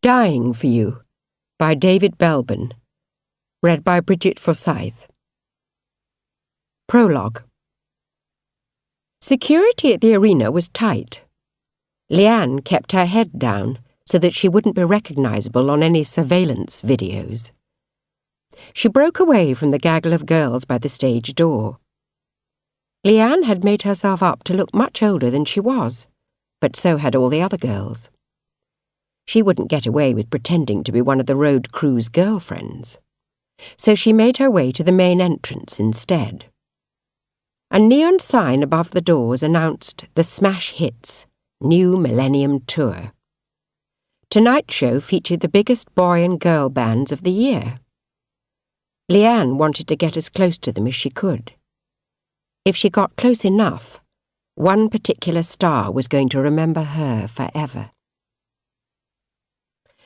Dying for You by David Belbin. Read by Brigit Forsyth. Prologue. Security at the arena was tight. Lianne kept her head down so that she wouldn't be recognizable on any surveillance videos. She broke away from the gaggle of girls by the stage door. Lianne had made herself up to look much older than she was, but so had all the other girls. She wouldn't get away with pretending to be one of the road crew's girlfriends. So she made her way to the main entrance instead. A neon sign above the doors announced the Smash Hits New Millennium Tour. Tonight's show featured the biggest boy and girl bands of the year. Lianne wanted to get as close to them as she could. If she got close enough, one particular star was going to remember her forever.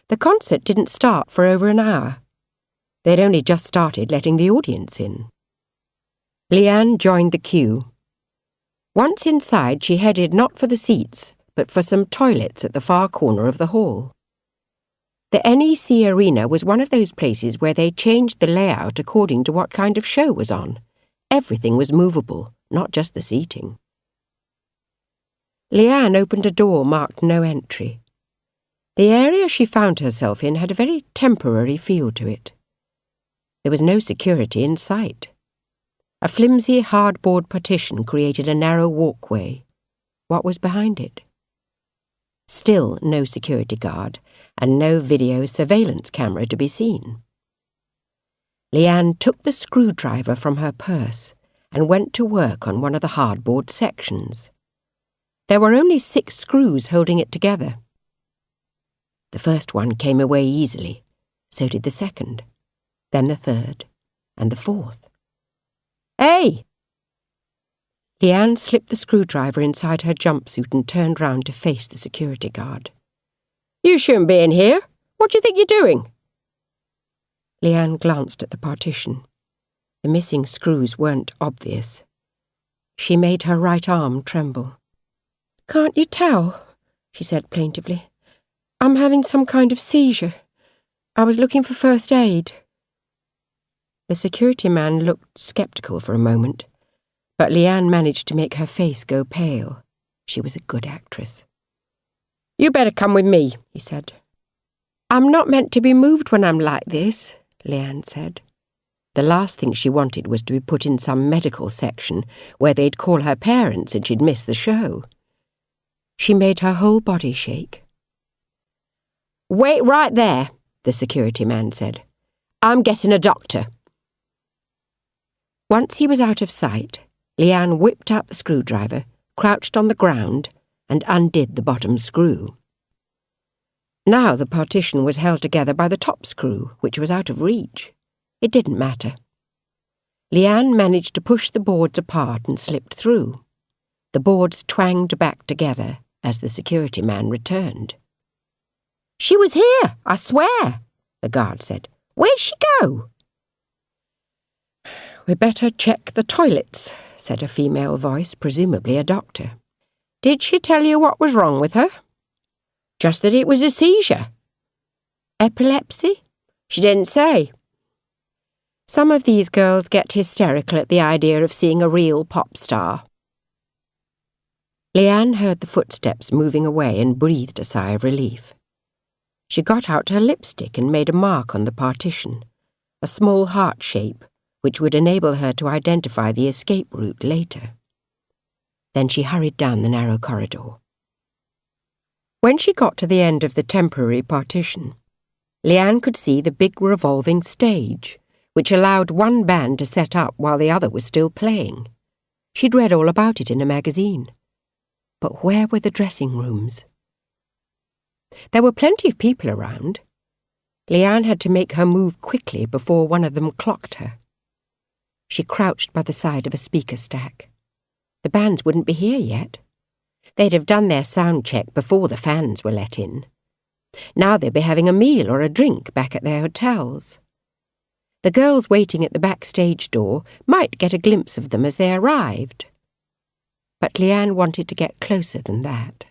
The concert didn't start for over an hour. They'd only just started letting the audience in. Lianne joined the queue. Once inside, she headed not for the seats, but for some toilets at the far corner of the hall. The NEC Arena was one of those places where they changed the layout according to what kind of show was on. Everything was movable, not just the seating. Lianne opened a door marked No Entry. The area she found herself in had a very temporary feel to it. There was no security in sight. A flimsy hardboard partition created a narrow walkway. What was behind it? Still no security guard, and no video surveillance camera to be seen. Lianne took the screwdriver from her purse and went to work on one of the hardboard sections. There were only 6 screws holding it together. The first one came away easily, so did the second, then the third, and the fourth. "Hey!" Lianne slipped the screwdriver inside her jumpsuit and turned round to face the security guard. "You shouldn't be in here. What do you think you're doing?" Lianne glanced at the partition. The missing screws weren't obvious. She made her right arm tremble. "Can't you tell?" she said plaintively. "I'm having some kind of seizure. I was looking for first aid." The security man looked sceptical for a moment, but Lianne managed to make her face go pale. She was a good actress. "You better come with me," he said. "I'm not meant to be moved when I'm like this," Lianne said. The last thing she wanted was to be put in some medical section where they'd call her parents and she'd miss the show. She made her whole body shake. "Wait right there," the security man said. "I'm getting a doctor." Once he was out of sight, Lianne whipped out the screwdriver, crouched on the ground, and undid the bottom screw. Now the partition was held together by the top screw, which was out of reach. It didn't matter. Lianne managed to push the boards apart and slipped through. The boards twanged back together as the security man returned. "She was here, I swear," the guard said. "Where'd she go?" "We'd better check the toilets," said a female voice, presumably a doctor. "Did she tell you what was wrong with her?" "Just that it was a seizure." "Epilepsy?" "She didn't say." Some of these girls get hysterical at the idea of seeing a real pop star. Lianne heard the footsteps moving away and breathed a sigh of relief. She got out her lipstick and made a mark on the partition, a small heart shape, which would enable her to identify the escape route later. Then she hurried down the narrow corridor. When she got to the end of the temporary partition, Lianne could see the big revolving stage, which allowed one band to set up while the other was still playing. She'd read all about it in a magazine. But where were the dressing rooms? There were plenty of people around. Lianne had to make her move quickly before one of them clocked her. She crouched by the side of a speaker stack. The bands wouldn't be here yet. They'd have done their sound check before the fans were let in. Now they'd be having a meal or a drink back at their hotels. The girls waiting at the backstage door might get a glimpse of them as they arrived. But Lianne wanted to get closer than that.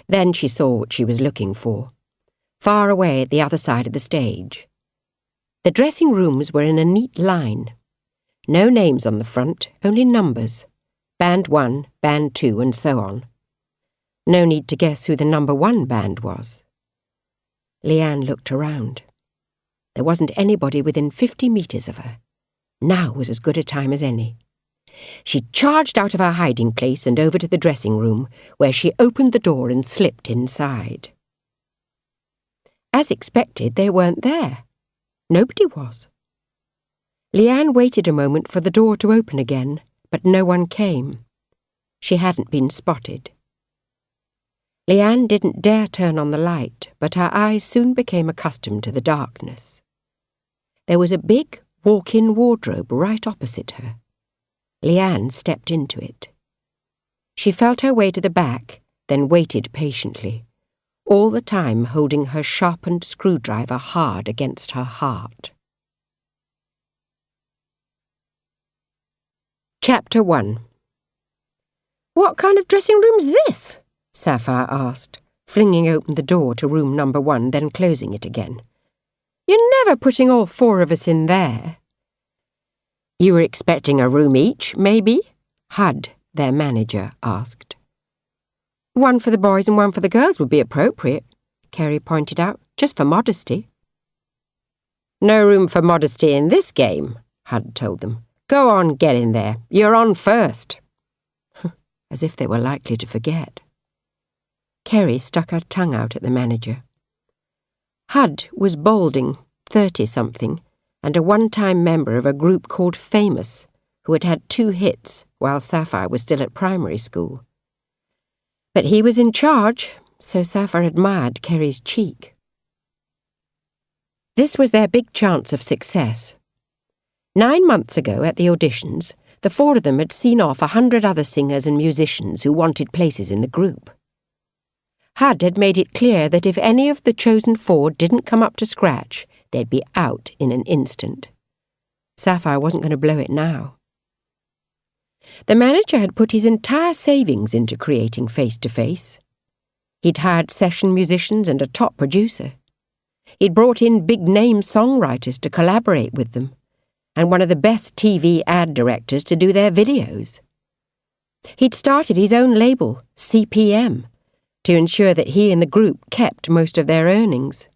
Then she saw what she was looking for, far away at the other side of the stage. The dressing rooms were in a neat line. No names on the front, only numbers. Band 1, Band 2, and so on. No need to guess who the number 1 band was. Lianne looked around. There wasn't anybody within 50 metres of her. Now was as good a time as any. She charged out of her hiding place and over to the dressing room, where she opened the door and slipped inside. As expected, they weren't there. Nobody was. Lianne waited a moment for the door to open again, but no one came. She hadn't been spotted. Lianne didn't dare turn on the light, but her eyes soon became accustomed to the darkness. There was a big walk-in wardrobe right opposite her. Lianne stepped into it. She felt her way to the back, then waited patiently, all the time holding her sharpened screwdriver hard against her heart. Chapter 1. "What kind of dressing room's this?" Sapphire asked, flinging open the door to room number 1, then closing it again. "You're never putting all 4 of us in there." "You were expecting a room each, maybe?" Hud, their manager, asked. "One for the boys and one for the girls would be appropriate," Kerry pointed out, "just for modesty." "No room for modesty in this game," Hud told them. "Go on, get in there. You're on first." As if they were likely to forget. Kerry stuck her tongue out at the manager. Hud was balding, 30-something, and a one-time member of a group called Famous, who had had 2 hits while Sapphire was still at primary school. But he was in charge, so Sapphire admired Kerry's cheek. This was their big chance of success. 9 months ago, at the auditions, the 4 of them had seen off 100 other singers and musicians who wanted places in the group. Hud had made it clear that if any of the chosen 4 didn't come up to scratch, they'd be out in an instant. Sapphire wasn't going to blow it now. The manager had put his entire savings into creating Face to Face. He'd hired session musicians and a top producer. He'd brought in big-name songwriters to collaborate with them, and one of the best TV ad directors to do their videos. He'd started his own label, CPM, to ensure that he and the group kept most of their earnings.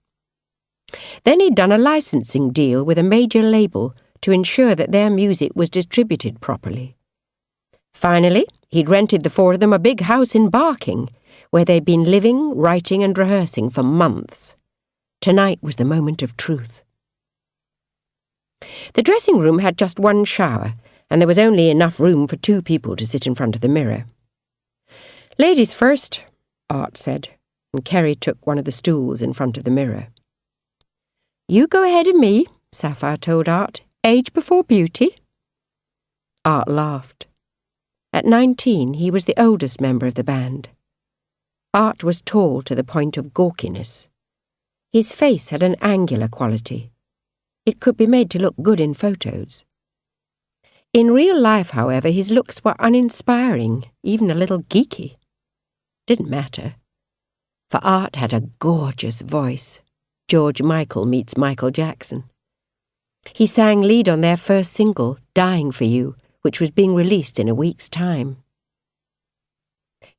Then he'd done a licensing deal with a major label to ensure that their music was distributed properly. Finally, he'd rented the 4 of them a big house in Barking, where they'd been living, writing and rehearsing for months. Tonight was the moment of truth. The dressing room had just 1 shower, and there was only enough room for 2 people to sit in front of the mirror. "Ladies first," Art said, and Kerry took one of the stools in front of the mirror. "You go ahead of me," Sapphire told Art. "Age before beauty." Art laughed. At 19, he was the oldest member of the band. Art was tall to the point of gawkiness. His face had an angular quality. It could be made to look good in photos. In real life, however, his looks were uninspiring, even a little geeky. Didn't matter, for Art had a gorgeous voice. George Michael meets Michael Jackson. He sang lead on their first single, Dying for You, which was being released in a week's time.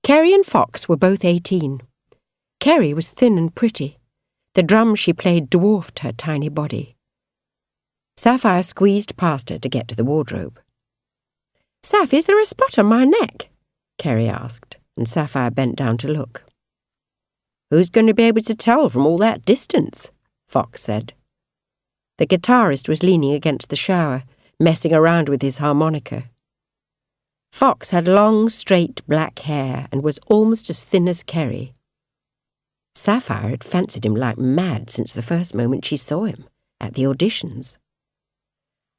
Kerry and Fox were both 18. Kerry was thin and pretty. The drum she played dwarfed her tiny body. Sapphire squeezed past her to get to the wardrobe. "Saph, is there a spot on my neck?" Kerry asked, and Sapphire bent down to look. "Who's going to be able to tell from all that distance?" Fox said. The guitarist was leaning against the shower, messing around with his harmonica. Fox had long, straight black hair and was almost as thin as Kerry. Sapphire had fancied him like mad since the first moment she saw him, at the auditions.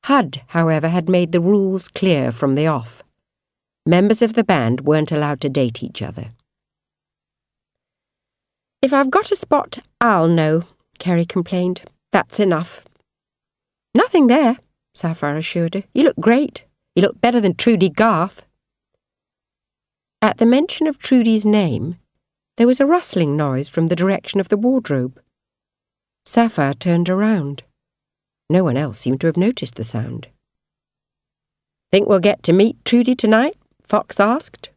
Hud, however, had made the rules clear from the off. Members of the band weren't allowed to date each other. "If I've got a spot, I'll know," Kerry complained. "That's enough." "Nothing there," Sapphire assured her. "You look great. You look better than Trudy Garth." At the mention of Trudy's name, There was a rustling noise from the direction of the wardrobe. Sapphire turned around. No one else seemed to have noticed the sound. "Think we'll get to meet Trudy tonight?" Fox asked.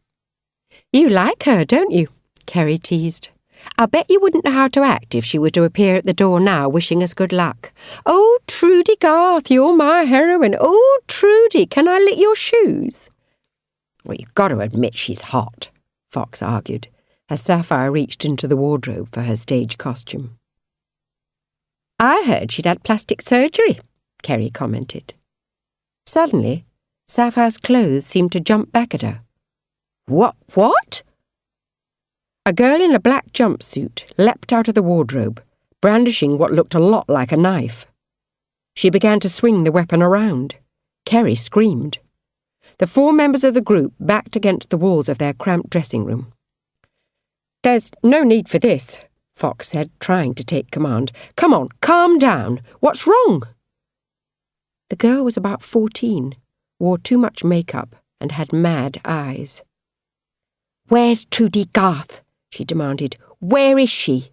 "You like her, don't you?" Kerry teased. "I bet you wouldn't know how to act if she were to appear at the door now wishing us good luck. 'Oh, Trudy Garth, you're my heroine. Oh, Trudy, can I lick your shoes?'" "Well, you've got to admit she's hot," Fox argued, as Sapphire reached into the wardrobe for her stage costume. "I heard she'd had plastic surgery," Kerry commented. Suddenly, Sapphire's clothes seemed to jump back at her. What? A girl in a black jumpsuit leapt out of the wardrobe, brandishing what looked a lot like a knife. She began to swing the weapon around. Kerry screamed. The 4 members of the group backed against the walls of their cramped dressing room. "There's no need for this," Fox said, trying to take command. "Come on, calm down. What's wrong?" The girl was about 14, wore too much makeup, and had mad eyes. "Where's Trudy Garth?" she demanded. "Where is she?"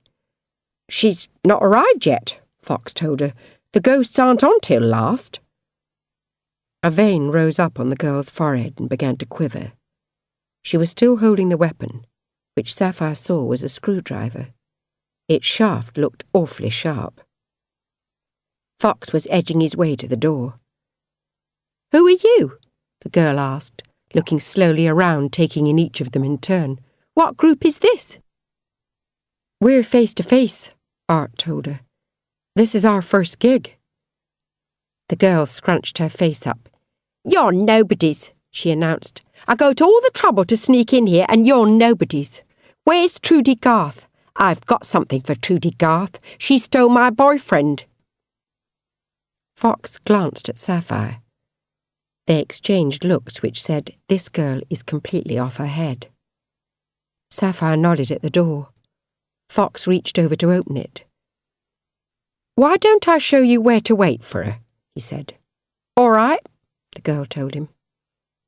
"She's not arrived yet," Fox told her. "The ghosts aren't on till last." A vein rose up on the girl's forehead and began to quiver. She was still holding the weapon, which Sapphire saw was a screwdriver. Its shaft looked awfully sharp. Fox was edging his way to the door. "Who are you?" the girl asked, looking slowly around, taking in each of them in turn. "What group is this?" "We're face to face," Art told her. "This is our first gig." The girl scrunched her face up. "You're nobodies," she announced. "I go to all the trouble to sneak in here and you're nobodies. Where's Trudy Garth? I've got something for Trudy Garth. She stole my boyfriend." Fox glanced at Sapphire. They exchanged looks which said, "This girl is completely off her head." Sapphire nodded at the door. Fox reached over to open it. "Why don't I show you where to wait for her?" he said. "All right," the girl told him.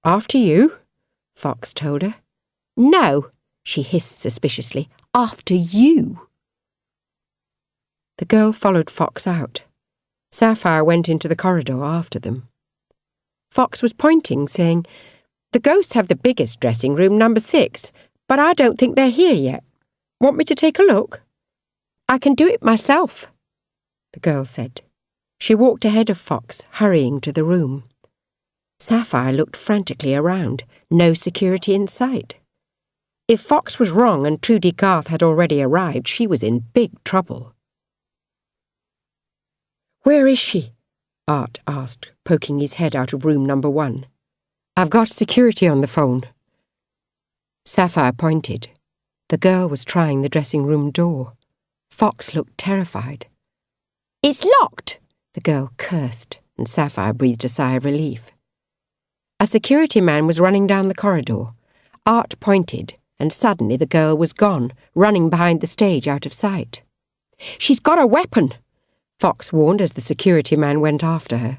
"After you," Fox told her. "No," she hissed suspiciously. "After you." The girl followed Fox out. Sapphire went into the corridor after them. Fox was pointing, saying, "The ghosts have the biggest dressing room, number 6, but I don't think they're here yet. Want me to take a look?" "I can do it myself," the girl said. She walked ahead of Fox, hurrying to the room. Sapphire looked frantically around. No security in sight. If Fox was wrong and Trudy Garth had already arrived, she was in big trouble. "Where is she?" Art asked, poking his head out of room number 1. "I've got security on the phone." Sapphire pointed. The girl was trying the dressing room door. Fox looked terrified. "It's locked!" the girl cursed, and Sapphire breathed a sigh of relief. A security man was running down the corridor. Art pointed, and suddenly the girl was gone, running behind the stage out of sight. "She's got a weapon!" Fox warned as the security man went after her.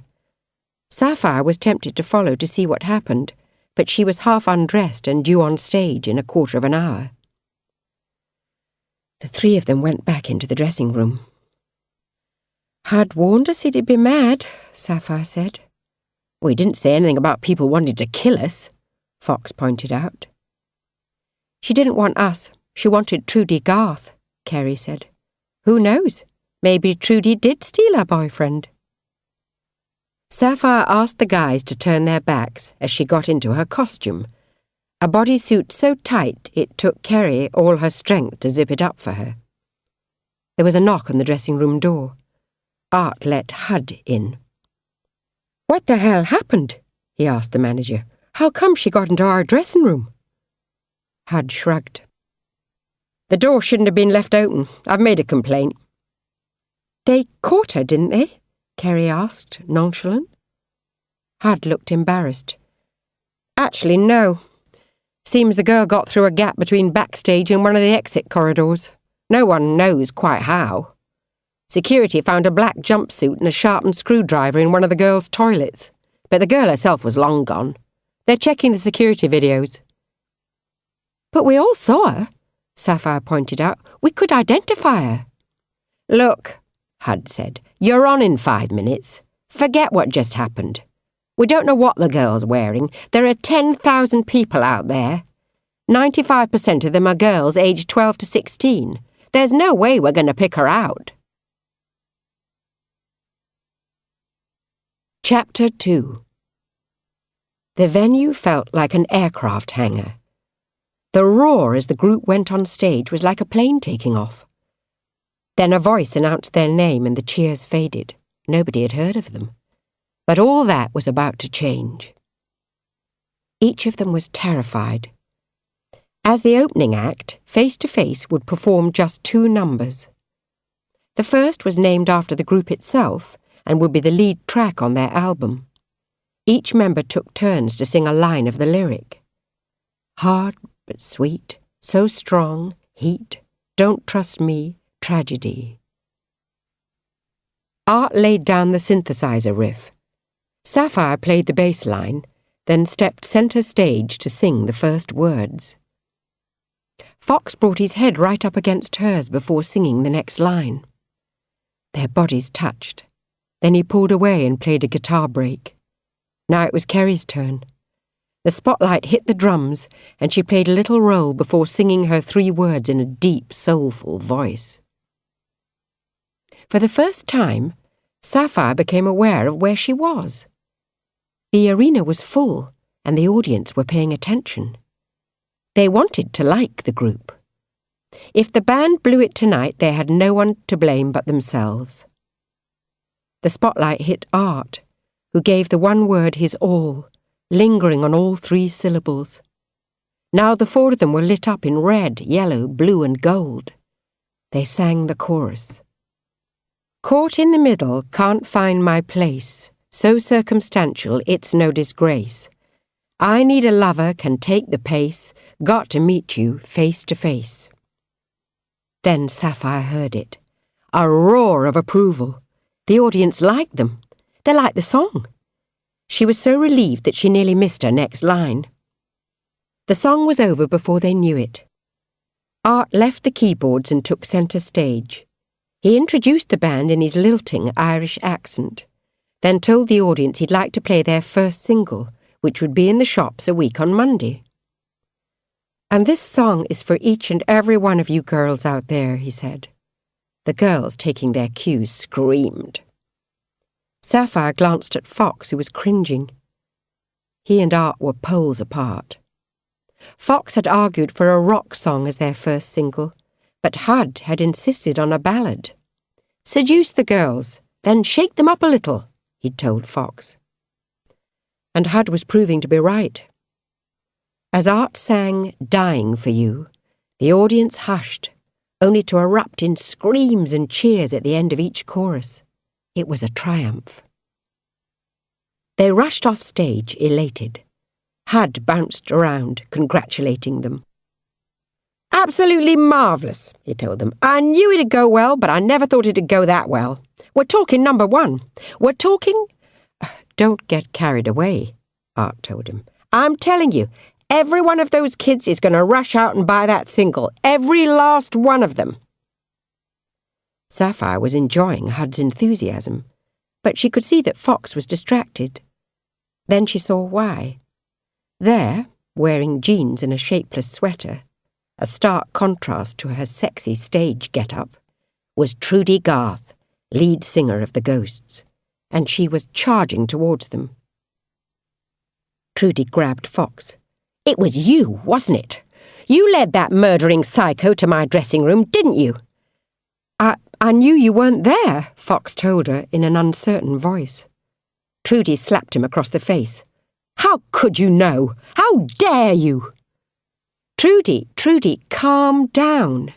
Sapphire was tempted to follow to see what happened, but she was half undressed and due on stage in a quarter of an hour. The 3 of them went back into the dressing room. "Had warned us he'd be mad," Sapphire said. "We didn't say anything about people wanting to kill us," Fox pointed out. "She didn't want us. She wanted Trudy Garth," Kerry said. "Who knows? Maybe Trudy did steal her boyfriend." Sapphire asked the guys to turn their backs as she got into her costume, a bodysuit so tight it took Kerry all her strength to zip it up for her. There was a knock on the dressing room door. Art let Hud in. "What the hell happened?" he asked the manager. "How come she got into our dressing room?" Hud shrugged. "The door shouldn't have been left open. I've made a complaint." "They caught her, didn't they?" Kerry asked, nonchalant. Hud looked embarrassed. "Actually, no. Seems the girl got through a gap between backstage and one of the exit corridors. No one knows quite how. Security found a black jumpsuit and a sharpened screwdriver in one of the girls' toilets, but the girl herself was long gone. They're checking the security videos." "But we all saw her," Sapphire pointed out. "We could identify her." "Look," Hud said, "you're on in 5 minutes. Forget what just happened. We don't know what the girl's wearing. There are 10,000 people out there. 95% of them are girls aged 12 to 16. There's no way we're going to pick her out." Chapter 2. The venue felt like an aircraft hangar. The roar as the group went on stage was like a plane taking off. Then a voice announced their name and the cheers faded. Nobody had heard of them. But all that was about to change. Each of them was terrified. As the opening act, Face to Face would perform just 2 numbers. The first was named after the group itself and would be the lead track on their album. Each member took turns to sing a line of the lyric. Hard but sweet, so strong, heat, don't trust me, tragedy. Art laid down the synthesizer riff. Sapphire played the bass line, then stepped center stage to sing the first words. Fox brought his head right up against hers before singing the next line. Their bodies touched. Then he pulled away and played a guitar break. Now it was Kerry's turn. The spotlight hit the drums, and she played a little roll before singing her 3 words in a deep, soulful voice. For the first time, Sapphire became aware of where she was. The arena was full, and the audience were paying attention. They wanted to like the group. If the band blew it tonight, they had no one to blame but themselves. The spotlight hit Art, who gave the one word his all, lingering on all 3 syllables. Now the 4 of them were lit up in red, yellow, blue and gold. They sang the chorus. Caught in the middle, can't find my place, so circumstantial it's no disgrace. I need a lover, can take the pace, got to meet you face to face. Then Sapphire heard it. A roar of approval. The audience liked them. They liked the song. She was so relieved that she nearly missed her next line. The song was over before they knew it. Art left the keyboards and took centre stage. He introduced the band in his lilting Irish accent, then told the audience he'd like to play their first single, which would be in the shops a week on Monday. And this song is for each and every one of you girls out there, he said. The girls, taking their cues, screamed. Sapphire glanced at Fox, who was cringing. He and Art were poles apart. Fox had argued for a rock song as their first single, but Hud had insisted on a ballad. Seduce the girls, then shake them up a little, he'd told Fox. And Hud was proving to be right. As Art sang Dying for You, the audience hushed, only to erupt in screams and cheers at the end of each chorus. It was a triumph. They rushed off stage, elated. Hud bounced around, congratulating them. Absolutely marvellous, he told them. I knew it'd go well, but I never thought it'd go that well. We're talking number 1. We're talking... Don't get carried away, Art told him. I'm telling you, every one of those kids is going to rush out and buy that single. Every last one of them. Sapphire was enjoying Hud's enthusiasm, but she could see that Fox was distracted. Then she saw why. There, wearing jeans and a shapeless sweater, a stark contrast to her sexy stage get-up, was Trudy Garth, lead singer of the Ghosts, and she was charging towards them. Trudy grabbed Fox. It was you, wasn't it? You led that murdering psycho to my dressing room, didn't you? I knew you weren't there, Fox told her in an uncertain voice. Trudy slapped him across the face. How could you know? How dare you? Trudy, calm down.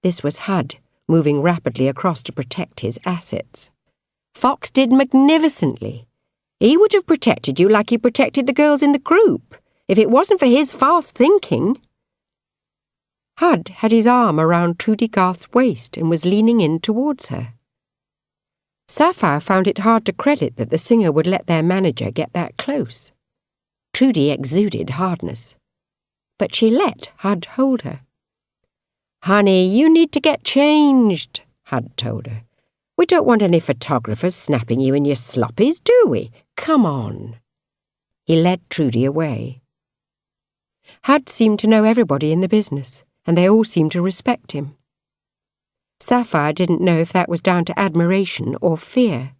This was Hud, moving rapidly across to protect his assets. Fox did magnificently. He would have protected you like he protected the girls in the group, if it wasn't for his fast thinking. Hud had his arm around Trudy Garth's waist and was leaning in towards her. Sapphire found it hard to credit that the singer would let their manager get that close. Trudy exuded hardness, but she let Hud hold her. "Honey, you need to get changed," Hud told her. "We don't want any photographers snapping you in your sloppies, do we? Come on." He led Trudy away. Hud seemed to know everybody in the business, and they all seemed to respect him. Sapphire didn't know if that was down to admiration or fear.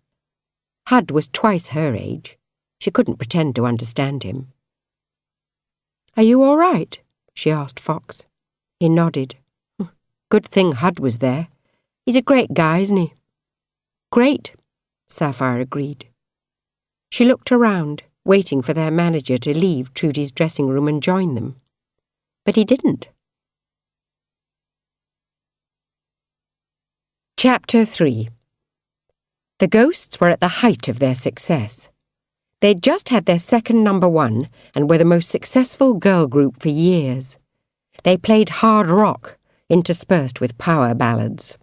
Hud was twice her age. She couldn't pretend to understand him. "Are you all right?" she asked Fox. He nodded. "Good thing Hud was there. He's a great guy, isn't he?" "Great," Sapphire agreed. She looked around, waiting for their manager to leave Trudy's dressing room and join them. But he didn't. Chapter 3. The Ghosts were at the height of their success. They'd just had their second #1 and were the most successful girl group for years. They played hard rock, interspersed with power ballads.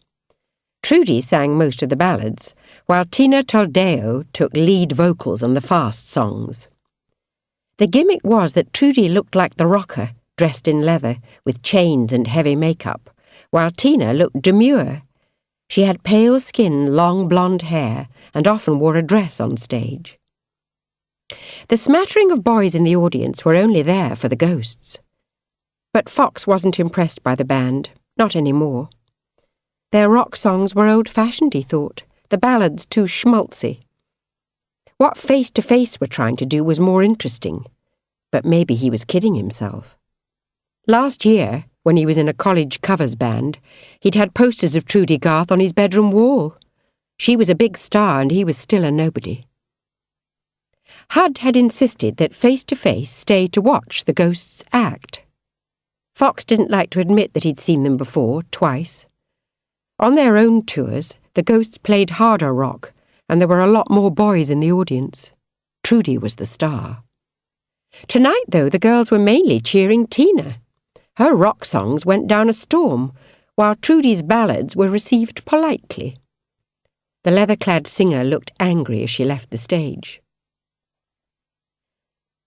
Trudy sang most of the ballads, while Tina Toldeo took lead vocals on the fast songs. The gimmick was that Trudy looked like the rocker, dressed in leather, with chains and heavy makeup, while Tina looked demure. She had pale skin, long blonde hair, and often wore a dress on stage. The smattering of boys in the audience were only there for the ghosts. But Fox wasn't impressed by the band, not anymore. Their rock songs were old-fashioned, he thought, the ballads too schmaltzy. What Face to Face were trying to do was more interesting, but maybe he was kidding himself. Last year, when he was in a college covers band, he'd had posters of Trudy Garth on his bedroom wall. She was a big star and he was still a nobody. Hud had insisted that Face to Face stay to watch the ghosts act. Fox didn't like to admit that he'd seen them before, twice. On their own tours, the ghosts played harder rock, and there were a lot more boys in the audience. Trudy was the star. Tonight, though, the girls were mainly cheering Tina. Her rock songs went down a storm, while Trudy's ballads were received politely. The leather-clad singer looked angry as she left the stage.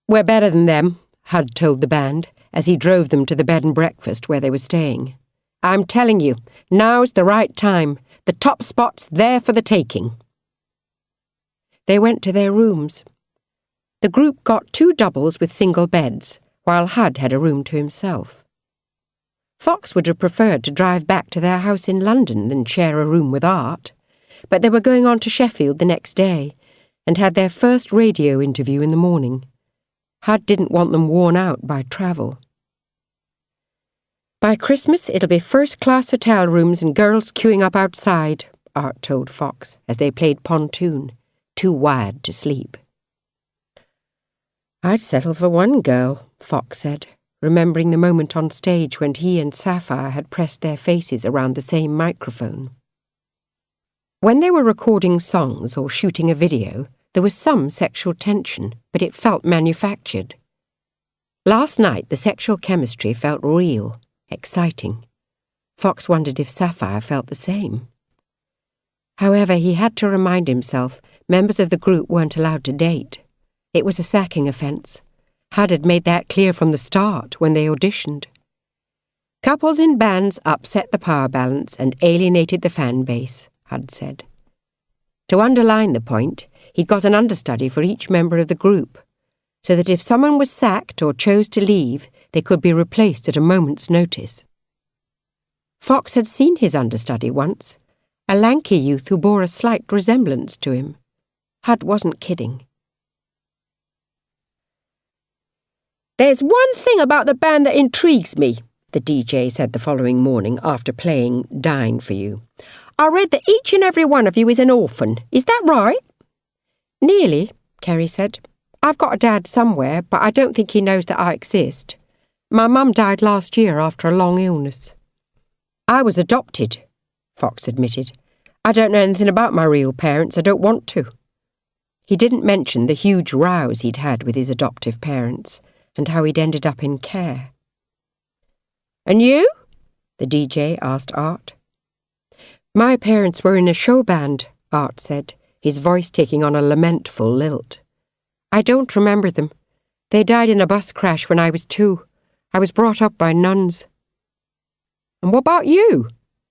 "We're better than them," Hud told the band, as he drove them to the bed and breakfast where they were staying. "I'm telling you, now's the right time. The top spot's there for the taking." They went to their rooms. The group got 2 doubles with single beds, while Hud had a room to himself. Fox would have preferred to drive back to their house in London than share a room with Art, but they were going on to Sheffield the next day and had their first radio interview in the morning. Hud didn't want them worn out by travel. "By Christmas, it'll be first-class hotel rooms and girls queuing up outside," Art told Fox as they played pontoon, too wired to sleep. "I'd settle for one girl," Fox said, remembering the moment on stage when he and Sapphire had pressed their faces around the same microphone. When they were recording songs or shooting a video, there was some sexual tension, but it felt manufactured. Last night, the sexual chemistry felt real, exciting. Fox wondered if Sapphire felt the same. However, he had to remind himself members of the group weren't allowed to date. It was a sacking offence. Hud had made that clear from the start when they auditioned. Couples in bands upset the power balance and alienated the fan base, Hud said. To underline the point, he'd got an understudy for each member of the group, so that if someone was sacked or chose to leave, they could be replaced at a moment's notice. Fox had seen his understudy once, a lanky youth who bore a slight resemblance to him. Hud wasn't kidding. "There's one thing about the band that intrigues me," the DJ said the following morning after playing Dying for You. "I read that each and every one of you is an orphan. Is that right?" "Nearly," Kerry said. "I've got a dad somewhere, but I don't think he knows that I exist. My mum died last year after a long illness." "I was adopted," Fox admitted. "I don't know anything about my real parents. I don't want to." He didn't mention the huge rows he'd had with his adoptive parents and how he'd ended up in care. "And you?" the DJ asked Art. "My parents were in a show band," Art said, his voice taking on a lamentful lilt. "I don't remember them. They died in a bus crash when I was 2. I was brought up by nuns." "And what about you?"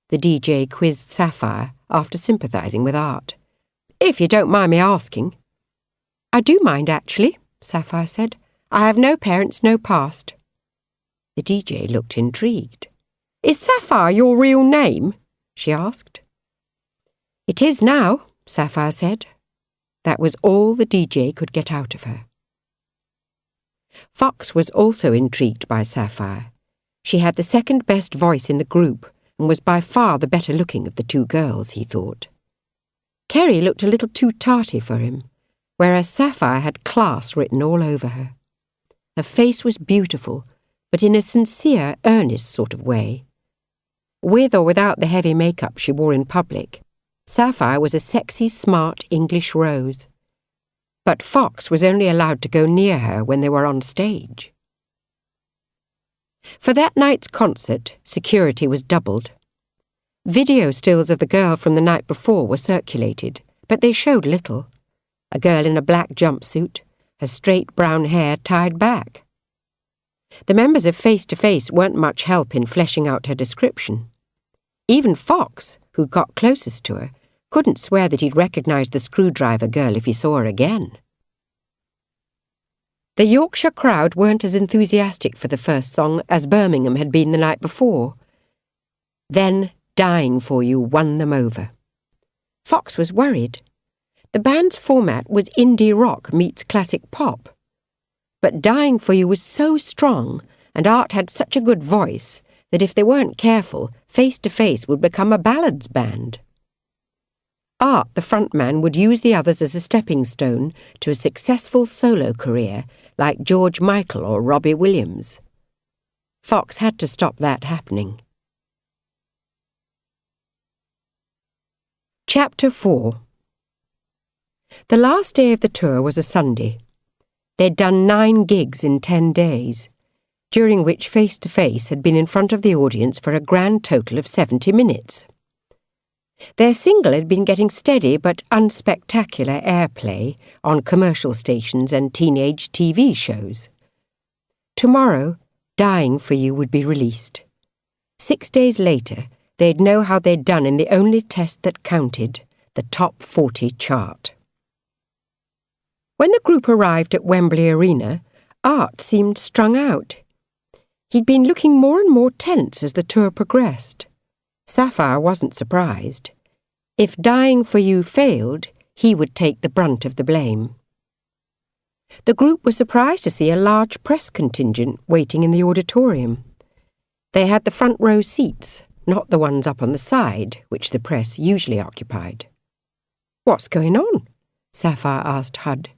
the DJ quizzed Sapphire after sympathising with Art. "If you don't mind me asking." "I do mind, actually," Sapphire said. "I have no parents, no past." The DJ looked intrigued. "Is Sapphire your real name?" she asked. "It is now," Sapphire said. That was all the DJ could get out of her. Fox was also intrigued by Sapphire. She had the second best voice in the group and was by far the better looking of the two girls, he thought. Kerry looked a little too tarty for him, whereas Sapphire had class written all over her. Her face was beautiful, but in a sincere, earnest sort of way. With or without the heavy makeup she wore in public, Sapphire was a sexy, smart English rose. But Fox was only allowed to go near her when they were on stage. For that night's concert, security was doubled. Video stills of the girl from the night before were circulated, but they showed little. A girl in a black jumpsuit, her straight brown hair tied back. The members of Face to Face weren't much help in fleshing out her description. Even Fox, who'd got closest to her, couldn't swear that he'd recognised the screwdriver girl if he saw her again. The Yorkshire crowd weren't as enthusiastic for the first song as Birmingham had been the night before. Then Dying for You won them over. Fox was worried. The band's format was indie rock meets classic pop. But Dying for You was so strong, and Art had such a good voice, that if they weren't careful, Face to Face would become a ballads band. Art, the frontman, would use the others as a stepping stone to a successful solo career like George Michael or Robbie Williams. Fox had to stop that happening. Chapter 4. The last day of the tour was a Sunday. They'd done 9 gigs in 10 days, during which Face to Face had been in front of the audience for a grand total of 70 minutes. Their single had been getting steady but unspectacular airplay on commercial stations and teenage TV shows. Tomorrow, Dying for You would be released. 6 days later, they'd know how they'd done in the only test that counted, the Top 40 chart. When the group arrived at Wembley Arena, Art seemed strung out. He'd been looking more and more tense as the tour progressed. Sapphire wasn't surprised. If Dying for You failed, he would take the brunt of the blame. The group was surprised to see a large press contingent waiting in the auditorium. They had the front row seats, not the ones up on the side, which the press usually occupied. "What's going on?" Sapphire asked Hud.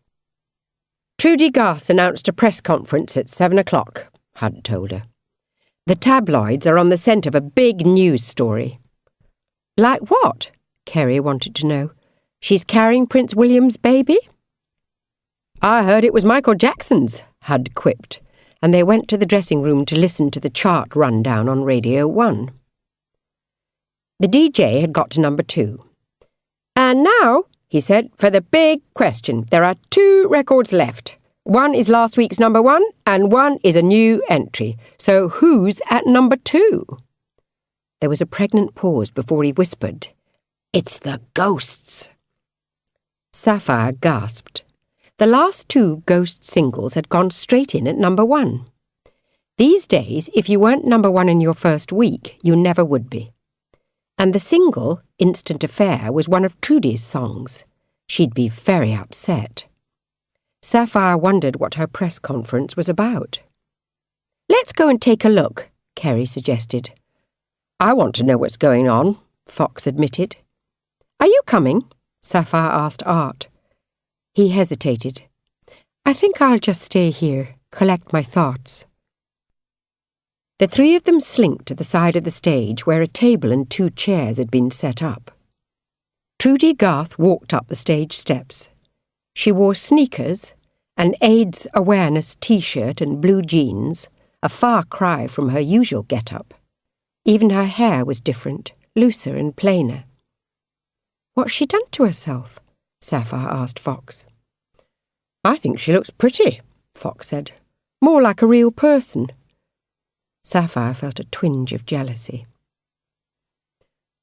"Trudy Garth announced a press conference at 7 o'clock, Hud told her. "The tabloids are on the scent of a big news story." "Like what?" Kerry wanted to know. "She's carrying Prince William's baby?" "I heard it was Michael Jackson's," Hud quipped, and they went to the dressing room to listen to the chart rundown on Radio 1. The DJ had got to number 2. "And now," he said, "for the big question. There are 2 records left. One is last week's number 1, and one is a new entry. So who's at number 2? There was a pregnant pause before he whispered, "It's the Ghosts." Sapphire gasped. The last 2 Ghost singles had gone straight in at number 1. These days, if you weren't number 1 in your first week, you never would be. And the single, Instant Affair, was one of Trudy's songs. She'd be very upset. Sapphire wondered what her press conference was about. "Let's go and take a look," Kerry suggested. "I want to know what's going on," Fox admitted. "Are you coming?" Sapphire asked Art. He hesitated. "I think I'll just stay here, collect my thoughts." The 3 of them slinked to the side of the stage where a table and 2 chairs had been set up. Trudy Garth walked up the stage steps. She wore sneakers, an AIDS awareness T-shirt and blue jeans, a far cry from her usual get-up. Even her hair was different, looser and plainer. "What's she done to herself?" Sapphire asked Fox. "I think she looks pretty," Fox said. "More like a real person." Sapphire felt a twinge of jealousy.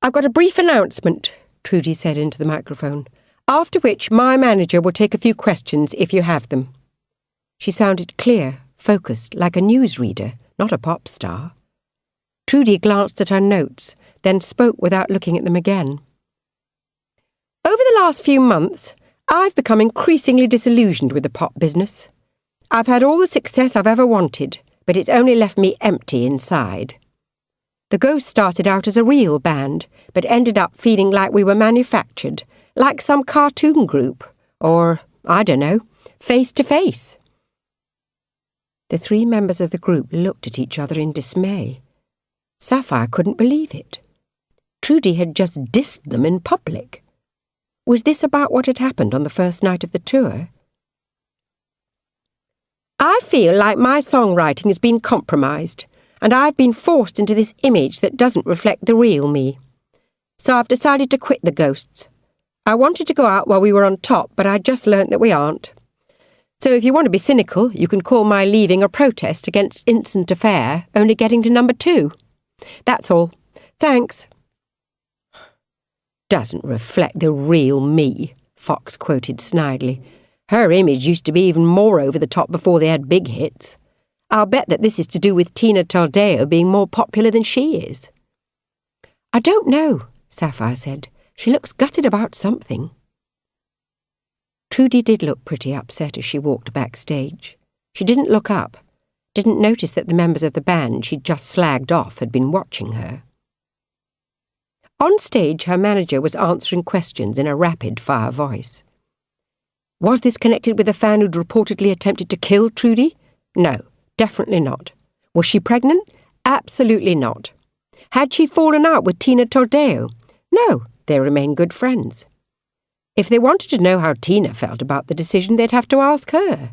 "I've got a brief announcement," Trudy said into the microphone, "after which my manager will take a few questions if you have them." She sounded clear, focused, like a newsreader, not a pop star. Trudy glanced at her notes, then spoke without looking at them again. "Over the last few months, I've become increasingly disillusioned with the pop business. I've had all the success I've ever wanted, but it's only left me empty inside. The Ghosts started out as a real band, but ended up feeling like we were manufactured, like some cartoon group, or, I don't know, Face to Face." The three members of the group looked at each other in dismay. Sapphire couldn't believe it. Trudy had just dissed them in public. Was this about what had happened on the first night of the tour? "I feel like my songwriting has been compromised, and I've been forced into this image that doesn't reflect the real me. So I've decided to quit the Ghosts. I wanted to go out while we were on top, but I just learnt that we aren't. So if you want to be cynical, you can call my leaving a protest against Instant Affair only getting to number 2. That's all. Thanks." "Doesn't reflect the real me," Fox quoted snidely. "Her image used to be even more over the top before they had big hits. I'll bet that this is to do with Tina Taldeo being more popular than she is." "I don't know," Sapphire said. "She looks gutted about something." Trudy did look pretty upset as she walked backstage. She didn't look up, didn't notice that the members of the band she'd just slagged off had been watching her. On stage, her manager was answering questions in a rapid-fire voice. Was this connected with a fan who'd reportedly attempted to kill Trudy? No, definitely not. Was she pregnant? Absolutely not. Had she fallen out with Tina Tordeo? No, they remained good friends. If they wanted to know how Tina felt about the decision, they'd have to ask her.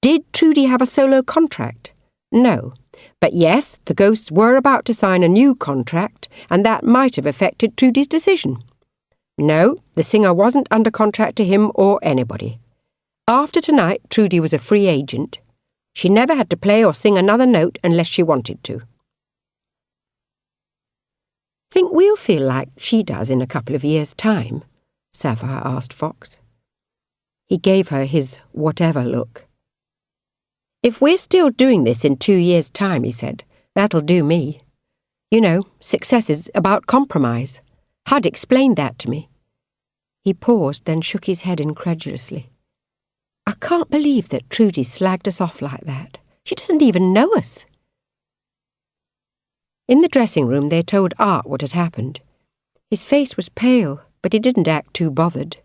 Did Trudy have a solo contract? No. But yes, the Ghosts were about to sign a new contract, and that might have affected Trudy's decision. No, the singer wasn't under contract to him or anybody. After tonight, Trudy was a free agent. She never had to play or sing another note unless she wanted to. Think we'll feel like she does in a couple of years' time? Sapphire asked Fox. He gave her his whatever look. If we're still doing this in 2 years' time, he said, that'll do me. You know, success is about compromise. Hud explained that to me. He paused, then shook his head incredulously. I can't believe that Trudy slagged us off like that. She doesn't even know us. In the dressing room, they told Art what had happened. His face was pale, but he didn't act too bothered.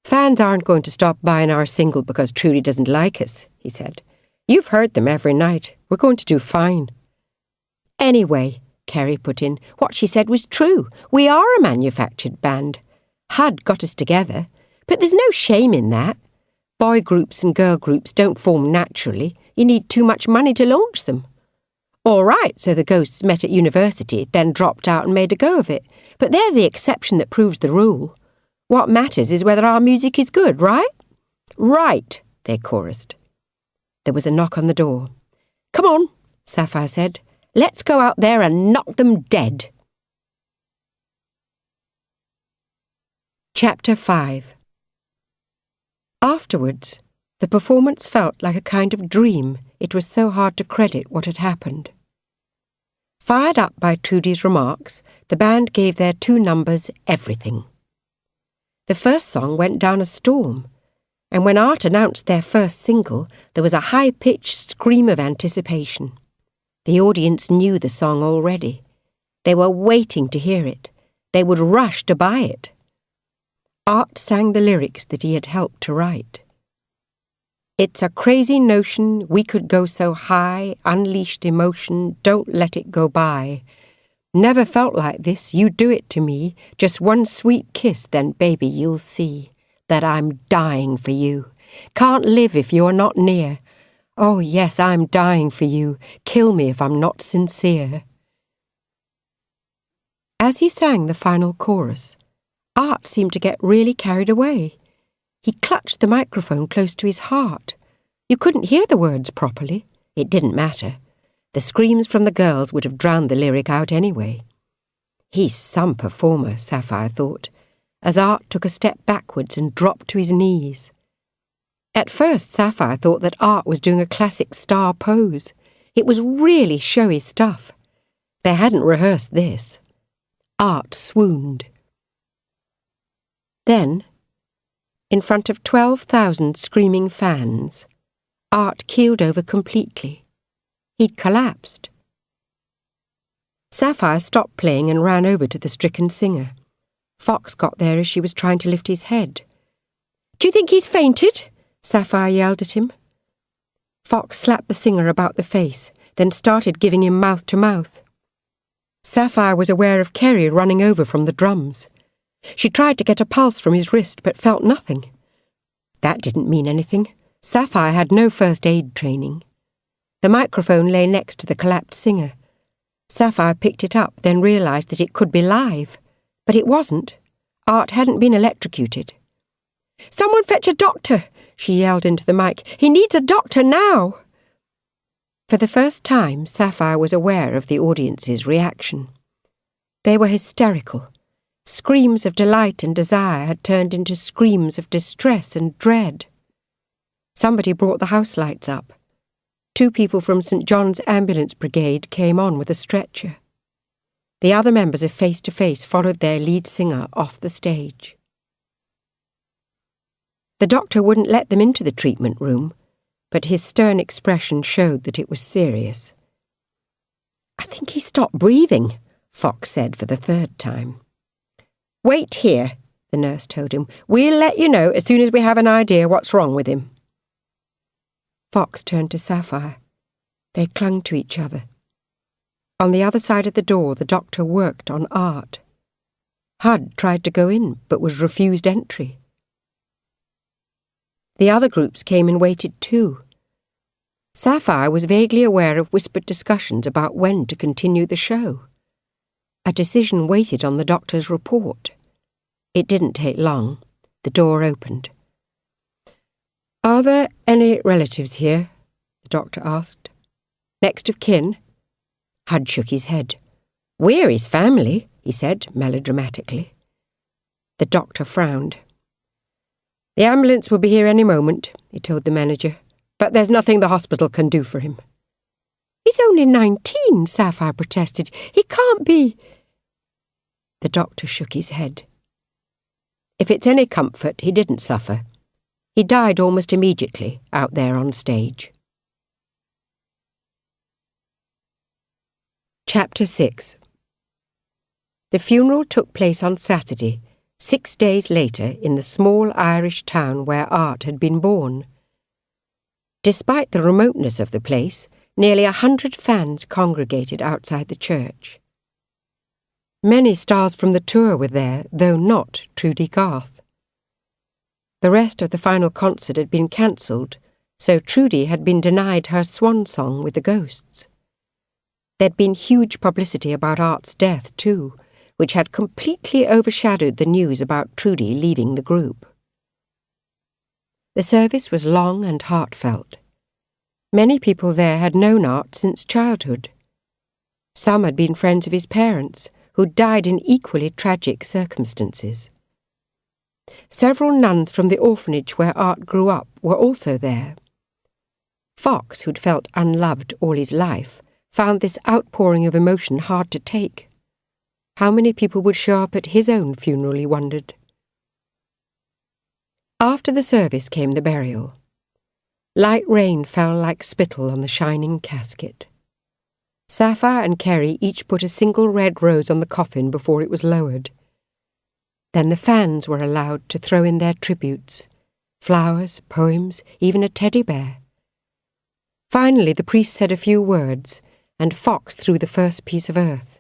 Fans aren't going to stop buying our single because Trudy doesn't like us, he said. You've heard them every night. We're going to do fine. Anyway, Kerry put in, what she said was true. We are a manufactured band. Hud got us together, but there's no shame in that. Boy groups and girl groups don't form naturally. You need too much money to launch them. All right, so the Ghosts met at university, then dropped out and made a go of it. But they're the exception that proves the rule. What matters is whether our music is good, right? Right, they chorused. There was a knock on the door. Come on, Sapphire said. Let's go out there and knock them dead. Chapter 5. Afterwards, the performance felt like a kind of dream. It was so hard to credit what had happened. Fired up by Trudy's remarks, the band gave their 2 numbers everything. The first song went down a storm, and when Art announced their first single, there was a high-pitched scream of anticipation. The audience knew the song already. They were waiting to hear it. They would rush to buy it. Art sang the lyrics that he had helped to write. It's a crazy notion, we could go so high, unleashed emotion, don't let it go by. Never felt like this, you do it to me, just one sweet kiss, then baby you'll see that I'm dying for you. Can't live if you're not near. Oh yes, I'm dying for you, kill me if I'm not sincere. As he sang the final chorus, Art seemed to get really carried away. He clutched the microphone close to his heart. You couldn't hear the words properly. It didn't matter. The screams from the girls would have drowned the lyric out anyway. He's some performer, Sapphire thought, as Art took a step backwards and dropped to his knees. At first, Sapphire thought that Art was doing a classic star pose. It was really showy stuff. They hadn't rehearsed this. Art swooned. Then, in front of 12,000 screaming fans, Art keeled over completely. He'd collapsed. Sapphire stopped playing and ran over to the stricken singer. Fox got there as she was trying to lift his head. "Do you think he's fainted?" Sapphire yelled at him. Fox slapped the singer about the face, then started giving him mouth-to-mouth. Sapphire was aware of Kerry running over from the drums. She tried to get a pulse from his wrist, but felt nothing. That didn't mean anything. Sapphire had no first aid training. The microphone lay next to the collapsed singer. Sapphire picked it up, then realised that it could be live. But it wasn't. Art hadn't been electrocuted. "Someone fetch a doctor!" she yelled into the mic. "He needs a doctor now!" For the first time, Sapphire was aware of the audience's reaction. They were hysterical. Screams of delight and desire had turned into screams of distress and dread. Somebody brought the house lights up. 2 people from St. John's Ambulance Brigade came on with a stretcher. The other members of Face to Face followed their lead singer off the stage. The doctor wouldn't let them into the treatment room, but his stern expression showed that it was serious. "I think he stopped breathing," Fox said for the 3rd time. "Wait here," the nurse told him. "We'll let you know as soon as we have an idea what's wrong with him." Fox turned to Sapphire. They clung to each other. On the other side of the door, the doctor worked on Art. Hud tried to go in, but was refused entry. The other groups came and waited too. Sapphire was vaguely aware of whispered discussions about when to continue the show. A decision waited on the doctor's report. It didn't take long. The door opened. "Are there any relatives here?" the doctor asked. "Next of kin?" Hud shook his head. "We're his family," he said melodramatically. The doctor frowned. "The ambulance will be here any moment," he told the manager, "but there's nothing the hospital can do for him." "He's only 19, Sapphire protested. "He can't be—" The doctor shook his head. "If it's any comfort, he didn't suffer. He died almost immediately out there on stage." Chapter 6. The funeral took place on Saturday, 6 days later in the small Irish town where Art had been born. Despite the remoteness of the place, nearly 100 fans congregated outside the church. Many stars from the tour were there, though not Trudy Garth. The rest of the final concert had been cancelled, so Trudy had been denied her swan song with the Ghosts. There'd been huge publicity about Art's death, too, which had completely overshadowed the news about Trudy leaving the group. The service was long and heartfelt. Many people there had known Art since childhood. Some had been friends of his parents, who'd died in equally tragic circumstances. Several nuns from the orphanage where Art grew up were also there. Fox, who'd felt unloved all his life, found this outpouring of emotion hard to take. How many people would show up at his own funeral, he wondered. After the service came the burial. Light rain fell like spittle on the shining casket. Sapphire and Kerry each put a single red rose on the coffin before it was lowered. Then the fans were allowed to throw in their tributes, flowers, poems, even a teddy bear. Finally, the priest said a few words, and Fox threw the first piece of earth.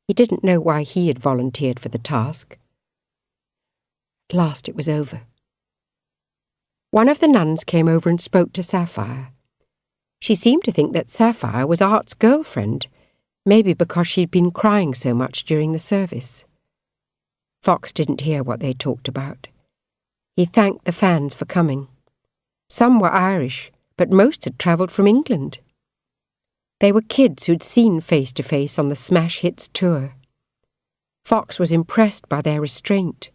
He didn't know why he had volunteered for the task. At last it was over. One of the nuns came over and spoke to Sapphire. She seemed to think that Sapphire was Art's girlfriend, maybe because she'd been crying so much during the service. Fox didn't hear what they talked about. He thanked the fans for coming. Some were Irish, but most had travelled from England. They were kids who'd seen Face to Face on the Smash Hits tour. Fox was impressed by their restraint.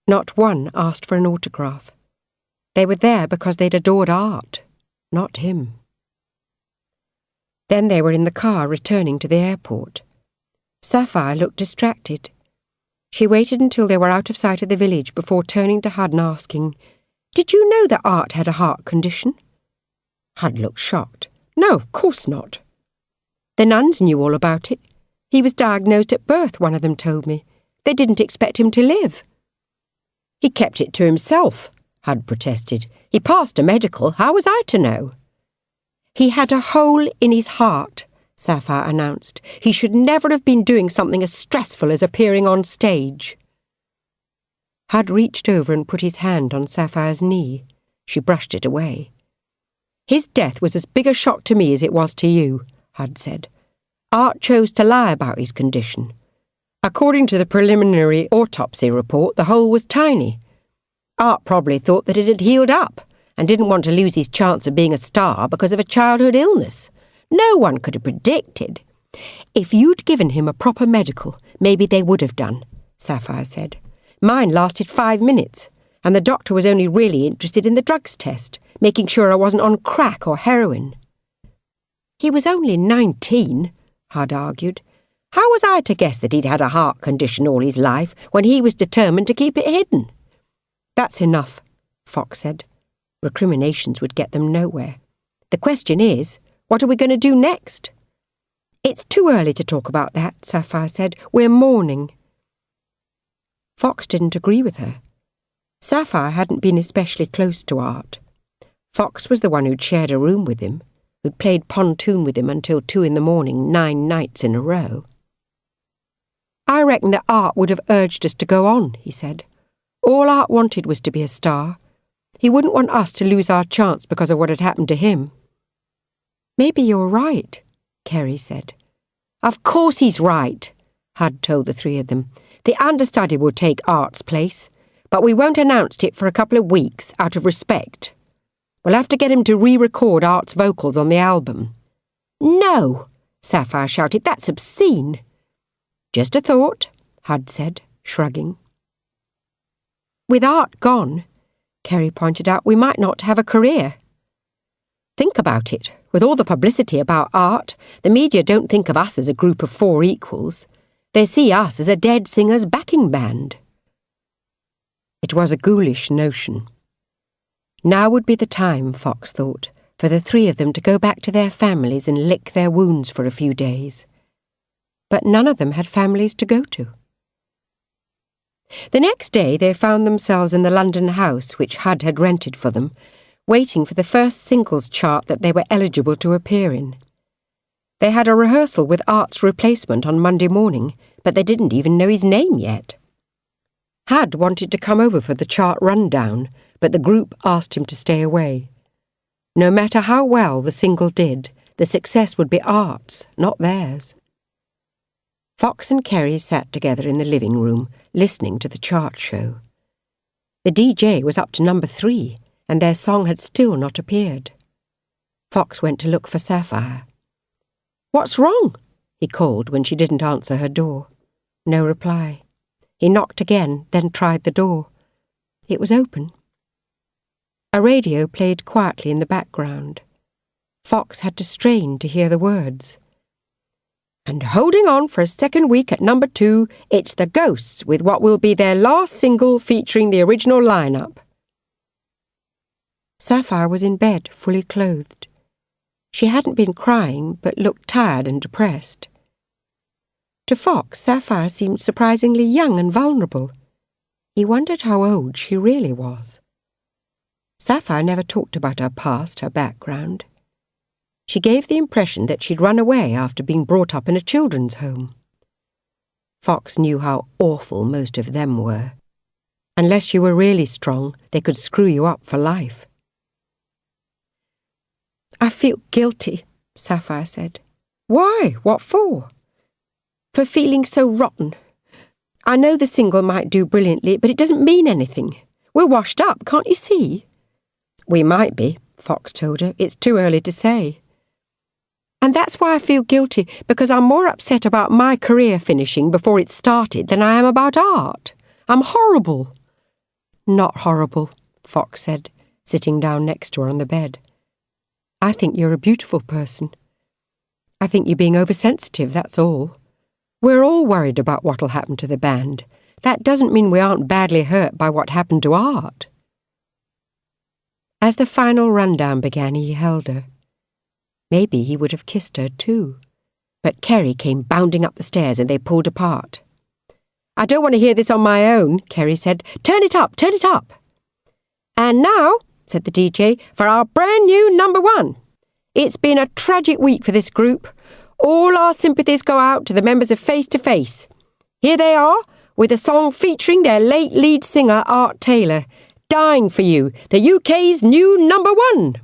Not one asked for an autograph. They were there because they'd adored art, not him. Then they were in the car returning to the airport. Sapphire looked distracted. She waited until they were out of sight of the village before turning to Hud and asking, "Did you know that Art had a heart condition?" Hud looked shocked. "No, of course not." "The nuns knew all about it. He was diagnosed at birth, one of them told me. They didn't expect him to live." "He kept it to himself," Hud protested. "He passed a medical. How was I to know?" "He had a hole in his heart," Sapphire announced. "He should never have been doing something as stressful as appearing on stage." Hud reached over and put his hand on Sapphire's knee. She brushed it away. "His death was as big a shock to me as it was to you," Hud said. "Art chose to lie about his condition. According to the preliminary autopsy report, the hole was tiny. Art probably thought that it had healed up and didn't want to lose his chance of being a star because of a childhood illness. No one could have predicted. If you'd given him a proper medical, maybe they would have done," Sapphire said. "Mine lasted 5 minutes, and the doctor was only really interested in the drugs test, making sure I wasn't on crack or heroin." "He was only 19, Hud argued. "How was I to guess that he'd had a heart condition all his life when he was determined to keep it hidden?" "That's enough," Fox said. Recriminations would get them nowhere. "The question is, what are we going to do next?" "It's too early to talk about that," Sapphire said. "We're mourning." Fox didn't agree with her. Sapphire hadn't been especially close to Art. Fox was the one who'd shared a room with him, who'd played pontoon with him until 2 a.m, 9 nights in a row. "I reckon that Art would have urged us to go on," he said. "All Art wanted was to be a star. He wouldn't want us to lose our chance because of what had happened to him." "Maybe you're right," Kerry said. "Of course he's right," Hud told the 3 of them. "The understudy will take Art's place, but we won't announce it for a couple of weeks out of respect. We'll have to get him to re-record Art's vocals on the album." "No!" Sapphire shouted. "That's obscene." "Just a thought," Hud said, shrugging. "With Art gone," Kerry pointed out, "we might not have a career. Think about it. With all the publicity about Art, the media don't think of us as a group of 4 equals. They see us as a dead singer's backing band." It was a ghoulish notion. Now would be the time, Fox thought, for the 3 of them to go back to their families and lick their wounds for a few days. But none of them had families to go to. The next day they found themselves in the London house which Hud had rented for them, waiting for the first singles chart that they were eligible to appear in. They had a rehearsal with Art's replacement on Monday morning, but they didn't even know his name yet. Hud wanted to come over for the chart rundown, but the group asked him to stay away. No matter how well the single did, the success would be Art's, not theirs. Fox and Kerry sat together in the living room, listening to the chart show. The DJ was up to number 3, and their song had still not appeared. Fox went to look for Sapphire. "What's wrong?" he called when she didn't answer her door. No reply. He knocked again, then tried the door. It was open. A radio played quietly in the background. Fox had to strain to hear the words. "And holding on for a second week at number 2, it's the Ghosts with what will be their last single featuring the original lineup." Sapphire was in bed, fully clothed. She hadn't been crying, but looked tired and depressed. To Fox, Sapphire seemed surprisingly young and vulnerable. He wondered how old she really was. Sapphire never talked about her past, her background. She gave the impression that she'd run away after being brought up in a children's home. Fox knew how awful most of them were. Unless you were really strong, they could screw you up for life. "I feel guilty," Sapphire said. "Why? What for?" "For feeling so rotten. I know the single might do brilliantly, but it doesn't mean anything. We're washed up, can't you see?" "We might be," Fox told her. "It's too early to say." And that's why I feel guilty, because I'm more upset about my career finishing before it started than I am about art. I'm horrible." "Not horrible," Fox said, sitting down next to her on the bed. "I think you're a beautiful person. I think you're being oversensitive, that's all. We're all worried about what'll happen to the band. That doesn't mean we aren't badly hurt by what happened to art." As the final rundown began, he held her. Maybe he would have kissed her too. But Kerry came bounding up the stairs and they pulled apart. "I don't want to hear this on my own," Kerry said. "Turn it up, turn it up." "And now," said the DJ, "for our brand new number one. It's been a tragic week for this group. All our sympathies go out to the members of Face to Face. Here they are, with a song featuring their late lead singer, Art Taylor, 'Dying for You,' the UK's new number one."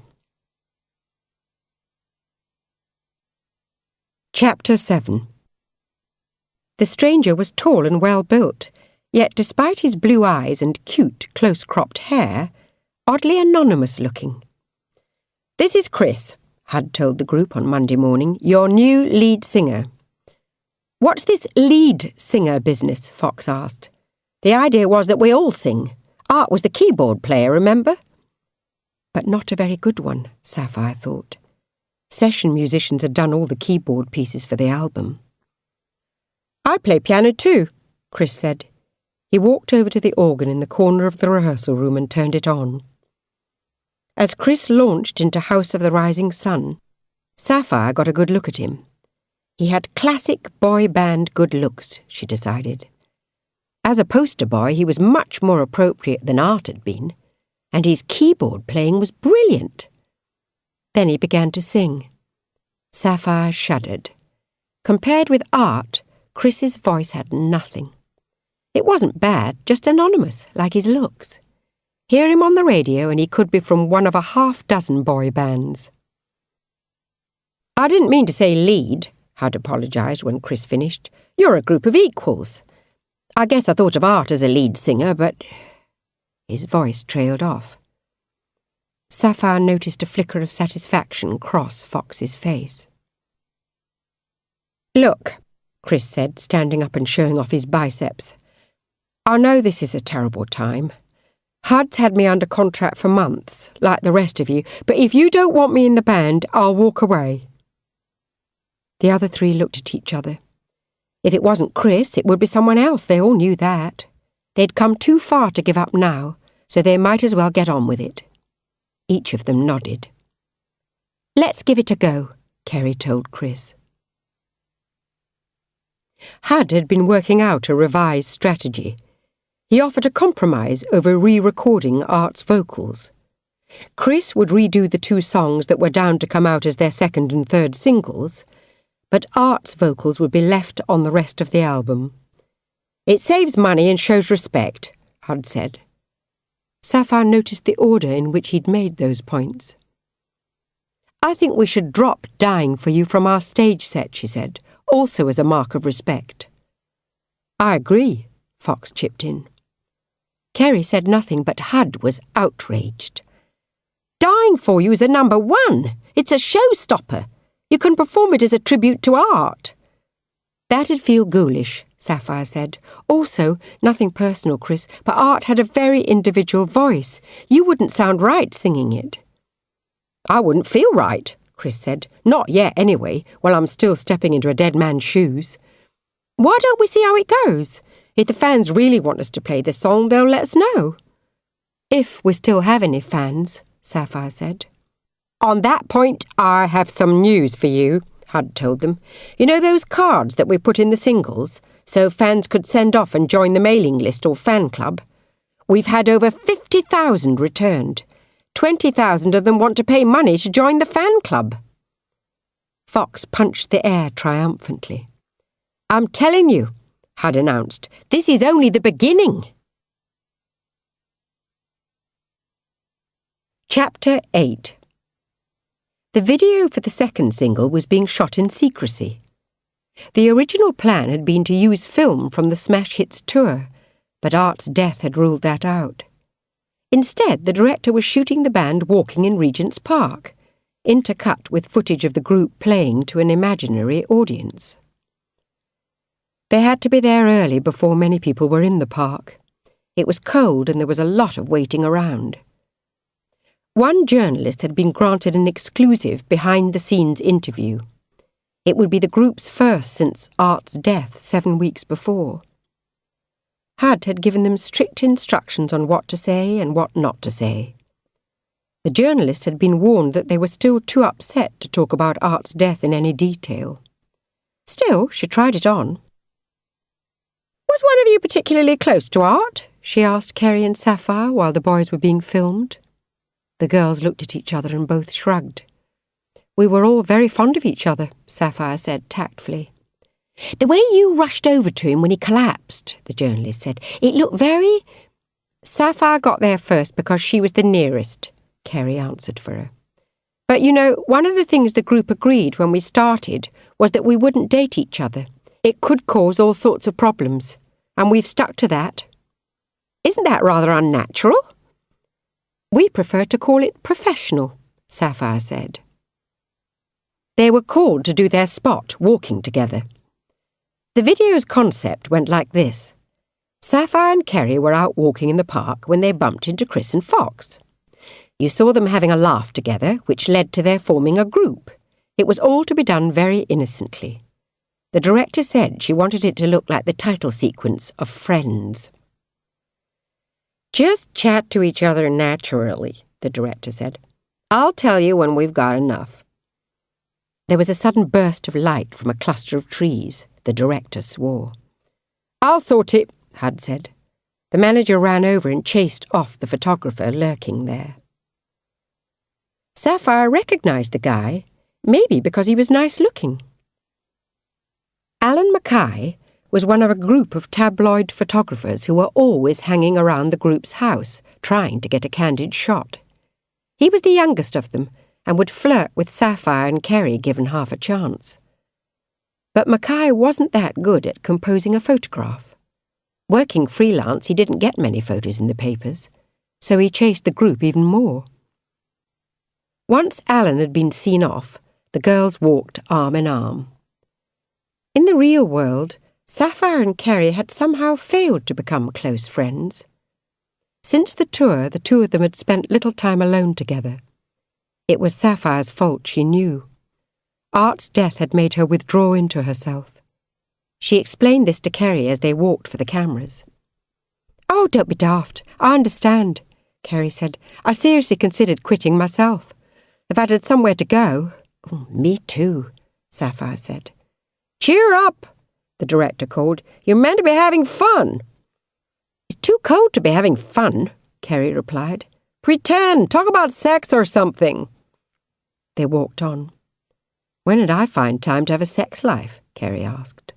Chapter 7. The stranger was tall and well-built, yet despite his blue eyes and cute, close-cropped hair, oddly anonymous-looking. "This is Chris," Hud told the group on Monday morning, "your new lead singer." "What's this lead singer business?" Fox asked. "The idea was that we all sing. Art was the keyboard player, remember?" But not a very good one, Sapphire thought. Session musicians had done all the keyboard pieces for the album. "I play piano too," Chris said. He walked over to the organ in the corner of the rehearsal room and turned it on. As Chris launched into House of the Rising Sun, Sapphire got a good look at him. He had classic boy band good looks, she decided. As a poster boy, he was much more appropriate than Art had been, and his keyboard playing was brilliant. Then he began to sing. Sapphire shuddered. Compared with Art, Chris's voice had nothing. It wasn't bad, just anonymous, like his looks. Hear him on the radio and he could be from one of a half-dozen boy bands. "I didn't mean to say lead," Hud apologised when Chris finished. "You're a group of equals. I guess I thought of Art as a lead singer, but—" His voice trailed off. Sapphire noticed a flicker of satisfaction cross Fox's face. "Look," Chris said, standing up and showing off his biceps. "I know this is a terrible time. Hud's had me under contract for months, like the rest of you, but if you don't want me in the band, I'll walk away." The other three looked at each other. If it wasn't Chris, it would be someone else, they all knew that. They'd come too far to give up now, so they might as well get on with it. Each of them nodded. "Let's give it a go," Kerry told Chris. Hud had been working out a revised strategy. He offered a compromise over re-recording Art's vocals. Chris would redo the two songs that were down to come out as their second and third singles, but Art's vocals would be left on the rest of the album. "It saves money and shows respect," Hud said. Sapphire noticed the order in which he'd made those points. "I think we should drop 'Dying for You' from our stage set," she said, "also as a mark of respect." "I agree," Fox chipped in. Kerry said nothing, but Hud was outraged. "Dying for You is a number one. It's a showstopper. You can perform it as a tribute to Art." "That'd feel ghoulish," Sapphire said. "Also, nothing personal, Chris, but Art had a very individual voice. You wouldn't sound right singing it." "I wouldn't feel right," Chris said. "Not yet, anyway, while I'm still stepping into a dead man's shoes. Why don't we see how it goes? If the fans really want us to play the song, they'll let us know." "If we still have any fans," Sapphire said. "On that point, I have some news for you," Hud told them. "You know those cards that we put in the singles, so fans could send off and join the mailing list or fan club? We've had over 50,000 returned. 20,000 of them want to pay money to join the fan club." Fox punched the air triumphantly. "I'm telling you," Hud announced, "this is only the beginning." Chapter 8. The video for the second single was being shot in secrecy. The original plan had been to use film from the Smash Hits tour, but Art's death had ruled that out. Instead, the director was shooting the band walking in Regent's Park. intercut with footage of the group playing to an imaginary audience. They had to be there early before many people were in the park. It was cold and there was a lot of waiting around. One journalist had been granted an exclusive behind-the-scenes interview. It would be the group's first since Art's death 7 weeks before. Hud had given them strict instructions on what to say and what not to say. The journalist had been warned that they were still too upset to talk about Art's death in any detail. Still, she tried it on. "Was one of you particularly close to Art?" she asked Kerry and Sapphire while the boys were being filmed. The girls looked at each other and both shrugged. "We were all very fond of each other," Sapphire said tactfully. "The way you rushed over to him when he collapsed," the journalist said, "it looked very—" "Sapphire got there first because she was the nearest," Kerry answered for her. "But you know, one of the things the group agreed when we started was that we wouldn't date each other. It could cause all sorts of problems, and we've stuck to that." "Isn't that rather unnatural?" "We prefer to call it professional," Sapphire said. They were called to do their spot walking together. The video's concept went like this. Sapphire and Kerry were out walking in the park when they bumped into Chris and Fox. You saw them having a laugh together, which led to their forming a group. It was all to be done very innocently. The director said she wanted it to look like the title sequence of Friends. "Just chat to each other naturally," the director said. "I'll tell you when we've got enough." There was a sudden burst of light from a cluster of trees. The director swore. "I'll sort it," Hud said. The manager ran over and chased off the photographer lurking there. Sapphire recognised the guy, maybe because he was nice-looking. Alan Mackay was one of a group of tabloid photographers who were always hanging around the group's house, trying to get a candid shot. He was the youngest of them and would flirt with Sapphire and Kerry given half a chance. But Mackay wasn't that good at composing a photograph. Working freelance, he didn't get many photos in the papers, so he chased the group even more. Once Alan had been seen off, the girls walked arm in arm. In the real world, Sapphire and Kerry had somehow failed to become close friends. Since the tour, the two of them had spent little time alone together. It was Sapphire's fault, she knew. Art's death had made her withdraw into herself. She explained this to Kerry as they walked for the cameras. "Oh, don't be daft. I understand," Kerry said. "I seriously considered quitting myself. If I'd had somewhere to go—" "Oh, me too," Sapphire said. "Cheer up," the director called. "You're meant to be having fun." "It's too cold to be having fun," Kerry replied. "Pretend. Talk about sex or something." They walked on. "When did I find time to have a sex life?" Kerry asked.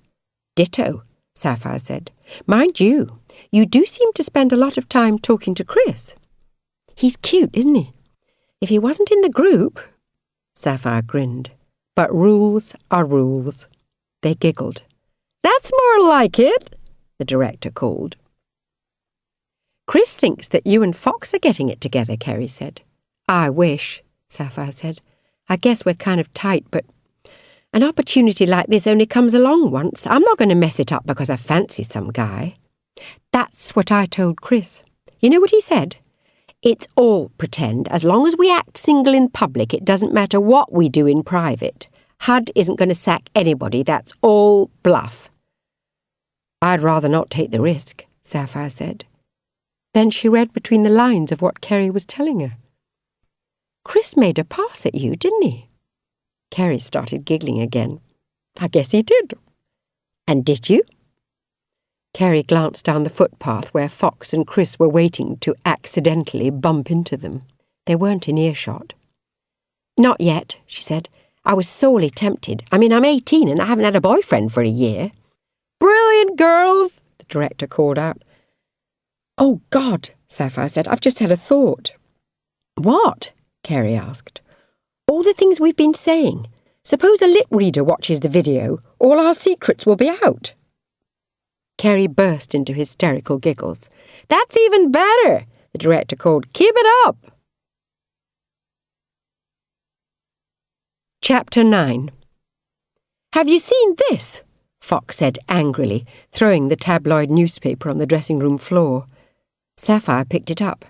"Ditto," Sapphire said. "Mind you, you do seem to spend a lot of time talking to Chris. He's cute, isn't he? If he wasn't in the group—" Sapphire grinned. "But rules are rules." They giggled. "That's more like it," the director called. "Chris thinks that you and Fox are getting it together," Kerry said. "I wish," Sapphire said. "I guess we're kind of tight, but an opportunity like this only comes along once. I'm not going to mess it up because I fancy some guy." "That's what I told Chris. You know what he said? It's all pretend. As long as we act single in public, it doesn't matter what we do in private. Hud isn't going to sack anybody. That's all bluff." "I'd rather not take the risk," Sapphire said. Then she read between the lines of what Kerry was telling her. "Chris made a pass at you, didn't he?" Kerry started giggling again. "I guess he did." "And did you?" Kerry glanced down the footpath where Fox and Chris were waiting to accidentally bump into them. They weren't in earshot. "Not yet," she said. "I was sorely tempted. I mean, I'm 18 and I haven't had a boyfriend for a year." "Brilliant, girls!" the director called out. "Oh, God," Sapphire said. "I've just had a thought." "What?" Kerry asked. "All the things we've been saying. Suppose a lip reader watches the video. All our secrets will be out." Kerry burst into hysterical giggles. "That's even better," the director called. "Keep it up." Chapter 9. "Have you seen this?" Fox said angrily, throwing the tabloid newspaper on the dressing-room floor. Sapphire picked it up.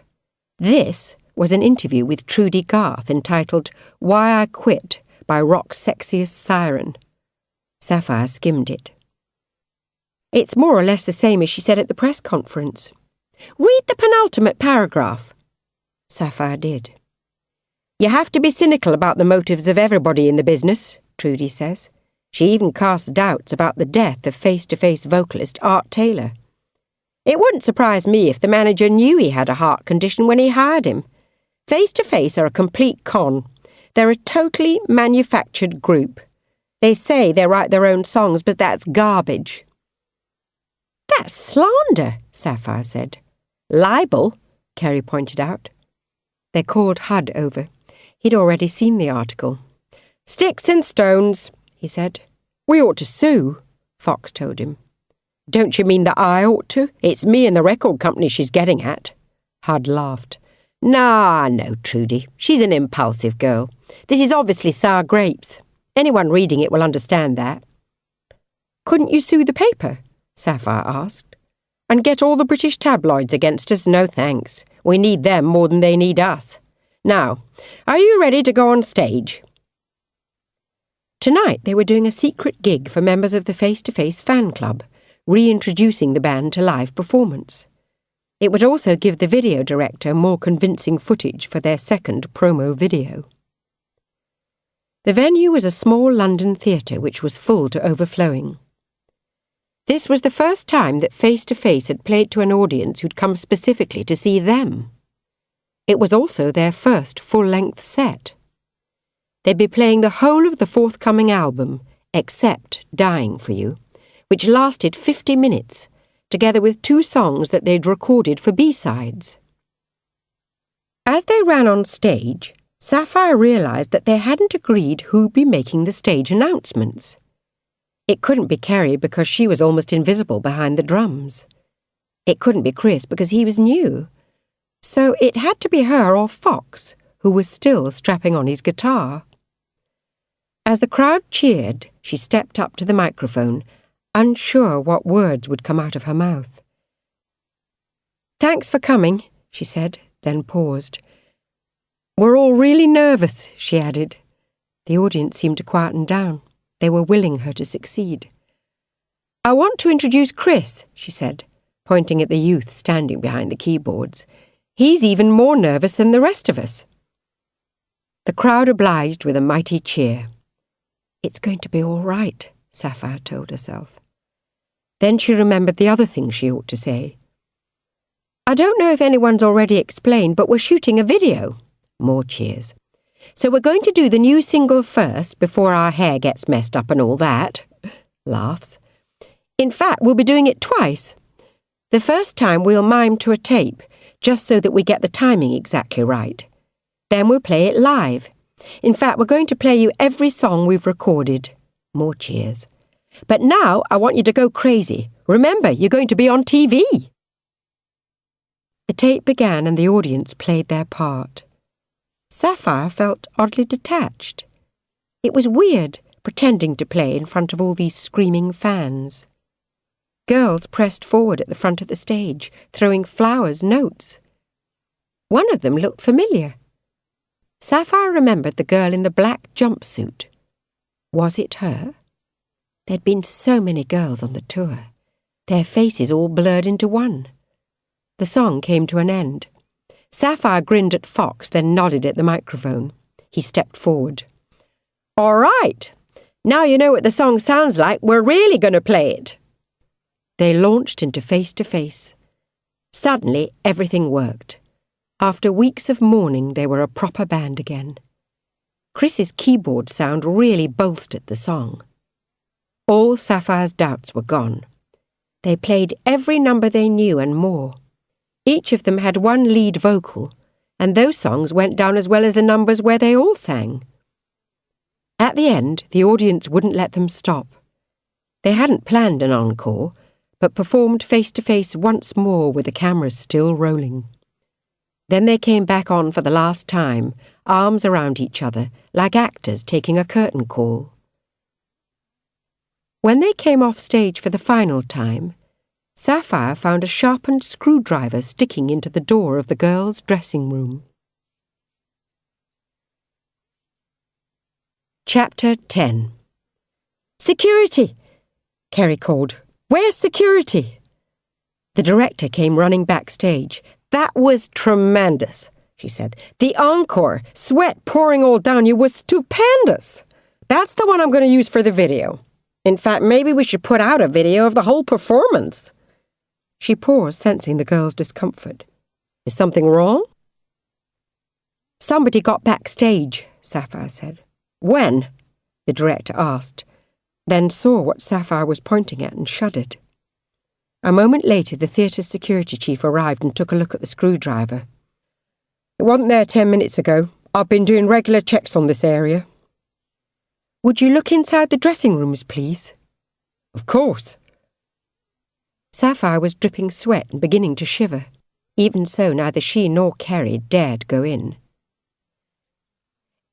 This was an interview with Trudy Garth entitled "Why I Quit" by Rock's Sexiest Siren. Sapphire skimmed it. "It's more or less the same as she said at the press conference." "Read the penultimate paragraph." Sapphire did. "You have to be cynical about the motives of everybody in the business," Trudy says. She even casts doubts about the death of face-to-face vocalist Art Taylor. "It wouldn't surprise me if the manager knew he had a heart condition when he hired him. Face-to-Face are a complete con. They're a totally manufactured group. They say they write their own songs, but that's garbage." "That's slander," Sapphire said. "Libel," Kerry pointed out. They called Hud over. He'd already seen the article. "Sticks and stones," he said. "We ought to sue," Fox told him. "Don't you mean that I ought to? It's me and the record company she's getting at." Hud laughed. "Nah, no, Trudy. She's an impulsive girl. This is obviously sour grapes. Anyone reading it will understand that." "Couldn't you sue the paper?" Sapphire asked. "And get all the British tabloids against us? No thanks. We need them more than they need us. Now, are you ready to go on stage?" Tonight they were doing a secret gig for members of the Face-to-Face fan club, reintroducing the band to live performance. It would also give the video director more convincing footage for their second promo video. The venue was a small London theatre which was full to overflowing. This was the first time that Face-to-Face had played to an audience who'd come specifically to see them. It was also their first full-length set. They'd be playing the whole of the forthcoming album, except Dying for You, which lasted 50 minutes, together with 2 songs that they'd recorded for B-sides. As they ran on stage, Sapphire realised that they hadn't agreed who'd be making the stage announcements. It couldn't be Kerry because she was almost invisible behind the drums. It couldn't be Chris because he was new. So it had to be her or Fox, who was still strapping on his guitar. As the crowd cheered, she stepped up to the microphone, unsure what words would come out of her mouth. "Thanks for coming," she said, then paused. "We're all really nervous," she added. The audience seemed to quieten down. They were willing her to succeed. "I want to introduce Chris," she said, pointing at the youth standing behind the keyboards. "He's even more nervous than the rest of us." The crowd obliged with a mighty cheer. "It's going to be all right," Sapphire told herself. Then she remembered the other thing she ought to say. "I don't know if anyone's already explained, but we're shooting a video." More cheers. "So we're going to do the new single first before our hair gets messed up and all that." Laughs. "In fact, we'll be doing it twice. The first time we'll mime to a tape, just so that we get the timing exactly right. Then we'll play it live. In fact, we're going to play you every song we've recorded." More cheers. "But now I want you to go crazy. Remember, you're going to be on TV." The tape began and the audience played their part. Sapphire felt oddly detached. It was weird, pretending to play in front of all these screaming fans. Girls pressed forward at the front of the stage, throwing flowers, notes. One of them looked familiar. Sapphire remembered the girl in the black jumpsuit. Was it her? There'd been so many girls on the tour, their faces all blurred into one. The song came to an end. Sapphire grinned at Fox, then nodded at the microphone. He stepped forward. "All right. Now you know what the song sounds like, we're really going to play it." They launched into Face-to-Face. Suddenly, everything worked. After weeks of mourning, they were a proper band again. Chris's keyboard sound really bolstered the song. All Sapphire's doubts were gone. They played every number they knew and more. Each of them had one lead vocal, and those songs went down as well as the numbers where they all sang. At the end, the audience wouldn't let them stop. They hadn't planned an encore, but performed Face-to-Face once more with the cameras still rolling. Then they came back on for the last time, arms around each other, like actors taking a curtain call. When they came off stage for the final time, Sapphire found a sharpened screwdriver sticking into the door of the girls' dressing room. Chapter 10. "Security!" Kerry called. "Where's security?" The director came running backstage. "That was tremendous," she said. "The encore, sweat pouring all down you, was stupendous. That's the one I'm going to use for the video. In fact, maybe we should put out a video of the whole performance." She paused, sensing the girl's discomfort. "Is something wrong?" "Somebody got backstage," Sapphire said. "When?" the director asked, then saw what Sapphire was pointing at and shuddered. A moment later, the theatre's security chief arrived and took a look at the screwdriver. "It wasn't there 10 minutes ago. I've been doing regular checks on this area." "Would you look inside the dressing rooms, please?" "Of course." Sapphire was dripping sweat and beginning to shiver. Even so, neither she nor Kerry dared go in.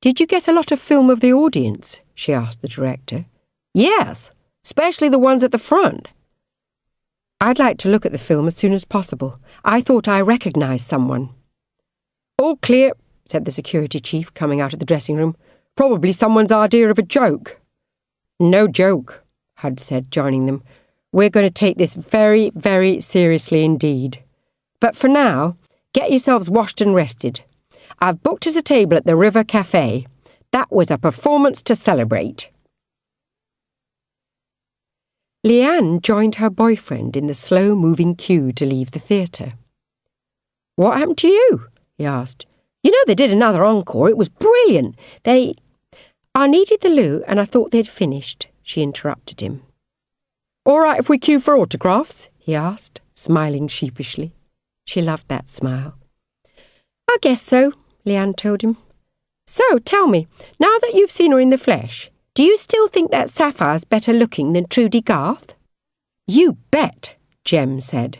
"Did you get a lot of film of the audience?" she asked the director. "Yes, especially the ones at the front." "I'd like to look at the film as soon as possible. I thought I recognised someone." "All clear," said the security chief, coming out of the dressing room. "Probably someone's idea of a joke." "No joke," Hud said, joining them. "We're going to take this very, very seriously indeed. But for now, get yourselves washed and rested. I've booked us a table at the River Cafe. That was a performance to celebrate." Lianne joined her boyfriend in the slow-moving queue to leave the theatre. "What happened to you?" he asked. "You know they did another encore. It was brilliant. I needed the loo and I thought they'd finished," she interrupted him. "All right if we queue for autographs?" he asked, smiling sheepishly. She loved that smile. "I guess so," Lianne told him. "So, tell me, now that you've seen her in the flesh, do you still think that Sapphire's better looking than Trudy Garth?" "You bet," Jem said.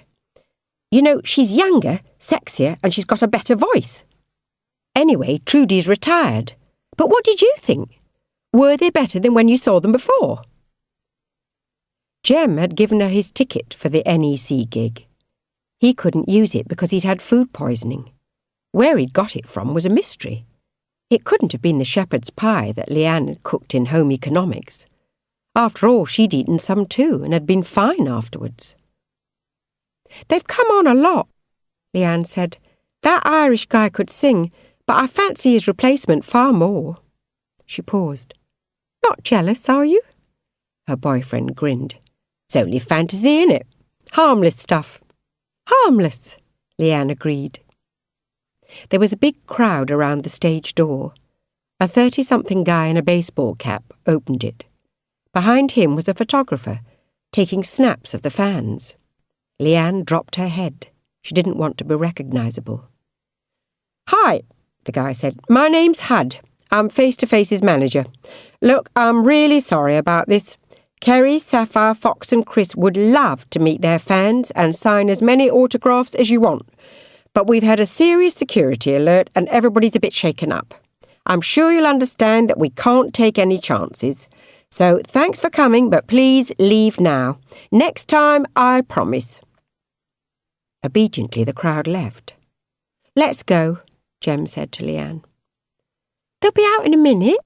"You know, she's younger, sexier, and she's got a better voice. Anyway, Trudy's retired. But what did you think? Were they better than when you saw them before?" Jem had given her his ticket for the NEC gig. He couldn't use it because he'd had food poisoning. Where he'd got it from was a mystery. It couldn't have been the shepherd's pie that Lianne had cooked in home economics. After all, she'd eaten some too and had been fine afterwards. "They've come on a lot," Lianne said. "That Irish guy could sing, but I fancy his replacement far more." She paused. "Not jealous, are you?" Her boyfriend grinned. "It's only fantasy, innit? Harmless stuff." "Harmless," Lianne agreed. There was a big crowd around the stage door. A 30-something guy in a baseball cap opened it. Behind him was a photographer, taking snaps of the fans. Lianne dropped her head. She didn't want to be recognisable. "Hi," the guy said. "My name's Hud. I'm Face-to-Face's manager. Look, I'm really sorry about this. Kerry, Sapphire, Fox and Chris would love to meet their fans and sign as many autographs as you want. But we've had a serious security alert and everybody's a bit shaken up. I'm sure you'll understand that we can't take any chances. So thanks for coming, but please leave now. Next time, I promise." Obediently, the crowd left. "Let's go," Jem said to Lianne. "They'll be out in a minute,"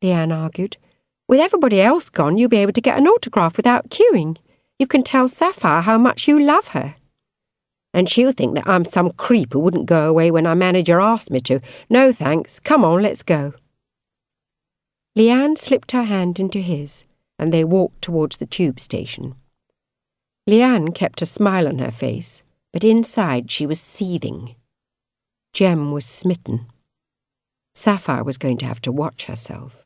Lianne argued. "With everybody else gone, you'll be able to get an autograph without queuing. You can tell Sapphire how much you love her." "And she'll think that I'm some creep who wouldn't go away when our manager asked me to. No thanks. Come on, let's go." Lianne slipped her hand into his, and they walked towards the tube station. Lianne kept a smile on her face, but inside she was seething. Jem was smitten. Sapphire was going to have to watch herself.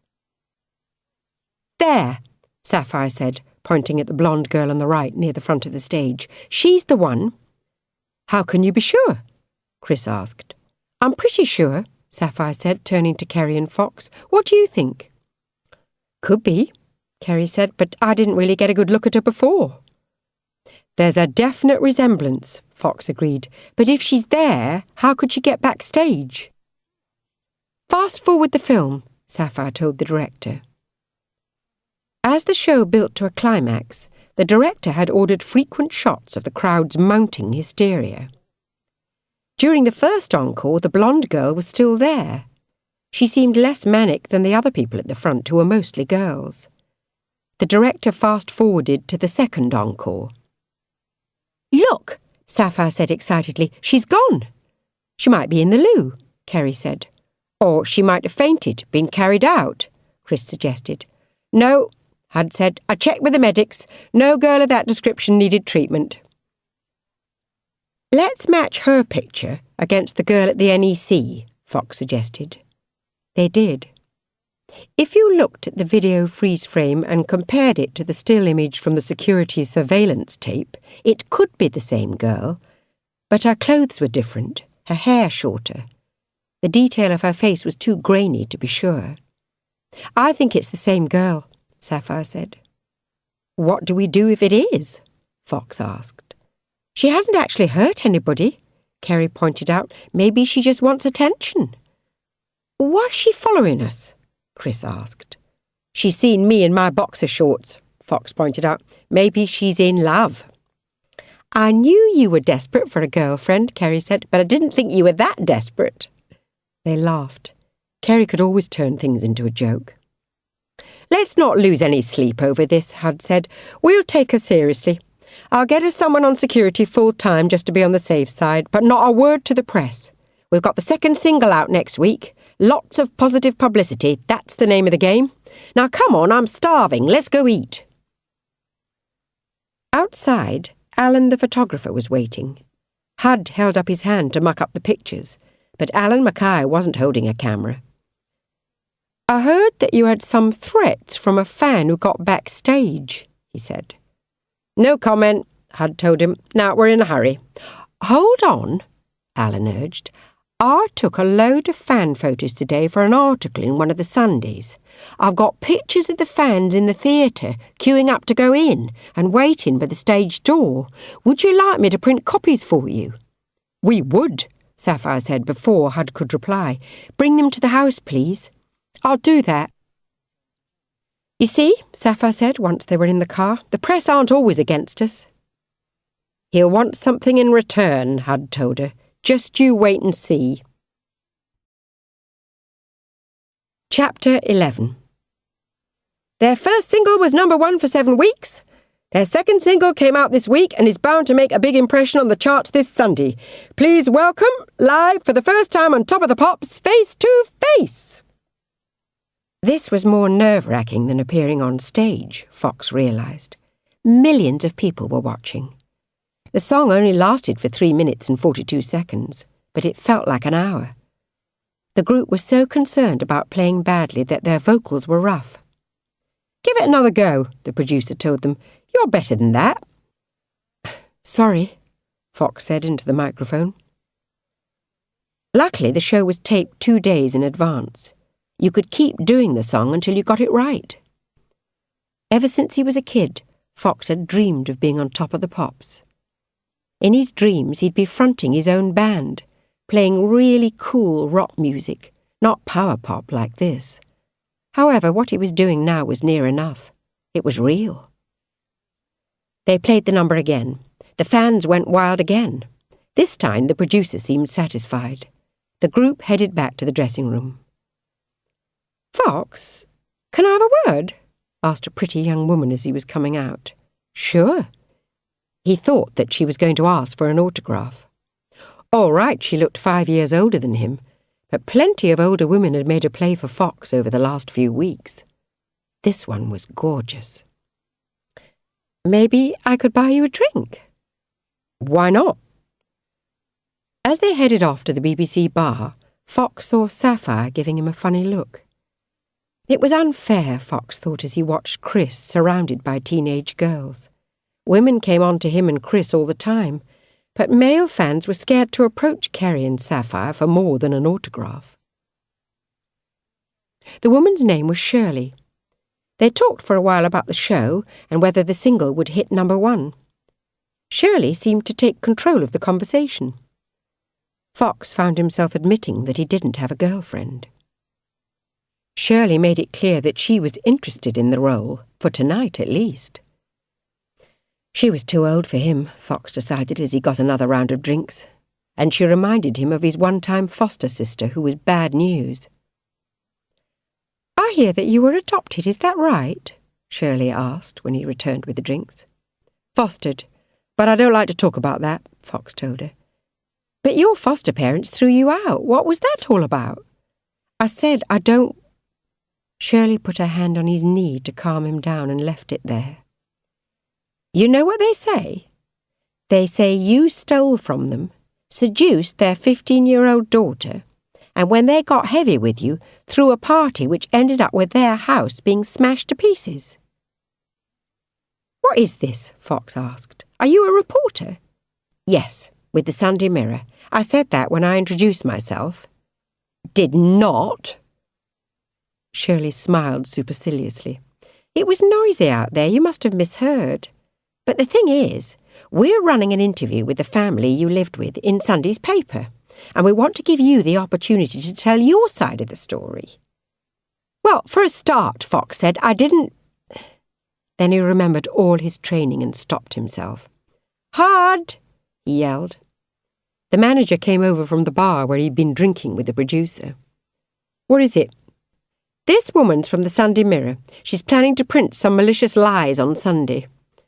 "There," Sapphire said, pointing at the blonde girl on the right near the front of the stage. "She's the one." "How can you be sure?" Chris asked. "I'm pretty sure," Sapphire said, turning to Kerry and Fox. "What do you think?" "Could be," Kerry said, "but I didn't really get a good look at her before." There's a definite resemblance, Fox agreed. But if she's there, how could she get backstage? Fast forward the film, Sapphire told the director. As the show built to a climax, the director had ordered frequent shots of the crowd's mounting hysteria. During the first encore, the blonde girl was still there. She seemed less manic than the other people at the front, who were mostly girls. The director fast-forwarded to the second encore. "Look," Sapphire said excitedly, "she's gone." "She might be in the loo," Kerry said. "Or she might have fainted, been carried out," Chris suggested. "No," Hud said. "I checked with the medics. No girl of that description needed treatment." "Let's match her picture against the girl at the NEC," Fox suggested. They did. If you looked at the video freeze frame and compared it to the still image from the security surveillance tape, it could be the same girl, but her clothes were different, her hair shorter. The detail of her face was too grainy to be sure. "I think it's the same girl," Sapphire said. "What do we do if it is?" Fox asked. "She hasn't actually hurt anybody," Kerry pointed out. "Maybe she just wants attention." "Why's she following us?" Chris asked. "She's seen me in my boxer shorts," Fox pointed out. "Maybe she's in love." "I knew you were desperate for a girlfriend," Kerry said, "but I didn't think you were that desperate." They laughed. Kerry could always turn things into a joke. "Let's not lose any sleep over this," Hud said. "We'll take her seriously. I'll get us someone on security full-time just to be on the safe side, but not a word to the press. We've got the second single out next week. Lots of positive publicity, that's the name of the game. Now come on, I'm starving, let's go eat." Outside, Alan the photographer was waiting. Hud held up his hand to muck up the pictures, but Alan Mackay wasn't holding a camera. "I heard that you had some threats from a fan who got backstage," he said. "No comment," Hud told him. "Now we're in a hurry." "Hold on," Alan urged. "I took a load of fan photos today for an article in one of the Sundays. I've got pictures of the fans in the theatre, queuing up to go in and waiting by the stage door. Would you like me to print copies for you?" "We would," Sapphire said before Hud could reply. "Bring them to the house, please." "I'll do that." "You see," Sapphire said once they were in the car, "the press aren't always against us." "He'll want something in return," Hud told her. "Just you wait and see." Chapter 11. Their first single was #1 for 7 weeks. Their second single came out this week and is bound to make a big impression on the charts this Sunday. Please welcome, live for the first time on Top of the Pops, Face to Face. This was more nerve-wracking than appearing on stage, Fox realised. Millions of people were watching. The song only lasted for 3 minutes and 42 seconds, but it felt like an hour. The group was so concerned about playing badly that their vocals were rough. "Give it another go," the producer told them. "You're better than that." "Sorry," Fox said into the microphone. Luckily, the show was taped 2 days in advance. You could keep doing the song until you got it right. Ever since he was a kid, Fox had dreamed of being on Top of the Pops. In his dreams, he'd be fronting his own band, playing really cool rock music, not power pop like this. However, what he was doing now was near enough. It was real. They played the number again. The fans went wild again. This time, the producer seemed satisfied. The group headed back to the dressing room. "Fox, can I have a word?" asked a pretty young woman as he was coming out. "Sure." He thought that she was going to ask for an autograph. All right, she looked 5 years older than him, but plenty of older women had made a play for Fox over the last few weeks. This one was gorgeous. "Maybe I could buy you a drink?" "Why not?" As they headed off to the BBC bar, Fox saw Sapphire giving him a funny look. It was unfair, Fox thought as he watched Chris surrounded by teenage girls. Women came on to him and Chris all the time, but male fans were scared to approach Kerry and Sapphire for more than an autograph. The woman's name was Shirley. They talked for a while about the show and whether the single would hit #1. Shirley seemed to take control of the conversation. Fox found himself admitting that he didn't have a girlfriend. Shirley made it clear that she was interested in the role, for tonight at least. She was too old for him, Fox decided as he got another round of drinks, and she reminded him of his one-time foster sister who was bad news. "I hear that you were adopted, is that right?" Shirley asked when he returned with the drinks. "Fostered, but I don't like to talk about that," Fox told her. "But your foster parents threw you out. What was that all about?" "I said I don't—" Shirley put her hand on his knee to calm him down and left it there. "You know what they say? They say you stole from them, seduced their 15-year-old daughter, and when they got heavy with you, threw a party which ended up with their house being smashed to pieces." "What is this?" Fox asked. "Are you a reporter?" "Yes, with the Sunday Mirror. I said that when I introduced myself." "Did not?" Shirley smiled superciliously. "It was noisy out there. You must have misheard. But the thing is, we're running an interview with the family you lived with in Sunday's paper, and we want to give you the opportunity to tell your side of the story." "Well, for a start," Fox said, "I didn't—" Then he remembered all his training and stopped himself. "Hard!" he yelled. The manager came over from the bar where he'd been drinking with the producer. "What is it?" "This woman's from the Sunday Mirror. She's planning to print some malicious lies on Sunday."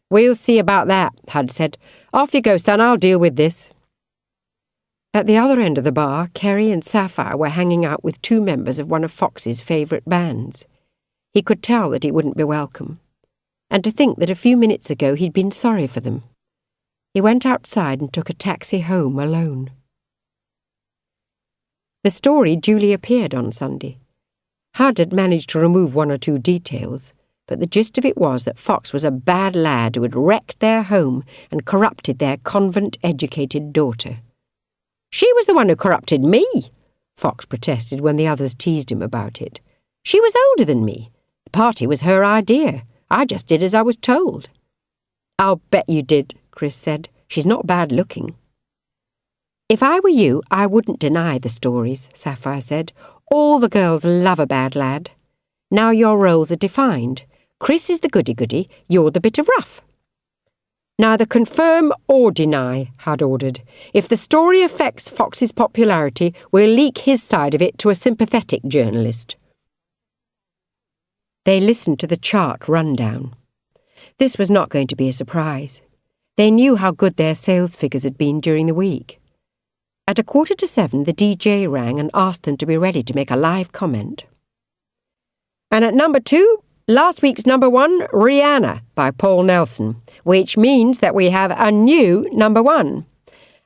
"We'll see about that," Hud said. "Off you go, son, I'll deal with this." At the other end of the bar, Kerry and Sapphire were hanging out with two members of one of Fox's favourite bands. He could tell that he wouldn't be welcome, and to think that a few minutes ago he'd been sorry for them. He went outside and took a taxi home alone. The story duly appeared on Sunday. Hud had managed to remove one or two details, but the gist of it was that Fox was a bad lad who had wrecked their home and corrupted their convent-educated daughter. "She was the one who corrupted me," Fox protested when the others teased him about it. "She was older than me. The party was her idea. I just did as I was told." "I'll bet you did," Chris said. "She's not bad looking." "If I were you, I wouldn't deny the stories," Sapphire said. "All the girls love a bad lad. Now your roles are defined. Chris is the goody-goody, you're the bit of rough." "Neither confirm or deny," Hud ordered. "If the story affects Fox's popularity, we'll leak his side of it to a sympathetic journalist." They listened to the chart rundown. This was not going to be a surprise. They knew how good their sales figures had been during the week. At 7:15, the DJ rang and asked them to be ready to make a live comment. "And at number 2, last week's number 1, Rihanna by Paul Nelson, which means that we have a new number 1.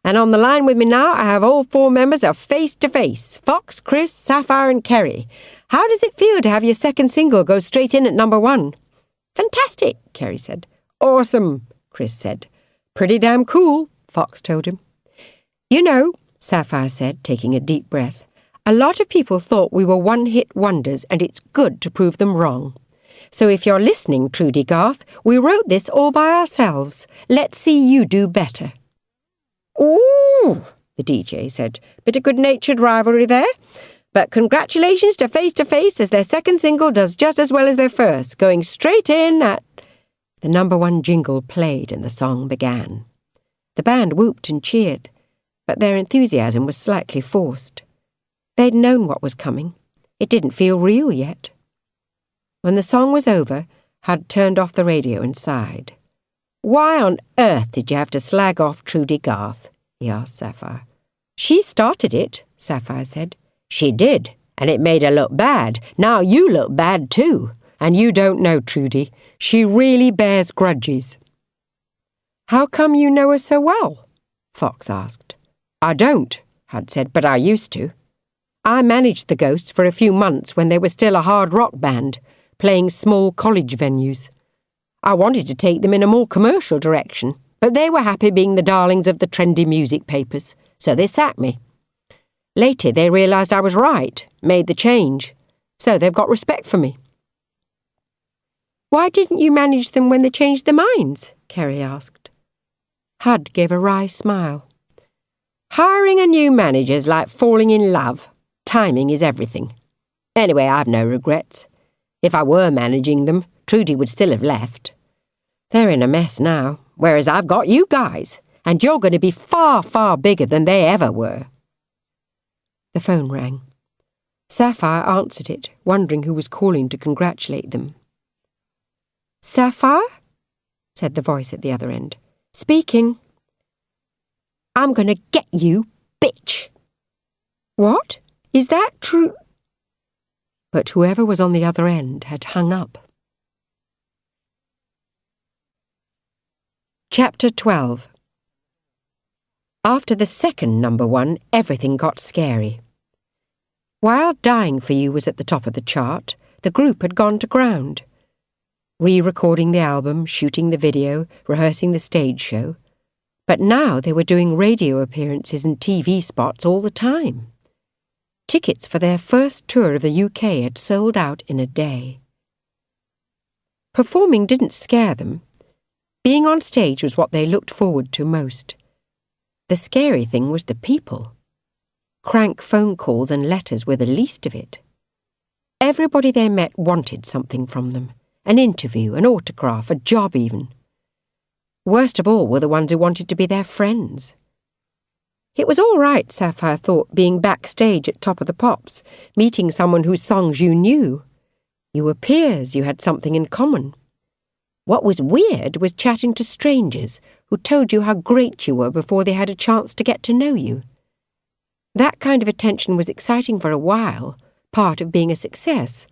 And on the line with me now, I have all 4 members of Face to Face, Fox, Chris, Sapphire and Kerry. How does it feel to have your second single go straight in at number 1? "Fantastic," Kerry said. "Awesome," Chris said. "Pretty damn cool," Fox told him. "You know," Sapphire said, taking a deep breath, "a lot of people thought we were one-hit wonders, and it's good to prove them wrong. So if you're listening, Trudy Garth, we wrote this all by ourselves. Let's see you do better." "Ooh," the DJ said. "Bit of good-natured rivalry there. But congratulations to Face as their second single does just as well as their first, going straight in at—" The number 1 jingle played and the song began. The band whooped and cheered, but their enthusiasm was slightly forced. They'd known what was coming. It didn't feel real yet. When the song was over, Hud turned off the radio and sighed. "Why on earth did you have to slag off Trudy Garth?" he asked Sapphire. "She started it," Sapphire said. "She did, and it made her look bad. Now you look bad too. And you don't know Trudy. She really bears grudges." "How come you know her so well?" Fox asked. "I don't," Hud said, "but I used to. I managed the Ghosts for a few months when they were still a hard rock band, playing small college venues. I wanted to take them in a more commercial direction, but they were happy being the darlings of the trendy music papers, so they sacked me. Later they realised I was right, made the change, so they've got respect for me." "Why didn't you manage them when they changed their minds?" Kerry asked. Hud gave a wry smile. Hiring a new manager's like falling in love. Timing is everything. Anyway, I've no regrets. If I were managing them, Trudy would still have left. They're in a mess now, whereas I've got you guys, and you're going to be far, far bigger than they ever were. The phone rang. Sapphire answered it, wondering who was calling to congratulate them. Sapphire? Said the voice at the other end. Speaking. I'm going to get you, bitch. What? Is that true? But whoever was on the other end had hung up. Chapter 12. After the second #1, everything got scary. While Dying for You was at the top of the chart, the group had gone to ground. Re-recording the album, shooting the video, rehearsing the stage show. But now they were doing radio appearances and TV spots all the time. Tickets for their first tour of the UK had sold out in a day. Performing didn't scare them. Being on stage was what they looked forward to most. The scary thing was the people. Crank phone calls and letters were the least of it. Everybody they met wanted something from them. An interview, an autograph, a job even. Worst of all were the ones who wanted to be their friends. It was all right, Sapphire thought, being backstage at Top of the Pops, meeting someone whose songs you knew. You were peers, you had something in common. What was weird was chatting to strangers who told you how great you were before they had a chance to get to know you. That kind of attention was exciting for a while, part of being a success,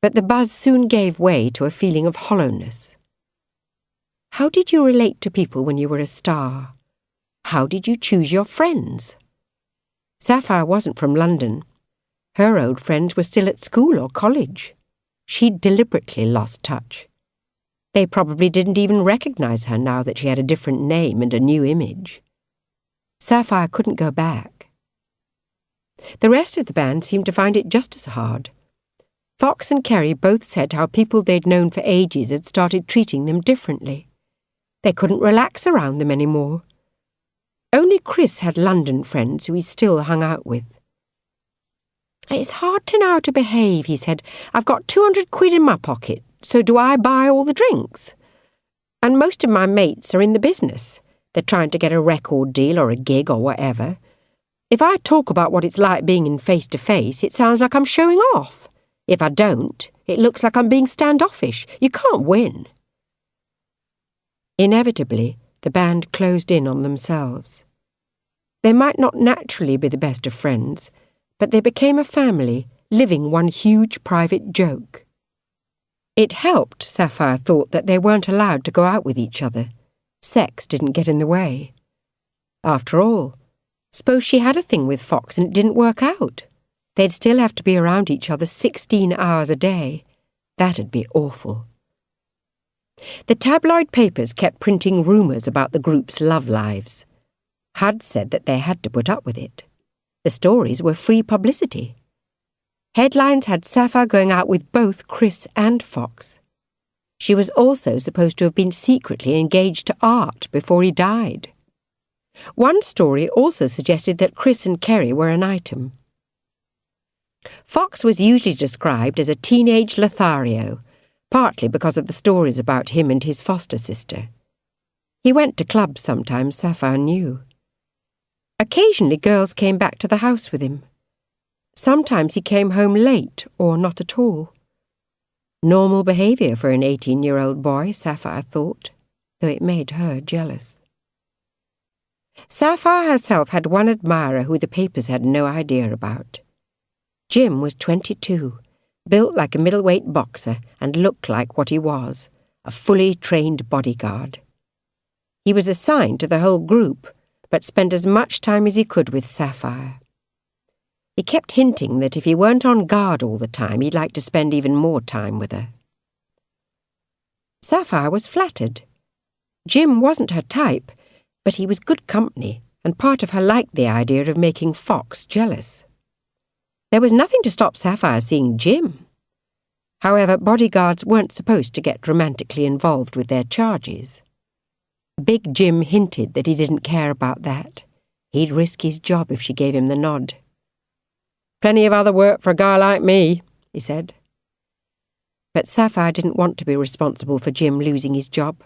but the buzz soon gave way to a feeling of hollowness. How did you relate to people when you were a star? How did you choose your friends? Sapphire wasn't from London. Her old friends were still at school or college. She'd deliberately lost touch. They probably didn't even recognize her now that she had a different name and a new image. Sapphire couldn't go back. The rest of the band seemed to find it just as hard. Fox and Kerry both said how people they'd known for ages had started treating them differently. They couldn't relax around them anymore. Only Chris had London friends who he still hung out with. It's hard to know how to behave, he said. I've got 200 quid in my pocket, so do I buy all the drinks? And most of my mates are in the business. They're trying to get a record deal or a gig or whatever. If I talk about what it's like being in face-to-face, it sounds like I'm showing off. If I don't, it looks like I'm being standoffish. You can't win. Inevitably, the band closed in on themselves. They might not naturally be the best of friends, but they became a family, living one huge private joke. It helped, Sapphire thought, that they weren't allowed to go out with each other. Sex didn't get in the way. After all, suppose she had a thing with Fox and it didn't work out. They'd still have to be around each other 16 hours a day. That'd be awful. The tabloid papers kept printing rumours about the group's love lives. Hud said that they had to put up with it. The stories were free publicity. Headlines had Sapphire going out with both Chris and Fox. She was also supposed to have been secretly engaged to Art before he died. One story also suggested that Chris and Kerry were an item. Fox was usually described as a teenage Lothario, partly because of the stories about him and his foster sister. He went to clubs sometimes, Sapphire knew. Occasionally girls came back to the house with him. Sometimes he came home late or not at all. Normal behaviour for an 18-year-old boy, Sapphire thought, though it made her jealous. Sapphire herself had one admirer who the papers had no idea about. Jim was 22, built like a middleweight boxer and looked like what he was, a fully trained bodyguard. He was assigned to the whole group, but spent as much time as he could with Sapphire. He kept hinting that if he weren't on guard all the time, he'd like to spend even more time with her. Sapphire was flattered. Jim wasn't her type, but he was good company, and part of her liked the idea of making Fox jealous. There was nothing to stop Sapphire seeing Jim. However, bodyguards weren't supposed to get romantically involved with their charges. Big Jim hinted that he didn't care about that. He'd risk his job if she gave him the nod. "Plenty of other work for a guy like me," he said. But Sapphire didn't want to be responsible for Jim losing his job.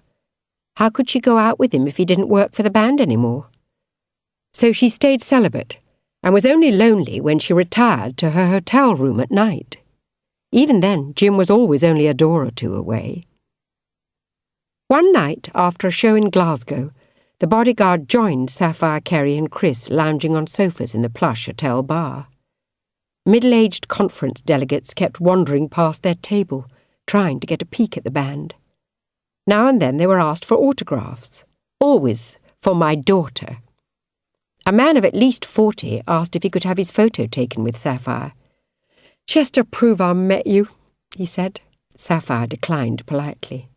How could she go out with him if he didn't work for the band anymore? So she stayed celibate and was only lonely when she retired to her hotel room at night. Even then, Jim was always only a door or two away. One night, after a show in Glasgow, the bodyguard joined Sapphire, Kerry and Chris lounging on sofas in the plush hotel bar. Middle-aged conference delegates kept wandering past their table, trying to get a peek at the band. Now and then they were asked for autographs, always for my daughter. A man of at least 40 asked if he could have his photo taken with Sapphire. "Just to prove I met you," he said. Sapphire declined politely.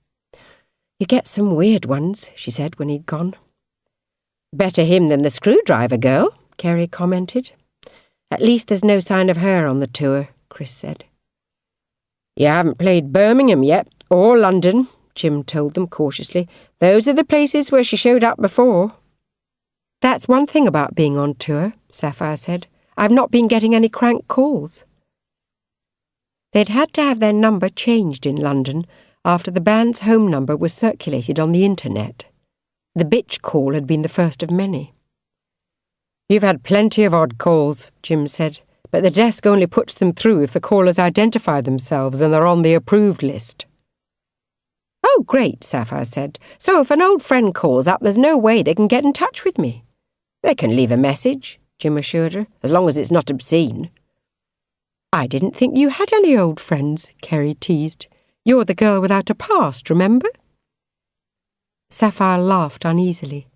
"You get some weird ones," she said when he'd gone. "Better him than the screwdriver girl," Kerry commented. "At least there's no sign of her on the tour," Chris said. "You haven't played Birmingham yet, or London," Jim told them cautiously. "Those are the places where she showed up before." "That's one thing about being on tour," Sapphire said. "I've not been getting any crank calls." They'd had to have their number changed in London after the band's home number was circulated on the internet. The bitch call had been the first of many. "You've had plenty of odd calls," Jim said, "but the desk only puts them through if the callers identify themselves and they're on the approved list." "Oh, great," Sapphire said. "So if an old friend calls up, there's no way they can get in touch with me." "They can leave a message," Jim assured her, "as long as it's not obscene." "I didn't think you had any old friends," Kerry teased. "You're the girl without a past, remember?" Sapphire laughed uneasily.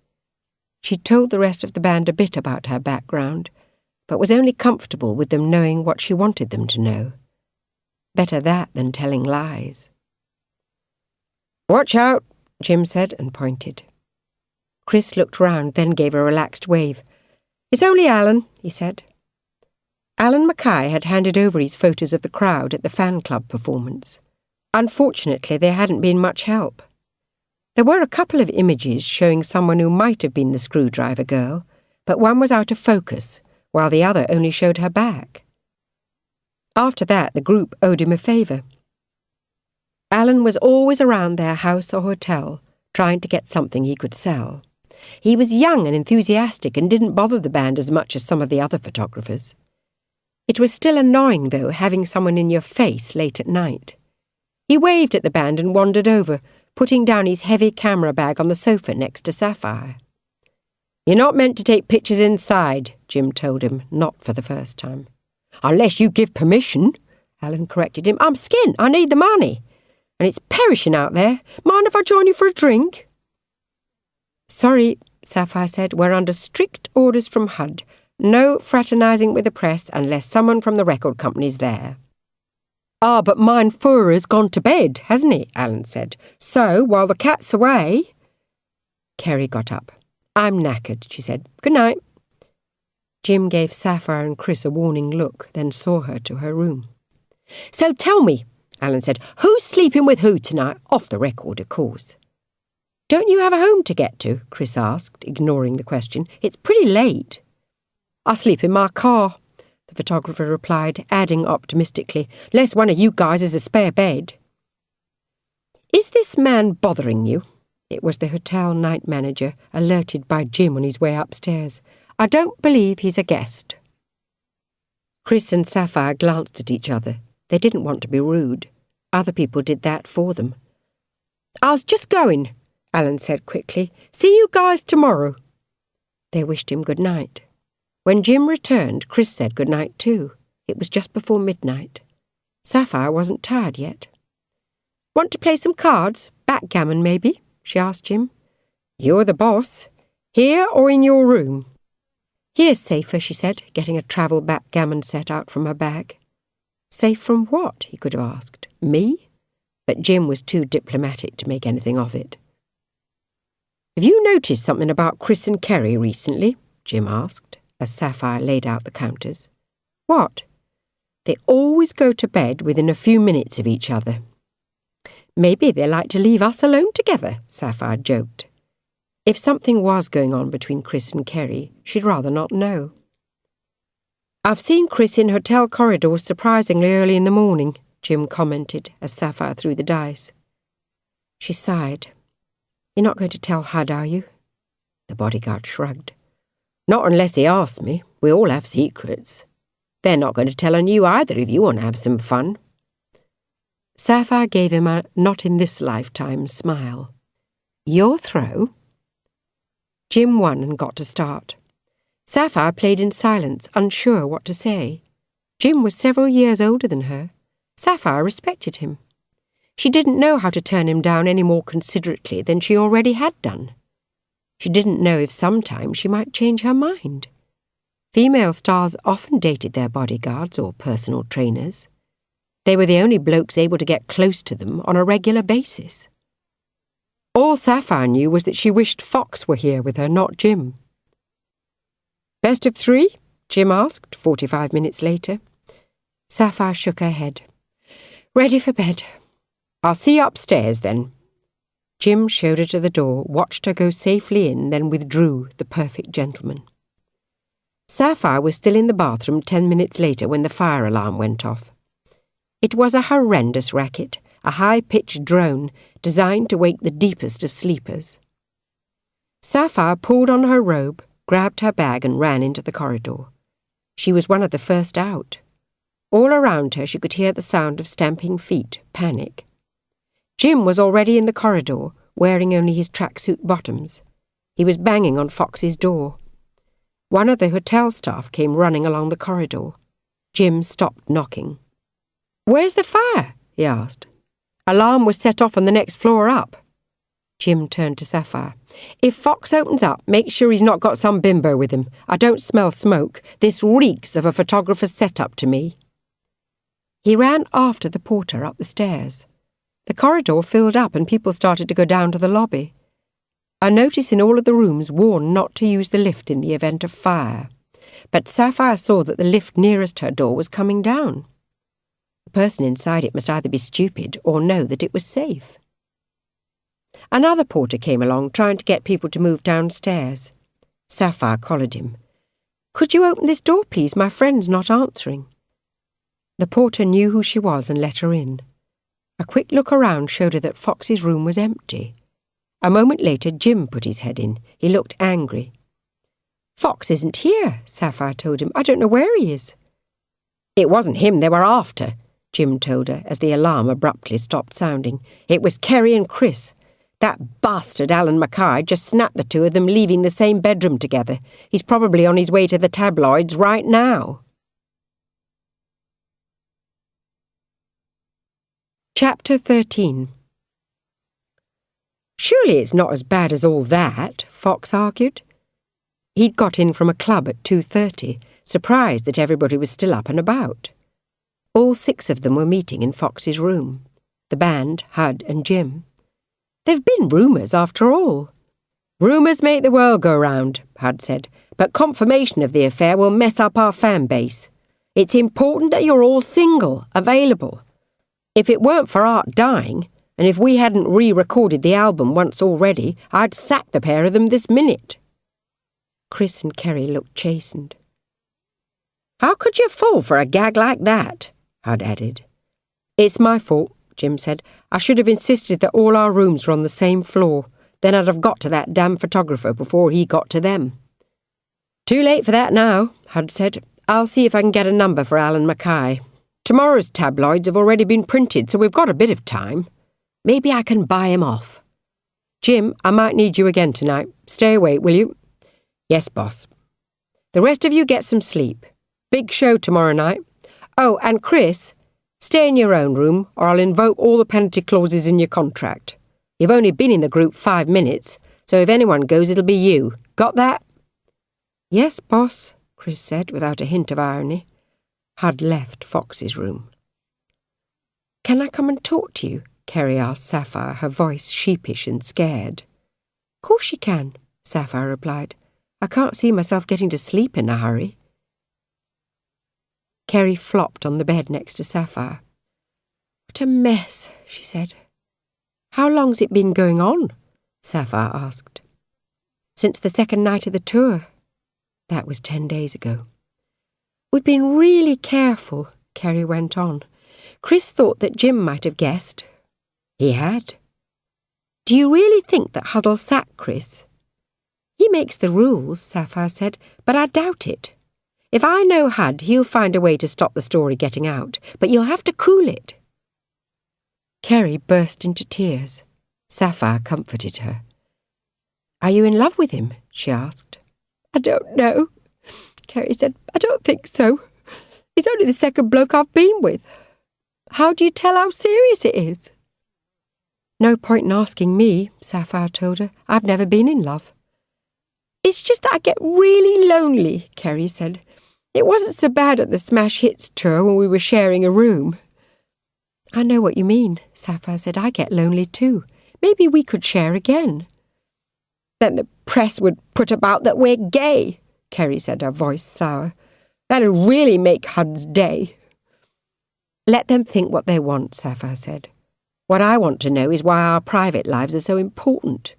She told the rest of the band a bit about her background, but was only comfortable with them knowing what she wanted them to know. Better that than telling lies. "Watch out," Jim said and pointed. Chris looked round, then gave a relaxed wave. "It's only Alan," he said. Alan Mackay had handed over his photos of the crowd at the fan club performance. Unfortunately, they hadn't been much help. There were a couple of images showing someone who might have been the screwdriver girl, but one was out of focus, while the other only showed her back. After that, the group owed him a favour. Alan was always around their house or hotel, trying to get something he could sell. He was young and enthusiastic and didn't bother the band as much as some of the other photographers. It was still annoying, though, having someone in your face late at night. He waved at the band and wandered over, putting down his heavy camera bag on the sofa next to Sapphire. "You're not meant to take pictures inside," Jim told him, not for the first time. "Unless you give permission," Alan corrected him. "I'm skint, I need the money. And it's perishing out there. Mind if I join you for a drink?" "Sorry," Sapphire said, "we're under strict orders from HUD. No fraternising with the press unless someone from the record company's there." "Ah, but mein Führer's gone to bed, hasn't he?" Alan said. "So, while the cat's away—" Kerry got up. "I'm knackered," she said. "Good night." Jim gave Sapphire and Chris a warning look, then saw her to her room. "So tell me," Alan said, "who's sleeping with who tonight? Off the record, of course." "Don't you have a home to get to?" Chris asked, ignoring the question. "It's pretty late." "I sleep in my car," the photographer replied, adding optimistically, "Lest one of you guys has a spare bed." "Is this man bothering you?" It was the hotel night manager, alerted by Jim on his way upstairs. "I don't believe he's a guest." Chris and Sapphire glanced at each other. They didn't want to be rude. Other people did that for them. "I was just going," Alan said quickly. "See you guys tomorrow." They wished him good night. When Jim returned, Chris said good night too. It was just before midnight. Sapphire wasn't tired yet. "Want to play some cards? Backgammon, maybe?" she asked Jim. "You're the boss. Here or in your room?" "Here's safer," she said, getting a travel backgammon set out from her bag. Safe from what? He could have asked. Me? But Jim was too diplomatic to make anything of it. "Have you noticed something about Chris and Kerry recently?" Jim asked, as Sapphire laid out the counters. "What?" "They always go to bed within a few minutes of each other." "Maybe they like to leave us alone together," Sapphire joked. If something was going on between Chris and Kerry, she'd rather not know. "I've seen Chris in hotel corridors surprisingly early in the morning," Jim commented as Sapphire threw the dice. She sighed. "You're not going to tell Hud, are you?" The bodyguard shrugged. "Not unless he asks me. We all have secrets. They're not going to tell on you either if you want to have some fun." Sapphire gave him a not-in-this-lifetime smile. "Your throw?" Jim won and got to start. Sapphire played in silence, unsure what to say. Jim was several years older than her. Sapphire respected him. She didn't know how to turn him down any more considerately than she already had done. She didn't know if sometime she might change her mind. Female stars often dated their bodyguards or personal trainers. They were the only blokes able to get close to them on a regular basis. All Sapphire knew was that she wished Fox were here with her, not Jim. "Best of three?" Jim asked 45 minutes later. Sapphire shook her head. "Ready for bed." "I'll see you upstairs then." Jim showed her to the door, watched her go safely in, then withdrew, the perfect gentleman. Sapphire was still in the bathroom 10 minutes later when the fire alarm went off. It was a horrendous racket, a high-pitched drone designed to wake the deepest of sleepers. Sapphire pulled on her robe, grabbed her bag and ran into the corridor. She was one of the first out. All around her she could hear the sound of stamping feet, panic. Jim was already in the corridor, wearing only his tracksuit bottoms. He was banging on Fox's door. One of the hotel staff came running along the corridor. Jim stopped knocking. "Where's the fire?" he asked. "Alarm was set off on the next floor up." Jim turned to Sapphire. "If Fox opens up, make sure he's not got some bimbo with him. I don't smell smoke. This reeks of a photographer's setup to me." He ran after the porter up the stairs. The corridor filled up and people started to go down to the lobby. A notice in all of the rooms warned not to use the lift in the event of fire. But Sapphire saw that the lift nearest her door was coming down. The person inside it must either be stupid or know that it was safe. Another porter came along, trying to get people to move downstairs. Sapphire collared him. "Could you open this door, please? My friend's not answering." The porter knew who she was and let her in. A quick look around showed her that Fox's room was empty. A moment later, Jim put his head in. He looked angry. "Fox isn't here," Sapphire told him. "I don't know where he is." "It wasn't him they were after," Jim told her as the alarm abruptly stopped sounding. "It was Kerry and Chris. That bastard Alan Mackay just snapped the two of them, leaving the same bedroom together. He's probably on his way to the tabloids right now." Chapter 13. "Surely it's not as bad as all that," Fox argued. He'd got in from a club at 2:30, surprised that everybody was still up and about. All 6 of them were meeting in Fox's room. The band, Hud and Jim. "There've been rumours after all." "Rumours make the world go round," Hud said, "but confirmation of the affair will mess up our fan base. It's important that you're all single, available. If it weren't for Art dying, and if we hadn't re-recorded the album once already, I'd sack the pair of them this minute." Chris and Kerry looked chastened. "How could you fall for a gag like that?" Hud added. "It's my fault," Jim said. "I should have insisted that all our rooms were on the same floor. Then I'd have got to that damn photographer before he got to them." "Too late for that now," Hud said. "I'll see if I can get a number for Alan Mackay. Tomorrow's tabloids have already been printed, so we've got a bit of time. Maybe I can buy him off. Jim, I might need you again tonight. Stay awake, will you?" "Yes, boss." "The rest of you get some sleep. Big show tomorrow night. Oh, and Chris, stay in your own room or I'll invoke all the penalty clauses in your contract. You've only been in the group 5 minutes, so if anyone goes it'll be you. Got that?" "Yes, boss," Chris said without a hint of irony. Hud left Fox's room. "Can I come and talk to you?" Kerry asked Sapphire, her voice sheepish and scared. "Course you can," Sapphire replied. "I can't see myself getting to sleep in a hurry." Kerry flopped on the bed next to Sapphire. "What a mess," she said. "How long's it been going on?" Sapphire asked. Since the second night of the tour. That was 10 days ago. We've been really careful, Kerry went on. Chris thought that Jim might have guessed. He had. Do you really think that Huddle sacked Chris? He makes the rules, Sapphire said, but I doubt it. If I know Hud, he'll find a way to stop the story getting out, but you'll have to cool it. Kerry burst into tears. Sapphire comforted her. Are you in love with him? She asked. I don't know, Kerry said. I don't think so. He's only the second bloke I've been with. How do you tell how serious it is? No point in asking me, Sapphire told her. I've never been in love. It's just that I get really lonely, Kerry said. It wasn't so bad at the Smash Hits tour when we were sharing a room. I know what you mean, Sapphire said. I get lonely too. Maybe we could share again. Then the press would put about that we're gay, Kerry said, her voice sour. That'd really make Hud's day. Let them think what they want, Sapphire said. What I want to know is why our private lives are so important.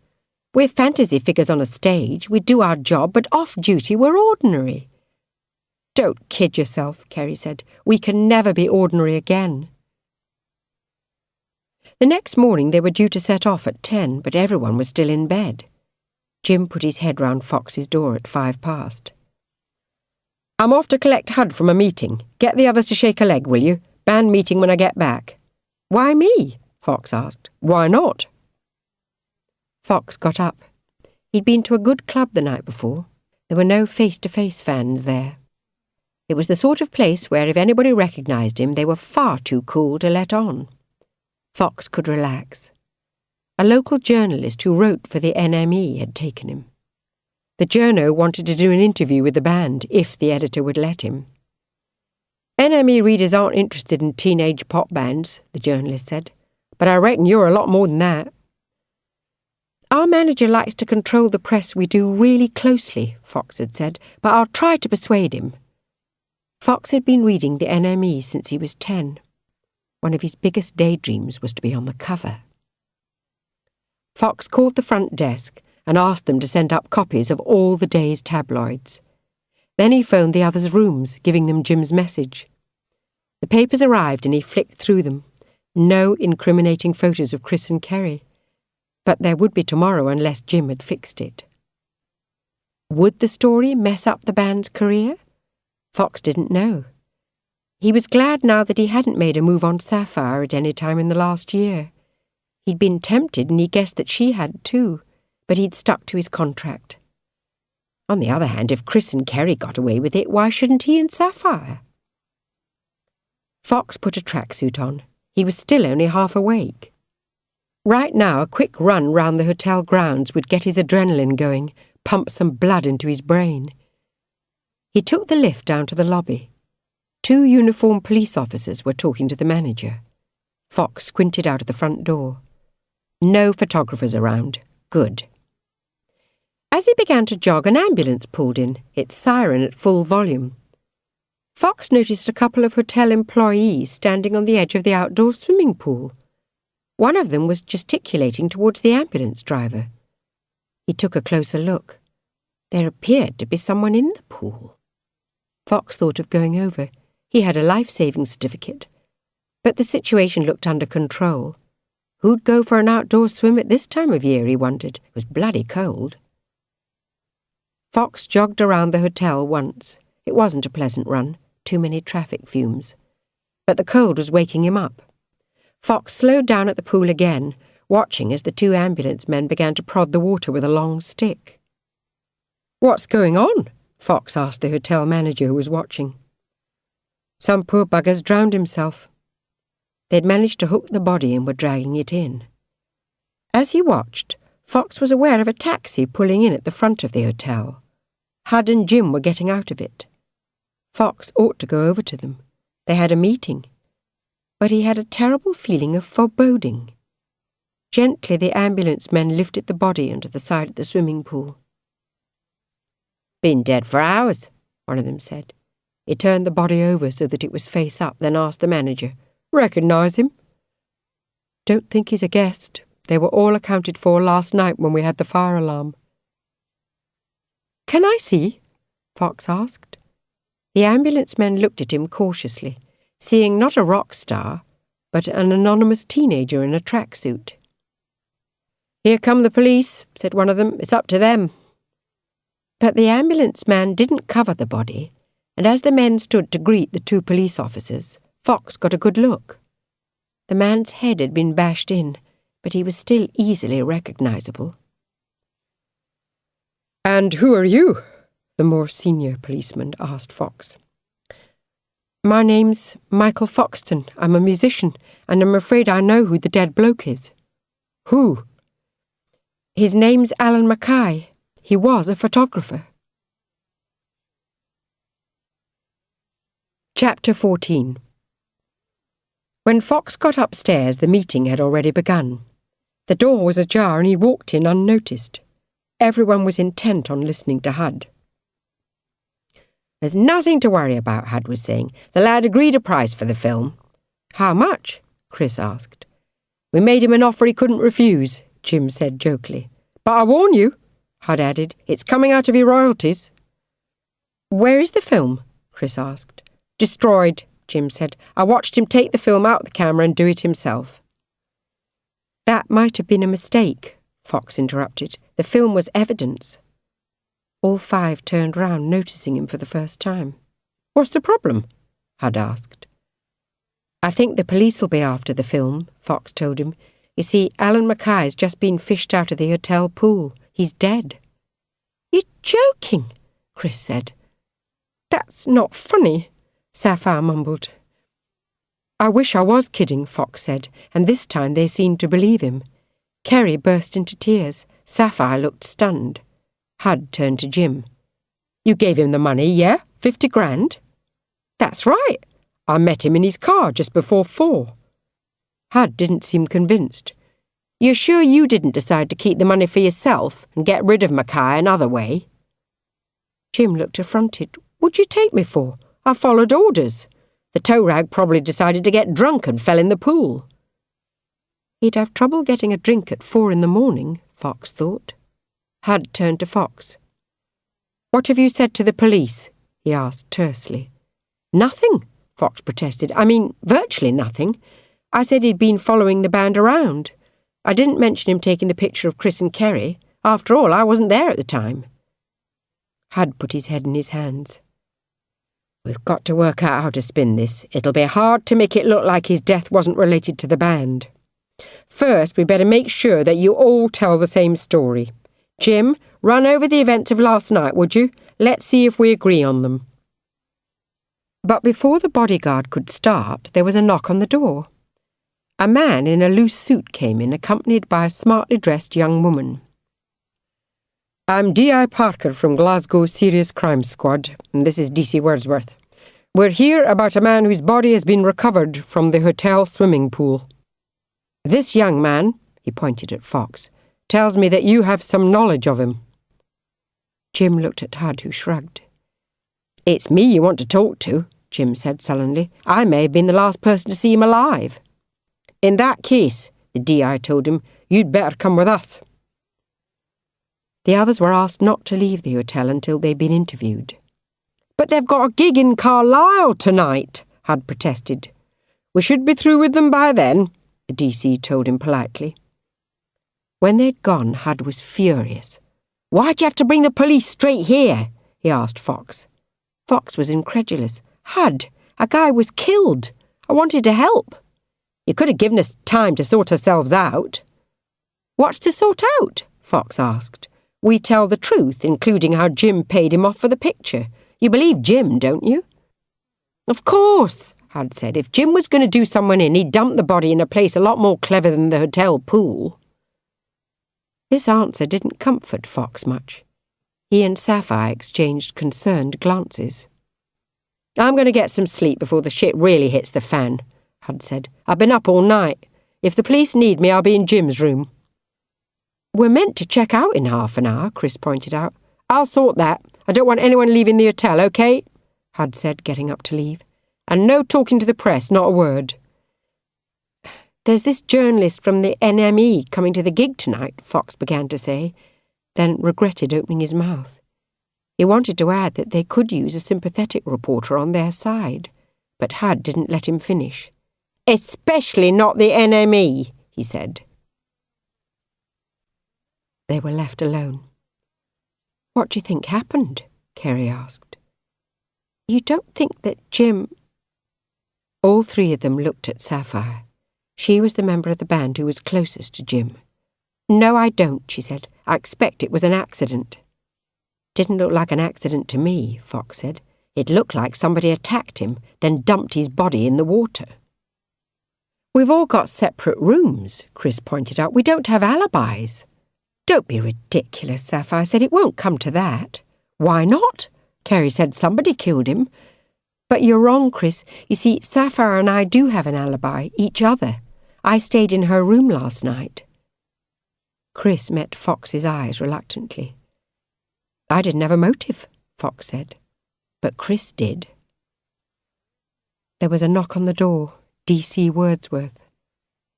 We're fantasy figures on a stage. We do our job, but off-duty we're ordinary. Don't kid yourself, Kerry said. We can never be ordinary again. The next morning they were due to set off at 10, but everyone was still in bed. Jim put his head round Fox's door at 5 past. I'm off to collect Hud from a meeting. Get the others to shake a leg, will you? Band meeting when I get back. Why me? Fox asked. Why not? Fox got up. He'd been to a good club the night before. There were no face-to-face fans there. It was the sort of place where if anybody recognised him, they were far too cool to let on. Fox could relax. A local journalist who wrote for the NME had taken him. The journo wanted to do an interview with the band, if the editor would let him. NME readers aren't interested in teenage pop bands, the journalist said, but I reckon you're a lot more than that. Our manager likes to control the press we do really closely, Fox had said, but I'll try to persuade him. Fox had been reading the NME since he was 10. One of his biggest daydreams was to be on the cover. Fox called the front desk and asked them to send up copies of all the day's tabloids. Then he phoned the others' rooms, giving them Jim's message. The papers arrived and he flicked through them. No incriminating photos of Chris and Kerry. But there would be tomorrow unless Jim had fixed it. Would the story mess up the band's career? Fox didn't know. He was glad now that he hadn't made a move on Sapphire at any time in the last year. He'd been tempted and he guessed that she had too, but he'd stuck to his contract. On the other hand, if Chris and Kerry got away with it, why shouldn't he and Sapphire? Fox put a tracksuit on. He was still only half awake. Right now, a quick run round the hotel grounds would get his adrenaline going, pump some blood into his brain. He took the lift down to the lobby. 2 uniformed police officers were talking to the manager. Fox squinted out of the front door. No photographers around. Good. As he began to jog, an ambulance pulled in, its siren at full volume. Fox noticed a couple of hotel employees standing on the edge of the outdoor swimming pool. One of them was gesticulating towards the ambulance driver. He took a closer look. There appeared to be someone in the pool. Fox thought of going over. He had a life-saving certificate. But the situation looked under control. Who'd go for an outdoor swim at this time of year, he wondered. It was bloody cold. Fox jogged around the hotel once. It wasn't a pleasant run, too many traffic fumes. But the cold was waking him up. Fox slowed down at the pool again, watching as the 2 ambulance men began to prod the water with a long stick. What's going on? Fox asked the hotel manager who was watching. Some poor bugger's drowned himself. They'd managed to hook the body and were dragging it in. As he watched, Fox was aware of a taxi pulling in at the front of the hotel. Hud and Jim were getting out of it. Fox ought to go over to them. They had a meeting. But he had a terrible feeling of foreboding. Gently the ambulance men lifted the body onto the side of the swimming pool. Been dead for hours, one of them said. He turned the body over so that it was face up, then asked the manager, Recognise him? Don't think he's a guest. They were all accounted for last night when we had the fire alarm. "Can I see?" Fox asked. The ambulance men looked at him cautiously, seeing not a rock star, but an anonymous teenager in a tracksuit. "Here come the police," said one of them. "It's up to them." But the ambulance man didn't cover the body, and as the men stood to greet the two police officers, Fox got a good look. The man's head had been bashed in, but he was still easily recognisable. "And who are you?" the more senior policeman asked Fox. "My name's Michael Foxton. I'm a musician, and I'm afraid I know who the dead bloke is." "Who?" "His name's Alan Mackay. He was a photographer." Chapter 14. When Fox got upstairs, the meeting had already begun. The door was ajar and he walked in unnoticed. Everyone was intent on listening to Hud. "There's nothing to worry about," Hud was saying. "The lad agreed a price for the film." "How much?" Chris asked. "We made him an offer he couldn't refuse," Jim said jokingly. "But I warn you," Hud added, "it's coming out of your royalties." "Where is the film?" Chris asked. "Destroyed," Jim said. "I watched him take the film out the camera and do it himself." "That might have been a mistake," Fox interrupted. "The film was evidence." All five turned round, noticing him for the first time. "What's the problem?" Hud asked. "I think the police'll be after the film," Fox told him. "You see, Alan Mackay's just been fished out of the hotel pool. He's dead." "You're joking," Chris said. "That's not funny," Sapphire mumbled. "I wish I was kidding," Fox said, and this time they seemed to believe him. Kerry burst into tears. Sapphire looked stunned. Hud turned to Jim. "You gave him the money, yeah? 50 grand? "That's right. I met him in his car just before 4. Hud didn't seem convinced. "You're sure you didn't decide to keep the money for yourself and get rid of Mackay another way?" Jim looked affronted. "What'd you take me for? I followed orders. The tow rag probably decided to get drunk and fell in the pool." He'd have trouble getting a drink at 4 in the morning, Fox thought. Hud turned to Fox. "What have you said to the police?" he asked tersely. "Nothing," Fox protested. "I mean, virtually nothing. I said he'd been following the band around. I didn't mention him taking the picture of Chris and Kerry. After all, I wasn't there at the time." Hud put his head in his hands. "We've got to work out how to spin this. It'll be hard to make it look like his death wasn't related to the band. First, we better make sure that you all tell the same story. Jim, run over the events of last night, would you? Let's see if we agree on them." But before the bodyguard could start, there was a knock on the door. A man in a loose suit came in, accompanied by a smartly dressed young woman. "I'm D.I. Parker from Glasgow Serious Crime Squad, and this is D.C. Wordsworth. We're here about a man whose body has been recovered from the hotel swimming pool. This young man," he pointed at Fox, "tells me that you have some knowledge of him." Jim looked at Hud, who shrugged. "It's me you want to talk to," Jim said sullenly. "I may have been the last person to see him alive." "In that case," the D.I. told him, "you'd better come with us." The others were asked not to leave the hotel until they'd been interviewed. "But they've got a gig in Carlisle tonight," Hud protested. "We should be through with them by then," the DC told him politely. When they'd gone, Hud was furious. "Why'd you have to bring the police straight here?" he asked Fox. Fox was incredulous. "Hud, a guy was killed. I wanted to help. You could have given us time to sort ourselves out." "What's to sort out?" Fox asked. "We tell the truth, including how Jim paid him off for the picture. You believe Jim, don't you?" "Of course," Hud said. "If Jim was going to do someone in, he'd dump the body in a place a lot more clever than the hotel pool." This answer didn't comfort Fox much. He and Sapphire exchanged concerned glances. "I'm going to get some sleep before the shit really hits the fan," Hud said. "I've been up all night. If the police need me, I'll be in Jim's room." "We're meant to check out in half an hour," Chris pointed out. "I'll sort that. I don't want anyone leaving the hotel, OK?" Hud said, getting up to leave. "And no talking to the press, not a word." "There's this journalist from the NME coming to the gig tonight," Fox began to say, then regretted opening his mouth. He wanted to add that they could use a sympathetic reporter on their side, but Hud didn't let him finish. "Especially not the NME," he said. They were left alone. "What do you think happened?" Kerry asked. "You don't think that Jim—" All three of them looked at Sapphire. She was the member of the band who was closest to Jim. "No, I don't," she said. "I expect it was an accident." "Didn't look like an accident to me," Fox said. "It looked like somebody attacked him, then dumped his body in the water." "We've all got separate rooms," Chris pointed out. "We don't have alibis." "Don't be ridiculous," Sapphire said. "It won't come to that." "Why not?" Kerry said. "Somebody killed him." "But you're wrong, Chris. You see, Sapphire and I do have an alibi, each other. I stayed in her room last night." Chris met Fox's eyes reluctantly. "I didn't have a motive," Fox said. But Chris did. There was a knock on the door. D.C. Wordsworth.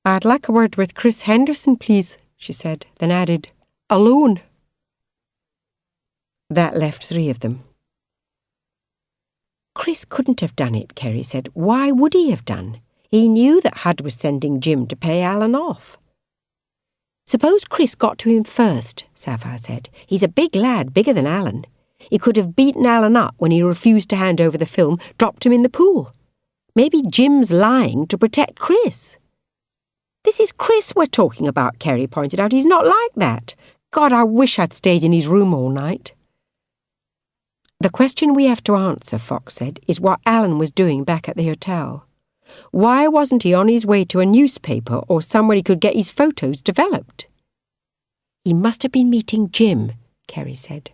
"I'd like a word with Chris Henderson, please," she said, then added, "Alone." That left three of them. "Chris couldn't have done it," Kerry said. "Why would he have done? He knew that Hud was sending Jim to pay Alan off." "Suppose Chris got to him first," Sapphire said. "He's a big lad, bigger than Alan. He could have beaten Alan up when he refused to hand over the film, dropped him in the pool. Maybe Jim's lying to protect Chris." "This is Chris we're talking about," Kerry pointed out. "He's not like that. God, I wish I'd stayed in his room all night." "The question we have to answer," Fox said, "is what Alan was doing back at the hotel. Why wasn't he on his way to a newspaper or somewhere he could get his photos developed?" "He must have been meeting Jim," Kerry said.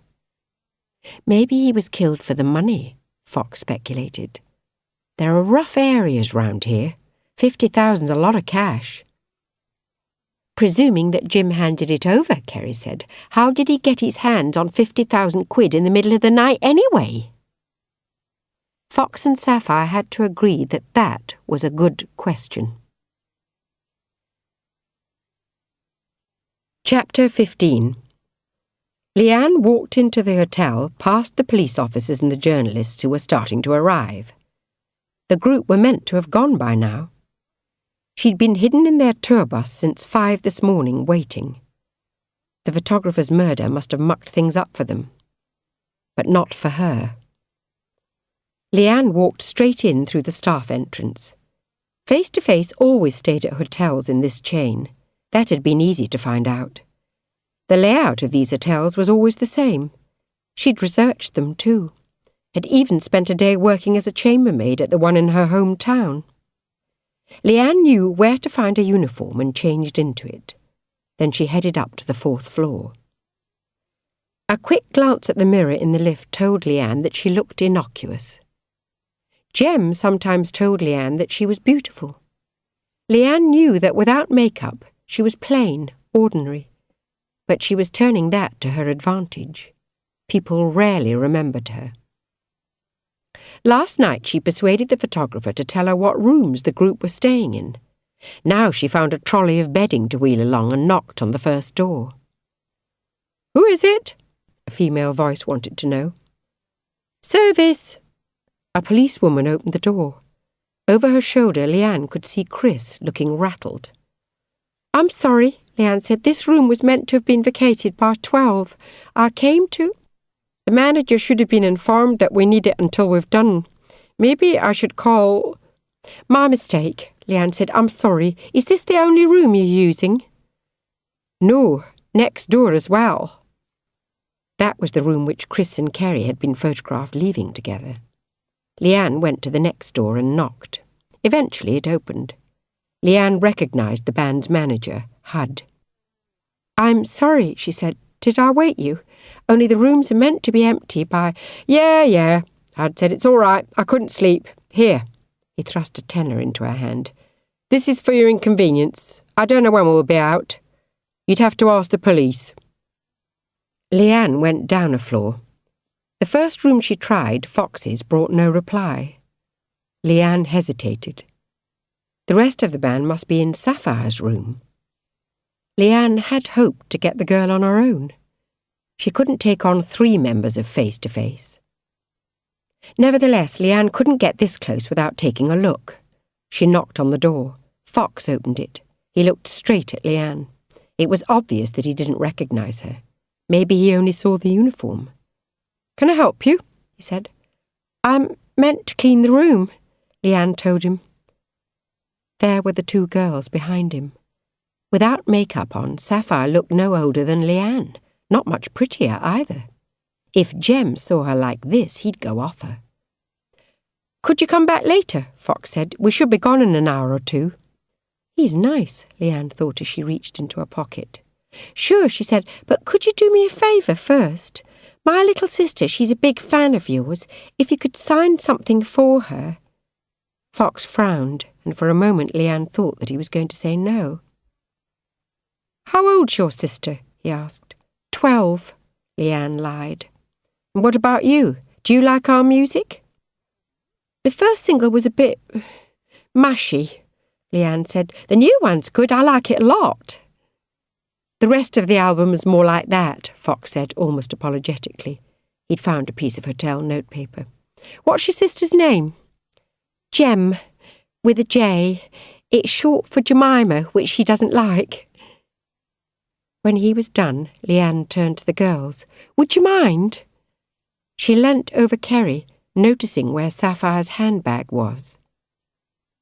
"Maybe he was killed for the money," Fox speculated. "There are rough areas round here. 50,000's a lot of cash." "Presuming that Jim handed it over," Kerry said, "how did he get his hands on 50,000 quid in the middle of the night anyway?" Fox and Sapphire had to agree that that was a good question. Chapter 15. Lianne walked into the hotel past the police officers and the journalists who were starting to arrive. The group were meant to have gone by now. She'd been hidden in their tour bus since 5 this morning, waiting. The photographer's murder must have mucked things up for them. But not for her. Lianne walked straight in through the staff entrance. Face-to-Face always stayed at hotels in this chain. That had been easy to find out. The layout of these hotels was always the same. She'd researched them, too. Had even spent a day working as a chambermaid at the one in her hometown. Lianne knew where to find a uniform and changed into it. Then she headed up to the 4th floor. A quick glance at the mirror in the lift told Lianne that she looked innocuous. Jem sometimes told Lianne that she was beautiful. Lianne knew that without makeup, she was plain, ordinary. But she was turning that to her advantage. People rarely remembered her. Last night she persuaded the photographer to tell her what rooms the group were staying in. Now she found a trolley of bedding to wheel along and knocked on the first door. "Who is it?" a female voice wanted to know. "Service." A policewoman opened the door. Over her shoulder, Lianne could see Chris looking rattled. "I'm sorry," Lianne said. "This room was meant to have been vacated by 12. I came to—" "The manager should have been informed that we need it until we've done. Maybe I should call—" "My mistake," Lianne said. "I'm sorry. Is this the only room you're using?" "No, next door as well." That was the room which Chris and Kerry had been photographed leaving together. Lianne went to the next door and knocked. Eventually it opened. Lianne recognised the band's manager, Hud. "I'm sorry," she said. "Did I wake you? Only the rooms are meant to be empty by—" Yeah, Hud said. "It's all right. I couldn't sleep. Here." He thrust a tenner into her hand. "This is for your inconvenience. I don't know when we'll be out. You'd have to ask the police." Lianne went down a floor. The first room she tried, Fox's, brought no reply. Lianne hesitated. The rest of the band must be in Sapphire's room. Lianne had hoped to get the girl on her own. She couldn't take on 3 members of Face to Face. Nevertheless, Lianne couldn't get this close without taking a look. She knocked on the door. Fox opened it. He looked straight at Lianne. It was obvious that he didn't recognise her. Maybe he only saw the uniform. "Can I help you?" he said. "I'm meant to clean the room," Lianne told him. There were the 2 girls behind him. Without makeup on, Sapphire looked no older than Lianne, not much prettier either. If Jem saw her like this, he'd go off her. "Could you come back later?" Fox said. "We should be gone in an hour or 2. "He's nice," Lianne thought as she reached into her pocket. "Sure," she said, "but could you do me a favour first? My little sister, she's a big fan of yours. If you could sign something for her." Fox frowned, and for a moment Lianne thought that he was going to say no. "How old's your sister?" he asked. 12, Lianne lied. "And what about you? Do you like our music?" "The first single was a bit mashy," Lianne said. "The new one's good. I like it a lot." "The rest of the album is more like that," Fox said, almost apologetically. He'd found a piece of hotel notepaper. "What's your sister's name?" "Jem, with a J. It's short for Jemima, which she doesn't like." When he was done, Lianne turned to the girls. "Would you mind?" She leant over Kerry, noticing where Sapphire's handbag was.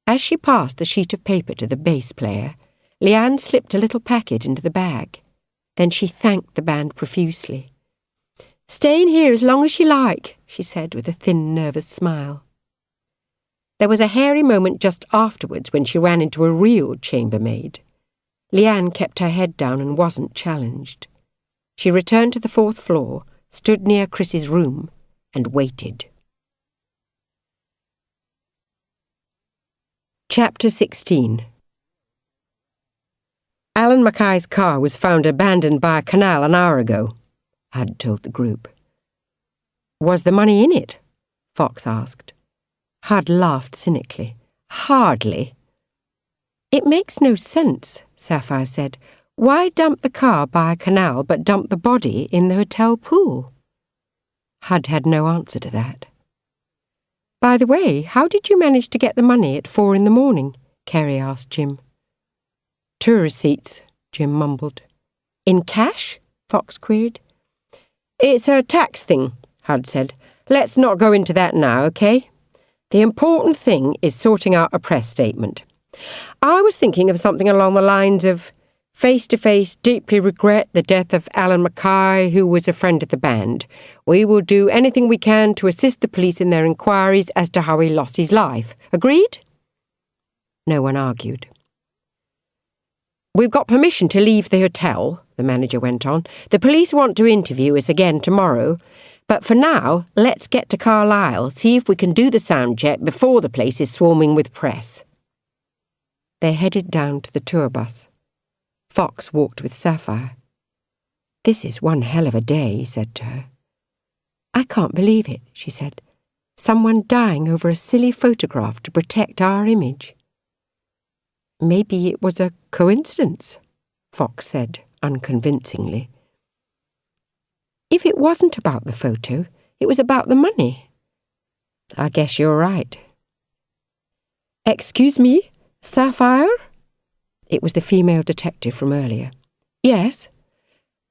As she passed the sheet of paper to the bass player, Lianne slipped a little packet into the bag. Then she thanked the band profusely. "Stay in here as long as you like," she said with a thin, nervous smile. There was a hairy moment just afterwards when she ran into a real chambermaid. Lianne kept her head down and wasn't challenged. She returned to the 4th floor, stood near Chris's room, and waited. Chapter 16. Alan Mackay's car was found abandoned by a canal an hour ago, Hud told the group. "Was the money in it?" Fox asked. Hud laughed cynically. "Hardly." "It makes no sense," Sapphire said. "Why dump the car by a canal but dump the body in the hotel pool?" Hud had no answer to that. "By the way, how did you manage to get the money at 4 in the morning?" Kerry asked Jim. "2 receipts," Jim mumbled. "In cash?" Fox queried. "It's a tax thing," Hud said. "Let's not go into that now, okay? The important thing is sorting out a press statement. I was thinking of something along the lines of, 'Face to Face deeply regret the death of Alan Mackay, who was a friend of the band. We will do anything we can to assist the police in their inquiries as to how he lost his life. Agreed?'" No one argued. "We've got permission to leave the hotel," the manager went on. "The police want to interview us again tomorrow. But for now, let's get to Carlisle, see if we can do the sound check before the place is swarming with press." They headed down to the tour bus. Fox walked with Sapphire. "This is one hell of a day," he said to her. "I can't believe it," she said. "Someone dying over a silly photograph to protect our image." "Maybe it was a coincidence," Fox said unconvincingly. "If it wasn't about the photo, it was about the money." "I guess you're right." "Excuse me, Sapphire?" It was the female detective from earlier. "Yes?"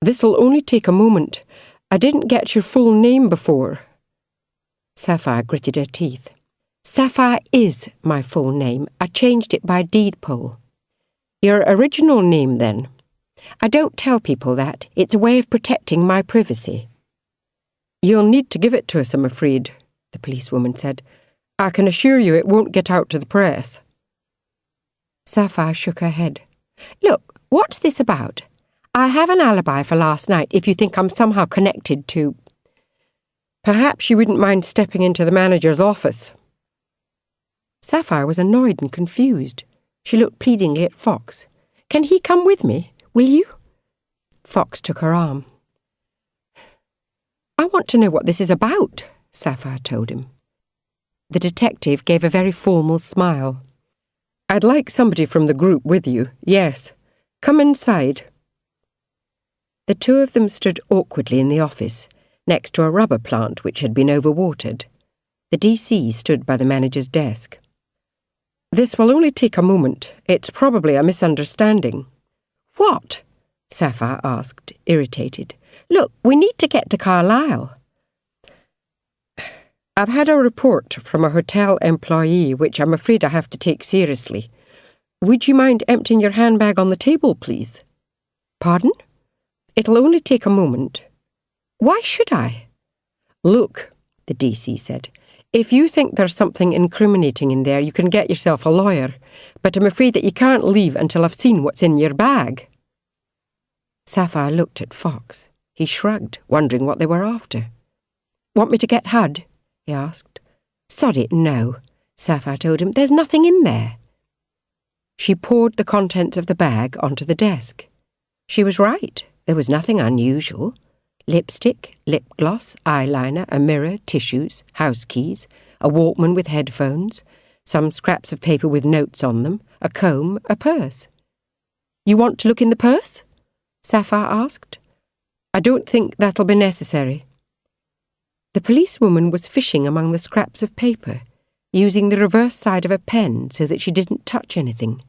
"This'll only take a moment. I didn't get your full name before." Sapphire gritted her teeth. "Sapphire is my full name. I changed it by deed poll." "Your original name, then?" "I don't tell people that. It's a way of protecting my privacy." "You'll need to give it to us, I'm afraid," the policewoman said. "I can assure you it won't get out to the press." Sapphire shook her head. "Look, what's this about? I have an alibi for last night if you think I'm somehow connected to—" "Perhaps you wouldn't mind stepping into the manager's office." Sapphire was annoyed and confused. She looked pleadingly at Fox. "Can he come with me? Will you?" Fox took her arm. "I want to know what this is about," Sapphire told him. The detective gave a very formal smile. "I'd like somebody from the group with you, yes. Come inside." The two of them stood awkwardly in the office, next to a rubber plant which had been overwatered. The DC stood by the manager's desk. "This will only take a moment. It's probably a misunderstanding." "What?" Sapphire asked, irritated. "Look, we need to get to Carlisle." "I've had a report from a hotel employee which I'm afraid I have to take seriously. Would you mind emptying your handbag on the table, please?" "Pardon?" "It'll only take a moment." "Why should I?" "Look," the DC said, "if you think there's something incriminating in there, you can get yourself a lawyer, but I'm afraid that you can't leave until I've seen what's in your bag." Sapphire looked at Fox. He shrugged, wondering what they were after. "Want me to get HUD?" he asked. "Sod it, no," Sapphire told him. "There's nothing in there." She poured the contents of the bag onto the desk. She was right. There was nothing unusual. Lipstick, lip gloss, eyeliner, a mirror, tissues, house keys, a Walkman with headphones, some scraps of paper with notes on them, a comb, a purse. "You want to look in the purse?" Sapphire asked. "I don't think that'll be necessary." The policewoman was fishing among the scraps of paper, using the reverse side of a pen so that she didn't touch anything.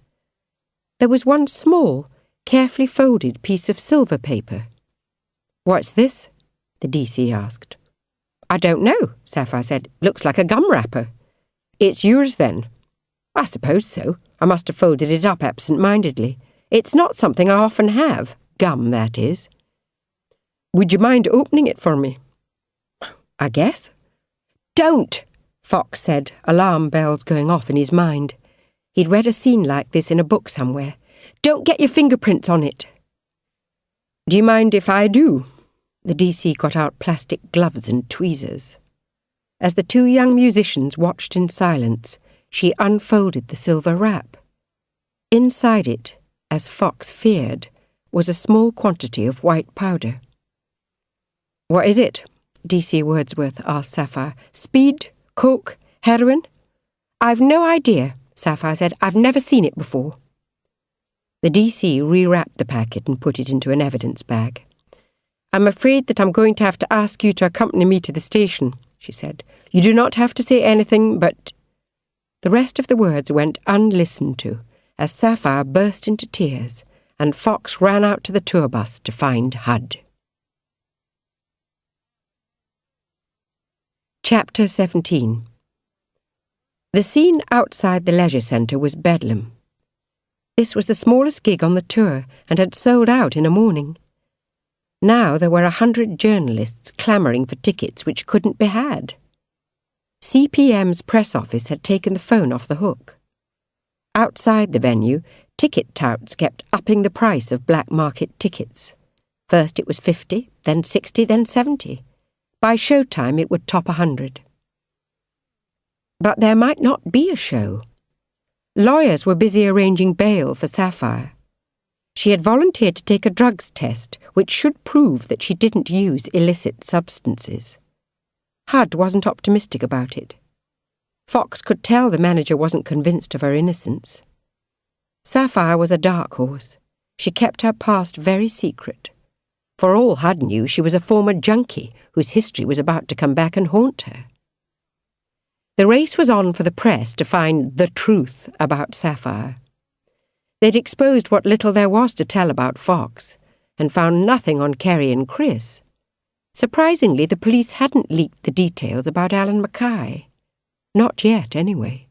There was one small, carefully folded piece of silver paper. "What's this?" the DC asked. "I don't know," Sapphire said. "Looks like a gum wrapper." "It's yours, then?" "I suppose so. I must have folded it up absent-mindedly. It's not something I often have. Gum, that is." "Would you mind opening it for me?" "I guess." "Don't!" Fox said, alarm bells going off in his mind. He'd read a scene like this in a book somewhere. "Don't get your fingerprints on it." "Do you mind if I do?" The DC got out plastic gloves and tweezers. As the two young musicians watched in silence, she unfolded the silver wrap. Inside it, as Fox feared, was a small quantity of white powder. "What is it?" DC Wordsworth asked Sapphire. "Speed? Coke? Heroin?" "I've no idea," Sapphire said. "I've never seen it before." The DC rewrapped the packet and put it into an evidence bag. "I'm afraid that I'm going to have to ask you to accompany me to the station," she said. "You do not have to say anything, but—" The rest of the words went unlistened to as Sapphire burst into tears and Fox ran out to the tour bus to find HUD. Chapter 17. The scene outside the leisure centre was bedlam. This was the smallest gig on the tour and had sold out in a morning. Now there were 100 journalists clamouring for tickets which couldn't be had. CPM's press office had taken the phone off the hook. Outside the venue, ticket touts kept upping the price of black market tickets. First it was 50, then 60, then 70. By showtime it would top 100. But there might not be a show. Lawyers were busy arranging bail for Sapphire. She had volunteered to take a drugs test, which should prove that she didn't use illicit substances. HUD wasn't optimistic about it. Fox could tell the manager wasn't convinced of her innocence. Sapphire was a dark horse. She kept her past very secret. For all HUD knew, she was a former junkie whose history was about to come back and haunt her. The race was on for the press to find the truth about Sapphire. They'd exposed what little there was to tell about Fox, and found nothing on Kerry and Chris. Surprisingly, the police hadn't leaked the details about Alan Mackay. Not yet, anyway.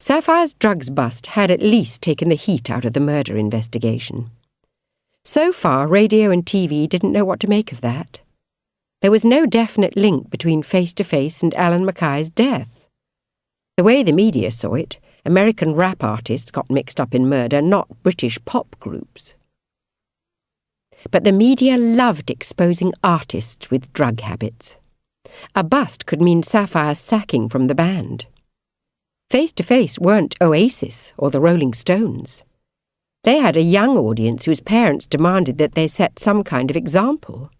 Sapphire's drugs bust had at least taken the heat out of the murder investigation. So far, radio and TV didn't know what to make of that. There was no definite link between Face to Face and Alan Mackay's death. The way the media saw it, American rap artists got mixed up in murder, not British pop groups. But the media loved exposing artists with drug habits. A bust could mean Sapphire's sacking from the band. Face to Face weren't Oasis or the Rolling Stones. They had a young audience whose parents demanded that they set some kind of example.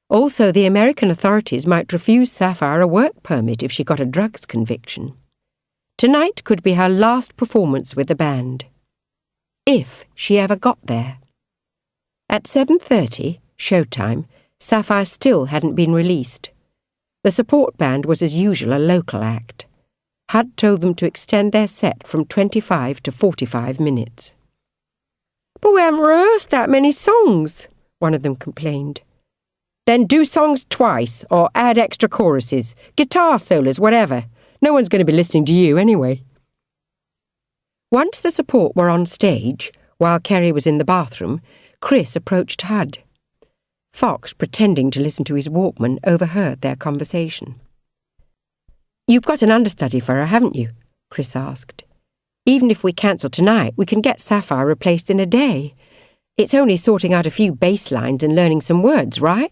Also, the American authorities might refuse Sapphire a work permit if she got a drugs conviction. Tonight could be her last performance with the band. If she ever got there. At 7:30, showtime, Sapphire still hadn't been released. The support band was as usual a local act. Hud told them to extend their set from 25 to 45 minutes. "But we haven't rehearsed that many songs," one of them complained. "Then do songs twice, or add extra choruses, guitar solos, whatever. No one's going to be listening to you anyway." Once the support were on stage, while Kerry was in the bathroom, Chris approached Hud. Fox, pretending to listen to his Walkman, overheard their conversation. "You've got an understudy for her, haven't you?" Chris asked. "Even if we cancel tonight, we can get Sapphire replaced in a day. It's only sorting out a few bass lines and learning some words, right?"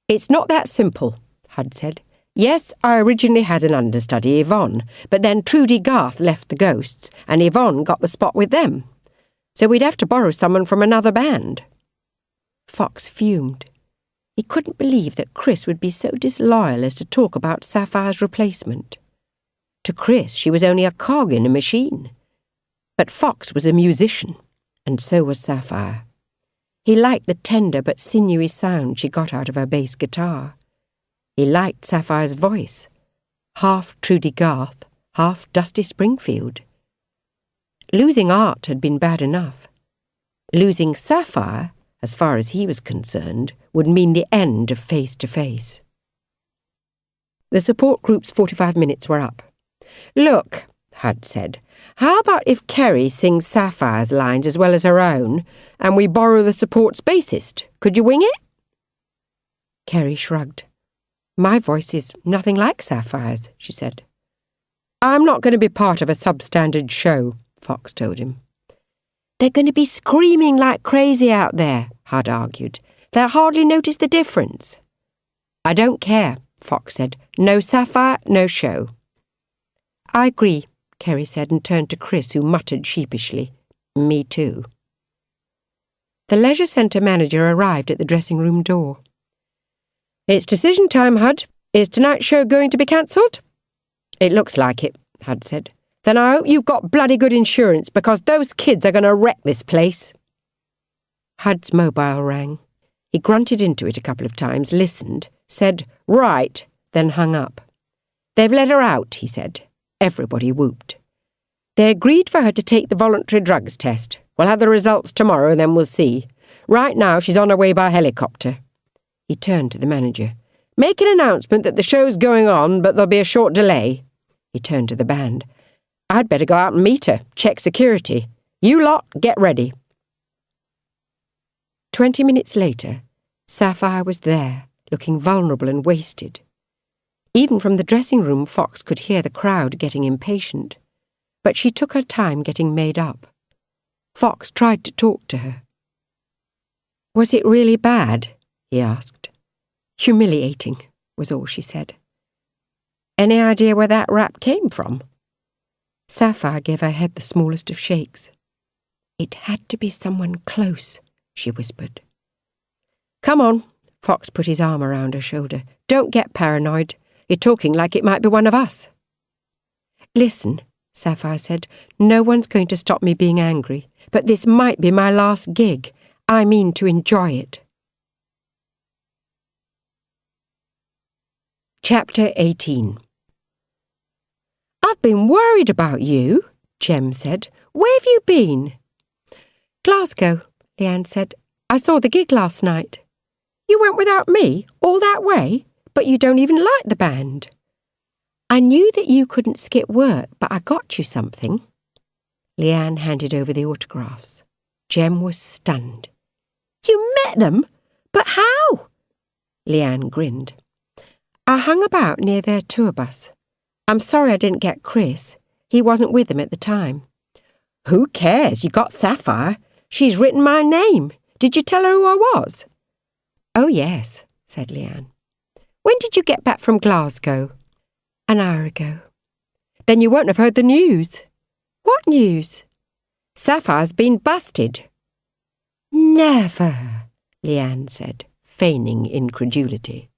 "It's not that simple," Hud said. "Yes, I originally had an understudy, Yvonne, but then Trudy Garth left the Ghosts, and Yvonne got the spot with them. So we'd have to borrow someone from another band." Fox fumed. He couldn't believe that Chris would be so disloyal as to talk about Sapphire's replacement. To Chris, she was only a cog in a machine. But Fox was a musician, and so was Sapphire. He liked the tender but sinewy sound she got out of her bass guitar. He liked Sapphire's voice, half Trudy Garth, half Dusty Springfield. Losing Art had been bad enough. Losing Sapphire, as far as he was concerned, would mean the end of Face to Face. The support group's 45 minutes were up. "Look," Hud said, "how about if Kerry sings Sapphire's lines as well as her own, and we borrow the support's bassist? Could you wing it?" Kerry shrugged. "My voice is nothing like Sapphire's," she said. "I'm not going to be part of a substandard show," Fox told him. "They're going to be screaming like crazy out there," Hud argued. "They'll hardly notice the difference." "I don't care," Fox said. "No Sapphire, no show." "I agree," Kerry said, and turned to Chris, who muttered sheepishly, "Me too." The leisure centre manager arrived at the dressing-room door. "It's decision time, Hud. Is tonight's show going to be cancelled?" "It looks like it," Hud said. "Then I hope you've got bloody good insurance, because those kids are going to wreck this place." Hud's mobile rang. He grunted into it a couple of times, listened, said, "Right," then hung up. "They've let her out," he said. Everybody whooped. "They agreed for her to take the voluntary drugs test. We'll have the results tomorrow, then we'll see. Right now she's on her way by helicopter." He turned to the manager. "Make an announcement that the show's going on, but there'll be a short delay." He turned to the band. "I'd better go out and meet her, check security. You lot, get ready." 20 minutes later, Sapphire was there, looking vulnerable and wasted. Even from the dressing room, Fox could hear the crowd getting impatient. But she took her time getting made up. Fox tried to talk to her. "Was it really bad?" he asked. "Humiliating," was all she said. "Any idea where that rap came from?" Sapphire gave her head the smallest of shakes. "It had to be someone close," she whispered. "Come on," Fox put his arm around her shoulder. "Don't get paranoid. You're talking like it might be one of us." "Listen," Sapphire said, "no one's going to stop me being angry, but this might be my last gig. I mean to enjoy it." Chapter 18. "I've been worried about you," Jem said. "Where have you been?" "Glasgow," Lianne said. "I saw the gig last night." "You went without me, all that way? But you don't even like the band." "I knew that you couldn't skip work, but I got you something." Lianne handed over the autographs. Jem was stunned. "You met them? But how?" Lianne grinned. "I hung about near their tour bus. I'm sorry I didn't get Chris. He wasn't with them at the time." "Who cares? You got Sapphire. She's written my name. Did you tell her who I was?" "Oh, yes," said Lianne. "When did you get back from Glasgow?" "An hour ago." "Then you won't have heard the news." "What news?" "Sapphire's been busted." "Never," Lianne said, feigning incredulity.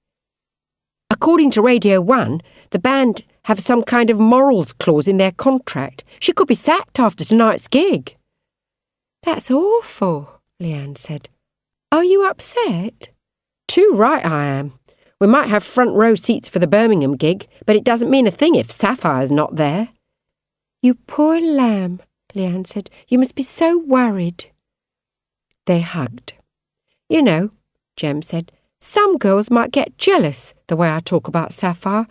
"According to Radio 1, the band have some kind of morals clause in their contract. She could be sacked after tonight's gig." "That's awful," Lianne said. Are you upset? Too right I am. We might have front row seats for the Birmingham gig, but it doesn't mean a thing if Sapphire's not there. You poor lamb, Lianne said. You must be so worried. They hugged. You know, Jem said, some girls might get jealous the way I talk about Sapphire,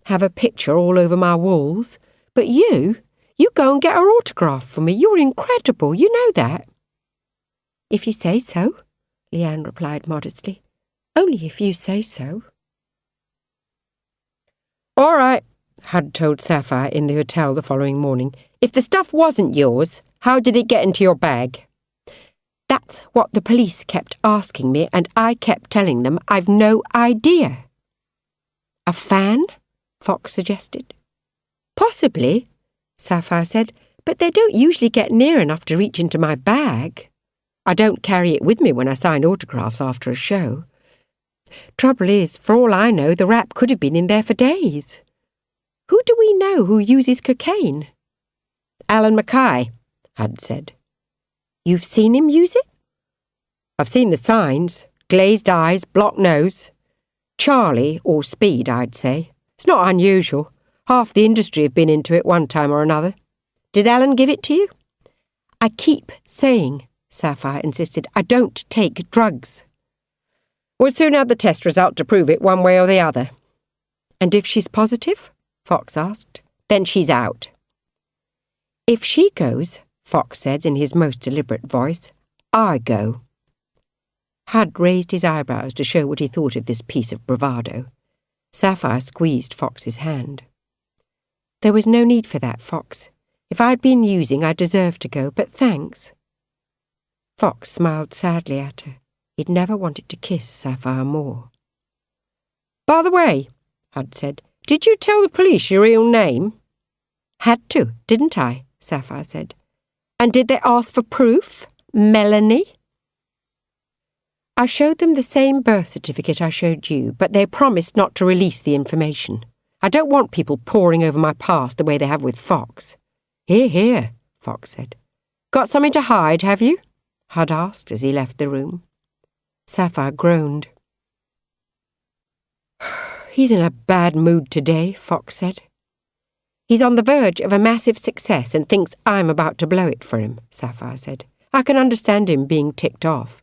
have a picture all over my walls. But you go and get her autograph for me. You're incredible, you know that. If you say so, Lianne replied modestly. Only if you say so. All right, Hud told Sapphire in the hotel the following morning. If the stuff wasn't yours, how did it get into your bag? That's what the police kept asking me, and I kept telling them I've no idea. A fan? Fox suggested. Possibly, Sapphire said, but they don't usually get near enough to reach into my bag. I don't carry it with me when I sign autographs after a show. Trouble is, for all I know, the rap could have been in there for days. Who do we know who uses cocaine? Alan Mackay, Hud said. You've seen him use it? I've seen the signs. Glazed eyes, blocked nose. Charlie, or Speed, I'd say. It's not unusual. Half the industry have been into it one time or another. Did Alan give it to you? I keep saying, Sapphire insisted, I don't take drugs. We'll soon have the test result to prove it one way or the other. And if she's positive? Fox asked. Then she's out. If she goes, Fox said in his most deliberate voice, I go. Hud raised his eyebrows to show what he thought of this piece of bravado. Sapphire squeezed Fox's hand. There was no need for that, Fox. If I'd been using, I deserved to go, but thanks. Fox smiled sadly at her. He'd never wanted to kiss Sapphire more. By the way, Hud said, did you tell the police your real name? Had to, didn't I? Sapphire said. And did they ask for proof? Melanie? I showed them the same birth certificate I showed you, but they promised not to release the information. I don't want people poring over my past the way they have with Fox. Hear, hear, Fox said. Got something to hide, have you? Hud asked as he left the room. Sapphire groaned. He's in a bad mood today, Fox said. He's on the verge of a massive success and thinks I'm about to blow it for him, Sapphire said. I can understand him being ticked off.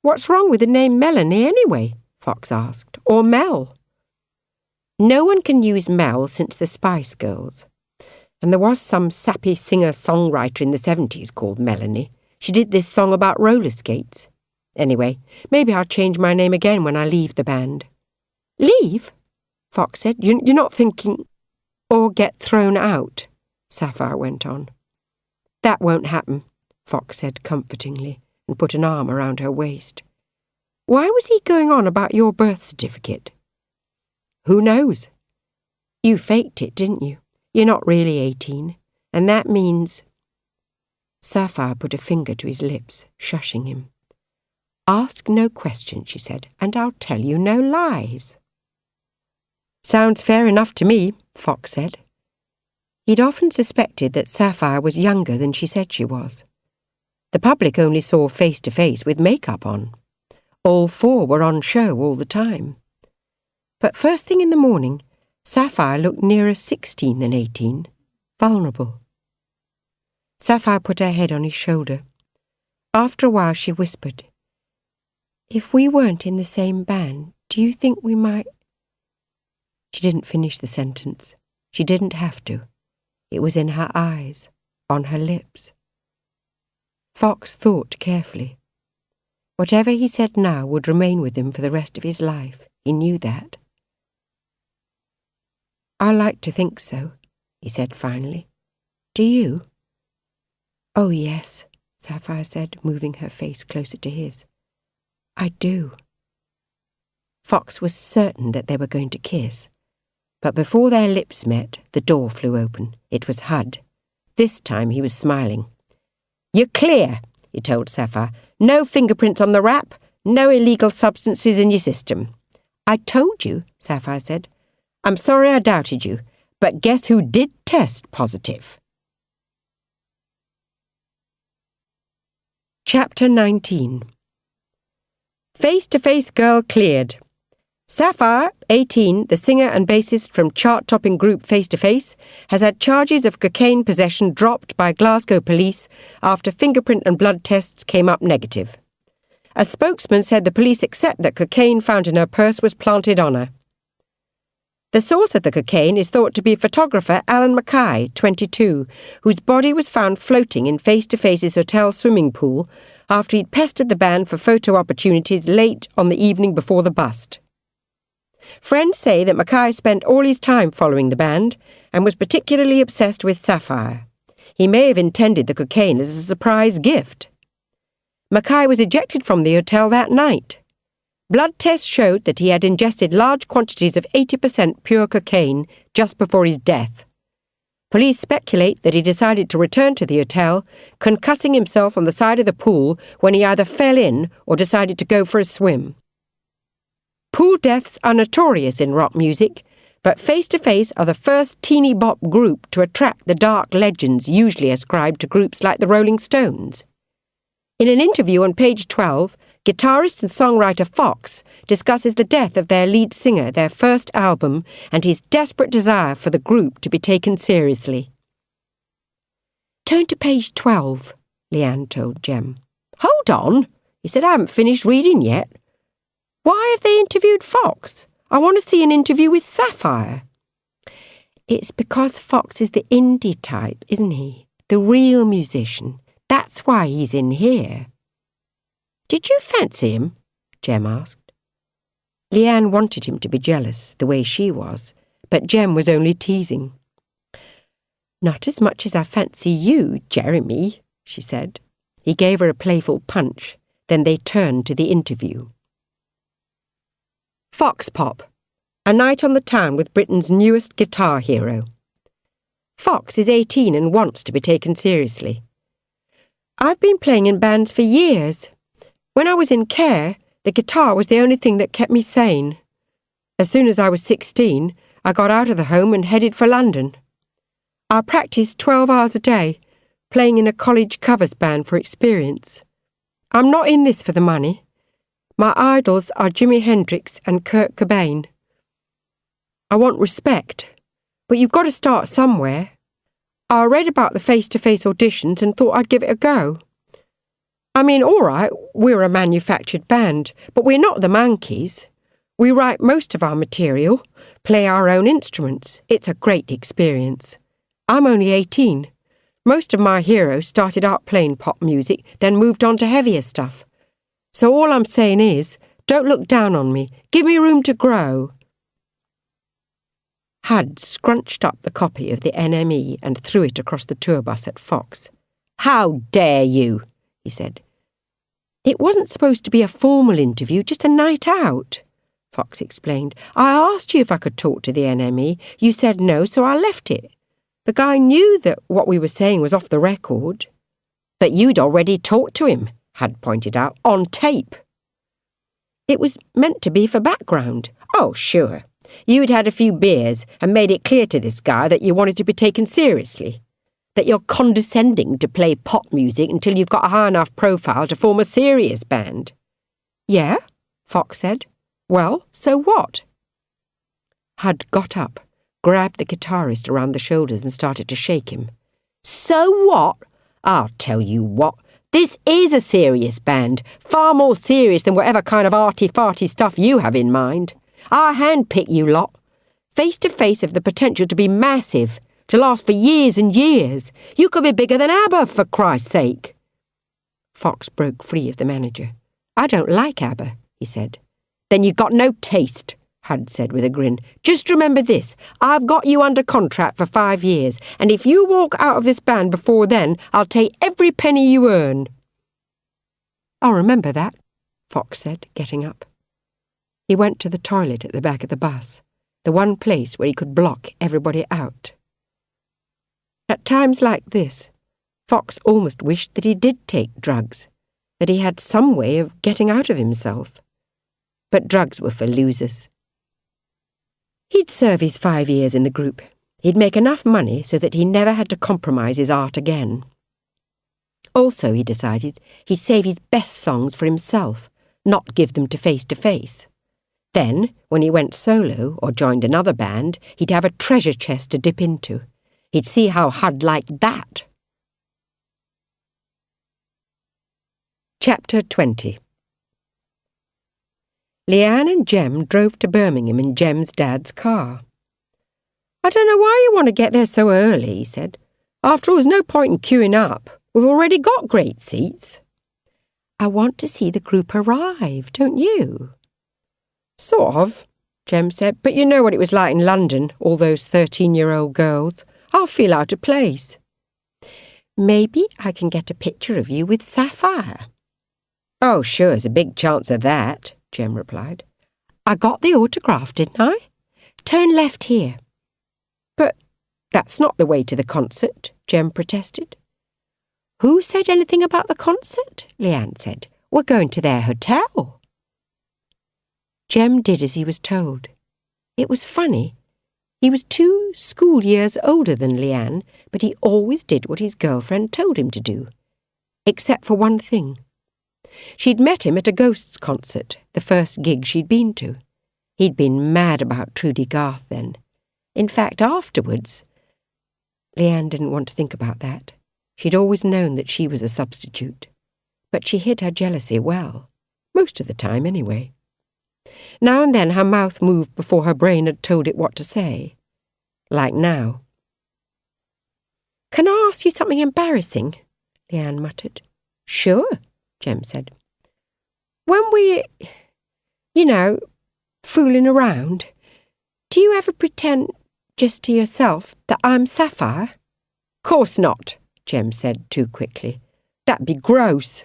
What's wrong with the name Melanie anyway? Fox asked. Or Mel? No one can use Mel since the Spice Girls. And there was some sappy singer-songwriter in the 70s called Melanie. She did this song about roller skates. Anyway, maybe I'll change my name again when I leave the band. Leave? Fox said. You're not thinking... Or get thrown out, Sapphire went on. That won't happen, Fox said comfortingly, and put an arm around her waist. Why was he going on about your birth certificate? Who knows? You faked it, didn't you? You're not really 18, and that means... Sapphire put a finger to his lips, shushing him. Ask no questions, she said, and I'll tell you no lies. Sounds fair enough to me, Fox said. He'd often suspected that Sapphire was younger than she said she was. The public only saw face-to-face with makeup on. All four were on show all the time. But first thing in the morning, Sapphire looked nearer 16 than 18, vulnerable. Sapphire put her head on his shoulder. After a while she whispered, If we weren't in the same band, do you think we might... She didn't finish the sentence. She didn't have to. It was in her eyes, on her lips. Fox thought carefully. Whatever he said now would remain with him for the rest of his life. He knew that. I like to think so, he said finally. Do you? Oh, yes, Sapphire said, moving her face closer to his. I do. Fox was certain that they were going to kiss. But before their lips met, the door flew open. It was Hud. This time he was smiling. You're clear, he told Sapphire. No fingerprints on the wrap, no illegal substances in your system. I told you, Sapphire said. I'm sorry I doubted you, but guess who did test positive? Chapter 19. Face-to-face girl cleared. Sapphire, 18, the singer and bassist from chart-topping group Face-to-Face, has had charges of cocaine possession dropped by Glasgow police after fingerprint and blood tests came up negative. A spokesman said the police accept that cocaine found in her purse was planted on her. The source of the cocaine is thought to be photographer Alan Mackay, 22, whose body was found floating in Face-to-Face's hotel swimming pool after he'd pestered the band for photo opportunities late on the evening before the bust. Friends say that Mackay spent all his time following the band and was particularly obsessed with Sapphire. He may have intended the cocaine as a surprise gift. Mackay was ejected from the hotel that night. Blood tests showed that he had ingested large quantities of 80% pure cocaine just before his death. Police speculate that he decided to return to the hotel, concussing himself on the side of the pool when he either fell in or decided to go for a swim. Pool deaths are notorious in rock music, but Face-to-Face are the first teeny bop group to attract the dark legends usually ascribed to groups like the Rolling Stones. In an interview on page 12, guitarist and songwriter Fox discusses the death of their lead singer, their first album, and his desperate desire for the group to be taken seriously. "Turn to page 12, Lianne told Jem. "Hold on," he said, "I haven't finished reading yet. Why have they interviewed Fox? I want to see an interview with Sapphire." "It's because Fox is the indie type, isn't he? The real musician. That's why he's in here." "Did you fancy him?" Jem asked. Lianne wanted him to be jealous, the way she was, but Jem was only teasing. "Not as much as I fancy you, Jeremy," she said. He gave her a playful punch. Then they turned to the interview. Fox Pop, a night on the town with Britain's newest guitar hero. Fox is 18 and wants to be taken seriously. "I've been playing in bands for years. When I was in care, the guitar was the only thing that kept me sane. As soon as I was 16, I got out of the home and headed for London. I practiced 12 hours a day, playing in a college covers band for experience. I'm not in this for the money. My idols are Jimi Hendrix and Kurt Cobain. I want respect, but you've got to start somewhere. I read about the Face-to-Face auditions and thought I'd give it a go. I mean, all right, we're a manufactured band, but we're not the Monkees. We write most of our material, play our own instruments. It's a great experience. I'm only 18. Most of my heroes started out playing pop music, then moved on to heavier stuff. So all I'm saying is, don't look down on me. Give me room to grow." Hud scrunched up the copy of the NME and threw it across the tour bus at Fox. "How dare you?" he said. "It wasn't supposed to be a formal interview, just a night out," Fox explained. "I asked you if I could talk to the NME. You said no, so I left it. The guy knew that what we were saying was off the record." "But you'd already talked to him," Hud pointed out, "on tape." "It was meant to be for background." "Oh, sure. You'd had a few beers and made it clear to this guy that you wanted to be taken seriously. That you're condescending to play pop music until you've got a high enough profile to form a serious band." "Yeah," Fox said. "Well, so what?" Hud got up, grabbed the guitarist around the shoulders and started to shake him. "So what? I'll tell you what. This is a serious band, far more serious than whatever kind of arty-farty stuff you have in mind. I handpick you lot. Face-to-Face have the potential to be massive, to last for years and years. You could be bigger than ABBA, for Christ's sake." Fox broke free of the manager. "I don't like ABBA," he said. "Then you've got no taste," Hud said with a grin. "Just remember this, I've got you under contract for 5 years, and if you walk out of this band before then, I'll take every penny you earn." "I'll remember that," Fox said, getting up. He went to the toilet at the back of the bus, the one place where he could block everybody out. At times like this, Fox almost wished that he did take drugs, that he had some way of getting out of himself. But drugs were for losers. He'd serve his 5 years in the group. He'd make enough money so that he never had to compromise his art again. Also, he decided, he'd save his best songs for himself, not give them to face. Then, when he went solo or joined another band, he'd have a treasure chest to dip into. He'd see how Hud liked that. Chapter 20. Lianne and Jem drove to Birmingham in Jem's dad's car. "I don't know why you want to get there so early," he said. "After all, there's no point in queuing up. We've already got great seats." "I want to see the group arrive, don't you?" "Sort of," Jem said, "but you know what it was like in London, all those 13-year-old girls. I'll feel out of place." "Maybe I can get a picture of you with Sapphire." "Oh, sure, there's a big chance of that," Jem replied. "I got the autograph, didn't I? Turn left here." "But that's not the way to the concert," Jem protested. "Who said anything about the concert?" Lianne said. "We're going to their hotel." Jem did as he was told. It was funny. He was 2 school years older than Lianne, but he always did what his girlfriend told him to do. Except for one thing. She'd met him at a Ghosts concert, the first gig she'd been to. He'd been mad about Trudy Garth then. In fact, afterwards... Lianne didn't want to think about that. She'd always known that she was a substitute. But she hid her jealousy well. Most of the time, anyway. Now and then her mouth moved before her brain had told it what to say. Like now. "Can I ask you something embarrassing?" Lianne muttered. "Sure," Jem said. "When we're, fooling around, do you ever pretend, just to yourself, that I'm Sapphire?" "Course not," Jem said too quickly. "That'd be gross."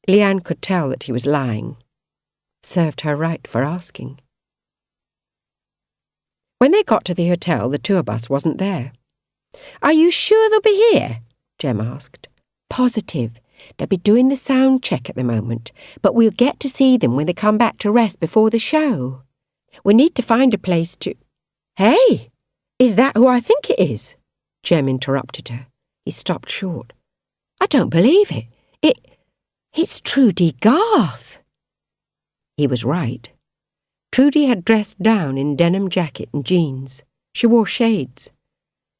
Lianne could tell that he was lying. Served her right for asking. When they got to the hotel, the tour bus wasn't there. "Are you sure they'll be here?" Jem asked. "Positive. They'll be doing the sound check at the moment, but we'll get to see them when they come back to rest before the show. We need to find a place to—" "Hey, is that who I think it is?" Jem interrupted her. He stopped short. "I don't believe it. It's Trudy Garth." He was right. Trudy had dressed down in denim jacket and jeans. She wore shades.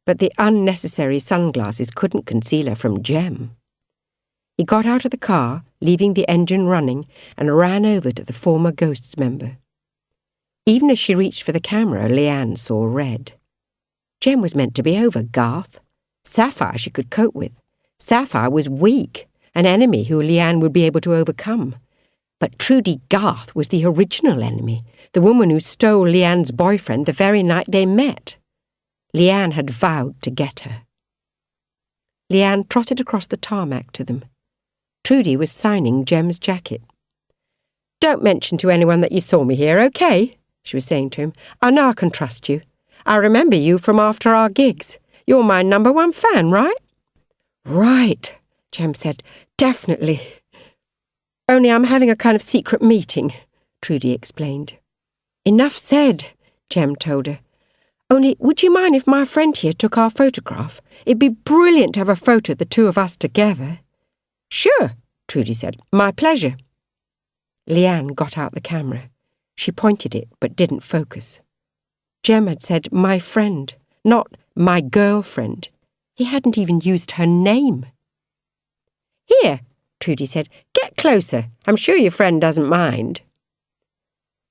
But the unnecessary sunglasses couldn't conceal her from Jem. He got out of the car, leaving the engine running, and ran over to the former Ghosts member. Even as she reached for the camera, Lianne saw red. Jem was meant to be over Garth. Sapphire she could cope with. Sapphire was weak, an enemy who Lianne would be able to overcome. But Trudy Garth was the original enemy, the woman who stole Lianne's boyfriend the very night they met. Lianne had vowed to get her. Lianne trotted across the tarmac to them. Trudy was signing Jem's jacket. "Don't mention to anyone that you saw me here, okay?" she was saying to him. "I know I can trust you. I remember you from after our gigs. You're my #1 fan, right?" "Right," Jem said. "Definitely." "Only I'm having a kind of secret meeting," Trudy explained. "Enough said," Jem told her. "Only, would you mind if my friend here took our photograph? It'd be brilliant to have a photo of the two of us together." "Sure," Trudy said. "My pleasure." Lianne got out the camera. She pointed it, but didn't focus. Jem had said, "my friend," not "my girlfriend." He hadn't even used her name. "Here," Trudy said. "Get closer. I'm sure your friend doesn't mind."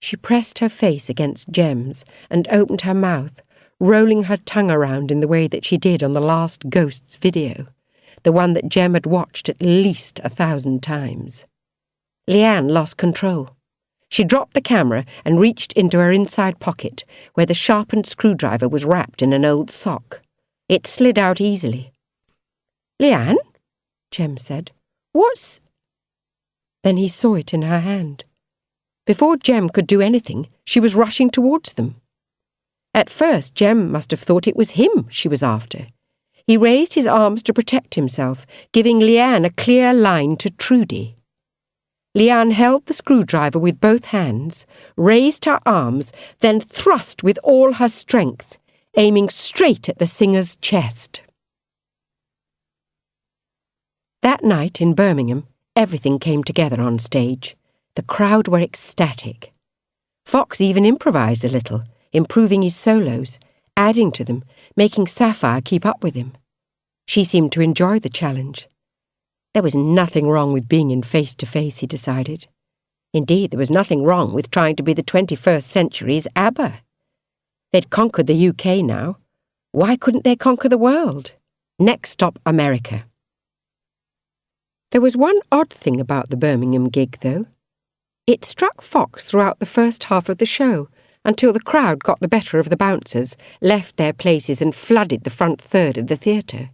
She pressed her face against Jem's and opened her mouth, rolling her tongue around in the way that she did on the last Ghosts video, the one that Jem had watched at least 1,000 times. Lianne lost control. She dropped the camera and reached into her inside pocket, where the sharpened screwdriver was wrapped in an old sock. It slid out easily. "Lianne?" Jem said. "What's—" Then he saw it in her hand. Before Jem could do anything, she was rushing towards them. At first, Jem must have thought it was him she was after. He raised his arms to protect himself, giving Lianne a clear line to Trudy. Lianne held the screwdriver with both hands, raised her arms, then thrust with all her strength, aiming straight at the singer's chest. That night in Birmingham, everything came together on stage. The crowd were ecstatic. Fox even improvised a little, improving his solos, adding to them, making Sapphire keep up with him. She seemed to enjoy the challenge. There was nothing wrong with being in face-to-face, he decided. Indeed, there was nothing wrong with trying to be the 21st century's ABBA. They'd conquered the UK now. Why couldn't they conquer the world? Next stop, America. There was one odd thing about the Birmingham gig, though. It struck Fox throughout the first half of the show, until the crowd got the better of the bouncers, left their places and flooded the front third of the theatre.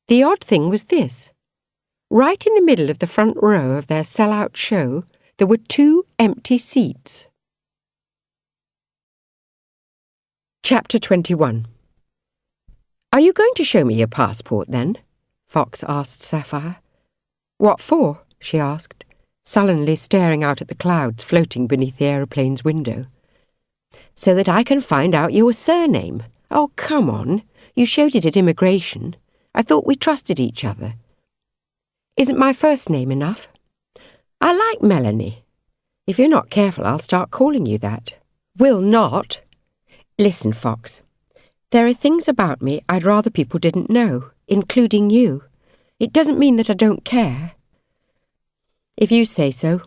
The odd thing was this. Right in the middle of the front row of their sell-out show, there were 2 empty seats. Chapter 21. "Are you going to show me your passport, then?" Fox asked Sapphire. "What for?" she asked, sullenly staring out at the clouds floating beneath the aeroplane's window. "So that I can find out your surname. Oh, come on. You showed it at immigration. I thought we trusted each other. Isn't my first name enough? I like Melanie. If you're not careful, I'll start calling you that." "Will not." "Listen, Fox. There are things about me I'd rather people didn't know, including you. It doesn't mean that I don't care." "If you say so."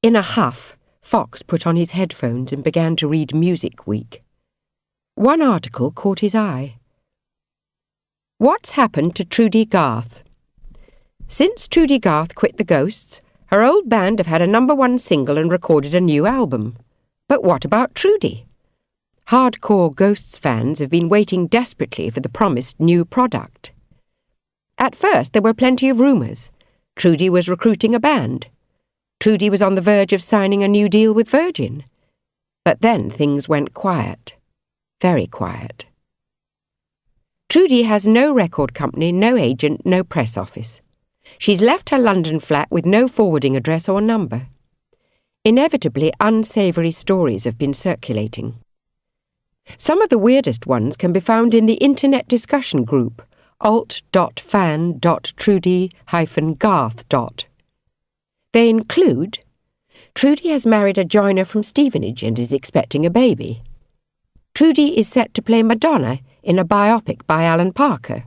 In a huff, Fox put on his headphones and began to read Music Week. One article caught his eye. "What's happened to Trudy Garth? Since Trudy Garth quit the Ghosts, her old band have had a #1 single and recorded a new album. But what about Trudy? Hardcore Ghosts fans have been waiting desperately for the promised new product. At first, there were plenty of rumours. Trudy was recruiting a band. Trudy was on the verge of signing a new deal with Virgin. But then things went quiet. Very quiet. Trudy has no record company, no agent, no press office. She's left her London flat with no forwarding address or number. Inevitably, unsavoury stories have been circulating. Some of the weirdest ones can be found in the internet discussion group alt.fan.trudy-garth. They include: Trudy has married a joiner from Stevenage and is expecting a baby. Trudy is set to play Madonna in a biopic by Alan Parker.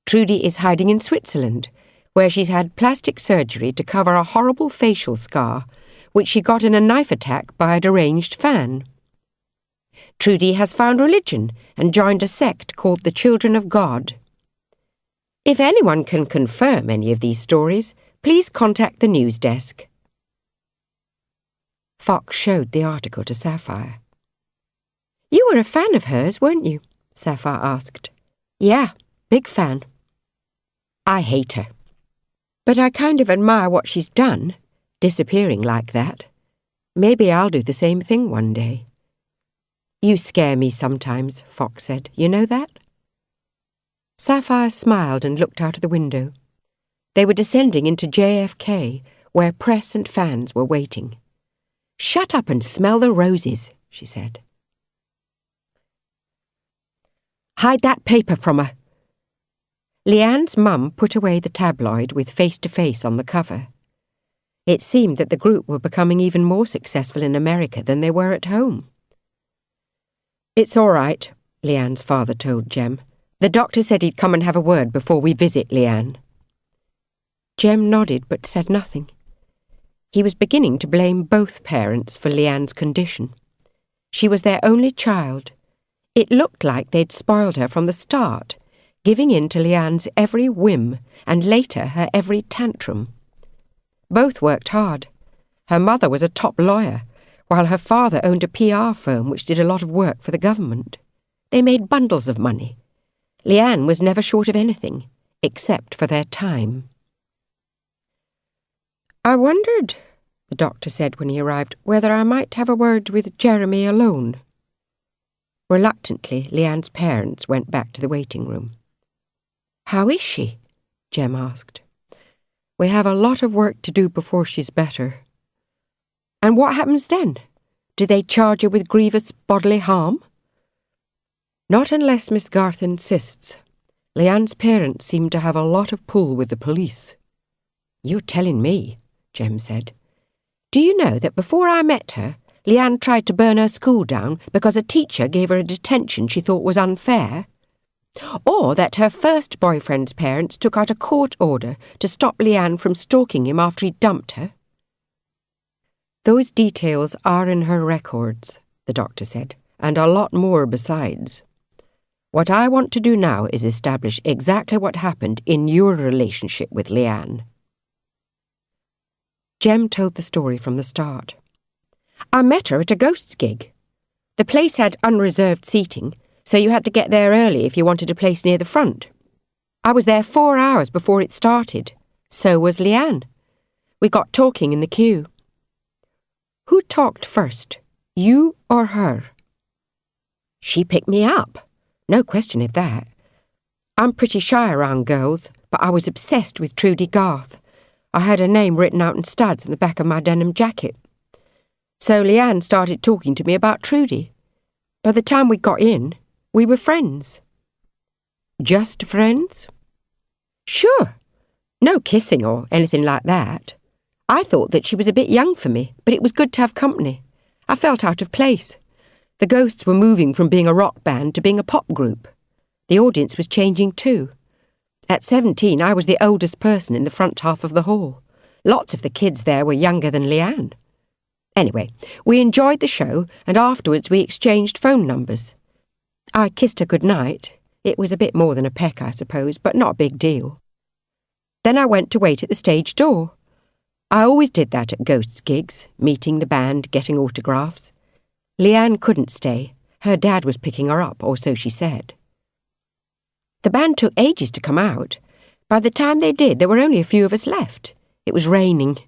Trudy is hiding in Switzerland, where she's had plastic surgery to cover a horrible facial scar, which she got in a knife attack by a deranged fan. Trudy has found religion and joined a sect called the Children of God. If anyone can confirm any of these stories, please contact the news desk. Fox showed the article to Sapphire. "You were a fan of hers, weren't you?" Sapphire asked. "Yeah, big fan." "I hate her. But I kind of admire what she's done, disappearing like that. Maybe I'll do the same thing one day." "You scare me sometimes," Fox said. "You know that?" Sapphire smiled and looked out of the window. They were descending into JFK, where press and fans were waiting. "Shut up and smell the roses," she said. "Hide that paper from her." Lianne's mum put away the tabloid with face-to-face on the cover. It seemed that the group were becoming even more successful in America than they were at home. "It's all right," Lianne's father told Jem. "The doctor said he'd come and have a word before we visit Lianne." Jem nodded but said nothing. He was beginning to blame both parents for Lianne's condition. She was their only child. It looked like they'd spoiled her from the start, giving in to Lianne's every whim and later her every tantrum. Both worked hard. Her mother was a top lawyer, while her father owned a PR firm which did a lot of work for the government. They made bundles of money. Lianne was never short of anything, except for their time. "I wondered," the doctor said when he arrived, "whether I might have a word with Jeremy alone." Reluctantly, Lianne's parents went back to the waiting room. "How is she?" Jem asked. "We have a lot of work to do before she's better." "And what happens then? Do they charge her with grievous bodily harm?" "Not unless Miss Garth insists. Lianne's parents seem to have a lot of pull with the police." "You're telling me," Jem said. Do you know that before I met her, Lianne tried to burn her school down because a teacher gave her a detention she thought was unfair? Or that her first boyfriend's parents took out a court order to stop Lianne from stalking him after he'd dumped her? Those details are in her records, the doctor said, and a lot more besides. What I want to do now is establish exactly what happened in your relationship with Lianne. Jem told the story from the start. I met her at a Ghosts gig. The place had unreserved seating, so you had to get there early if you wanted a place near the front. I was there 4 hours before it started. So was Lianne. We got talking in the queue. Who talked first, you or her? She picked me up. No question of that. I'm pretty shy around girls, but I was obsessed with Trudy Garth. I had her name written out in studs on the back of my denim jacket. So Lianne started talking to me about Trudy. By the time we got in, we were friends. Just friends? Sure. No kissing or anything like that. I thought that she was a bit young for me, but it was good to have company. I felt out of place. The Ghosts were moving from being a rock band to being a pop group. The audience was changing too. At 17, I was the oldest person in the front half of the hall. Lots of the kids there were younger than Lianne. Anyway, we enjoyed the show, and afterwards we exchanged phone numbers. I kissed her goodnight. It was a bit more than a peck, I suppose, but not a big deal. Then I went to wait at the stage door. I always did that at Ghosts gigs, meeting the band, getting autographs. Lianne couldn't stay. Her dad was picking her up, or so she said. The band took ages to come out. By the time they did, there were only a few of us left. It was raining.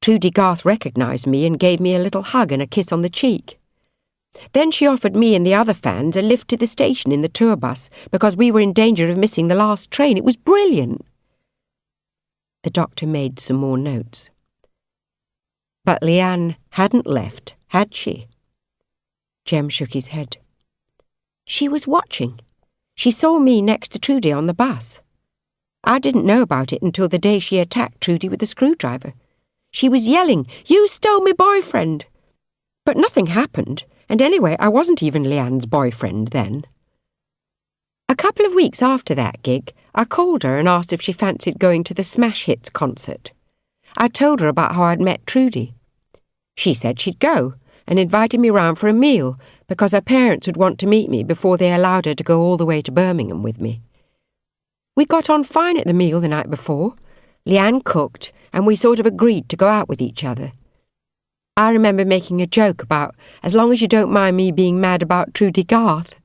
Trudy Garth recognised me and gave me a little hug and a kiss on the cheek. Then she offered me and the other fans a lift to the station in the tour bus because we were in danger of missing the last train. It was brilliant. The doctor made some more notes. But Lianne hadn't left, had she? Jem shook his head. She was watching. She saw me next to Trudy on the bus. I didn't know about it until the day she attacked Trudy with the screwdriver. She was yelling, "You stole my boyfriend!" But nothing happened, and anyway, I wasn't even Lianne's boyfriend then. A couple of weeks after that gig, I called her and asked if she fancied going to the Smash Hits concert. I told her about how I'd met Trudy. She said she'd go and invited me round for a meal because her parents would want to meet me before they allowed her to go all the way to Birmingham with me. We got on fine at the meal the night before. Lianne cooked and we sort of agreed to go out with each other. I remember making a joke about, as long as you don't mind me being mad about Trudy Garth.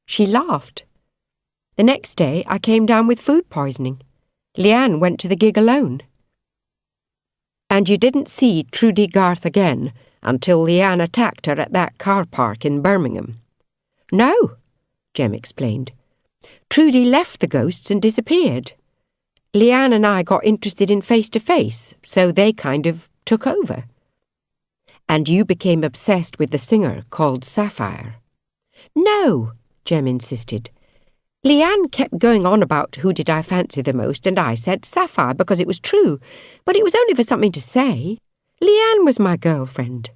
She laughed. The next day I came down with food poisoning. Lianne went to the gig alone. And you didn't see Trudy Garth again until Lianne attacked her at that car park in Birmingham? No, Jem explained. Trudy left the Ghosts and disappeared. Lianne and I got interested in face-to-face, so they kind of took over. And you became obsessed with the singer called Sapphire. No, Jem insisted. Lianne kept going on about who did I fancy the most, and I said Sapphire because it was true, but it was only for something to say. Lianne was my girlfriend.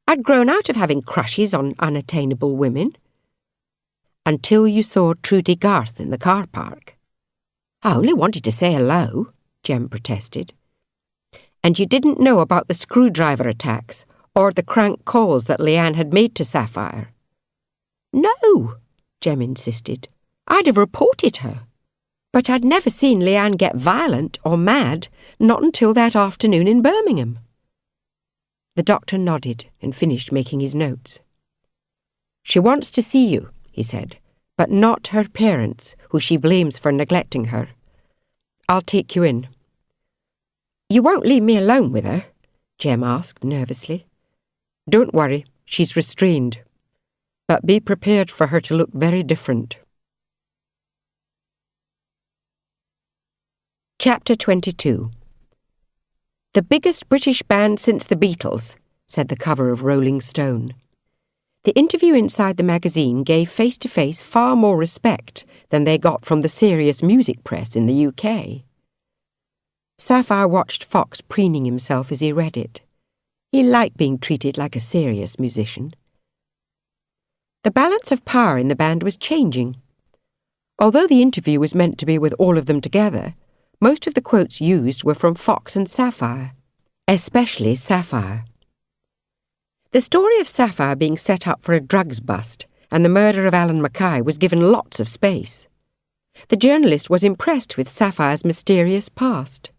I'd grown out of having crushes on unattainable women. Until you saw Trudy Garth in the car park. I only wanted to say hello, Jem protested. And you didn't know about the screwdriver attacks or the crank calls that Lianne had made to Sapphire? No, Jem insisted. I'd have reported her. But I'd never seen Lianne get violent or mad, not until that afternoon in Birmingham. The doctor nodded and finished making his notes. She wants to see you, he said, but not her parents, who she blames for neglecting her. I'll take you in. You won't leave me alone with her? Jem asked nervously. Don't worry, she's restrained. But be prepared for her to look very different. Chapter 22. The biggest British band since the Beatles, said the cover of Rolling Stone. The interview inside the magazine gave Face-to-Face far more respect than they got from the serious music press in the UK. Sapphire watched Fox preening himself as he read it. He liked being treated like a serious musician. The balance of power in the band was changing. Although the interview was meant to be with all of them together, most of the quotes used were from Fox and Sapphire, especially Sapphire. The story of Sapphire being set up for a drugs bust and the murder of Alan Mackay was given lots of space. The journalist was impressed with Sapphire's mysterious past.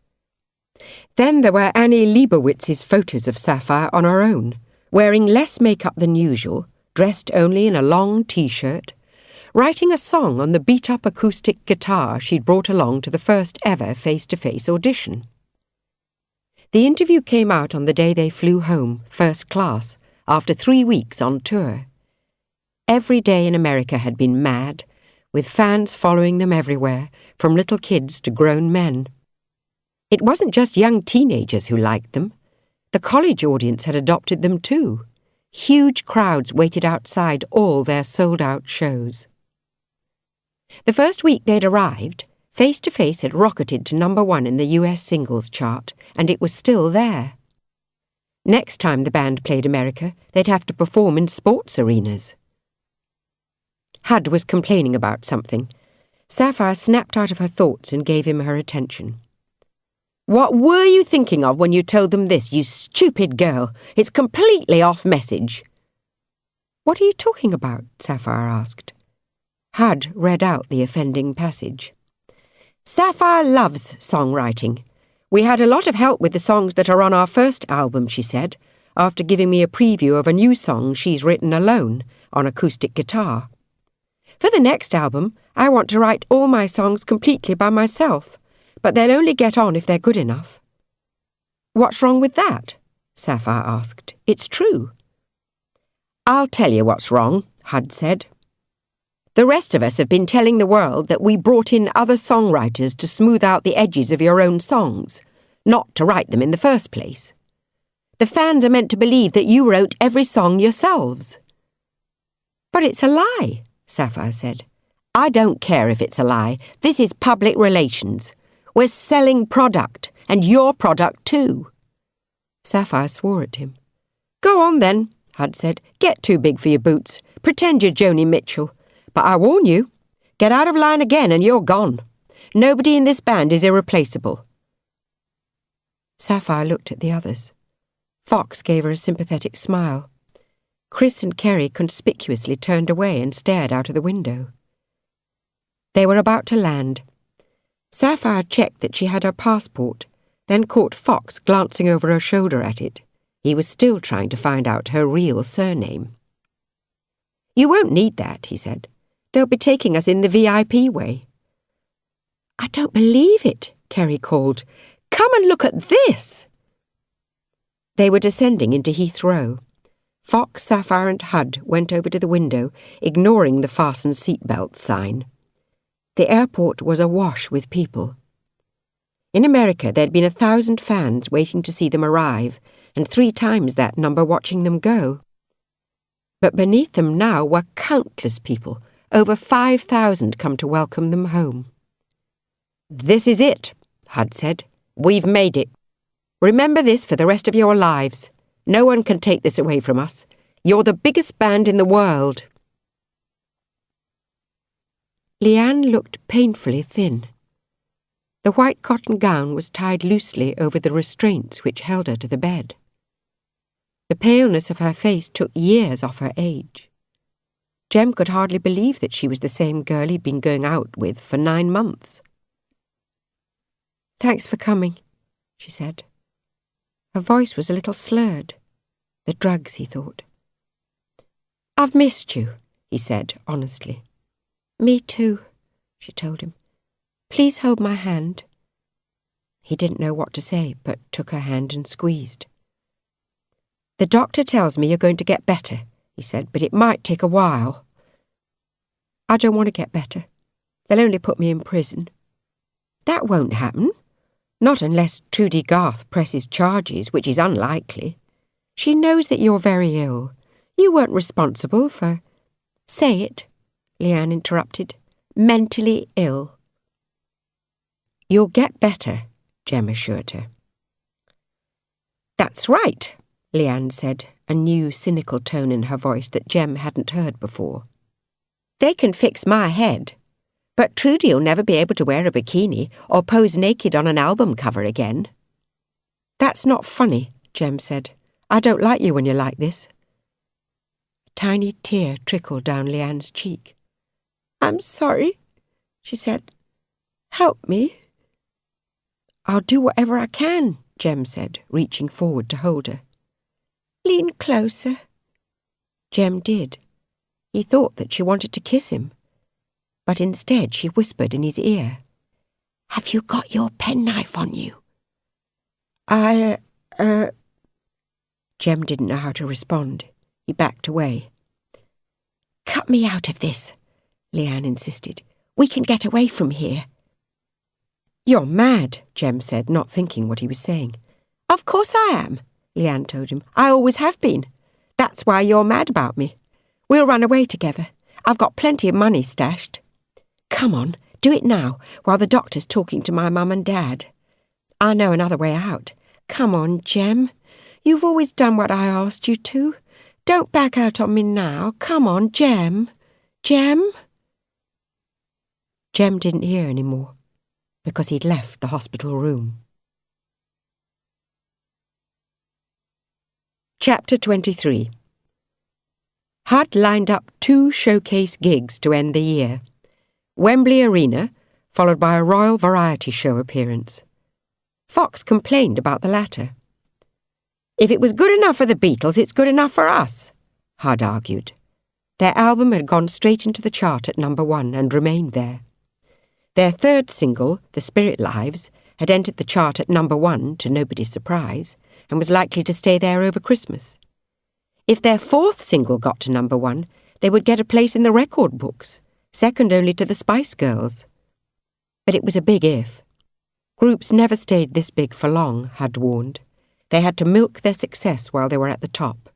Then there were Annie Leibowitz's photos of Sapphire on her own, wearing less makeup than usual, dressed only in a long T-shirt, writing a song on the beat-up acoustic guitar she'd brought along to the first ever face-to-face audition. The interview came out on the day they flew home, first class, after 3 weeks on tour. Every day in America had been mad, with fans following them everywhere, from little kids to grown men. It wasn't just young teenagers who liked them. The college audience had adopted them too. Huge crowds waited outside all their sold-out shows. The first week they'd arrived, Face to Face had rocketed to #1 in the US singles chart, and it was still there. Next time the band played America, they'd have to perform in sports arenas. Hud was complaining about something. Sapphire snapped out of her thoughts and gave him her attention. "What were you thinking of when you told them this, you stupid girl? It's completely off message." "What are you talking about?" Sapphire asked. Hud read out the offending passage. "Sapphire loves songwriting. We had a lot of help with the songs that are on our first album," she said, after giving me a preview of a new song she's written alone on acoustic guitar. "For the next album, I want to write all my songs completely by myself, but they'll only get on if they're good enough." "What's wrong with that?" Sapphire asked. "It's true." "I'll tell you what's wrong," Hud said. "The rest of us have been telling the world that we brought in other songwriters to smooth out the edges of your own songs, not to write them in the first place. The fans are meant to believe that you wrote every song yourselves." "But it's a lie," Sapphire said. "I don't care if it's a lie. This is public relations. We're selling product, and your product too." Sapphire swore at him. "Go on then," Hud said. "Get too big for your boots. Pretend you're Joni Mitchell. But I warn you, get out of line again and you're gone. Nobody in this band is irreplaceable." Sapphire looked at the others. Fox gave her a sympathetic smile. Chris and Kerry conspicuously turned away and stared out of the window. They were about to land. Sapphire checked that she had her passport, then caught Fox glancing over her shoulder at it. He was still trying to find out her real surname. "You won't need that," he said. "They'll be taking us in the VIP way." "I don't believe it," Kerry called. "Come and look at this!" They were descending into Heathrow. Fox, Sapphire and Hud went over to the window, ignoring the fasten seatbelt sign. The airport was awash with people. In America there'd been 1,000 fans waiting to see them arrive, and 3 times that number watching them go. But beneath them now were countless people, over 5,000 come to welcome them home. "This is it," Hud said. "We've made it. Remember this for the rest of your lives. No one can take this away from us. You're the biggest band in the world." Lianne looked painfully thin. The white cotton gown was tied loosely over the restraints which held her to the bed. The paleness of her face took years off her age. Jem could hardly believe that she was the same girl he'd been going out with for 9 months. "Thanks for coming," she said. Her voice was a little slurred. The drugs, he thought. "I've missed you," he said honestly. "Me too," she told him. "Please hold my hand." He didn't know what to say, but took her hand and squeezed. "The doctor tells me you're going to get better," he said, "but it might take a while." "I don't want to get better. They'll only put me in prison." "That won't happen. Not unless Trudy Garth presses charges, which is unlikely. She knows that you're very ill. You weren't responsible for—" "Say it," Lianne interrupted. "Mentally ill." "You'll get better," Jem assured her. "That's right," Lianne said, a new cynical tone in her voice that Jem hadn't heard before. "They can fix my head, but Trudy'll never be able to wear a bikini or pose naked on an album cover again." "That's not funny," Jem said. "I don't like you when you're like this." A tiny tear trickled down Lianne's cheek. "I'm sorry," she said. "Help me." "I'll do whatever I can," Jem said, reaching forward to hold her. "Lean closer." Jem did. He thought that she wanted to kiss him, but instead she whispered in his ear, "Have you got your penknife on you?" Jem didn't know how to respond. He backed away. "Cut me out of this," Lianne insisted. "We can get away from here." "You're mad," Jem said, not thinking what he was saying. "Of course I am," Lianne told him. "I always have been. That's why you're mad about me. We'll run away together. I've got plenty of money stashed. Come on, do it now, while the doctor's talking to my mum and dad. I know another way out. Come on, Jem. You've always done what I asked you to. Don't back out on me now. Come on, Jem. Jem?" Jem didn't hear any more, because he'd left the hospital room. Chapter 23. Hud lined up 2 showcase gigs to end the year. Wembley Arena, followed by a Royal Variety Show appearance. Fox complained about the latter. "If it was good enough for the Beatles, it's good enough for us," Hud argued. Their album had gone straight into the chart at number 1 and remained there. Their 3rd single, The Spirit Lives, had entered the chart at number 1 to nobody's surprise and was likely to stay there over Christmas. If their 4th single got to number 1, they would get a place in the record books, second only to the Spice Girls. But it was a big if. Groups never stayed this big for long, Hud warned. They had to milk their success while they were at the top.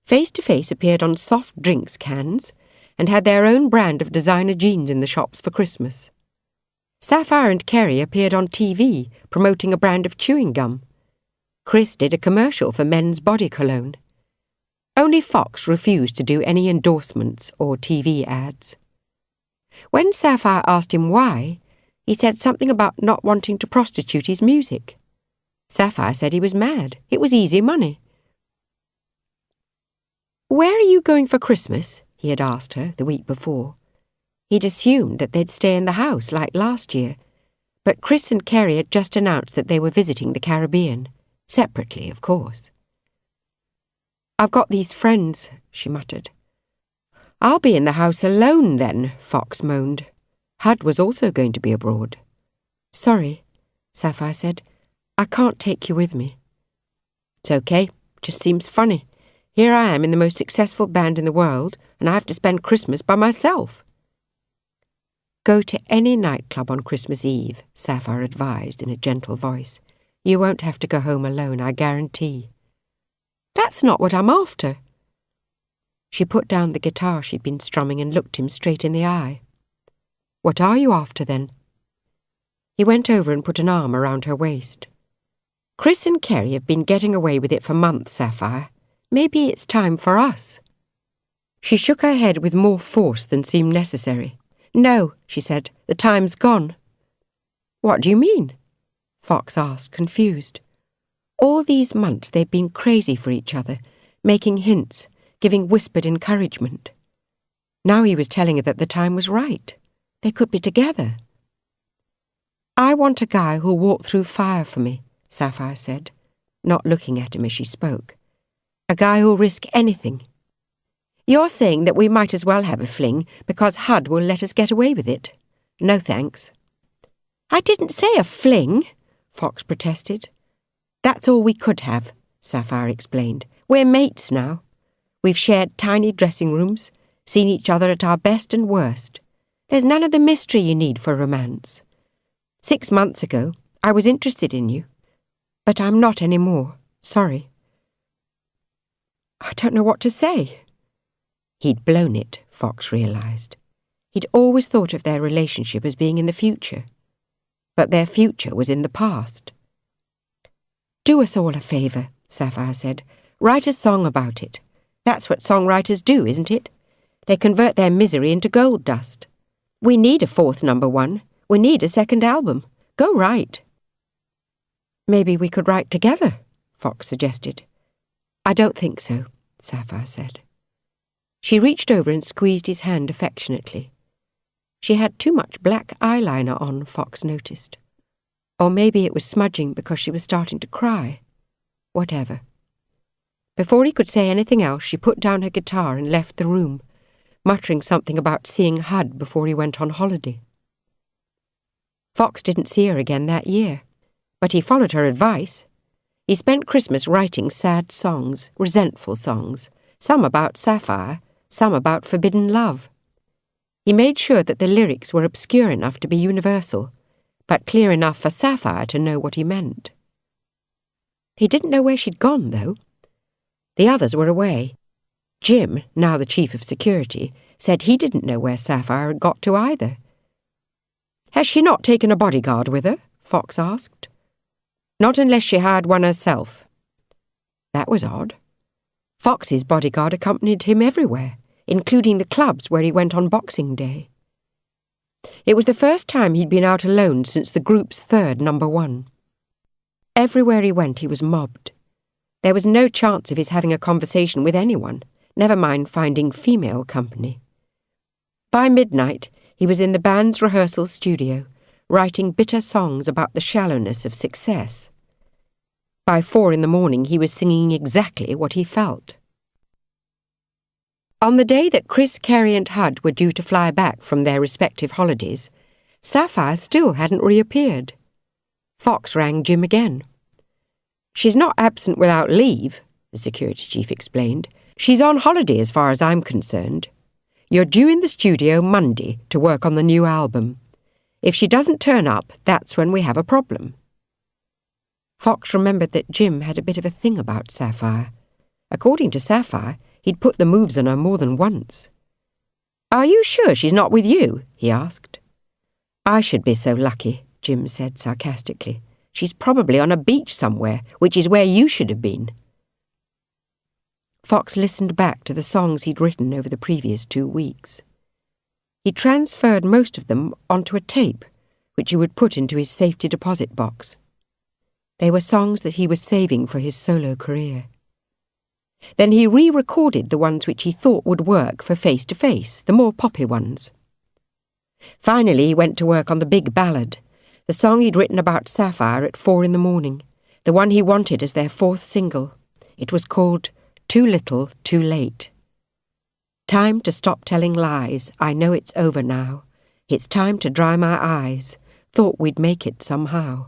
Face to Face appeared on soft drinks cans and had their own brand of designer jeans in the shops for Christmas. Sapphire and Kerry appeared on TV promoting a brand of chewing gum. Chris did a commercial for men's body cologne. Only Fox refused to do any endorsements or TV ads. When Sapphire asked him why, he said something about not wanting to prostitute his music. Sapphire said he was mad. It was easy money. "Where are you going for Christmas?" he had asked her the week before. He'd assumed that they'd stay in the house like last year, but Chris and Kerry had just announced that they were visiting the Caribbean, separately, of course. "I've got these friends," she muttered. "I'll be in the house alone then," Fox moaned. Hud was also going to be abroad. "Sorry," Sapphire said. "I can't take you with me." "It's okay. Just seems funny. Here I am in the most successful band in the world, and I have to spend Christmas by myself." "Go to any nightclub on Christmas Eve," Sapphire advised in a gentle voice. "You won't have to go home alone, I guarantee." "That's not what I'm after." She put down the guitar she'd been strumming and looked him straight in the eye. "What are you after, then?" He went over and put an arm around her waist. "Chris and Kerry have been getting away with it for months, Sapphire. Maybe it's time for us." She shook her head with more force than seemed necessary. "No," she said, "the time's gone." "What do you mean?" Fox asked, confused. All these months they'd been crazy for each other, making hints, giving whispered encouragement. Now he was telling her that the time was right. They could be together. "I want a guy who'll walk through fire for me," Sapphire said, not looking at him as she spoke. "A guy who'll risk anything." "You're saying that we might as well have a fling because Hud will let us get away with it. No thanks." "I didn't say a fling," Fox protested. "That's all we could have," Sapphire explained. "We're mates now. We've shared tiny dressing rooms, seen each other at our best and worst. There's none of the mystery you need for romance. 6 months ago, I was interested in you, but I'm not anymore. Sorry." "I don't know what to say." He'd blown it, Fox realised. He'd always thought of their relationship as being in the future. but their future was in the past. "Do us all a favour," Sapphire said. "Write a song about it. That's what songwriters do, isn't it? They convert their misery into gold dust. We need a fourth number one. We need a second album. Go write." "Maybe we could write together," Fox suggested. "I don't think so," Sapphire said. She reached over and squeezed his hand affectionately. She had too much black eyeliner on, Fox noticed. Or maybe it was smudging because she was starting to cry. Whatever. Before he could say anything else, she put down her guitar and left the room, muttering something about seeing Hud before he went on holiday. Fox didn't see her again that year, but he followed her advice. He spent Christmas writing sad songs, resentful songs, some about Sapphire, some about forbidden love. He made sure that the lyrics were obscure enough to be universal, but clear enough for Sapphire to know what he meant. He didn't know where she'd gone, though. The others were away. Jim, now the chief of security, said he didn't know where Sapphire had got to either. "Has she not taken a bodyguard with her?" Fox asked. "Not unless she hired one herself." That was odd. Fox's bodyguard accompanied him everywhere, including the clubs where he went on Boxing Day. It was the first time he'd been out alone since the group's third number one. Everywhere he went he was mobbed. There was no chance of his having a conversation with anyone, never mind finding female company. By midnight, he was in the band's rehearsal studio, writing bitter songs about the shallowness of success. By 4 a.m, he was singing exactly what he felt. On the day that Chris, Carey and Hud were due to fly back from their respective holidays, Sapphire still hadn't reappeared. Fox rang Jim again. "She's not absent without leave," the security chief explained. "She's on holiday as far as I'm concerned. You're due in the studio Monday to work on the new album. If she doesn't turn up, that's when we have a problem." Fox remembered that Jim had a bit of a thing about Sapphire. According to Sapphire, he'd put the moves on her more than once. "Are you sure she's not with you?" he asked. "I should be so lucky," Jim said sarcastically. "She's probably on a beach somewhere, which is where you should have been." Fox listened back to the songs he'd written over the previous 2 weeks. He transferred most of them onto a tape, which he would put into his safety deposit box. They were songs that he was saving for his solo career. Then he re-recorded the ones which he thought would work for face-to-face, the more poppy ones. Finally, he went to work on the big ballad, the song he'd written about Sapphire at 4 a.m, the one he wanted as their 4th single. It was called "Too Little, Too Late." "Time to stop telling lies, I know it's over now. It's time to dry my eyes, thought we'd make it somehow.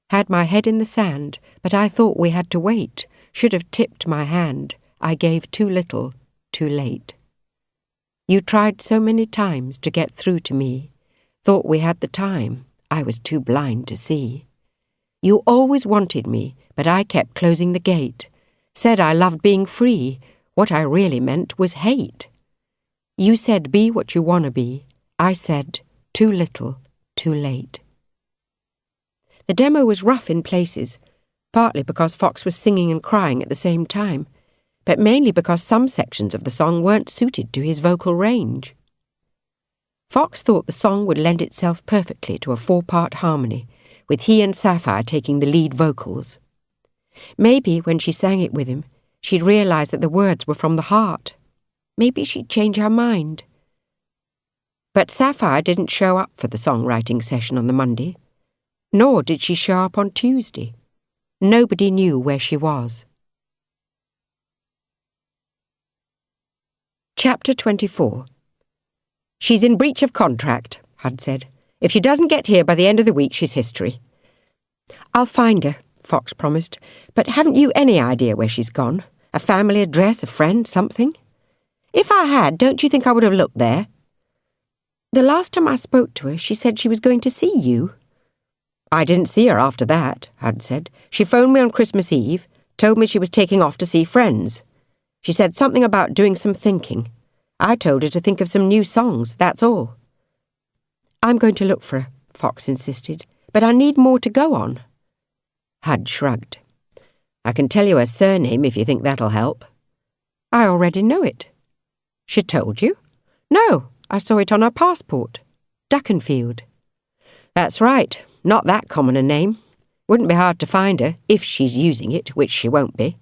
Had my head in the sand, but I thought we had to wait. Should have tipped my hand, I gave too little, too late. You tried so many times to get through to me. Thought we had the time, I was too blind to see. You always wanted me, but I kept closing the gate. Said I loved being free, what I really meant was hate. You said be what you want to be. I said too little, too late." The demo was rough in places, partly because Fox was singing and crying at the same time, but mainly because some sections of the song weren't suited to his vocal range. Fox thought the song would lend itself perfectly to a 4-part harmony, with he and Sapphire taking the lead vocals. Maybe when she sang it with him, she'd realise that the words were from the heart. Maybe she'd change her mind. But Sapphire didn't show up for the songwriting session on the Monday, nor did she show up on Tuesday. Nobody knew where she was. Chapter 24. "She's in breach of contract," Hud said. "If she doesn't get here by the end of the week, she's history." "I'll find her," Fox promised. "But haven't you any idea where she's gone? A family address, a friend, something?" "If I had, don't you think I would have looked there?" "The last time I spoke to her, she said she was going to see you." "I didn't see her after that," Hud said. "She phoned me on Christmas Eve, told me she was taking off to see friends. She said something about doing some thinking. I told her to think of some new songs, that's all." "I'm going to look for her," Fox insisted. but I need more to go on. Hud shrugged. I can tell you her surname if you think that'll help. I already know it. She told you? No, I saw it on her passport. Duckenfield. That's right, not that common a name. Wouldn't be hard to find her, if she's using it, which she won't be.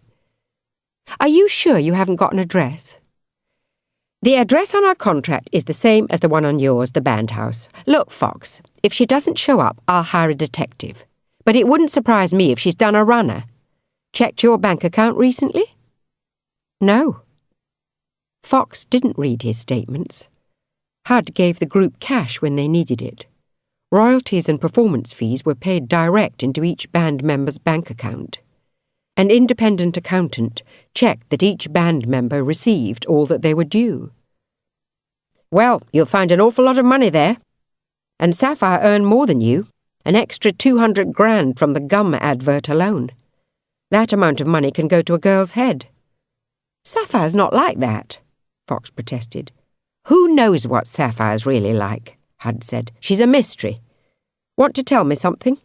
Are you sure you haven't got an address? The address on our contract is the same as the one on yours, the band house. Look, Fox, if she doesn't show up, I'll hire a detective. But it wouldn't surprise me if she's done a runner. Checked your bank account recently? No. Fox didn't read his statements. Hud gave the group cash when they needed it. Royalties and performance fees were paid direct into each band member's bank account. An independent accountant checked that each band member received all that they were due. Well, you'll find an awful lot of money there. And Sapphire earned more than you, an extra 200 grand from the gum advert alone. That amount of money can go to a girl's head. Sapphire's not like that, Fox protested. Who knows what Sapphire's really like, Hud said. She's a mystery. Want to tell me something?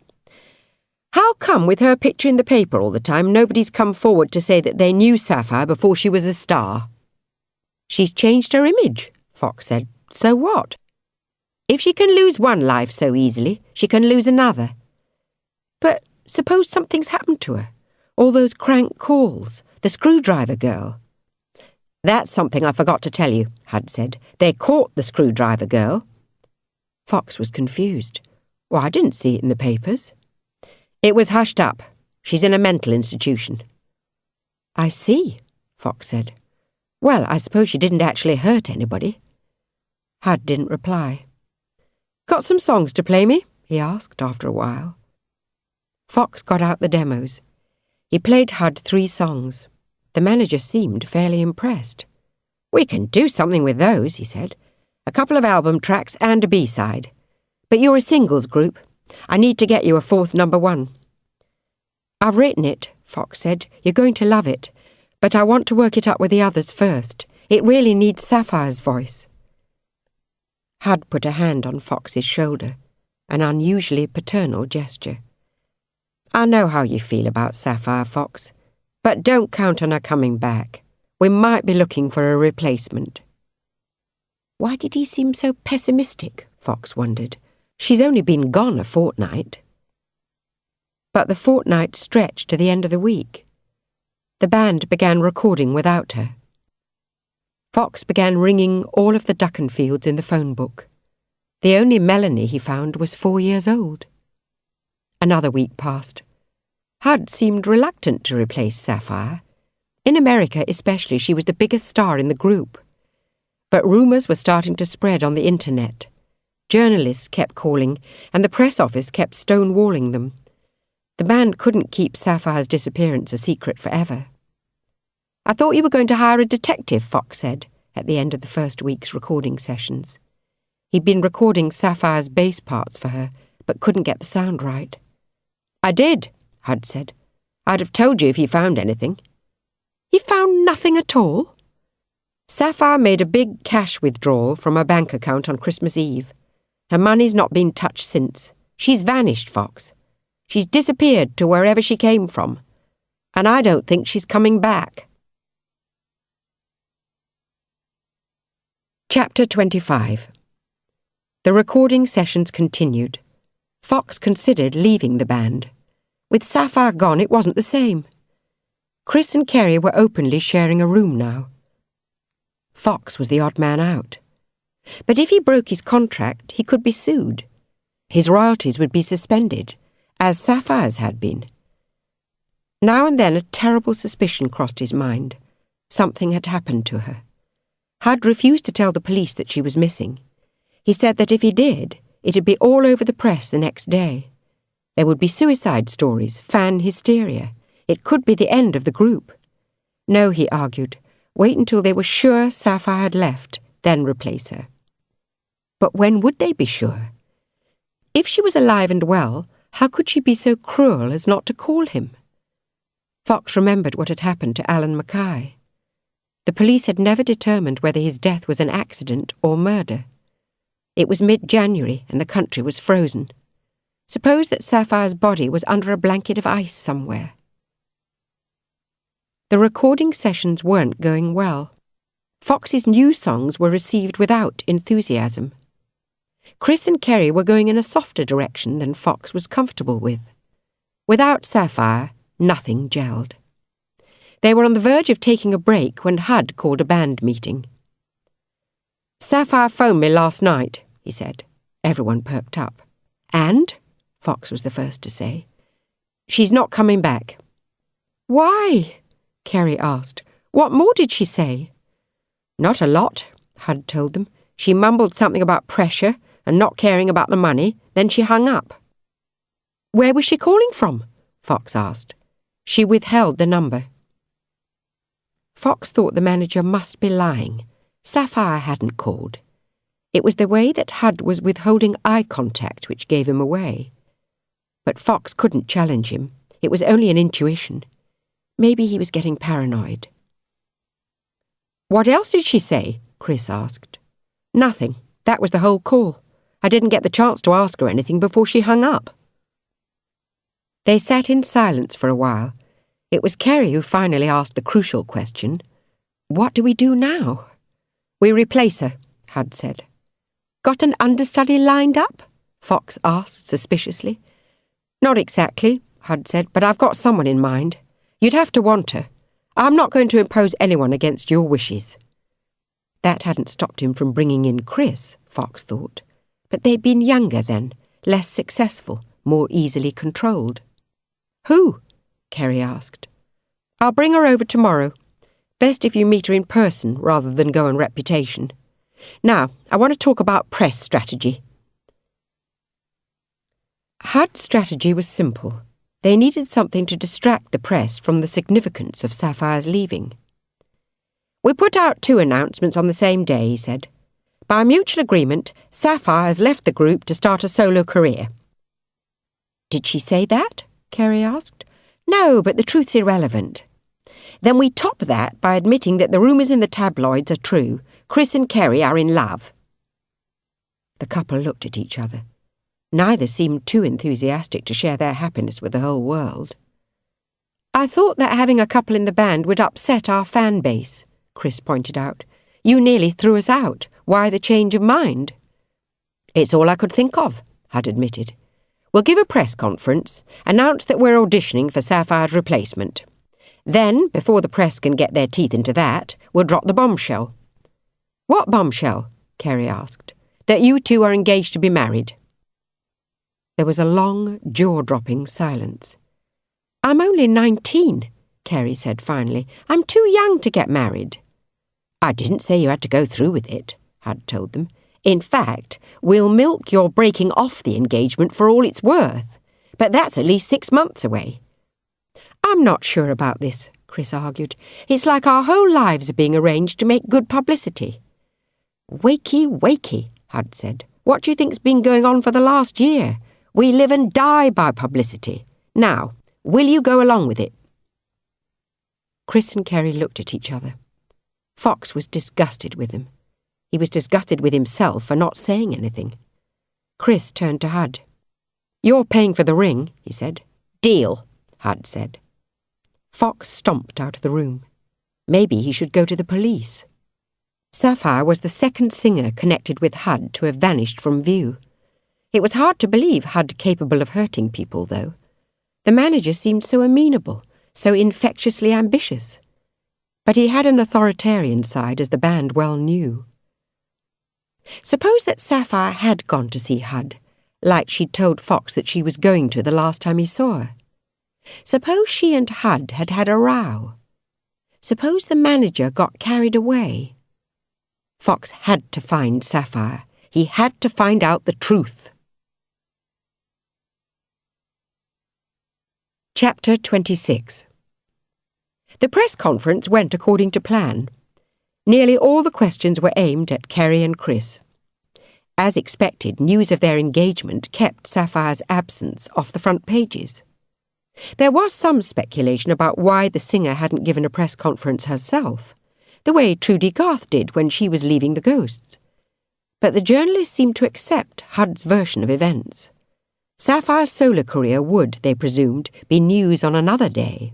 How come with her picture in the paper all the time nobody's come forward to say that they knew Sapphire before she was a star? She's changed her image, Fox said. So what? If she can lose one life so easily, she can lose another. But suppose something's happened to her. All those crank calls, the screwdriver girl. That's something I forgot to tell you, Hud said. They caught the screwdriver girl. Fox was confused. Well, I didn't see it in the papers. It was hushed up. She's in a mental institution. I see, Fox said. Well, I suppose she didn't actually hurt anybody. Hud didn't reply. Got some songs to play me? He asked after a while. Fox got out the demos. He played Hud 3 songs. The manager seemed fairly impressed. We can do something with those, he said. A couple of album tracks and a B-side. But you're a singles group. I need to get you a 4th number 1. I've written it, Fox said. You're going to love it. But I want to work it up with the others first. It really needs Sapphire's voice. Hud put a hand on Fox's shoulder, an unusually paternal gesture. I know how you feel about Sapphire, Fox, but don't count on her coming back. We might be looking for a replacement. Why did he seem so pessimistic? Fox wondered. She's only been gone a fortnight. But the fortnight stretched to the end of the week. The band began recording without her. Fox began ringing all of the Duckenfields in the phone book. The only Melanie he found was 4 years old. Another week passed. Hud seemed reluctant to replace Sapphire. In America especially, she was the biggest star in the group. But rumours were starting to spread on the internet. Journalists kept calling, and the press office kept stonewalling them. The band couldn't keep Sapphire's disappearance a secret forever. I thought you were going to hire a detective, Fox said, at the end of the first week's recording sessions. He'd been recording Sapphire's bass parts for her, but couldn't get the sound right. I did, Hud said. I'd have told you if you found anything. He found nothing at all? Sapphire made a big cash withdrawal from her bank account on Christmas Eve. Her money's not been touched since. She's vanished, Fox. She's disappeared to wherever she came from. And I don't think she's coming back. Chapter 25. The recording sessions continued. Fox considered leaving the band. With Sapphire gone, it wasn't the same. Chris and Kerry were openly sharing a room now. Fox was the odd man out. But if he broke his contract, he could be sued. His royalties would be suspended, as Sapphire's had been. Now and then a terrible suspicion crossed his mind. Something had happened to her. Hud refused to tell the police that she was missing. He said that if he did, it'd be all over the press the next day. There would be suicide stories, fan hysteria. It could be the end of the group. No, he argued, wait until they were sure Sapphire had left, then replace her. But when would they be sure? If she was alive and well, how could she be so cruel as not to call him? Fox remembered what had happened to Alan Mackay. The police had never determined whether his death was an accident or murder. It was mid-January and the country was frozen. Suppose that Sapphire's body was under a blanket of ice somewhere. The recording sessions weren't going well. Fox's new songs were received without enthusiasm. Chris and Kerry were going in a softer direction than Fox was comfortable with. Without Sapphire, nothing gelled. They were on the verge of taking a break when Hud called a band meeting. "Sapphire phoned me last night," he said. Everyone perked up. "And?" Fox was the first to say. "She's not coming back." "Why?" Kerry asked. "What more did she say?" "Not a lot," Hud told them. "She mumbled something about pressure and not caring about the money, then she hung up." "Where was she calling from?" Fox asked. "She withheld the number." Fox thought the manager must be lying. Sapphire hadn't called. It was the way that Hud was withholding eye contact which gave him away. But Fox couldn't challenge him. It was only an intuition. Maybe he was getting paranoid. "What else did she say?" Chris asked. "Nothing. That was the whole call. I didn't get the chance to ask her anything before she hung up." They sat in silence for a while. It was Kerry who finally asked the crucial question. "What do we do now?" "We replace her," Hud said. "Got an understudy lined up?" Fox asked suspiciously. "Not exactly," Hud said, "but I've got someone in mind. You'd have to want her. I'm not going to impose anyone against your wishes." That hadn't stopped him from bringing in Chris, Fox thought. But they'd been younger then, less successful, more easily controlled. "Who?" Kerry asked. "I'll bring her over tomorrow. Best if you meet her in person rather than go on reputation. Now, I want to talk about press strategy." Hud's strategy was simple. They needed something to distract the press from the significance of Sapphire's leaving. "We put out 2 announcements on the same day," he said. "By mutual agreement, Sapphire has left the group to start a solo career." "Did she say that?" Kerry asked. "No, but the truth's irrelevant." "Then we top that by admitting that the rumours in the tabloids are true. Chris and Kerry are in love." The couple looked at each other. Neither seemed too enthusiastic to share their happiness with the whole world. "I thought that having a couple in the band would upset our fan base," Chris pointed out. "You nearly threw us out. Why the change of mind?" "It's all I could think of," Hud admitted. "We'll give a press conference, announce that we're auditioning for Sapphire's replacement. Then, before the press can get their teeth into that, we'll drop the bombshell." "What bombshell?" Kerry asked. "That you 2 are engaged to be married." There was a long, jaw-dropping silence. "I'm only 19, Kerry said finally. "I'm too young to get married." "I didn't say you had to go through with it," Hud told them. "In fact, we'll milk your breaking off the engagement for all it's worth. But that's at least 6 months away." "I'm not sure about this," Chris argued. "It's like our whole lives are being arranged to make good publicity." "Wakey, wakey," Hud said. "What do you think's been going on for the last year? We live and die by publicity. Now, will you go along with it?" Chris and Kerry looked at each other. Fox was disgusted with him. He was disgusted with himself for not saying anything. Chris turned to Hud. "You're paying for the ring," he said. "Deal," Hud said. Fox stomped out of the room. Maybe he should go to the police. Sapphire was the second singer connected with Hud to have vanished from view. It was hard to believe Hud capable of hurting people, though. The manager seemed so amenable, so infectiously ambitious. But he had an authoritarian side, as the band well knew. Suppose that Sapphire had gone to see Hud, like she'd told Fox that she was going to the last time he saw her. Suppose she and Hud had had a row. Suppose the manager got carried away. Fox had to find Sapphire. He had to find out the truth. Chapter 26. The press conference went according to plan. Nearly all the questions were aimed at Kerry and Chris. As expected, news of their engagement kept Sapphire's absence off the front pages. There was some speculation about why the singer hadn't given a press conference herself, the way Trudy Garth did when she was leaving the Ghosts. But the journalists seemed to accept Hud's version of events. Sapphire's solo career would, they presumed, be news on another day.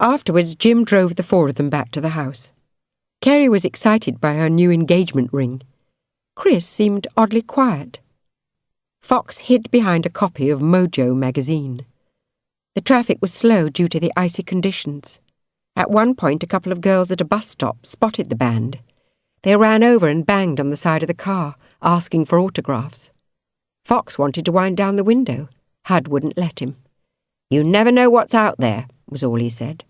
Afterwards, Jim drove the four of them back to the house. Kerry was excited by her new engagement ring. Chris seemed oddly quiet. Fox hid behind a copy of Mojo magazine. The traffic was slow due to the icy conditions. At one point, a couple of girls at a bus stop spotted the band. They ran over and banged on the side of the car, asking for autographs. Fox wanted to wind down the window. Hud wouldn't let him. "You never know what's out there," was all he said.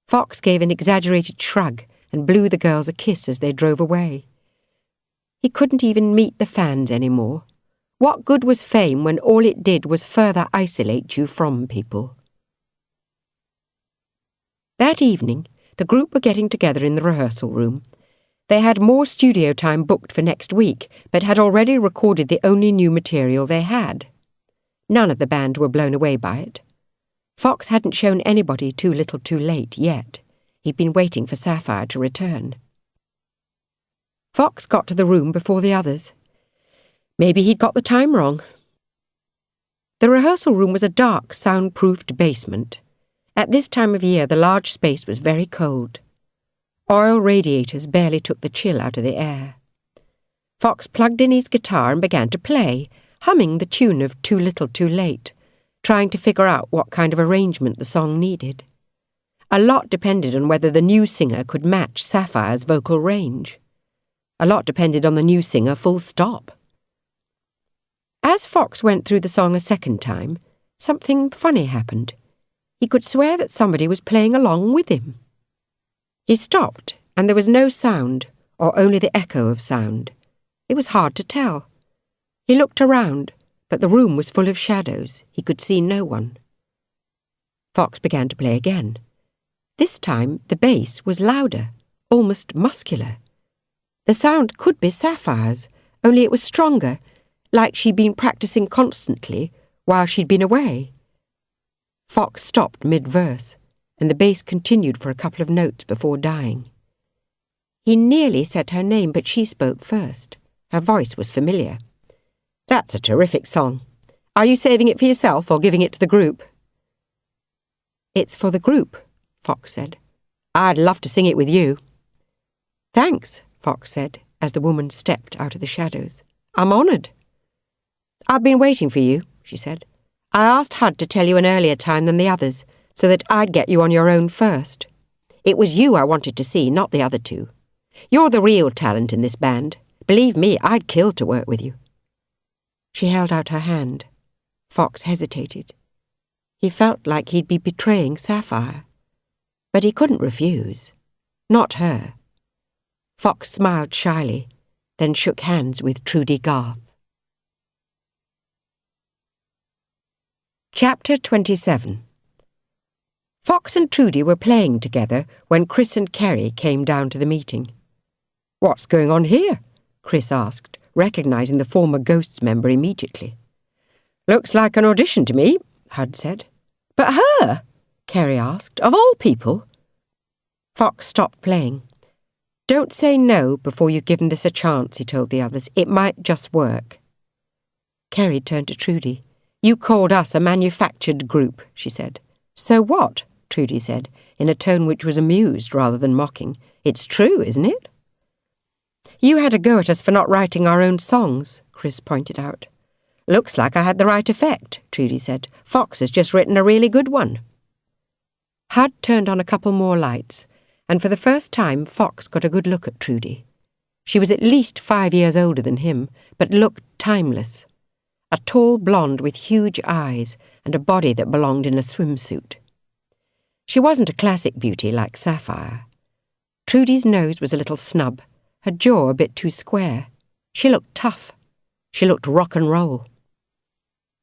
Fox gave an exaggerated shrug and blew the girls a kiss as they drove away. He couldn't even meet the fans anymore. What good was fame when all it did was further isolate you from people? That evening, the group were getting together in the rehearsal room. They had more studio time booked for next week, but had already recorded the only new material they had. None of the band were blown away by it. Fox hadn't shown anybody Too Little Too Late yet. He'd been waiting for Sapphire to return. Fox got to the room before the others. Maybe he'd got the time wrong. The rehearsal room was a dark, soundproofed basement. At this time of year, the large space was very cold. Oil radiators barely took the chill out of the air. Fox plugged in his guitar and began to play, humming the tune of Too Little Too Late, trying to figure out what kind of arrangement the song needed. A lot depended on whether the new singer could match Sapphire's vocal range. A lot depended on the new singer, full stop. As Fox went through the song a second time, something funny happened. He could swear that somebody was playing along with him. He stopped, and there was no sound, or only the echo of sound. It was hard to tell. He looked around, but the room was full of shadows. He could see no one. Fox began to play again. This time, the bass was louder, almost muscular. The sound could be Sapphire's, only it was stronger, like she'd been practicing constantly while she'd been away. Fox stopped mid-verse, and the bass continued for a couple of notes before dying. He nearly said her name, but she spoke first. Her voice was familiar. "That's a terrific song. Are you saving it for yourself or giving it to the group?" "It's for the group," Fox said. "I'd love to sing it with you." "Thanks," Fox said, as the woman stepped out of the shadows. "I'm honoured." "I've been waiting for you," she said. "I asked Hud to tell you an earlier time than the others, so that I'd get you on your own first. It was you I wanted to see, not the other two. You're the real talent in this band. Believe me, I'd kill to work with you." She held out her hand. Fox hesitated. He felt like he'd be betraying Sapphire. But he couldn't refuse. Not her. Fox smiled shyly, then shook hands with Trudy Garth. Chapter 27. Fox and Trudy were playing together when Chris and Kerry came down to the meeting. "What's going on here?" Chris asked, recognising the former Ghosts member immediately. "Looks like an audition to me," Hud said. "But her?" Kerry asked. "Of all people?" Fox stopped playing. "Don't say no before you've given this a chance," he told the others. "It might just work." Kerry turned to Trudy. "You called us a manufactured group," she said. "So what?" Trudy said, in a tone which was amused rather than mocking. "It's true, isn't it?" "You had a go at us for not writing our own songs," Chris pointed out. "Looks like I had the right effect," Trudy said. "Fox has just written a really good one." Hud turned on a couple more lights, and for the first time Fox got a good look at Trudy. She was at least 5 years older than him, but looked timeless. A tall blonde with huge eyes and a body that belonged in a swimsuit. She wasn't a classic beauty like Sapphire. Trudy's nose was a little snub, her jaw a bit too square. She looked tough. She looked rock and roll.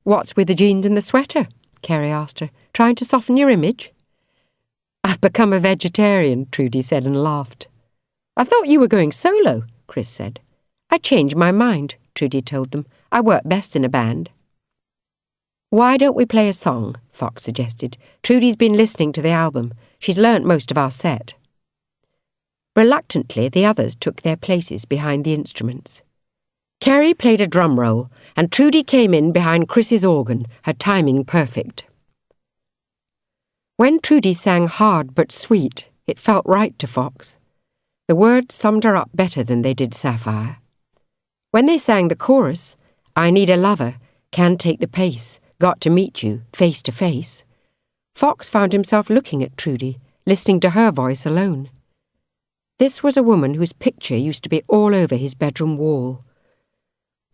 "What's with the jeans and the sweater?" Kerry asked her. "Trying to soften your image?" "I've become a vegetarian," Trudy said and laughed. "I thought you were going solo," Chris said. "I changed my mind," Trudy told them. "I work best in a band." "Why don't we play a song?" Fox suggested. "Trudy's been listening to the album. She's learnt most of our set." Reluctantly, the others took their places behind the instruments. Kerry played a drum roll, and Trudy came in behind Chris's organ, her timing perfect. When Trudy sang hard but sweet, it felt right to Fox. The words summed her up better than they did Sapphire. When they sang the chorus, I need a lover, can take the pace, got to meet you, face to face, Fox found himself looking at Trudy, listening to her voice alone. This was a woman whose picture used to be all over his bedroom wall.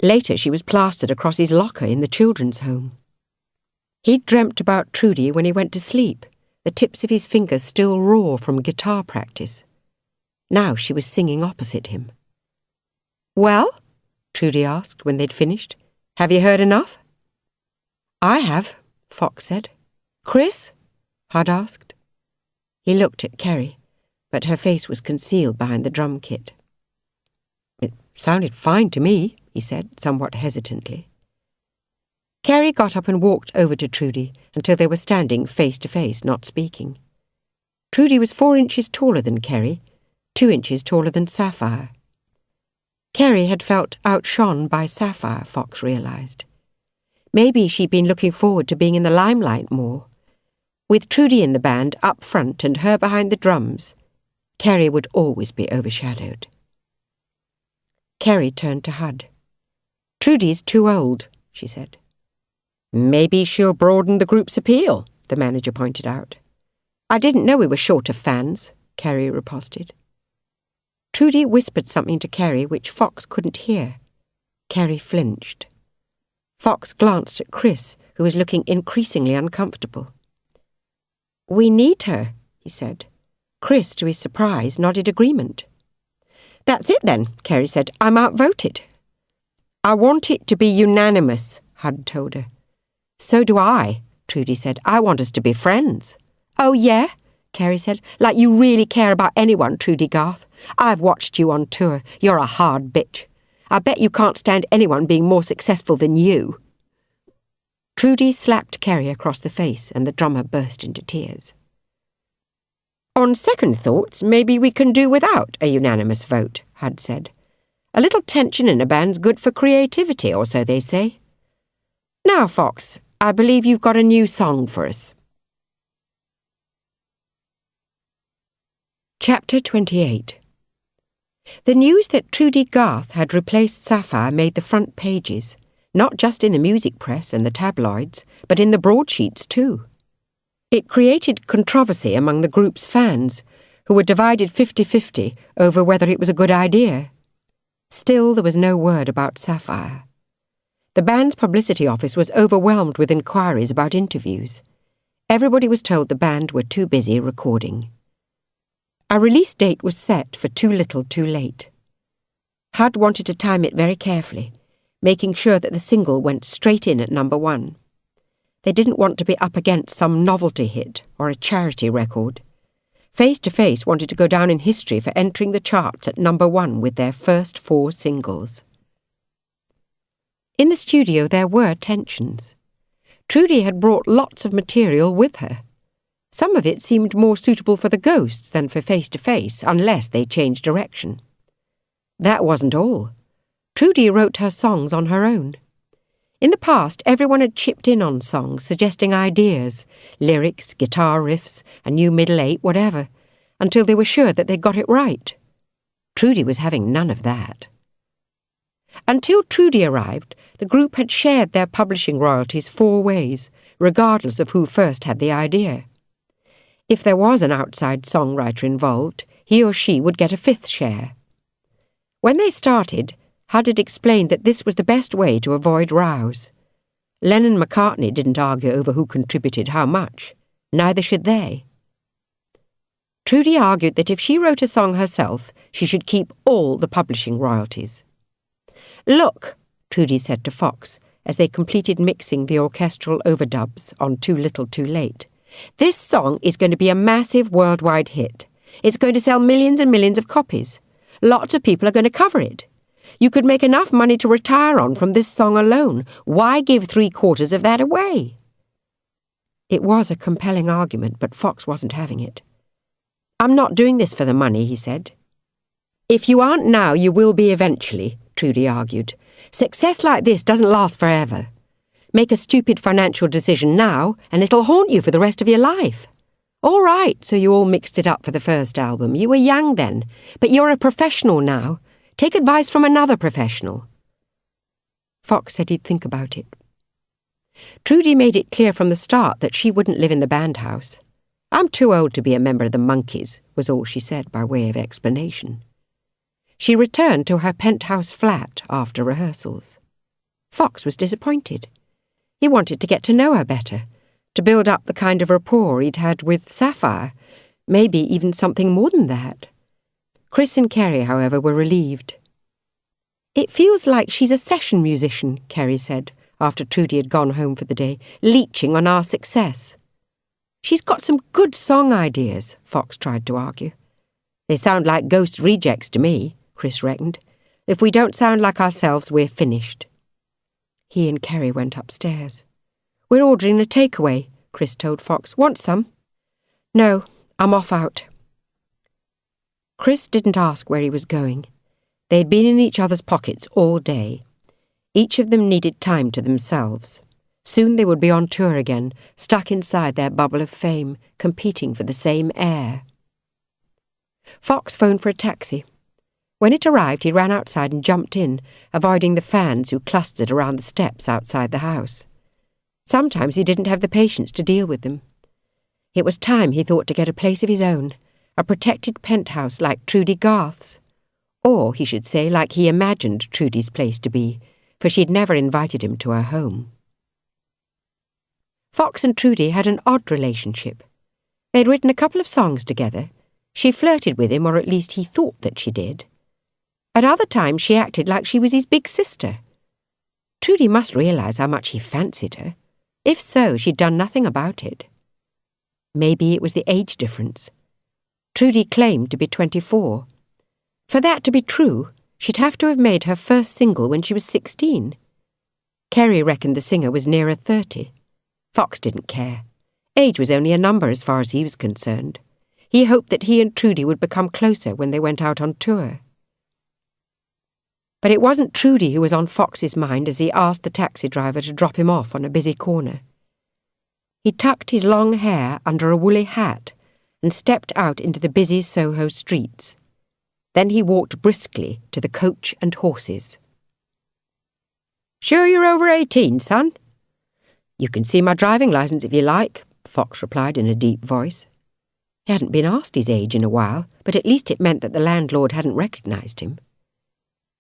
Later she was plastered across his locker in the children's home. He'd dreamt about Trudy when he went to sleep, the tips of his fingers still raw from guitar practice. Now she was singing opposite him. "Well?" Trudy asked when they'd finished. "Have you heard enough?" "I have," Fox said. "Chris?" Hud asked. He looked at Kerry, but her face was concealed behind the drum kit. "It sounded fine to me," he said, somewhat hesitantly. Kerry got up and walked over to Trudy until they were standing face to face, not speaking. Trudy was 4 inches taller than Kerry, 2 inches taller than Sapphire. Kerry had felt outshone by Sapphire, Fox realised. Maybe she'd been looking forward to being in the limelight more. With Trudy in the band up front and her behind the drums, Kerry would always be overshadowed. Kerry turned to Hud. "Trudy's too old," she said. "Maybe she'll broaden the group's appeal," the manager pointed out. "I didn't know we were short of fans," Kerry riposted. Trudy whispered something to Kerry which Fox couldn't hear. Kerry flinched. Fox glanced at Chris, who was looking increasingly uncomfortable. "We need her," he said. Chris, to his surprise, nodded agreement. "That's it then," Kerry said. "I'm outvoted." "I want it to be unanimous," Hud told her. "So do I," Trudy said. "I want us to be friends." "Oh, yeah?" Kerry said. "Like you really care about anyone, Trudy Garth. I've watched you on tour. You're a hard bitch. I bet you can't stand anyone being more successful than you." Trudy slapped Kerry across the face and the drummer burst into tears. "On second thoughts, maybe we can do without a unanimous vote," Hud said. "A little tension in a band's good for creativity, or so they say. Now, Fox, I believe you've got a new song for us." Chapter 28. The news that Trudy Garth had replaced Sapphire made the front pages, not just in the music press and the tabloids, but in the broadsheets too. It created controversy among the group's fans, who were divided 50-50 over whether it was a good idea. Still, there was no word about Sapphire. The band's publicity office was overwhelmed with inquiries about interviews. Everybody was told the band were too busy recording. A release date was set for Too Little Too Late. Hud wanted to time it very carefully, making sure that the single went straight in at number 1. They didn't want to be up against some novelty hit or a charity record. Face to Face wanted to go down in history for entering the charts at number 1 with their first 4 singles. In the studio there were tensions. Trudy had brought lots of material with her. Some of it seemed more suitable for the Ghosts than for Face to Face, unless they changed direction. That wasn't all. Trudy wrote her songs on her own. In the past, everyone had chipped in on songs, suggesting ideas, lyrics, guitar riffs, a new middle eight, whatever, until they were sure that they got it right. Trudy was having none of that. Until Trudy arrived, the group had shared their publishing royalties 4 ways, regardless of who first had the idea. If there was an outside songwriter involved, he or she would get a 5th share. When they started, Hud had explained that this was the best way to avoid rows. Lennon and McCartney didn't argue over who contributed how much. Neither should they. Trudy argued that if she wrote a song herself, she should keep all the publishing royalties. "Look," Trudy said to Fox, as they completed mixing the orchestral overdubs on Too Little Too Late. "This song is going to be a massive worldwide hit. It's going to sell millions and millions of copies. Lots of people are going to cover it. You could make enough money to retire on from this song alone. Why give 3/4 of that away?" It was a compelling argument, but Fox wasn't having it. "I'm not doing this for the money," he said. "If you aren't now, you will be eventually," Trudy argued. Success like this doesn't last forever. Make a stupid financial decision now, and it'll haunt you for the rest of your life. All right, so you all mixed it up for the first album. You were young then, but you're a professional now. Take advice from another professional. Fox said he'd think about it. Trudy made it clear from the start that she wouldn't live in the band house. I'm too old to be a member of the Monkeys, was all she said by way of explanation. She returned to her penthouse flat after rehearsals. Fox was disappointed. He wanted to get to know her better, to build up the kind of rapport he'd had with Sapphire, maybe even something more than that. Chris and Kerry, however, were relieved. It feels like she's a session musician, Kerry said, after Trudy had gone home for the day, leeching on our success. She's got some good song ideas, Fox tried to argue. They sound like Ghost rejects to me, Chris reckoned. If we don't sound like ourselves, we're finished. He and Kerry went upstairs. We're ordering a takeaway, Chris told Fox. Want some? No, I'm off out. Chris didn't ask where he was going. They'd been in each other's pockets all day. Each of them needed time to themselves. Soon they would be on tour again, stuck inside their bubble of fame, competing for the same air. Fox phoned for a taxi. When it arrived, he ran outside and jumped in, avoiding the fans who clustered around the steps outside the house. Sometimes he didn't have the patience to deal with them. It was time, he thought, to get a place of his own, a protected penthouse like Trudy Garth's. Or, he should say, like he imagined Trudy's place to be, for she'd never invited him to her home. Fox and Trudy had an odd relationship. They'd written a couple of songs together. She flirted with him, or at least he thought that she did. At other times she acted like she was his big sister. Trudy must realise how much he fancied her. If so, she'd done nothing about it. Maybe it was the age difference. Trudy claimed to be 24. For that to be true, she'd have to have made her first single when she was 16. Kerry reckoned the singer was nearer 30. Fox didn't care. Age was only a number as far as he was concerned. He hoped that he and Trudy would become closer when they went out on tour. But it wasn't Trudy who was on Fox's mind as he asked the taxi driver to drop him off on a busy corner. He tucked his long hair under a woolly hat and stepped out into the busy Soho streets. Then he walked briskly to the Coach and Horses. "Sure you're over 18, son?" "You can see my driving licence if you like," Fox replied in a deep voice. He hadn't been asked his age in a while, but at least it meant that the landlord hadn't recognised him.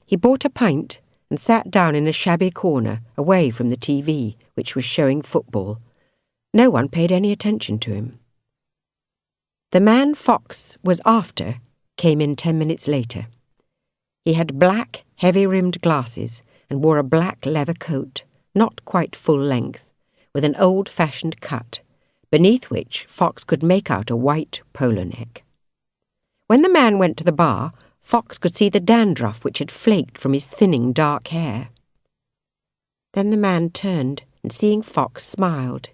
He bought a pint and sat down in a shabby corner away from the TV, which was showing football. No one paid any attention to him. The man Fox was after came in 10 minutes later. He had black, heavy-rimmed glasses and wore a black leather coat, not quite full length, with an old-fashioned cut, beneath which Fox could make out a white polo neck. When the man went to the bar, Fox could see the dandruff which had flaked from his thinning dark hair. Then the man turned and, seeing Fox, smiled.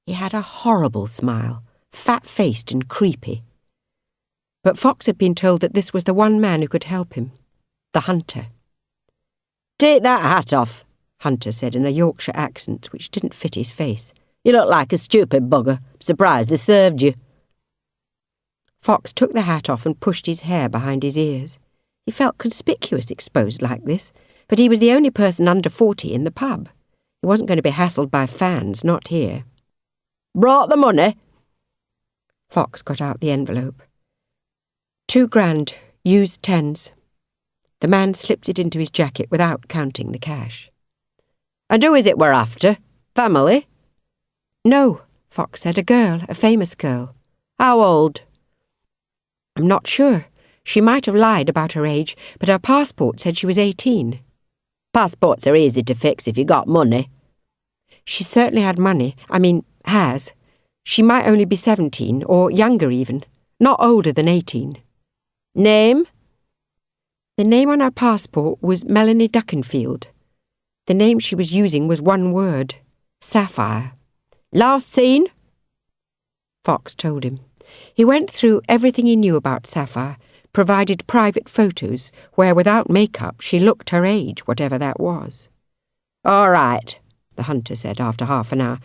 He had a horrible smile, fat-faced and creepy. But Fox had been told that this was the one man who could help him, the Hunter. "Take that hat off," Hunter said in a Yorkshire accent which didn't fit his face. "You look like a stupid bugger. Surprised they served you." Fox took the hat off and pushed his hair behind his ears. He felt conspicuous exposed like this, but he was the only person under 40 in the pub. He wasn't going to be hassled by fans, not here. "Brought the money?" Fox got out the envelope. 2 grand, used 10s. The man slipped it into his jacket without counting the cash. "And who is it we're after? Family?" "No," Fox said, "a girl, a famous girl." "How old?" "I'm not sure. She might have lied about her age, but her passport said she was 18. "Passports are easy to fix if you got money." "She certainly had money. Has. She might only be 17, or younger even. Not older than 18. "Name?" The name on her passport was Melanie Duckenfield. The name she was using was one word, Sapphire. "Last seen?" Fox told him. He went through everything he knew about Sapphire, provided private photos where, without makeup, she looked her age, whatever that was. "All right," the hunter said after half an hour.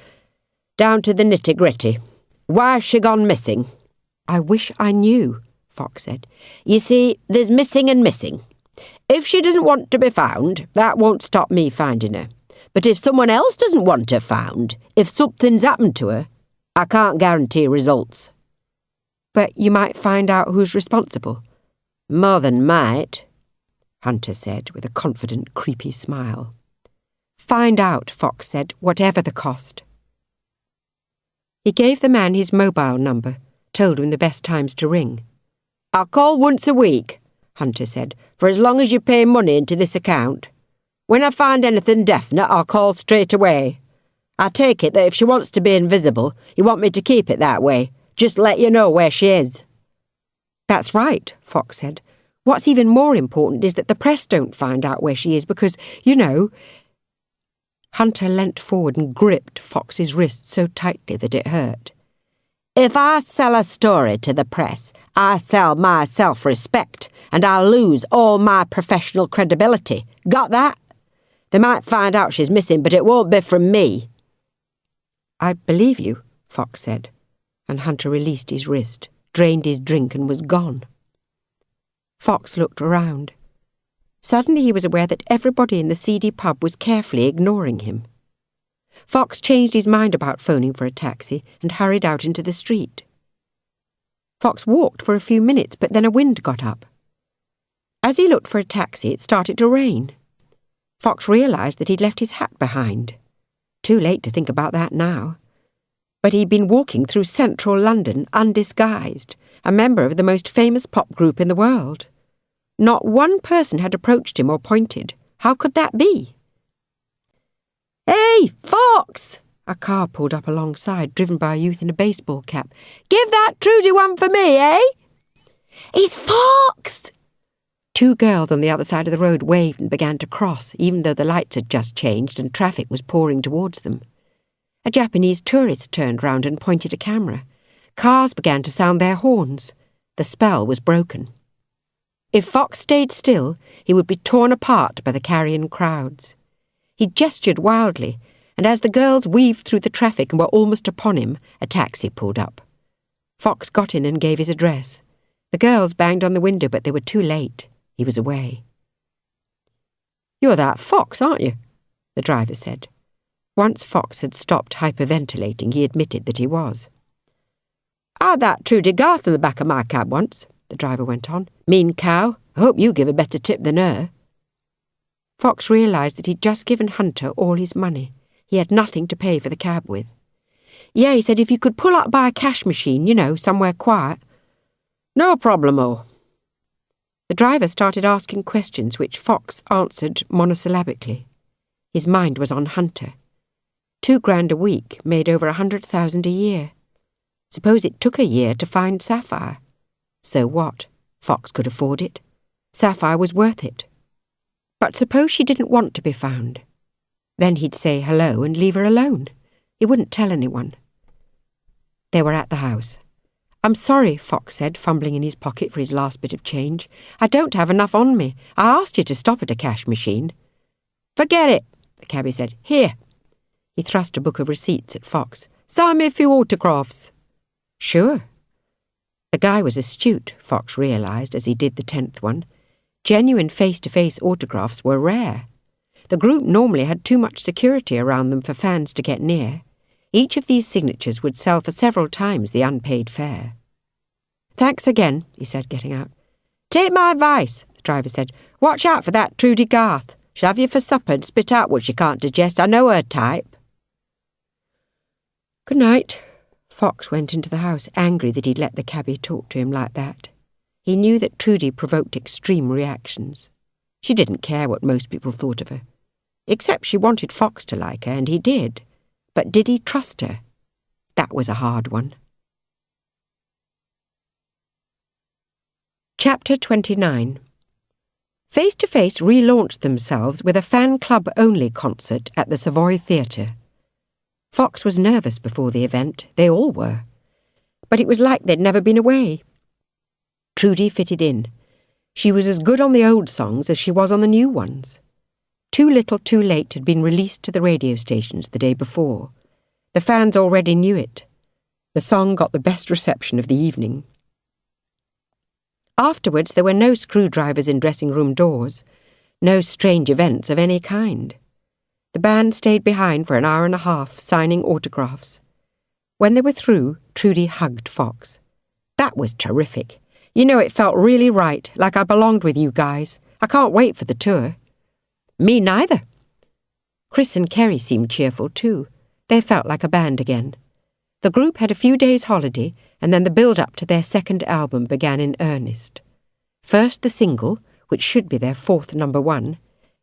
"Down to the nitty-gritty. Why's she gone missing?" "I wish I knew," Fox said. "You see, there's missing and missing. If she doesn't want to be found, that won't stop me finding her. But if someone else doesn't want her found, if something's happened to her, I can't guarantee results." "But you might find out who's responsible." "More than might," Hunter said with a confident, creepy smile. "Find out," Fox said, "whatever the cost." He gave the man his mobile number, told him the best times to ring. "I'll call once a week," Hunter said, "for as long as you pay money into this account. When I find anything definite, I'll call straight away. I take it that if she wants to be invisible, you want me to keep it that way, just let you know where she is." "That's right," Fox said. "What's even more important is that the press don't find out where she is because, you know—" Hunter leant forward and gripped Fox's wrist so tightly that it hurt. "If I sell a story to the press, I sell my self-respect, and I'll lose all my professional credibility. Got that? They might find out she's missing, but it won't be from me." "I believe you," Fox said, and Hunter released his wrist, drained his drink and was gone. Fox looked around. Suddenly he was aware that everybody in the seedy pub was carefully ignoring him. Fox changed his mind about phoning for a taxi and hurried out into the street. Fox walked for a few minutes, but then a wind got up. As he looked for a taxi, it started to rain. Fox realised that he'd left his hat behind. Too late to think about that now. But he'd been walking through central London undisguised, a member of the most famous pop group in the world. Not one person had approached him or pointed. How could that be? "Hey, Fox!" A car pulled up alongside, driven by a youth in a baseball cap. "Give that Trudy one for me, eh?" "It's Fox!" Two girls on the other side of the road waved and began to cross, even though the lights had just changed and traffic was pouring towards them. A Japanese tourist turned round and pointed a camera. Cars began to sound their horns. The spell was broken. If Fox stayed still, he would be torn apart by the carrion crowds. He gestured wildly, and as the girls weaved through the traffic and were almost upon him, a taxi pulled up. Fox got in and gave his address. The girls banged on the window, but they were too late. He was away. "You're that Fox, aren't you?" the driver said. Once Fox had stopped hyperventilating, he admitted that he was. "I had that Trudy Garth in the back of my cab once," the driver went on. "Mean cow. I hope you give a better tip than her." Fox realised that he'd just given Hunter all his money. He had nothing to pay for the cab with. "Yeah," he said, "if you could pull up by a cash machine, you know, somewhere quiet." "No problemo." The driver started asking questions which Fox answered monosyllabically. His mind was on Hunter. $2,000 a week made over 100,000 a year. Suppose it took a year to find Sapphire. So what? Fox could afford it. Sapphire was worth it. But suppose she didn't want to be found. Then he'd say hello and leave her alone. He wouldn't tell anyone. They were at the house. "I'm sorry," Fox said, fumbling in his pocket for his last bit of change. "I don't have enough on me. I asked you to stop at a cash machine." "Forget it," the cabbie said. "Here." He thrust a book of receipts at Fox. "Sign me a few autographs." "Sure." The guy was astute, Fox realised as he did the 10th one. Genuine face-to-face autographs were rare. The group normally had too much security around them for fans to get near. Each of these signatures would sell for several times the unpaid fare. "Thanks again," he said, getting out. "Take my advice," the driver said. "Watch out for that Trudy Garth. She'll have you for supper and spit out what she can't digest. I know her type." "Good night." Fox went into the house, angry that he'd let the cabbie talk to him like that. He knew that Trudy provoked extreme reactions. She didn't care what most people thought of her. Except she wanted Fox to like her, and he did. But did he trust her? That was a hard one. Chapter 29. Face to Face relaunched themselves with a fan club-only concert at the Savoy Theatre. Fox was nervous before the event, they all were. But it was like they'd never been away. Trudy fitted in. She was as good on the old songs as she was on the new ones. Too Little Too Late had been released to the radio stations the day before. The fans already knew it. The song got the best reception of the evening. Afterwards, there were no screwdrivers in dressing room doors, no strange events of any kind. The band stayed behind for an hour and a half, signing autographs. When they were through, Trudy hugged Fox. "That was terrific. You know, it felt really right, like I belonged with you guys. I can't wait for the tour." "Me neither." Chris and Kerry seemed cheerful too. They felt like a band again. The group had a few days' holiday, and then the build-up to their second album began in earnest. First the single, which should be their fourth #1,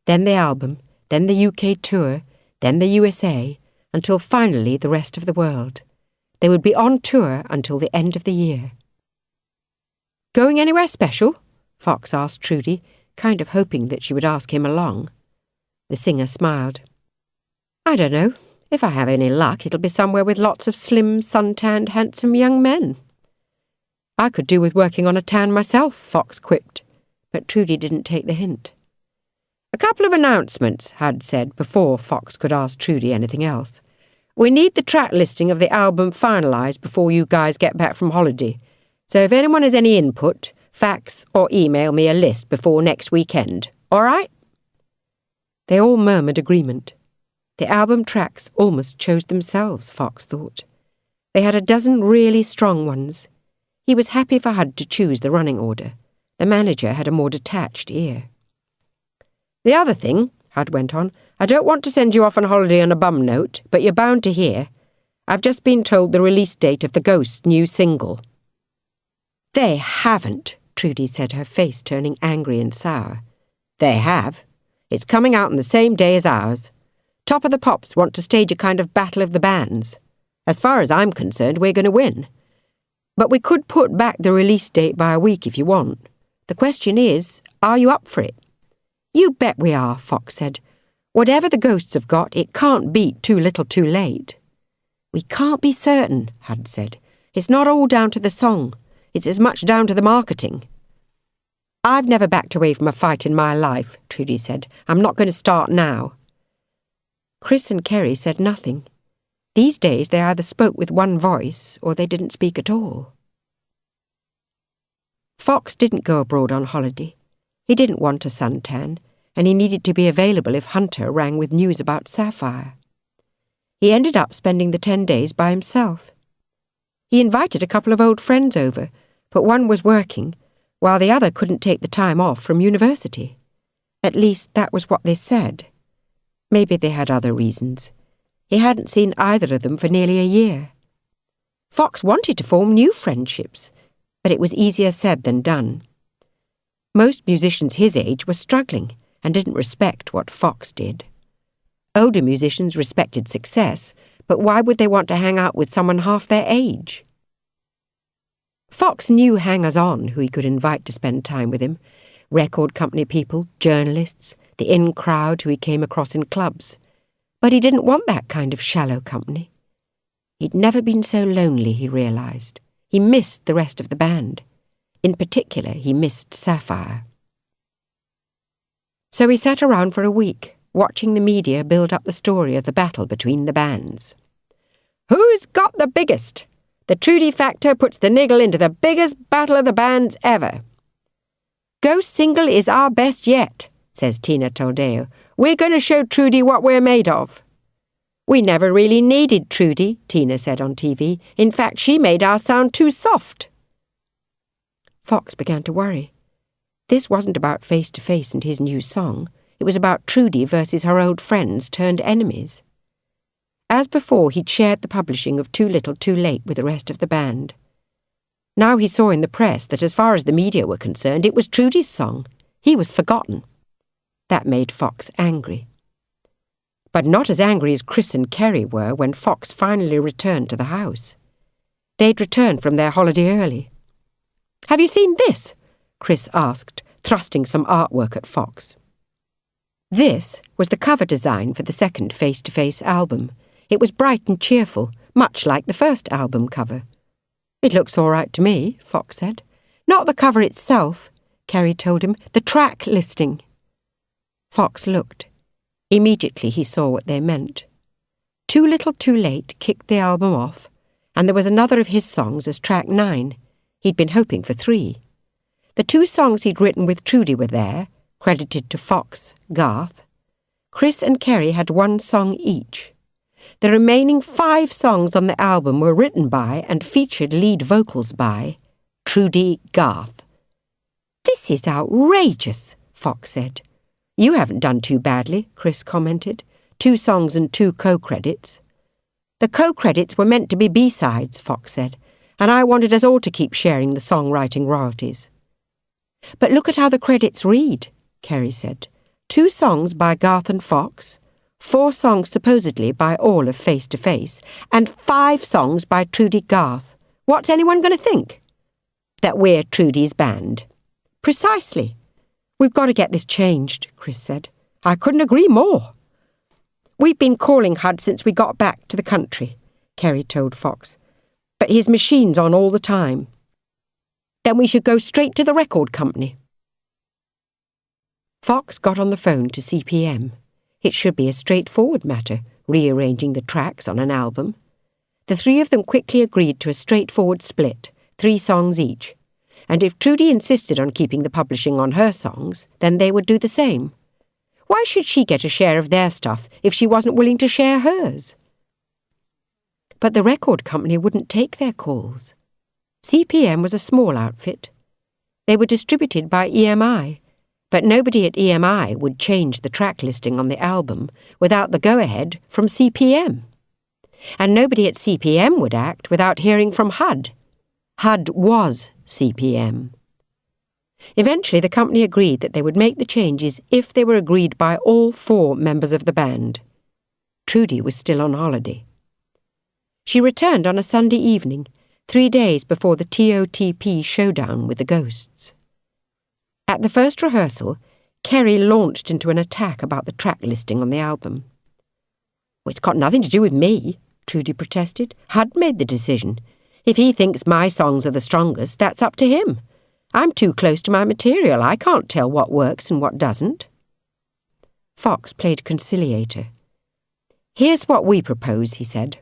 then the album, then the UK tour, then the USA, until finally the rest of the world. They would be on tour until the end of the year. "Going anywhere special?" Fox asked Trudy, kind of hoping that she would ask him along. The singer smiled. "I don't know. If I have any luck, it'll be somewhere with lots of slim, sun-tanned, handsome young men." "I could do with working on a tan myself," Fox quipped, but Trudy didn't take the hint. "A couple of announcements," Had said before Fox could ask Trudy anything else. "We need the track listing of the album finalised before you guys get back from holiday, so if anyone has any input, fax or email me a list before next weekend, all right?" They all murmured agreement. The album tracks almost chose themselves, Fox thought. They had a dozen really strong ones. He was happy for Hud to choose the running order. The manager had a more detached ear. "The other thing," Hud went on, "I don't want to send you off on holiday on a bum note, but you're bound to hear. I've just been told the release date of the Ghost's new single." "They haven't," Trudy said, her face turning angry and sour. "They have. It's coming out on the same day as ours. Top of the Pops want to stage a kind of battle of the bands. As far as I'm concerned, we're going to win. But we could put back the release date by a week if you want. The question is, are you up for it?" "You bet we are," Fox said. "Whatever the Ghosts have got, it can't beat Too Little Too Late." "We can't be certain," Hud said. "It's not all down to the song. It's as much down to the marketing." "I've never backed away from a fight in my life," Trudy said. "I'm not going to start now." Chris and Kerry said nothing. These days they either spoke with one voice or they didn't speak at all. Fox didn't go abroad on holiday. He didn't want a suntan, and he needed to be available if Hunter rang with news about Sapphire. He ended up spending the 10 days by himself. He invited a couple of old friends over, but one was working, while the other couldn't take the time off from university. At least that was what they said. Maybe they had other reasons. He hadn't seen either of them for nearly a year. Fox wanted to form new friendships, but it was easier said than done. Most musicians his age were struggling and didn't respect what Fox did. Older musicians respected success, but why would they want to hang out with someone half their age? Fox knew hangers-on who he could invite to spend time with him, record company people, journalists, the in-crowd who he came across in clubs. But he didn't want that kind of shallow company. He'd never been so lonely, he realised. He missed the rest of the band. In particular, he missed Sapphire. So he sat around for a week, watching the media build up the story of the battle between the bands. "Who's got the biggest? The Trudy factor puts the niggle into the biggest battle of the bands ever. Ghost single is our best yet," says Tina Toldeo. "We're going to show Trudy what we're made of." "We never really needed Trudy," Tina said on TV. "In fact, she made our sound too soft." Fox began to worry. This wasn't about Face to Face and his new song. It was about Trudy versus her old friends turned enemies. As before, he'd shared the publishing of Too Little Too Late with the rest of the band. Now he saw in the press that as far as the media were concerned, it was Trudy's song. He was forgotten. That made Fox angry. But not as angry as Chris and Kerry were when Fox finally returned to the house. They'd returned from their holiday early. "Have you seen this?" Chris asked, thrusting some artwork at Fox. This was the cover design for the second Face to Face album. It was bright and cheerful, much like the first album cover. "It looks all right to me," Fox said. Not the cover itself, Kerry told him. The track listing. Fox looked. Immediately he saw what they meant. Too Little Too Late kicked the album off, and there was another of his songs as track 9. He'd been hoping for 3. The 2 songs he'd written with Trudy were there, credited to Fox, Garth. Chris and Kerry had 1 song each. The remaining 5 songs on the album were written by and featured lead vocals by Trudy Garth. "This is outrageous," Fox said. "You haven't done too badly," Chris commented. 2 songs and 2 co-credits. "The co-credits were meant to be B-sides," Fox said, "and I wanted us all to keep sharing the songwriting royalties." "But look at how the credits read," Kerry said. 2 songs by Garth and Fox, 4 songs supposedly by all of Face to Face, and 5 songs by Trudy Garth. What's anyone going to think? That we're Trudy's band. Precisely. "We've got to get this changed," Chris said. "I couldn't agree more." "We've been calling Hud since we got back to the country," Kerry told Fox. "But his machine's on all the time." "Then we should go straight to the record company." Fox got on the phone to CPM. It should be a straightforward matter, rearranging the tracks on an album. The 3 of them quickly agreed to a straightforward split, 3 songs each. And if Trudy insisted on keeping the publishing on her songs, then they would do the same. Why should she get a share of their stuff if she wasn't willing to share hers? But the record company wouldn't take their calls. CPM was a small outfit. They were distributed by EMI, but nobody at EMI would change the track listing on the album without the go-ahead from CPM. And nobody at CPM would act without hearing from HUD. HUD was CPM. Eventually, the company agreed that they would make the changes if they were agreed by all 4 members of the band. Trudy was still on holiday. She returned on a Sunday evening, 3 days before the TOTP showdown with the Ghosts. At the first rehearsal, Kerry launched into an attack about the track listing on the album. "Well, it's got nothing to do with me," Trudy protested. "HUD made the decision. If he thinks my songs are the strongest, that's up to him. I'm too close to my material. I can't tell what works and what doesn't." Fox played conciliator. "Here's what we propose," he said.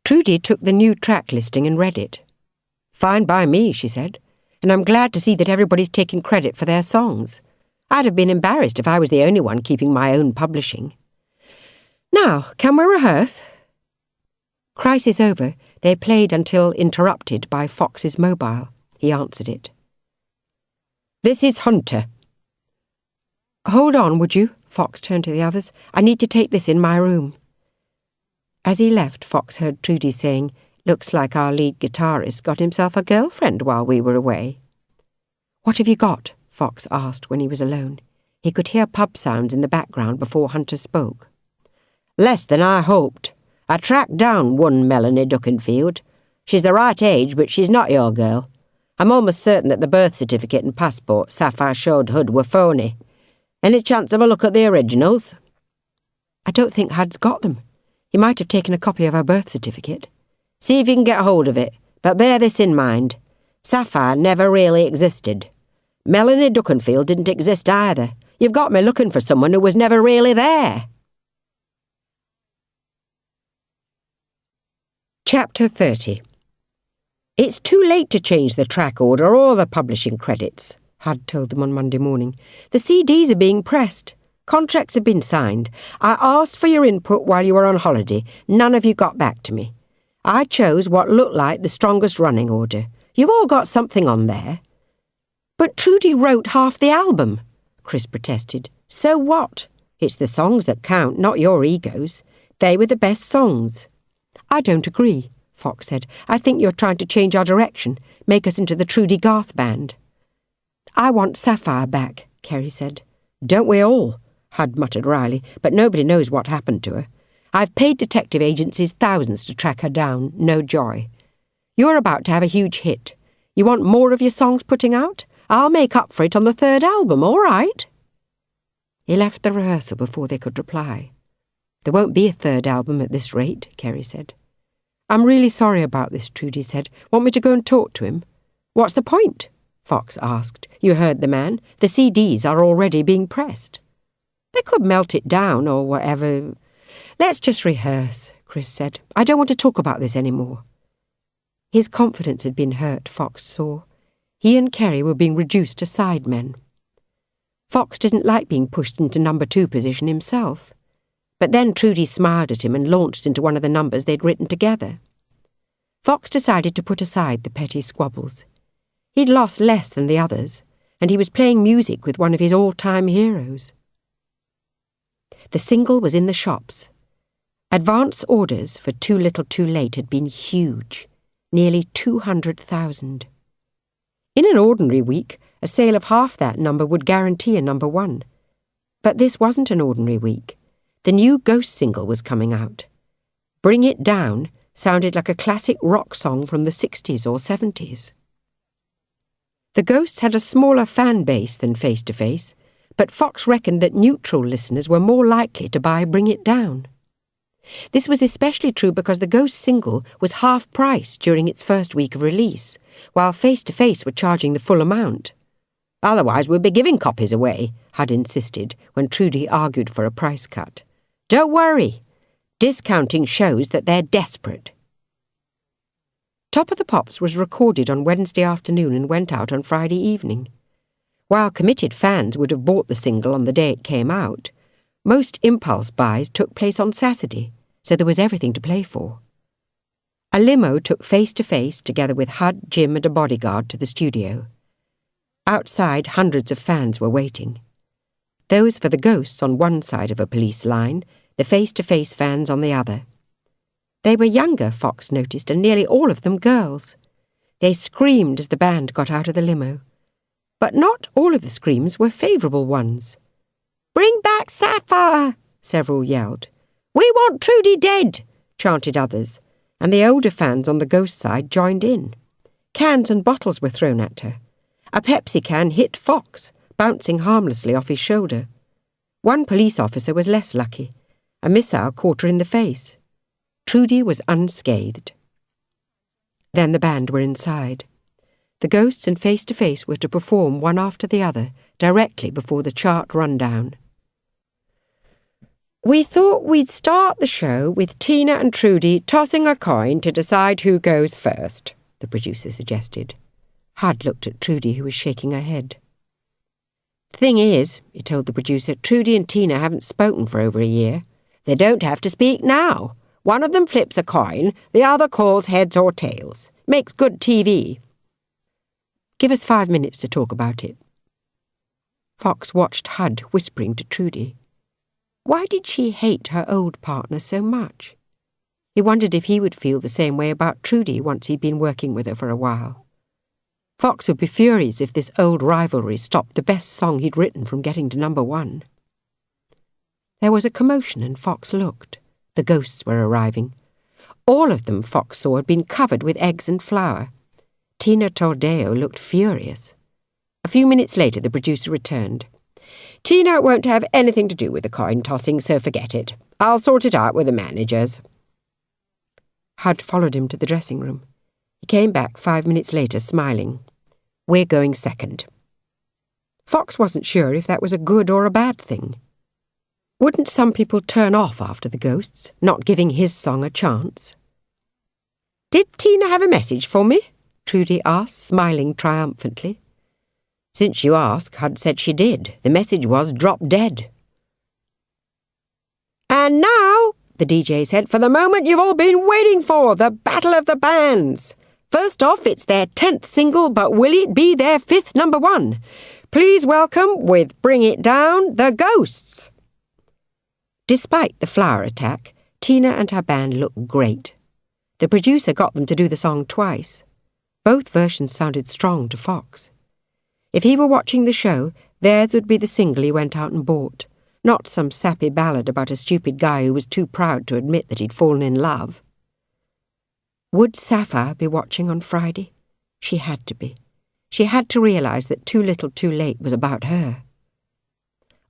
Trudy took the new track listing and read it. "Fine by me," she said, "and I'm glad to see that everybody's taking credit for their songs. I'd have been embarrassed if I was the only one keeping my own publishing. Now, can we rehearse?" Crisis over, they played until interrupted by Fox's mobile. He answered it. "This is Hunter." "Hold on, would you?" Fox turned to the others. "I need to take this in my room." As he left, Fox heard Trudy saying, "Looks like our lead guitarist got himself a girlfriend while we were away." "What have you got?" Fox asked when he was alone. He could hear pub sounds in the background before Hunter spoke. "Less than I hoped. I tracked down one Melanie Duckenfield. She's the right age, but she's not your girl. I'm almost certain that the birth certificate and passport Sapphire showed Hud were phony. Any chance of a look at the originals?" "I don't think Hud's got them. He might have taken a copy of her birth certificate." "See if you can get hold of it, but bear this in mind. Sapphire never really existed. Melanie Duckenfield didn't exist either. You've got me looking for someone who was never really there." Chapter 30. "It's too late to change the track order or the publishing credits," Hud told them on Monday morning. "The CDs are being pressed. Contracts have been signed. I asked for your input while you were on holiday. None of you got back to me. I chose what looked like the strongest running order. You've all got something on there." "But Trudy wrote half the album," Chris protested. "So what? It's the songs that count, not your egos. They were the best songs." "I don't agree," Fox said. "I think you're trying to change our direction, make us into the Trudy Garth band." "I want Sapphire back," Kerry said. "Don't we all?" Hud muttered wryly, "but nobody knows what happened to her. I've paid detective agencies thousands to track her down. No joy. You're about to have a huge hit. You want more of your songs putting out? I'll make up for it on the 3rd album, all right?" He left the rehearsal before they could reply. "There won't be a 3rd album at this rate," Kerry said. "I'm really sorry about this," Trudy said. "Want me to go and talk to him?" "What's the point?" Fox asked. "You heard the man. The CDs are already being pressed." "They could melt it down or whatever." "Let's just rehearse," Chris said. "I don't want to talk about this anymore." His confidence had been hurt, Fox saw. He and Kerry were being reduced to sidemen. Fox didn't like being pushed into number 2 position himself. But then Trudy smiled at him and launched into one of the numbers they'd written together. Fox decided to put aside the petty squabbles. He'd lost less than the others, and he was playing music with one of his all-time heroes. The single was in the shops. Advance orders for Too Little Too Late had been huge, nearly 200,000. In an ordinary week, a sale of half that number would guarantee a number 1. But this wasn't an ordinary week. The new Ghost single was coming out. Bring It Down sounded like a classic rock song from the 60s or 70s. The Ghosts had a smaller fan base than Face to Face, but Fox reckoned that neutral listeners were more likely to buy Bring It Down. This was especially true because the Ghost single was half price during its first week of release, while Face to Face were charging the full amount. "Otherwise we'd be giving copies away," Hud insisted when Trudy argued for a price cut. "Don't worry. Discounting shows that they're desperate." Top of the Pops was recorded on Wednesday afternoon and went out on Friday evening. While committed fans would have bought the single on the day it came out, most impulse buys took place on Saturday, so there was everything to play for. A limo took Face to Face together with Hud, Jim and a bodyguard to the studio. Outside, hundreds of fans were waiting. Those for the Ghosts on one side of a police line, the Face to Face fans on the other. They were younger, Fox noticed, and nearly all of them girls. They screamed as the band got out of the limo. But not all of the screams were favourable ones. "Bring back Sapphire!" several yelled. "We want Trudy dead!" chanted others, and the older fans on the Ghost side joined in. Cans and bottles were thrown at her. A Pepsi can hit Fox, bouncing harmlessly off his shoulder. One police officer was less lucky. A missile caught her in the face. Trudy was unscathed. Then the band were inside. The Ghosts and Face to Face were to perform one after the other, directly before the chart rundown. "We thought we'd start the show with Tina and Trudy tossing a coin to decide who goes first," the producer suggested. Hud looked at Trudy, who was shaking her head. "Thing is," he told the producer, "Trudy and Tina haven't spoken for over a year. They don't have to speak now. One of them flips a coin, the other calls heads or tails. Makes good TV." "Give us 5 minutes to talk about it." Fox watched Hud whispering to Trudy. Why did she hate her old partner so much? He wondered if he would feel the same way about Trudy once he'd been working with her for a while. Fox would be furious if this old rivalry stopped the best song he'd written from getting to number 1. There was a commotion and Fox looked. The Ghosts were arriving. All of them, Fox saw, had been covered with eggs and flour. Tina Tordeo looked furious. A few minutes later, the producer returned. "Tina won't have anything to do with the coin tossing, so forget it. I'll sort it out with the managers." Hud followed him to the dressing room. He came back 5 minutes later, smiling. "We're going second." Fox wasn't sure if that was a good or a bad thing. Wouldn't some people turn off after the Ghosts, not giving his song a chance? "Did Tina have a message for me?" Trudy asked, smiling triumphantly. "Since you ask," Hud said she did. "The message was drop dead." "And now," the DJ said, "for the moment you've all been waiting for, the Battle of the Bands. First off, it's their 10th single, but will it be their 5th number 1? Please welcome, with Bring It Down, the Ghosts." Despite the flower attack, Tina and her band looked great. The producer got them to do the song twice. Both versions sounded strong to Fox. If he were watching the show, theirs would be the single he went out and bought, not some sappy ballad about a stupid guy who was too proud to admit that he'd fallen in love. Would Sapphire be watching on Friday? She had to be. She had to realise that Too Little Too Late was about her.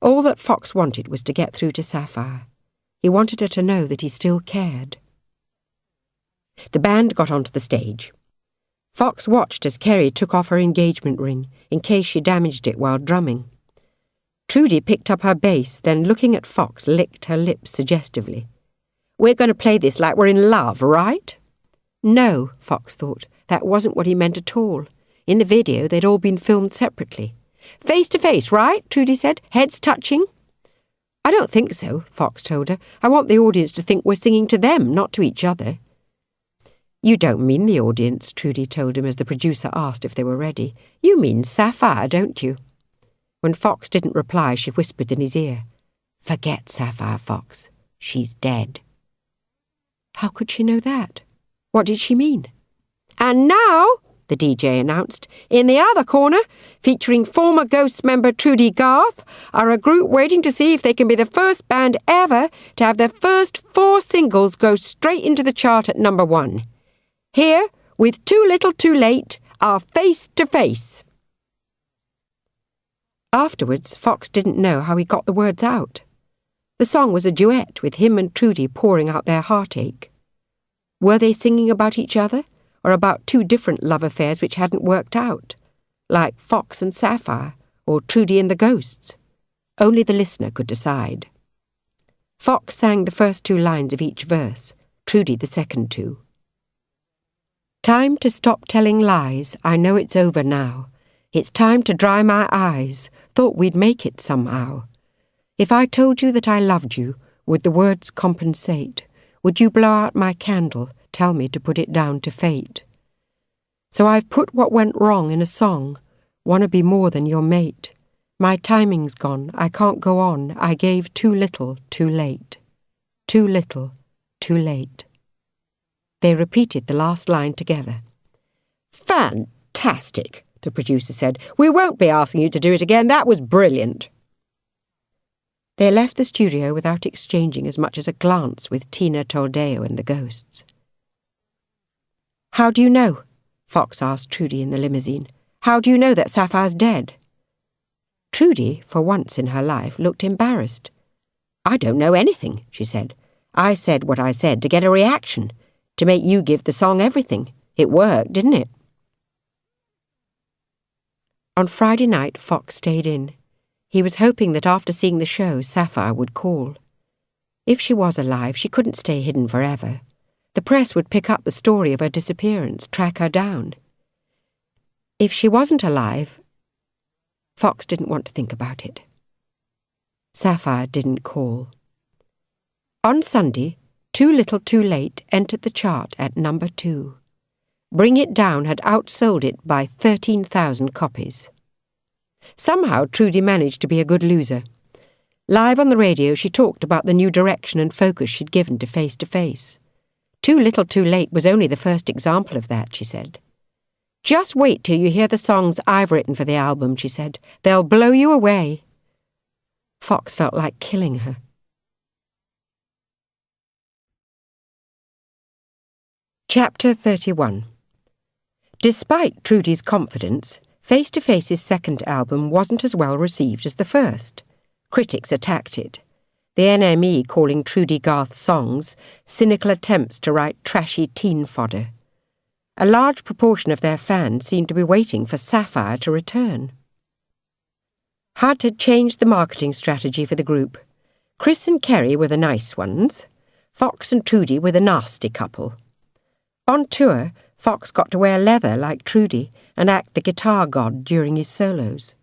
All that Fox wanted was to get through to Sapphire. He wanted her to know that he still cared. The band got onto the stage. Fox watched as Kerry took off her engagement ring, in case she damaged it while drumming. Trudy picked up her bass, then looking at Fox, licked her lips suggestively. "We're going to play this like we're in love, right?" No, Fox thought. That wasn't what he meant at all. In the video, they'd all been filmed separately. "Face to face, right?" Trudy said. "Heads touching?" "I don't think so," Fox told her. "I want the audience to think we're singing to them, not to each other." "You don't mean the audience," Trudy told him as the producer asked if they were ready. "You mean Sapphire, don't you?" When Fox didn't reply, she whispered in his ear, "Forget Sapphire, Fox. She's dead." How could she know that? What did she mean? "And now," the DJ announced, "in the other corner, featuring former Ghosts member Trudy Garth, are a group waiting to see if they can be the first band ever to have their first 4 singles go straight into the chart at #1. Here, with Too Little Too Late, are Face to Face." Afterwards, Fox didn't know how he got the words out. The song was a duet with him and Trudy pouring out their heartache. Were they singing about each other, or about 2 different love affairs which hadn't worked out, like Fox and Sapphire, or Trudy and the Ghosts? Only the listener could decide. Fox sang the first 2 lines of each verse, Trudy the second 2. "Time to stop telling lies, I know it's over now. It's time to dry my eyes, thought we'd make it somehow. If I told you that I loved you, would the words compensate? Would you blow out my candle, tell me to put it down to fate? So I've put what went wrong in a song, wanna be more than your mate. My timing's gone, I can't go on, I gave too little, too late. Too little, too late." They repeated the last line together. "Fantastic," the producer said. "We won't be asking you to do it again. That was brilliant." They left the studio without exchanging as much as a glance with Tina Toldeo and the Ghosts. "How do you know?" Fox asked Trudy in the limousine. "How do you know that Sapphire's dead?" Trudy, for once in her life, looked embarrassed. "I don't know anything," she said. "I said what I said to get a reaction, to make you give the song everything. It worked, didn't it?" On Friday night, Fox stayed in. He was hoping that after seeing the show, Sapphire would call. If she was alive, she couldn't stay hidden forever. The press would pick up the story of her disappearance, track her down. If she wasn't alive, Fox didn't want to think about it. Sapphire didn't call. On Sunday, Too Little Too Late entered the chart at #2. Bring It Down had outsold it by 13,000 copies. Somehow Trudy managed to be a good loser. Live on the radio, she talked about the new direction and focus she'd given to Face to Face. Too Little Too Late was only the first example of that, she said. "Just wait till you hear the songs I've written for the album," she said. "They'll blow you away." Fox felt like killing her. Chapter 31. Despite Trudy's confidence, Face to Face's second album wasn't as well received as the first. Critics attacked it, the NME calling Trudy Garth's songs cynical attempts to write trashy teen fodder. A large proportion of their fans seemed to be waiting for Sapphire to return. Hudd had changed the marketing strategy for the group. Chris and Kerry were the nice ones. Fox and Trudy were the nasty couple. On tour, Fox got to wear leather like Trudy and act the guitar god during his solos.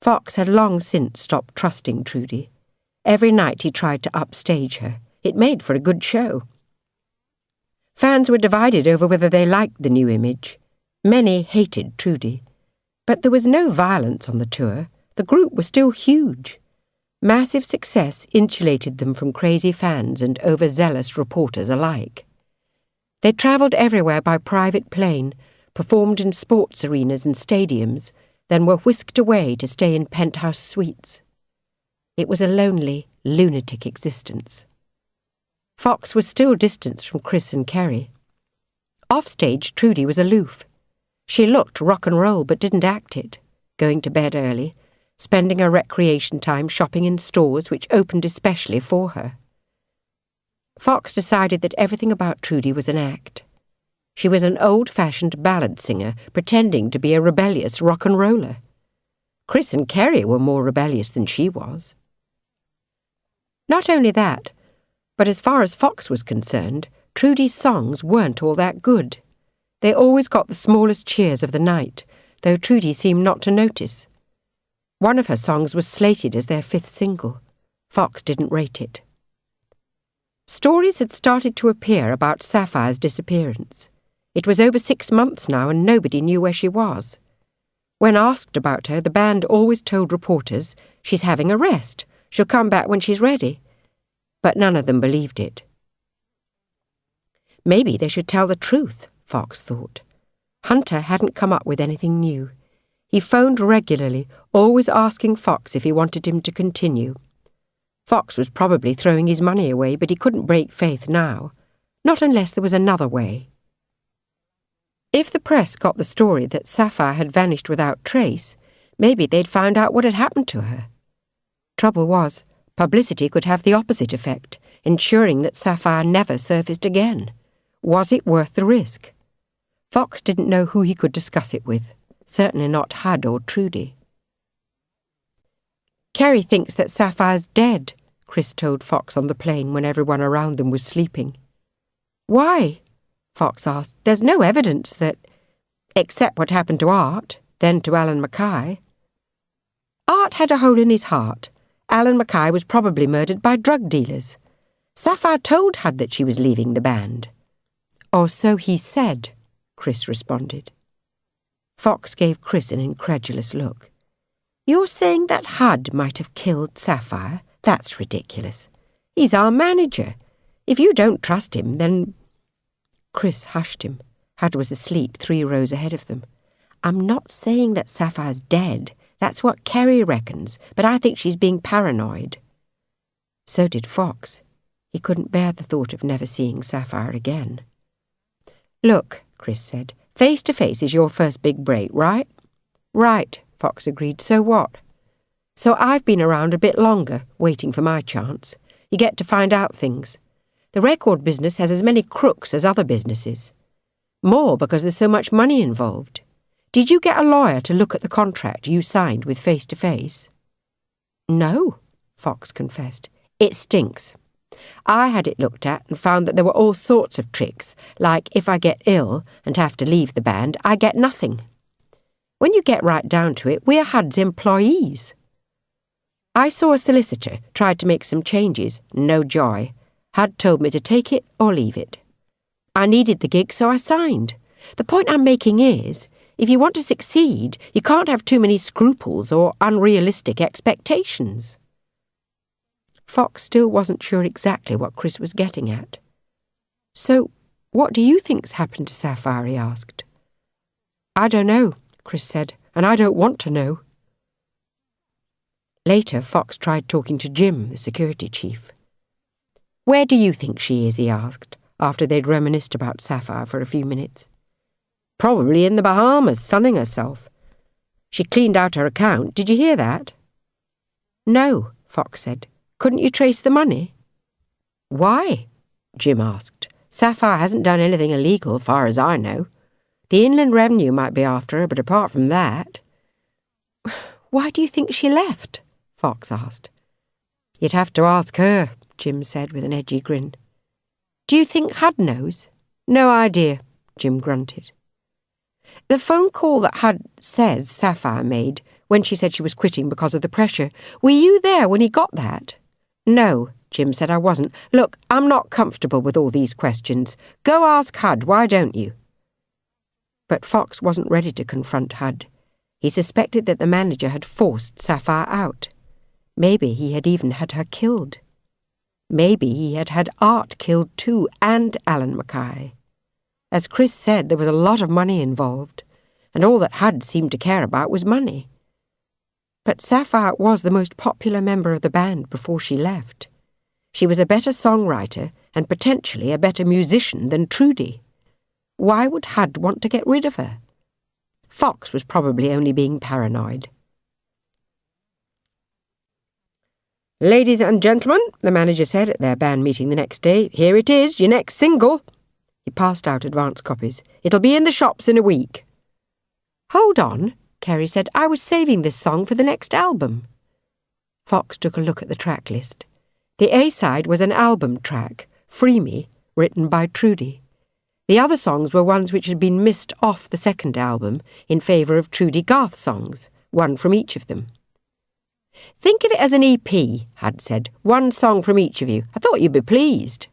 Fox had long since stopped trusting Trudy. Every night he tried to upstage her. It made for a good show. Fans were divided over whether they liked the new image. Many hated Trudy. But there was no violence on the tour. The group was still huge. Massive success insulated them from crazy fans and overzealous reporters alike. They travelled everywhere by private plane, performed in sports arenas and stadiums, then were whisked away to stay in penthouse suites. It was a lonely, lunatic existence. Fox was still distanced from Chris and Kerry. Offstage, Trudy was aloof. She looked rock and roll but didn't act it, going to bed early, spending her recreation time shopping in stores which opened especially for her. Fox decided that everything about Trudy was an act. She was an old-fashioned ballad singer pretending to be a rebellious rock and roller. Chris and Kerry were more rebellious than she was. Not only that, but as far as Fox was concerned, Trudy's songs weren't all that good. They always got the smallest cheers of the night, though Trudy seemed not to notice. One of her songs was slated as their 5th single. Fox didn't rate it. Stories had started to appear about Sapphire's disappearance. It was over 6 months now and nobody knew where she was. When asked about her, the band always told reporters, "She's having a rest. She'll come back when she's ready." But none of them believed it. Maybe they should tell the truth, Fox thought. Hunter hadn't come up with anything new. He phoned regularly, always asking Fox if he wanted him to continue. Fox was probably throwing his money away, but he couldn't break faith now. Not unless there was another way. If the press got the story that Sapphire had vanished without trace, maybe they'd found out what had happened to her. Trouble was, publicity could have the opposite effect, ensuring that Sapphire never surfaced again. Was it worth the risk? Fox didn't know who he could discuss it with, certainly not Hud or Trudy. "Kerry thinks that Sapphire's dead," Chris told Fox on the plane when everyone around them was sleeping. "Why?" Fox asked. "There's no evidence that—" "Except what happened to Art, then to Alan Mackay." "Art had a hole in his heart. Alan Mackay was probably murdered by drug dealers. Sapphire told Hud that she was leaving the band." "Or so he said," Chris responded. Fox gave Chris an incredulous look. "You're saying that Hud might have killed Sapphire? That's ridiculous. He's our manager. If you don't trust him, then—" Chris hushed him. Hud was asleep 3 rows ahead of them. "I'm not saying that Sapphire's dead. That's what Kerry reckons, but I think she's being paranoid." So did Fox. He couldn't bear the thought of never seeing Sapphire again. "Look," Chris said, "face-to-face is your first big break, right?" "Right," Fox agreed. "So what?" "So I've been around a bit longer, waiting for my chance. You get to find out things. The record business has as many crooks as other businesses. More because there's so much money involved. Did you get a lawyer to look at the contract you signed with Face-to-Face?" "No," Fox confessed. "It stinks. I had it looked at and found that there were all sorts of tricks, like if I get ill and have to leave the band, I get nothing. When you get right down to it, we're Hud's employees. I saw a solicitor, tried to make some changes, no joy. Hud told me to take it or leave it. I needed the gig, so I signed. The point I'm making is, if you want to succeed, you can't have too many scruples or unrealistic expectations." Fox still wasn't sure exactly what Chris was getting at. "So, what do you think's happened to Sapphire?" he asked. "I don't know," Chris said, "and I don't want to know." Later, Fox tried talking to Jim, the security chief. "Where do you think she is?" he asked, after they'd reminisced about Sapphire for a few minutes. "Probably in the Bahamas, sunning herself. She cleaned out her account. Did you hear that?" "No," Fox said. "Couldn't you trace the money?" "Why?" Jim asked. "Sapphire hasn't done anything illegal, far as I know. The Inland Revenue might be after her, but apart from that—" "Why do you think she left?" Fox asked. "You'd have to ask her," Jim said with an edgy grin. "Do you think Hud knows?" "No idea," Jim grunted. "The phone call that Hud says Sapphire made when she said she was quitting because of the pressure, were you there when he got that?" "No," Jim said. "I wasn't. Look, I'm not comfortable with all these questions. Go ask Hud, why don't you?" But Fox wasn't ready to confront Hud. He suspected that the manager had forced Sapphire out. Maybe he had even had her killed. Maybe he had had Art killed too, and Alan Mackay. As Chris said, there was a lot of money involved, and all that Hud seemed to care about was money. But Sapphire was the most popular member of the band before she left. She was a better songwriter and potentially a better musician than Trudy. Why would Hud want to get rid of her? Fox was probably only being paranoid. "Ladies and gentlemen," the manager said at their band meeting the next day, "here it is, your next single." He passed out advance copies. "It'll be in the shops in a week." "Hold on," Kerry said. "I was saving this song for the next album." Fox took a look at the track list. The A-side was an album track, Free Me, written by Trudy. The other songs were ones which had been missed off the second album in favour of Trudy Garth songs, one from each of them. "Think of it as an EP," Had said. "One song from each of you. I thought you'd be pleased."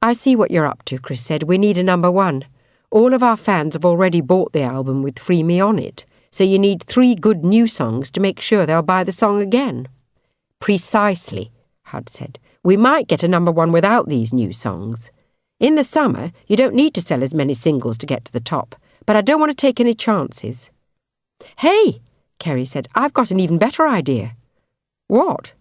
"I see what you're up to," Chris said. "We need a number one. All of our fans have already bought the album with Free Me on it, so you need 3 good new songs to make sure they'll buy the song again." "Precisely," Had said. "We might get a number one without these new songs. In the summer, you don't need to sell as many singles to get to the top, but I don't want to take any chances." "Hey," Kerry said, "I've got an even better idea." "What?"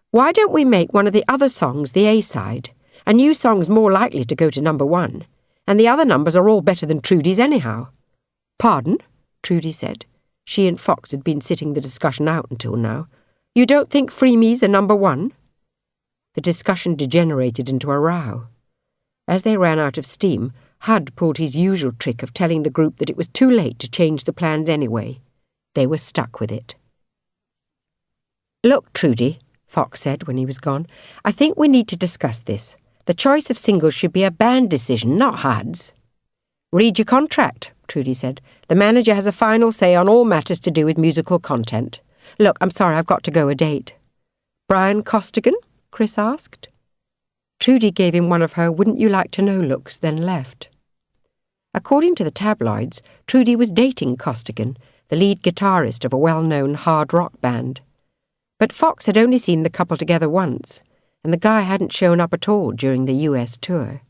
"Why don't we make one of the other songs the A-side? A new song's more likely to go to number one, and the other numbers are all better than Trudy's anyhow." "Pardon?" Trudy said. She and Fox had been sitting the discussion out until now. "You don't think Free Me's a number one?" The discussion degenerated into a row. As they ran out of steam, Hud pulled his usual trick of telling the group that it was too late to change the plans anyway. They were stuck with it. "Look, Trudy," Fox said when he was gone, "I think we need to discuss this. The choice of singles should be a band decision, not Hud's." "Read your contract," Trudy said. "The manager has a final say on all matters to do with musical content. Look, I'm sorry, I've got to go a date." "Brian Costigan?" Chris asked. Trudy gave him one of her wouldn't-you-like-to-know looks, then left. According to the tabloids, Trudy was dating Costigan, the lead guitarist of a well-known hard rock band. But Fox had only seen the couple together once, and the guy hadn't shown up at all during the US tour.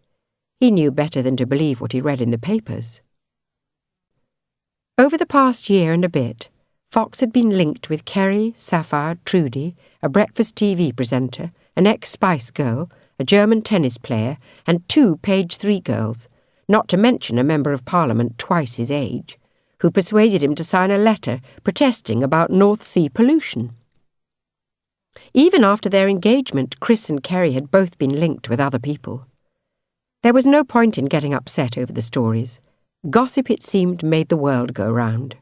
He knew better than to believe what he read in the papers. Over the past year and a bit, Fox had been linked with Kerry, Sapphire, Trudy, a breakfast TV presenter, an ex-Spice Girl, a German tennis player, and 2 Page 3 girls, not to mention a member of Parliament twice his age, who persuaded him to sign a letter protesting about North Sea pollution. Even after their engagement, Chris and Kerry had both been linked with other people. There was no point in getting upset over the stories. Gossip, it seemed, made the world go round.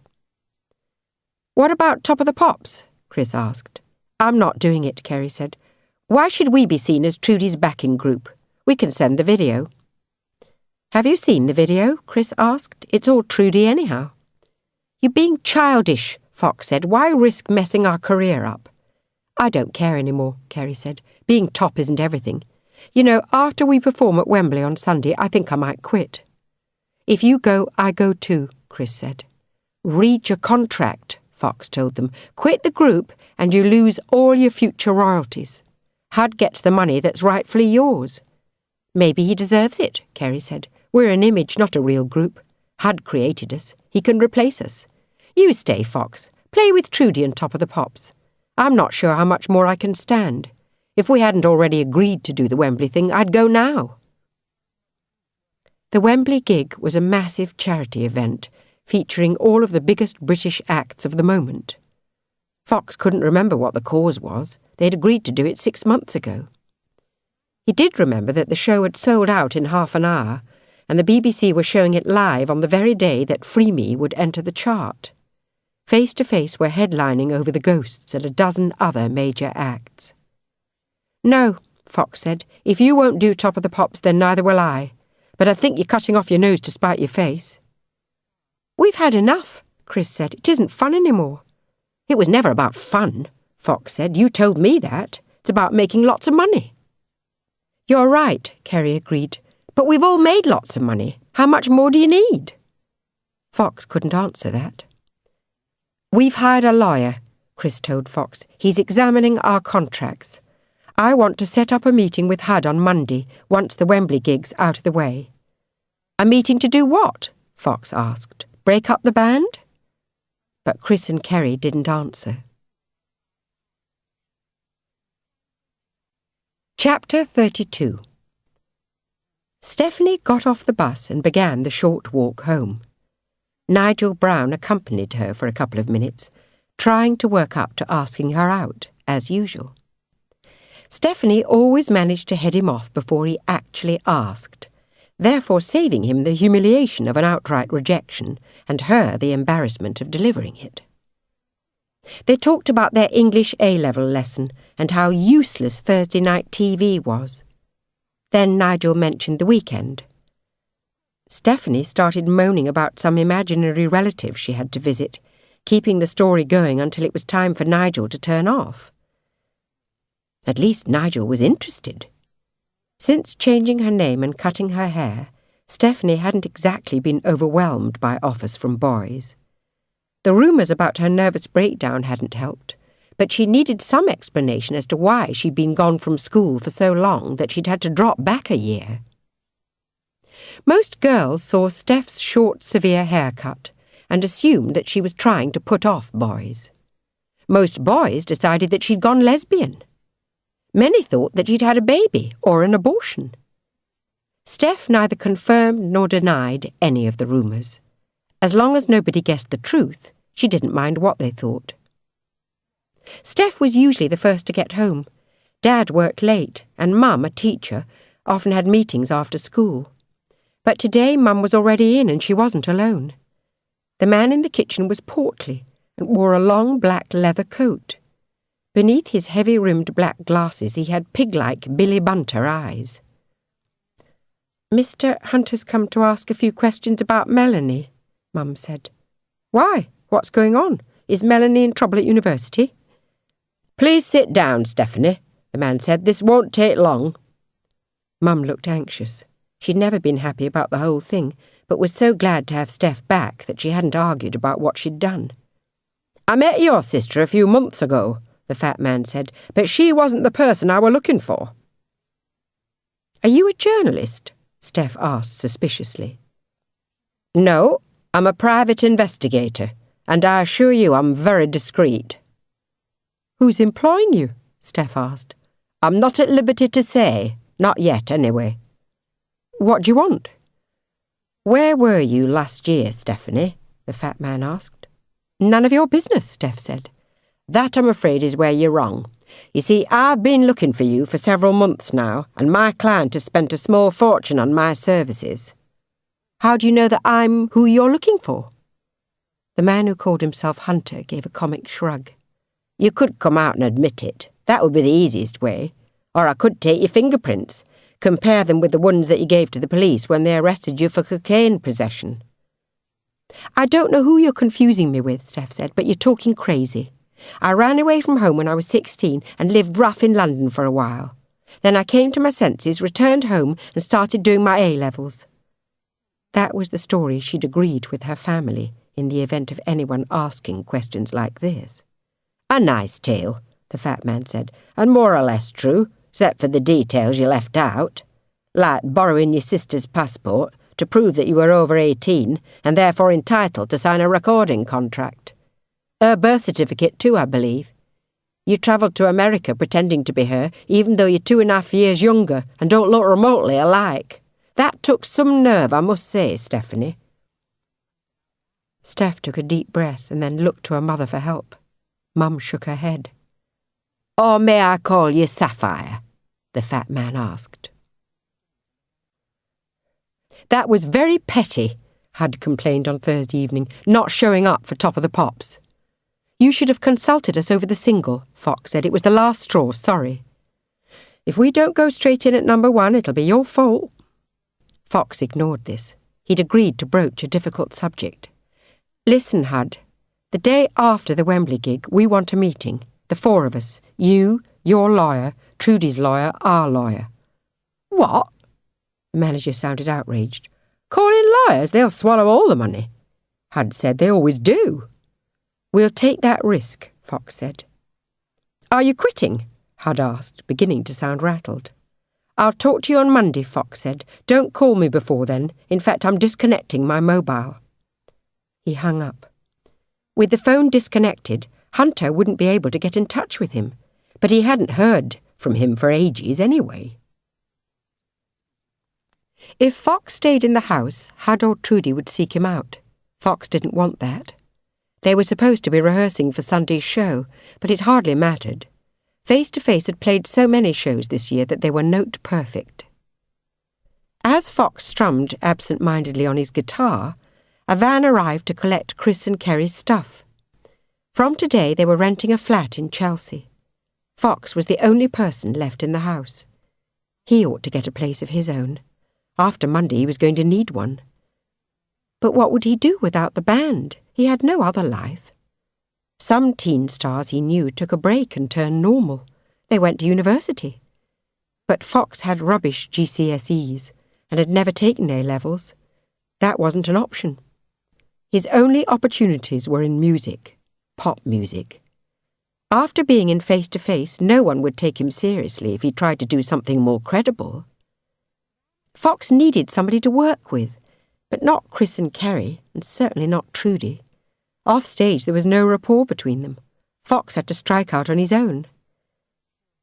"What about Top of the Pops?" Chris asked. "I'm not doing it," Kerry said. "Why should we be seen as Trudy's backing group? We can send the video." "Have you seen the video?" Chris asked. "It's all Trudy anyhow." "You're being childish," Fox said. "Why risk messing our career up?" "I don't care anymore," Kerry said. "Being top isn't everything. You know, after we perform at Wembley on Sunday, I think I might quit." "If you go, I go too," Chris said. "Read your contract," Fox told them. "Quit the group and you lose all your future royalties. Hud gets the money that's rightfully yours." "Maybe he deserves it," Kerry said. "We're an image, not a real group. Hud created us. He can replace us. You stay, Fox. Play with Trudy and Top of the Pops. I'm not sure how much more I can stand. If we hadn't already agreed to do the Wembley thing, I'd go now." The Wembley gig was a massive charity event featuring all of the biggest British acts of the moment. Fox couldn't remember what the cause was. They'd agreed to do it 6 months ago. He did remember that the show had sold out in half an hour, and the BBC were showing it live on the very day that Free Me would enter the chart. Face to Face were headlining over the Ghosts and a dozen other major acts. "No," Fox said. "If you won't do Top of the Pops, then neither will I. But I think you're cutting off your nose to spite your face." "We've had enough," Chris said. "It isn't fun anymore." "It was never about fun," Fox said. "You told me that. It's about making lots of money." "You're right," Kerry agreed. "But we've all made lots of money. How much more do you need?" Fox couldn't answer that. "We've hired a lawyer," Chris told Fox. "He's examining our contracts. I want to set up a meeting with Hud on Monday, once the Wembley gig's out of the way." "A meeting to do what?" Fox asked. "Break up the band?" But Chris and Kerry didn't answer. Chapter 32. Stephanie got off the bus and began the short walk home. Nigel Brown accompanied her for a couple of minutes, trying to work up to asking her out, as usual. Stephanie always managed to head him off before he actually asked. therefore saving him the humiliation of an outright rejection and her the embarrassment of delivering it. They talked about their English A-level lesson and how useless Thursday night TV was. Then Nigel mentioned the weekend. Stephanie started moaning about some imaginary relative she had to visit, keeping the story going until it was time for Nigel to turn off. At least Nigel was interested. Since changing her name and cutting her hair, Stephanie hadn't exactly been overwhelmed by offers from boys. The rumours about her nervous breakdown hadn't helped, but she needed some explanation as to why she'd been gone from school for so long that she'd had to drop back a year. Most girls saw Steph's short, severe haircut and assumed that she was trying to put off boys. Most boys decided that she'd gone lesbian. Many thought that she'd had a baby or an abortion. Steph neither confirmed nor denied any of the rumours. As long as nobody guessed the truth, she didn't mind what they thought. Steph was usually the first to get home. Dad worked late, and Mum, a teacher, often had meetings after school. But today Mum was already in and she wasn't alone. The man in the kitchen was portly and wore a long black leather coat. Beneath his heavy-rimmed black glasses he had pig-like Billy Bunter eyes. "Mr. Hunter's come to ask a few questions about Melanie," Mum said. "Why? What's going on? Is Melanie in trouble at university?" "Please sit down, Stephanie," the man said. "This won't take long." Mum looked anxious. She'd never been happy about the whole thing, but was so glad to have Steph back that she hadn't argued about what she'd done. "I met your sister a few months ago," the fat man said, "but she wasn't the person I were looking for." "Are you a journalist?" Steph asked suspiciously. "No, I'm a private investigator, and I assure you I'm very discreet." "Who's employing you?" Steph asked. "I'm not at liberty to say, not yet anyway." "What do you want?" "Where were you last year, Stephanie?" the fat man asked. "None of your business," Steph said. "That, I'm afraid, is where you're wrong. You see, I've been looking for you for several months now, and my client has spent a small fortune on my services." "How do you know that I'm who you're looking for?" The man who called himself Hunter gave a comic shrug. "You could come out and admit it. That would be the easiest way. Or I could take your fingerprints, compare them with the ones that you gave to the police when they arrested you for cocaine possession." "I don't know who you're confusing me with," Steph said, "but you're talking crazy. I ran away from home when I was 16 and lived rough in London for a while. Then I came to my senses, returned home and started doing my A-levels. That was the story she'd agreed with her family in the event of anyone asking questions like this. "A nice tale," the fat man said, "and more or less true, except for the details you left out. Like borrowing your sister's passport to prove that you were over 18 and therefore entitled to sign a recording contract. Her birth certificate too, I believe. You travelled to America pretending to be her, even though you're 2.5 years younger and don't look remotely alike. That took some nerve, I must say, Stephanie." Steph took a deep breath and then looked to her mother for help. Mum shook her head. "Or may I call you Sapphire?" the fat man asked. "That was very petty," Hud complained on Thursday evening, "not showing up for Top of the Pops." "You should have consulted us over the single," Fox said. "It was the last straw, sorry. If we don't go straight in at number 1, it'll be your fault." Fox ignored this. He'd agreed to broach a difficult subject. "Listen, Hud, the day after the Wembley gig, we want a meeting. The 4 of us. You, your lawyer, Trudy's lawyer, our lawyer." "What?" The manager sounded outraged. "Calling lawyers, they'll swallow all the money." Hud said, "They always do." "We'll take that risk," Fox said. "Are you quitting?" Hud asked, beginning to sound rattled. "I'll talk to you on Monday," Fox said. "Don't call me before then. In fact, I'm disconnecting my mobile." He hung up. With the phone disconnected, Hunter wouldn't be able to get in touch with him, but he hadn't heard from him for ages anyway. If Fox stayed in the house, Hud or Trudy would seek him out. Fox didn't want that. They were supposed to be rehearsing for Sunday's show, but it hardly mattered. Face to Face had played so many shows this year that they were note perfect. As As Fox strummed absent-mindedly on his guitar, a van arrived to collect Chris and Kerry's stuff. From today they were renting a flat in Chelsea. Fox was the only person left in the house. He ought to get a place of his own. After Monday he was going to need one. But what would he do without the band? He had no other life. Some teen stars he knew took a break and turned normal. They went to university. But Fox had rubbish GCSEs and had never taken A-levels. That wasn't an option. His only opportunities were in music, pop music. After being in face-to-face, no one would take him seriously if he tried to do something more credible. Fox needed somebody to work with, but not Chris and Kerry, and certainly not Trudy. Off stage there was no rapport between them. Fox had to strike out on his own.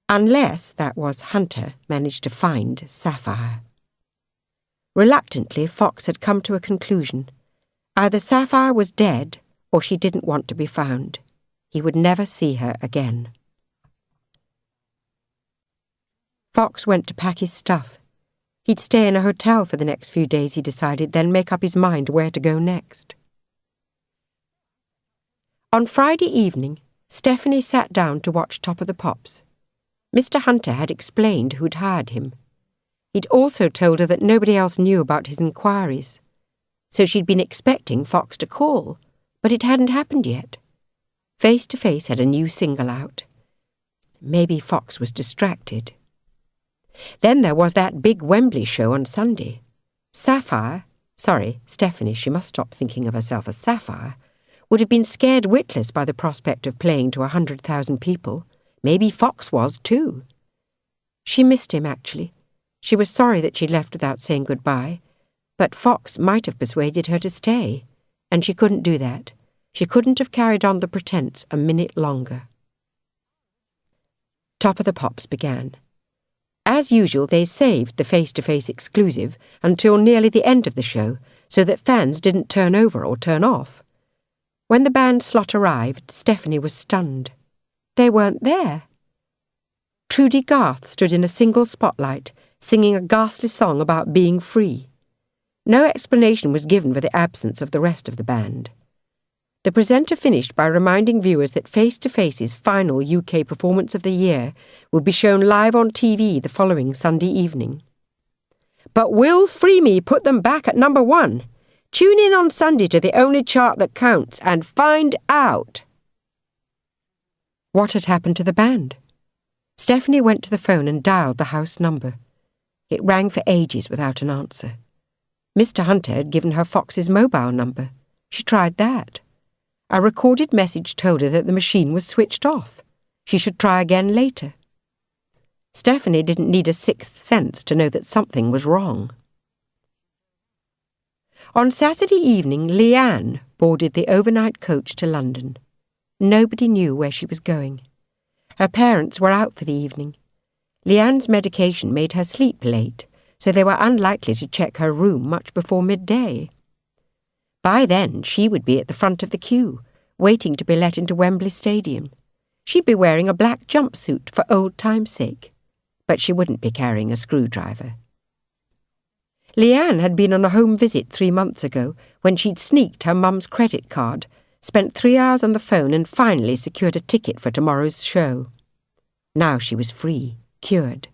Unless, that was, Hunter managed to find Sapphire. Reluctantly, Fox had come to a conclusion. Either Sapphire was dead, or she didn't want to be found. He would never see her again. Fox went to pack his stuff. He'd stay in a hotel for the next few days, he decided, then make up his mind where to go next. On Friday evening, Stephanie sat down to watch Top of the Pops. Mr. Hunter had explained who'd hired him. He'd also told her that nobody else knew about his inquiries. So she'd been expecting Fox to call, but it hadn't happened yet. Face to Face had a new single out. Maybe Fox was distracted. Then there was that big Wembley show on Sunday. Stephanie, she must stop thinking of herself as Sapphire, would have been scared witless by the prospect of playing to 100,000 people. Maybe Fox was too. She missed him, actually. She was sorry that she'd left without saying goodbye, but Fox might have persuaded her to stay, and she couldn't do that. She couldn't have carried on the pretense a minute longer. Top of the Pops began. As usual, they saved the face-to-face exclusive until nearly the end of the show, so that fans didn't turn over or turn off. When the band slot arrived, Stephanie was stunned. They weren't there. Trudy Garth stood in a single spotlight, singing a ghastly song about being free. No explanation was given for the absence of the rest of the band. The presenter finished by reminding viewers that Face to Face's final UK performance of the year would be shown live on TV the following Sunday evening. But will Free Me put them back at number 1? Tune in on Sunday to the only chart that counts and find out. What had happened to the band? Stephanie went to the phone and dialed the house number. It rang for ages without an answer. Mr. Hunter had given her Fox's mobile number. She tried that. A recorded message told her that the machine was switched off. She should try again later. Stephanie didn't need a sixth sense to know that something was wrong. On Saturday evening, Lianne boarded the overnight coach to London. Nobody knew where she was going. Her parents were out for the evening. Lianne's medication made her sleep late, so they were unlikely to check her room much before midday. By then, she would be at the front of the queue, waiting to be let into Wembley Stadium. She'd be wearing a black jumpsuit for old time's sake, but she wouldn't be carrying a screwdriver. Lianne had been on a home visit 3 months ago when she'd sneaked her mum's credit card, spent 3 hours on the phone and finally secured a ticket for tomorrow's show. Now she was free, cured.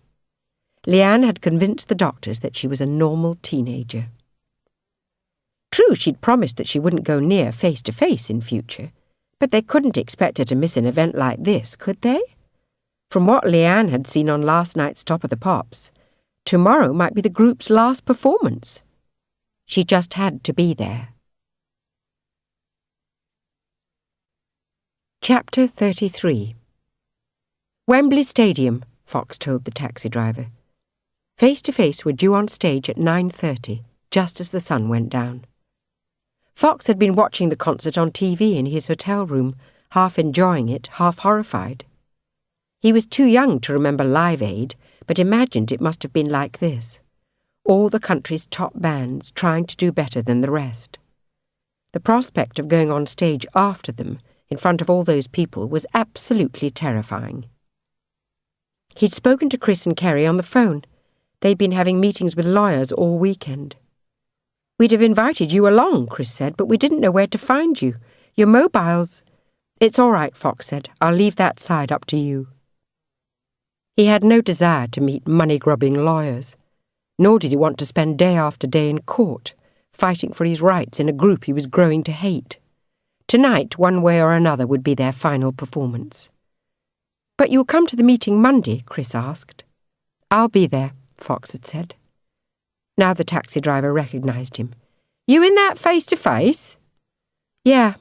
Lianne had convinced the doctors that she was a normal teenager. True, she'd promised that she wouldn't go near Face to Face in future, but they couldn't expect her to miss an event like this, could they? From what Lianne had seen on last night's Top of the Pops, tomorrow might be the group's last performance. She just had to be there. Chapter 33. Wembley Stadium, Fox told the taxi driver. Face to Face were due on stage at 9:30, just as the sun went down. Fox had been watching the concert on TV in his hotel room, half enjoying it, half horrified. He was too young to remember Live Aid, but imagined it must have been like this. All the country's top bands trying to do better than the rest. The prospect of going on stage after them, in front of all those people, was absolutely terrifying. He'd spoken to Chris and Kerry on the phone. They'd been having meetings with lawyers all weekend. We'd have invited you along, Chris said, but we didn't know where to find you. Your mobile's... It's all right, Fox said. I'll leave that side up to you. He had no desire to meet money-grubbing lawyers, nor did he want to spend day after day in court, fighting for his rights in a group he was growing to hate. Tonight, one way or another, would be their final performance. But you'll come to the meeting Monday, Chris asked. I'll be there, Fox had said. Now the taxi driver recognised him. You in that face-to-face? Yeah,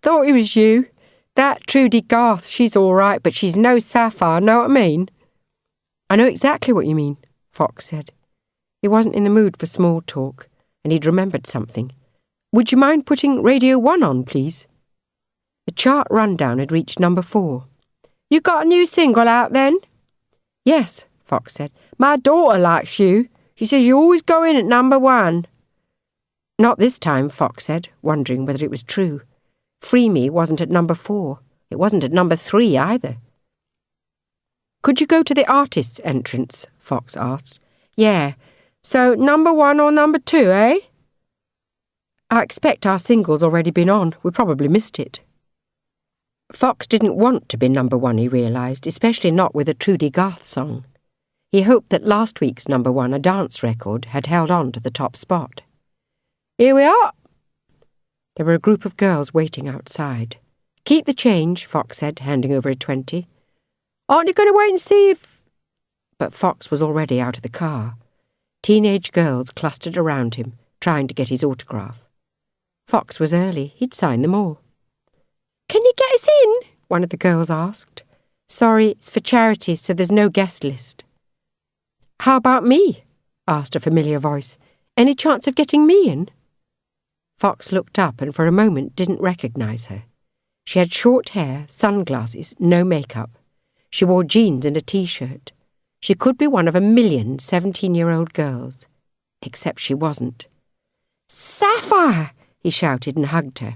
thought it was you. That Trudy Garth, she's all right, but she's no Sapphire, know what I mean? I know exactly what you mean, Fox said. He wasn't in the mood for small talk, and he'd remembered something. Would you mind putting Radio 1 on, please? The chart rundown had reached number 4. You got a new single out then? Yes, Fox said. My daughter likes you. She says you always go in at number 1. Not this time, Fox said, wondering whether it was true. Free Me wasn't at number 4. It wasn't at number 3 either. Could you go to the artist's entrance? Fox asked. Yeah. So number 1 or number 2, eh? I expect our single's already been on. We probably missed it. Fox didn't want to be number 1, he realised, especially not with a Trudy Garth song. He hoped that last week's number 1, a dance record, had held on to the top spot. Here we are. There were a group of girls waiting outside. Keep the change, Fox said, handing over a 20. Aren't you going to wait and see if... But Fox was already out of the car. Teenage girls clustered around him, trying to get his autograph. Fox was early. He'd signed them all. Can you get us in? One of the girls asked. Sorry, it's for charity, so there's no guest list. How about me? Asked a familiar voice. Any chance of getting me in? Fox looked up and for a moment didn't recognise her. She had short hair, sunglasses, no makeup. She wore jeans and a T-shirt. She could be one of a million 17-year-old girls. Except she wasn't. Sapphire! He shouted and hugged her.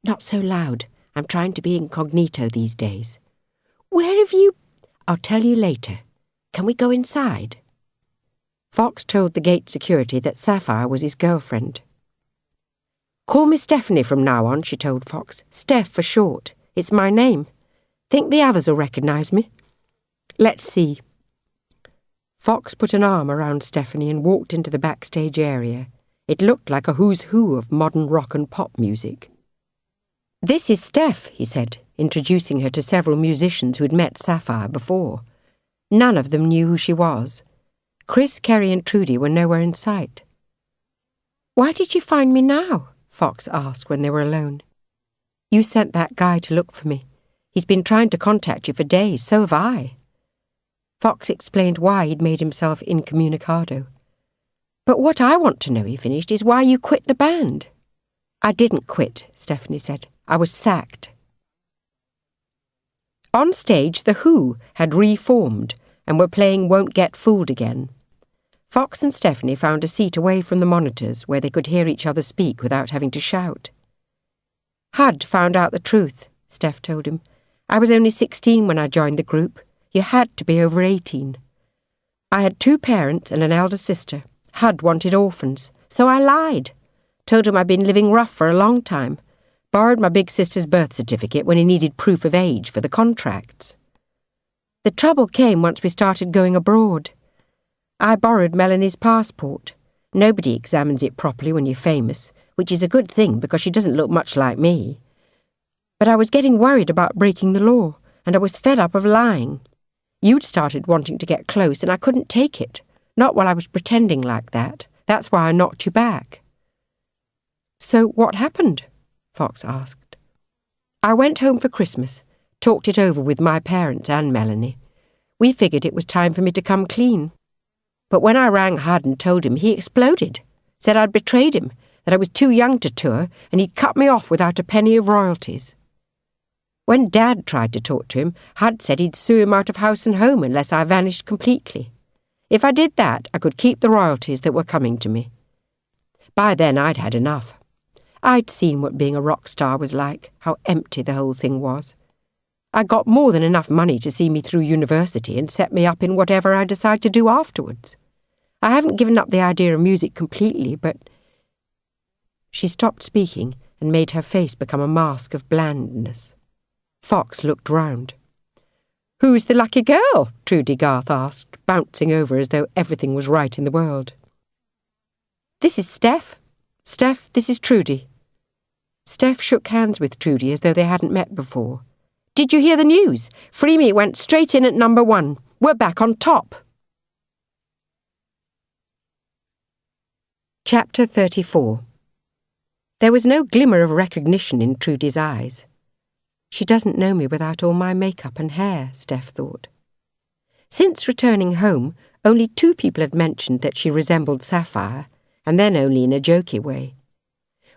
Not so loud. I'm trying to be incognito these days. Where have you... I'll tell you later. Can we go inside? Fox told the gate security that Sapphire was his girlfriend. Call me Stephanie from now on, she told Fox. Steph for short. It's my name. Think the others will recognise me? Let's see. Fox put an arm around Stephanie and walked into the backstage area. It looked like a who's who of modern rock and pop music. This is Steph, he said, introducing her to several musicians who'd met Sapphire before. None of them knew who she was. Chris, Kerry and Trudy were nowhere in sight. Why did you find me now? Fox asked when they were alone. You sent that guy to look for me. He's been trying to contact you for days, so have I. Fox explained why he'd made himself incommunicado. But what I want to know, he finished, is why you quit the band. I didn't quit, Stephanie said. I was sacked. On stage, The Who had reformed and were playing Won't Get Fooled Again. Fox and Stephanie found a seat away from the monitors where they could hear each other speak without having to shout. Hud found out the truth, Steph told him. I was only 16 when I joined the group. You had to be over 18. I had 2 parents and an elder sister. Hud wanted orphans, so I lied. Told him I'd been living rough for a long time. Borrowed my big sister's birth certificate when he needed proof of age for the contracts. The trouble came once we started going abroad. I borrowed Melanie's passport. Nobody examines it properly when you're famous, which is a good thing because she doesn't look much like me. But I was getting worried about breaking the law, and I was fed up of lying. You'd started wanting to get close, and I couldn't take it. Not while I was pretending like that. That's why I knocked you back. So what happened? Fox asked. I went home for Christmas, talked it over with my parents and Melanie. We figured it was time for me to come clean. But when I rang Hud and told him, he exploded. Said I'd betrayed him, that I was too young to tour, and he'd cut me off without a penny of royalties. When Dad tried to talk to him, Hud said he'd sue him out of house and home unless I vanished completely. If I did that, I could keep the royalties that were coming to me. By then I'd had enough. I'd seen what being a rock star was like, how empty the whole thing was. I got more than enough money to see me through university and set me up in whatever I decide to do afterwards. I haven't given up the idea of music completely, but—" She stopped speaking and made her face become a mask of blandness. Fox looked round. "Who's the lucky girl?" Trudy Garth asked, bouncing over as though everything was right in the world. "This is Steph. Steph, this is Trudy." Steph shook hands with Trudy as though they hadn't met before. "Did you hear the news? Free Meat went straight in at number 1. We're back on top." Chapter 34. There was no glimmer of recognition in Trudy's eyes. She doesn't know me without all my makeup and hair, Steph thought. Since returning home, only 2 people had mentioned that she resembled Sapphire, and then only in a jokey way.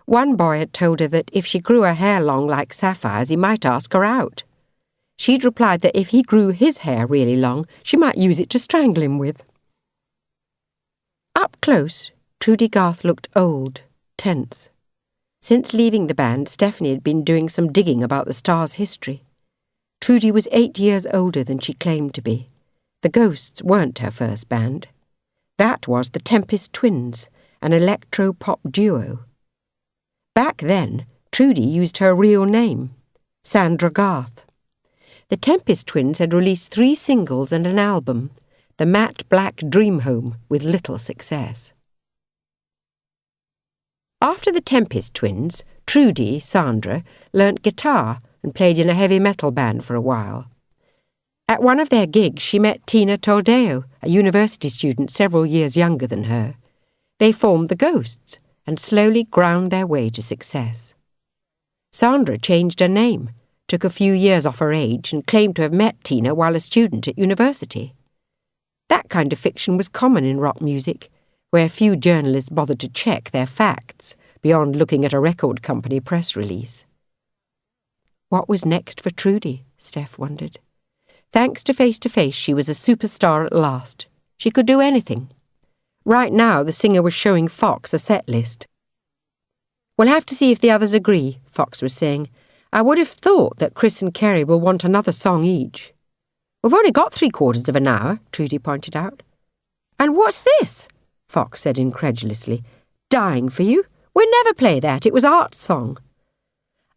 One boy had told her that if she grew her hair long like Sapphire's, he might ask her out. She'd replied that if he grew his hair really long, she might use it to strangle him with. Up close, Trudy Garth looked old, tense. Since leaving the band, Stephanie had been doing some digging about the Star's history. Trudy was 8 years older than she claimed to be. The Ghosts weren't her first band. That was the Tempest Twins, an electro-pop duo. Back then, Trudy used her real name, Sandra Garth. The Tempest Twins had released 3 singles and an album, The Matte Black Dream Home, with little success. After the Tempest Twins, Trudy, Sandra, learnt guitar and played in a heavy metal band for a while. At one of their gigs, she met Tina Toldeo, a university student several years younger than her. They formed the Ghosts and slowly ground their way to success. Sandra changed her name, took a few years off her age, and claimed to have met Tina while a student at university. That kind of fiction was common in rock music, where few journalists bothered to check their facts beyond looking at a record company press release. What was next for Trudy, Steph wondered. Thanks to Face, she was a superstar at last. She could do anything. Right now, the singer was showing Fox a set list. "We'll have to see if the others agree," Fox was saying. "I would have thought that Chris and Kerry will want another song each." "We've only got 3/4 of an hour," Trudy pointed out. "And what's this?" Fox said incredulously. "Dying for You? We never play that. It was Art's song."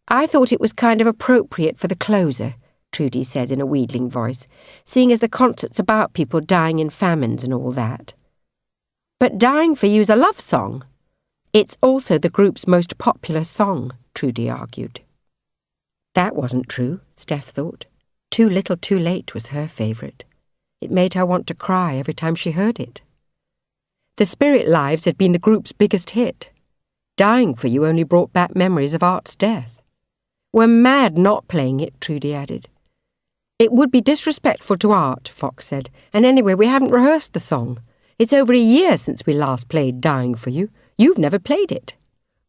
"I thought it was kind of appropriate for the closer," Trudy said in a wheedling voice, "seeing as the concert's about people dying in famines and all that." "But Dying for You's a love song." "It's also the group's most popular song," Trudy argued. That wasn't true, Steph thought. Too Little Too Late was her favourite. It made her want to cry every time she heard it. The Spirit Lives had been the group's biggest hit. Dying for You only brought back memories of Art's death. "We're mad not playing it," Trudy added. "It would be disrespectful to Art," Fox said, "and anyway, we haven't rehearsed the song. It's over a year since we last played Dying for You. You've never played it."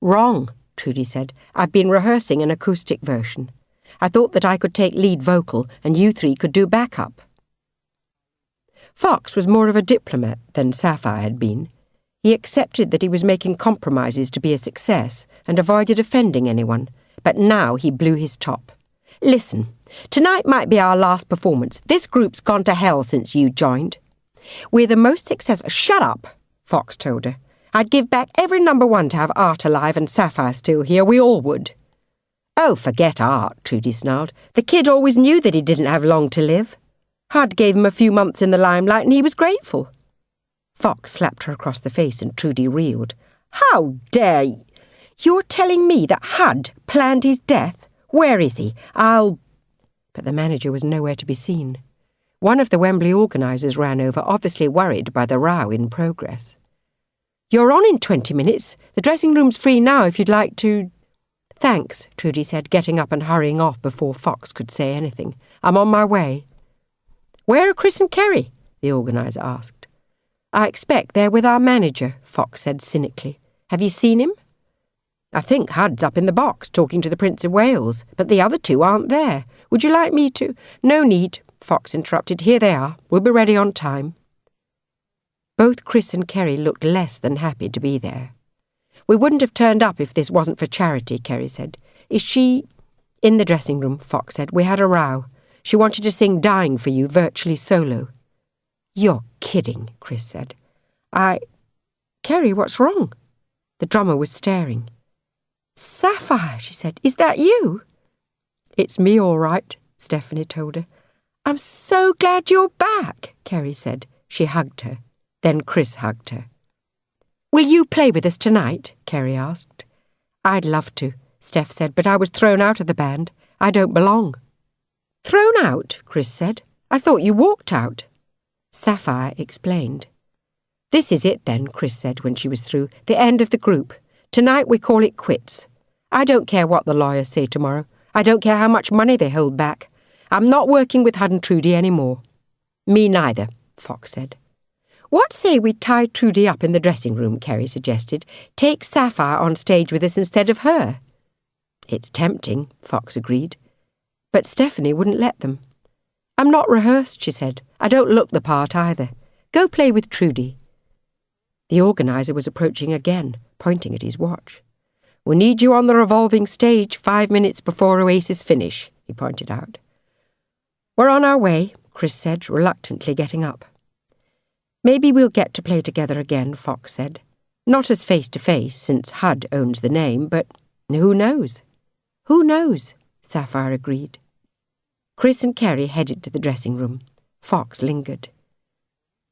"Wrong," Trudy said. "I've been rehearsing an acoustic version. I thought that I could take lead vocal and you 3 could do backup." Fox was more of a diplomat than Sapphire had been. He accepted that he was making compromises to be a success and avoided offending anyone, but now he blew his top. "Listen, tonight might be our last performance. This group's gone to hell since you joined. We're the most successful—" "Shut up," Fox told her. "I'd give back every number 1 to have Art alive and Sapphire still here. We all would." "Oh, forget Art," Trudy snarled. "The kid always knew that he didn't have long to live. Hud gave him a few months in the limelight and he was grateful." Fox slapped her across the face and Trudy reeled. "How dare you? You're telling me that Hud planned his death? Where is he? I'll—" But the manager was nowhere to be seen. One of the Wembley organisers ran over, obviously worried by the row in progress. "You're on in 20 minutes. The dressing room's free now if you'd like to—" "Thanks," Trudy said, getting up and hurrying off before Fox could say anything. "I'm on my way." "Where are Chris and Kerry?" the organiser asked. "I expect they're with our manager," Fox said cynically. "Have you seen him?" "I think Hud's up in the box talking to the Prince of Wales, but the other 2 aren't there. Would you like me to—" "No need," Fox interrupted. "Here they are. We'll be ready on time." Both Chris and Kerry looked less than happy to be there. "We wouldn't have turned up if this wasn't for charity," Kerry said. "Is she—" "In the dressing room," Fox said. "We had a row. She wanted to sing Dying for You virtually solo." "You're kidding," Chris said. Kerry, what's wrong?" The drummer was staring. "Sapphire," she said, "is that you?" "It's me, all right," Stephanie told her. "I'm so glad you're back," Kerry said. She hugged her. Then Chris hugged her. "Will you play with us tonight?" Kerry asked. "I'd love to," Steph said, "but I was thrown out of the band. I don't belong." "Thrown out?" Chris said. "I thought you walked out." Sapphire explained. "This is it then," Chris said when she was through. "The end of the group. Tonight we call it quits. I don't care what the lawyers say tomorrow. I don't care how much money they hold back. I'm not working with Hud and Trudy any more." "Me neither," Fox said. "What say we tie Trudy up in the dressing room?" Kerry suggested. "Take Sapphire on stage with us instead of her." "It's tempting," Fox agreed. But Stephanie wouldn't let them. "I'm not rehearsed," she said. "I don't look the part either. Go play with Trudy." The organiser was approaching again, pointing at his watch. "We need you on the revolving stage 5 minutes before Oasis finish," he pointed out. "We're on our way," Chris said, reluctantly getting up. "Maybe we'll get to play together again," Fox said. "Not as face-to-face, since Hud owns the name, but who knows?" "Who knows?" Sapphire agreed. Chris and Kerry headed to the dressing room. Fox lingered.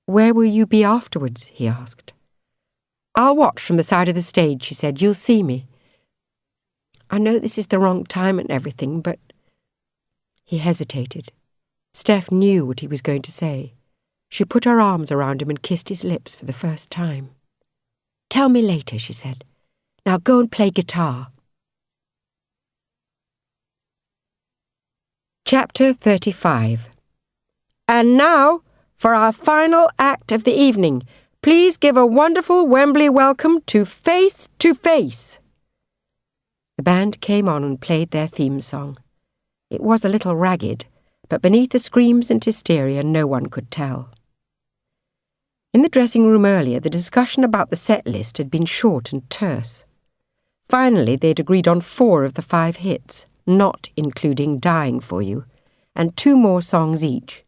"Where will you be afterwards?" he asked. "I'll watch from the side of the stage," she said. "You'll see me. I know this is the wrong time and everything, but—" He hesitated. Steph knew what he was going to say. She put her arms around him and kissed his lips for the first time. "Tell me later," she said. "Now go and play guitar." Chapter 35. "And now, for our final act of the evening, please give a wonderful Wembley welcome to Face to Face." The band came on and played their theme song. It was a little ragged, but beneath the screams and hysteria no one could tell. In the dressing room earlier, the discussion about the set list had been short and terse. Finally, they'd agreed on 4 of the 5 hits, not including Dying for You, and 2 more songs each.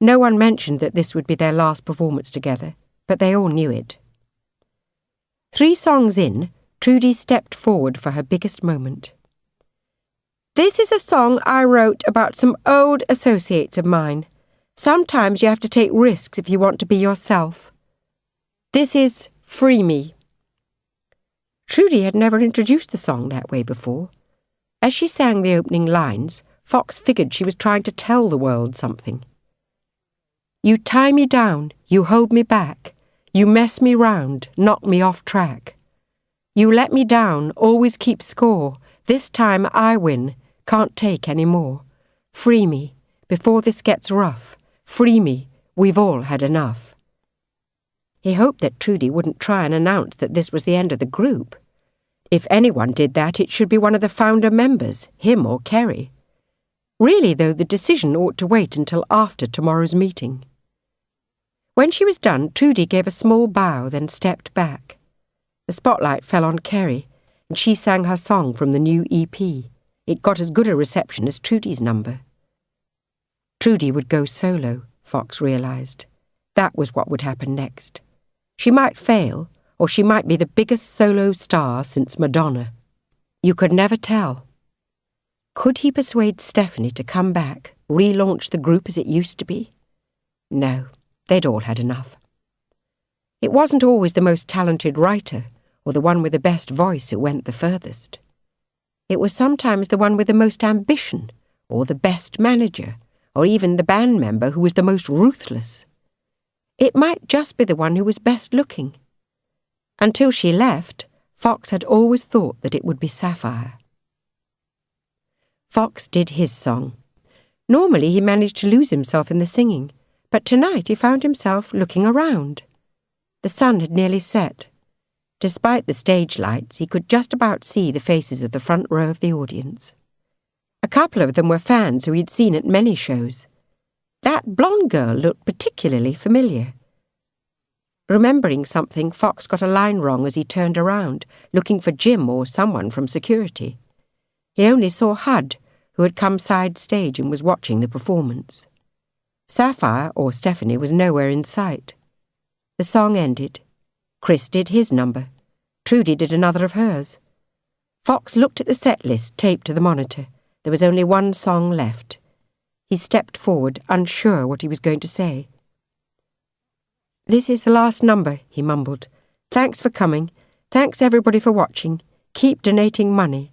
No one mentioned that this would be their last performance together, but they all knew it. 3 songs in, Trudy stepped forward for her biggest moment. "This is a song I wrote about some old associates of mine. Sometimes you have to take risks if you want to be yourself. This is Free Me." Trudy had never introduced the song that way before. As she sang the opening lines, Fox figured she was trying to tell the world something. "You tie me down, you hold me back, you mess me round, knock me off track. You let me down, always keep score, this time I win, can't take any more. Free me, before this gets rough, free me, we've all had enough." He hoped that Trudy wouldn't try and announce that this was the end of the group. If anyone did that, it should be one of the founder members, him or Kerry. Really, though, the decision ought to wait until after tomorrow's meeting. When she was done, Trudy gave a small bow, then stepped back. The spotlight fell on Kerry, and she sang her song from the new EP. It got as good a reception as Trudy's number. Trudy would go solo, Fox realised. That was what would happen next. She might fail, or she might be the biggest solo star since Madonna. You could never tell. Could he persuade Stephanie to come back, relaunch the group as it used to be? No, they'd all had enough. It wasn't always the most talented writer or the one with the best voice who went the furthest. It was sometimes the one with the most ambition, or the best manager, or even the band member who was the most ruthless. It might just be the one who was best looking. Until she left, Fox had always thought that it would be Sapphire. Fox did his song. Normally he managed to lose himself in the singing, but tonight he found himself looking around. The sun had nearly set. Despite the stage lights, he could just about see the faces of the front row of the audience. A couple of them were fans who he'd seen at many shows. That blonde girl looked particularly familiar. Remembering something, Fox got a line wrong as he turned around, looking for Jim or someone from security. He only saw Hud, who had come side stage and was watching the performance. Sapphire, or Stephanie, was nowhere in sight. The song ended. Chris did his number. Trudy did another of hers. Fox looked at the set list taped to the monitor. There was only one song left. He stepped forward, unsure what he was going to say. "This is the last number," he mumbled. "Thanks for coming. Thanks everybody for watching. Keep donating money."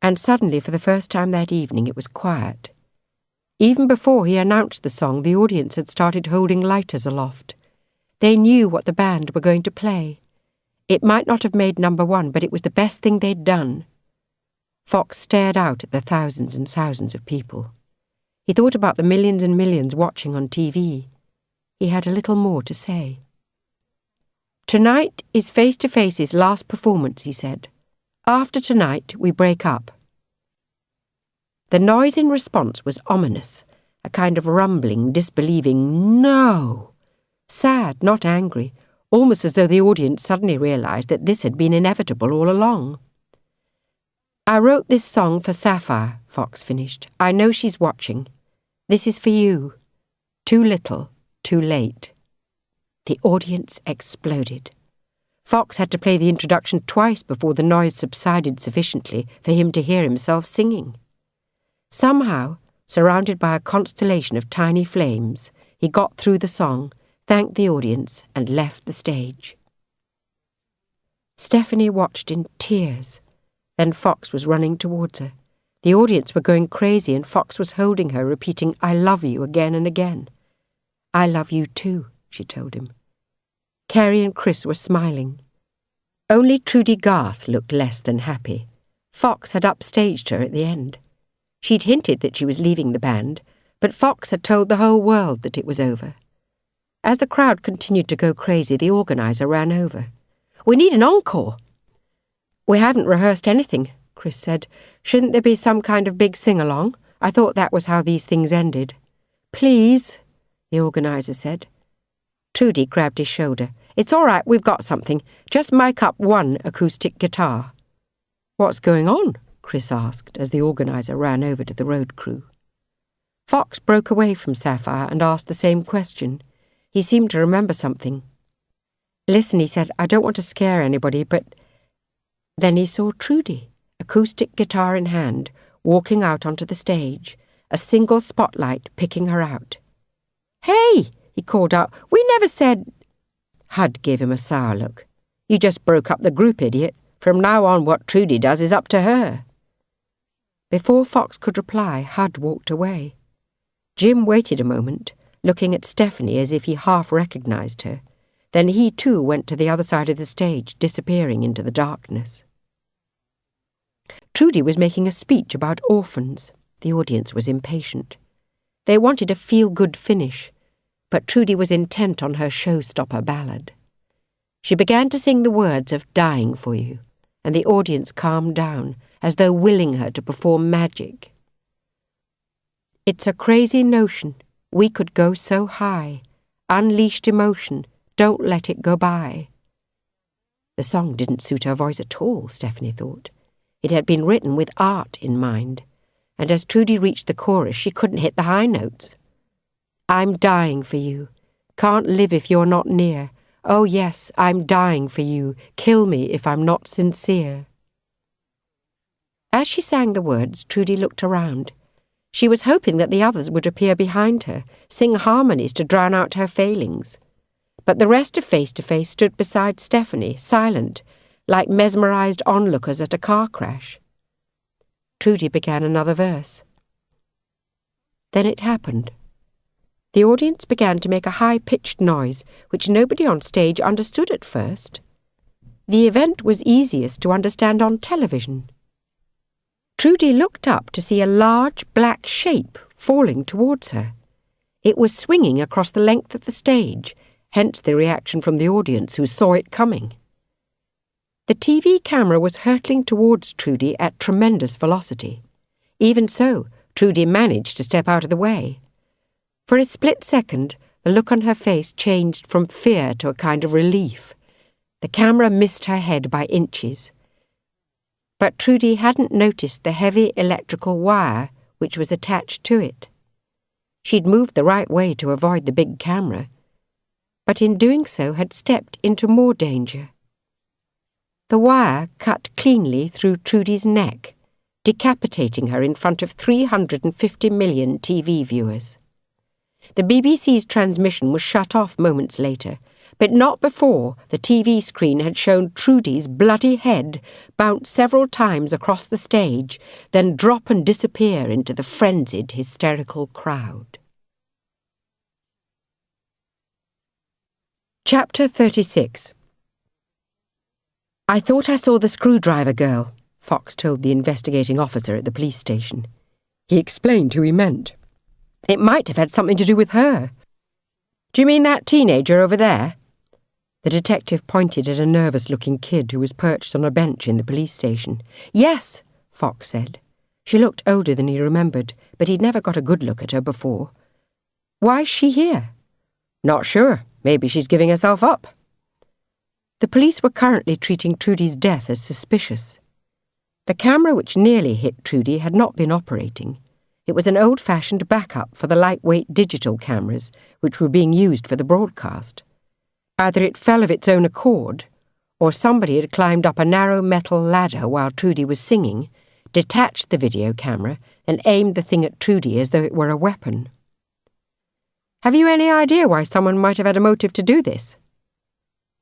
And suddenly, for the first time that evening, it was quiet. Even before he announced the song, the audience had started holding lighters aloft. They knew what the band were going to play. It might not have made number one, but it was the best thing they'd done. Fox stared out at the thousands and thousands of people. He thought about the millions and millions watching on TV. He had a little more to say. "Tonight is Face to Face's last performance," he said. "After tonight, we break up." The noise in response was ominous, a kind of rumbling, disbelieving "no." Sad, not angry, almost as though the audience suddenly realized that this had been inevitable all along. "I wrote this song for Sapphire," Fox finished. "I know she's watching. This is for you. Too little, too late." The audience exploded. Fox had to play the introduction twice before the noise subsided sufficiently for him to hear himself singing. Somehow, surrounded by a constellation of tiny flames, he got through the song, thanked the audience, and left the stage. Stephanie watched in tears. Then Fox was running towards her. The audience were going crazy, and Fox was holding her, repeating, "I love you," again and again. "I love you too," she told him. Carrie and Chris were smiling. Only Trudy Garth looked less than happy. Fox had upstaged her at the end. She'd hinted that she was leaving the band, but Fox had told the whole world that it was over. As the crowd continued to go crazy, the organizer ran over. "We need an encore." "We haven't rehearsed anything," Chris said. "Shouldn't there be some kind of big sing-along? I thought that was how these things ended." "Please," the organizer said. Trudy grabbed his shoulder. "It's all right, we've got something. Just mic up one acoustic guitar." "What's going on?" Chris asked as the organizer ran over to the road crew. Fox broke away from Sapphire and asked the same question. He seemed to remember something. "Listen," he said, "I don't want to scare anybody, but—" Then he saw Trudy, acoustic guitar in hand, walking out onto the stage, a single spotlight picking her out. "Hey!" he called out. "We never said—" Hud gave him a sour look. "You just broke up the group, idiot. From now on, what Trudy does is up to her." Before Fox could reply, Hud walked away. Jim waited a moment, looking at Stephanie as if he half recognized her. Then he too went to the other side of the stage, disappearing into the darkness. Trudy was making a speech about orphans. The audience was impatient. They wanted a feel-good finish, but Trudy was intent on her showstopper ballad. She began to sing the words of "Dying for You," and the audience calmed down, as though willing her to perform magic. "It's a crazy notion, we could go so high. Unleashed emotion, don't let it go by." The song didn't suit her voice at all, Stephanie thought. It had been written with art in mind, and as Trudy reached the chorus, she couldn't hit the high notes. "I'm dying for you. Can't live if you're not near. Oh yes, I'm dying for you. Kill me if I'm not sincere." As she sang the words, Trudy looked around. She was hoping that the others would appear behind her, sing harmonies to drown out her failings. But the rest of Face to Face stood beside Stephanie, silent, like mesmerized onlookers at a car crash. Trudy began another verse. Then it happened. The audience began to make a high-pitched noise, which nobody on stage understood at first. The event was easiest to understand on television. Trudy looked up to see a large black shape falling towards her. It was swinging across the length of the stage, hence the reaction from the audience who saw it coming. The TV camera was hurtling towards Trudy at tremendous velocity. Even so, Trudy managed to step out of the way. For a split second, the look on her face changed from fear to a kind of relief. The camera missed her head by inches. But Trudy hadn't noticed the heavy electrical wire which was attached to it. She'd moved the right way to avoid the big camera. but in doing so had stepped into more danger. The wire cut cleanly through Trudy's neck, decapitating her in front of 350 million TV viewers. The BBC's transmission was shut off moments later, but not before the TV screen had shown Trudy's bloody head bounce several times across the stage, then drop and disappear into the frenzied, hysterical crowd. Chapter 36. "I thought I saw the screwdriver girl," Fox told the investigating officer at the police station. He explained who he meant. "It might have had something to do with her." "Do you mean that teenager over there?" The detective pointed at a nervous-looking kid who was perched on a bench in the police station. "Yes," Fox said. She looked older than he remembered, but he'd never got a good look at her before. "Why's she here?" "Not sure. Maybe she's giving herself up." The police were currently treating Trudy's death as suspicious. The camera which nearly hit Trudy had not been operating. It was an old-fashioned backup for the lightweight digital cameras which were being used for the broadcast. Either it fell of its own accord, or somebody had climbed up a narrow metal ladder while Trudy was singing, detached the video camera, and aimed the thing at Trudy as though it were a weapon. "Have you any idea why someone might have had a motive to do this?"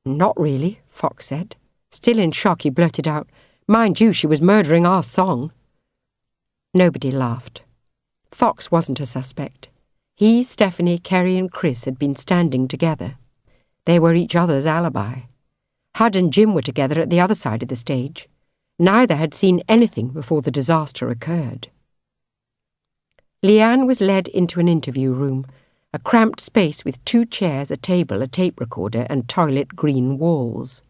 "Not really," Fox said. Still in shock, he blurted out, "Mind you, she was murdering our song." Nobody laughed. Fox wasn't a suspect. He, Stephanie, Kerry and Chris had been standing together. They were each other's alibi. Hud and Jim were together at the other side of the stage. Neither had seen anything before the disaster occurred. Lianne was led into an interview room, a cramped space with 2 chairs, a table, a tape recorder, and toilet green walls.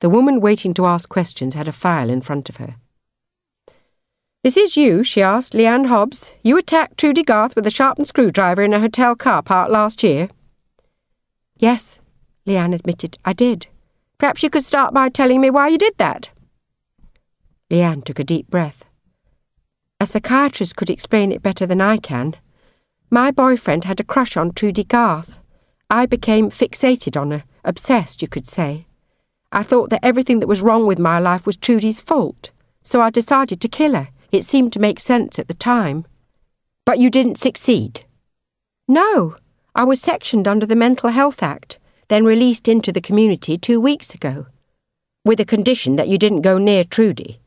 The woman waiting to ask questions had a file in front of her. "This is you," she asked, "Lianne Hobbs. You attacked Trudy Garth with a sharpened screwdriver in a hotel car park last year?" "Yes," Lianne admitted, "I did. Perhaps you could start by telling me why you did that." Lianne took a deep breath. "A psychiatrist could explain it better than I can. My boyfriend had a crush on Trudy Garth. I became fixated on her, obsessed, you could say. I thought that everything that was wrong with my life was Trudy's fault, so I decided to kill her. It seemed to make sense at the time." "But you didn't succeed?" "No. I was sectioned under the Mental Health Act, then released into the community 2 weeks ago." "With a condition that you didn't go near Trudy?"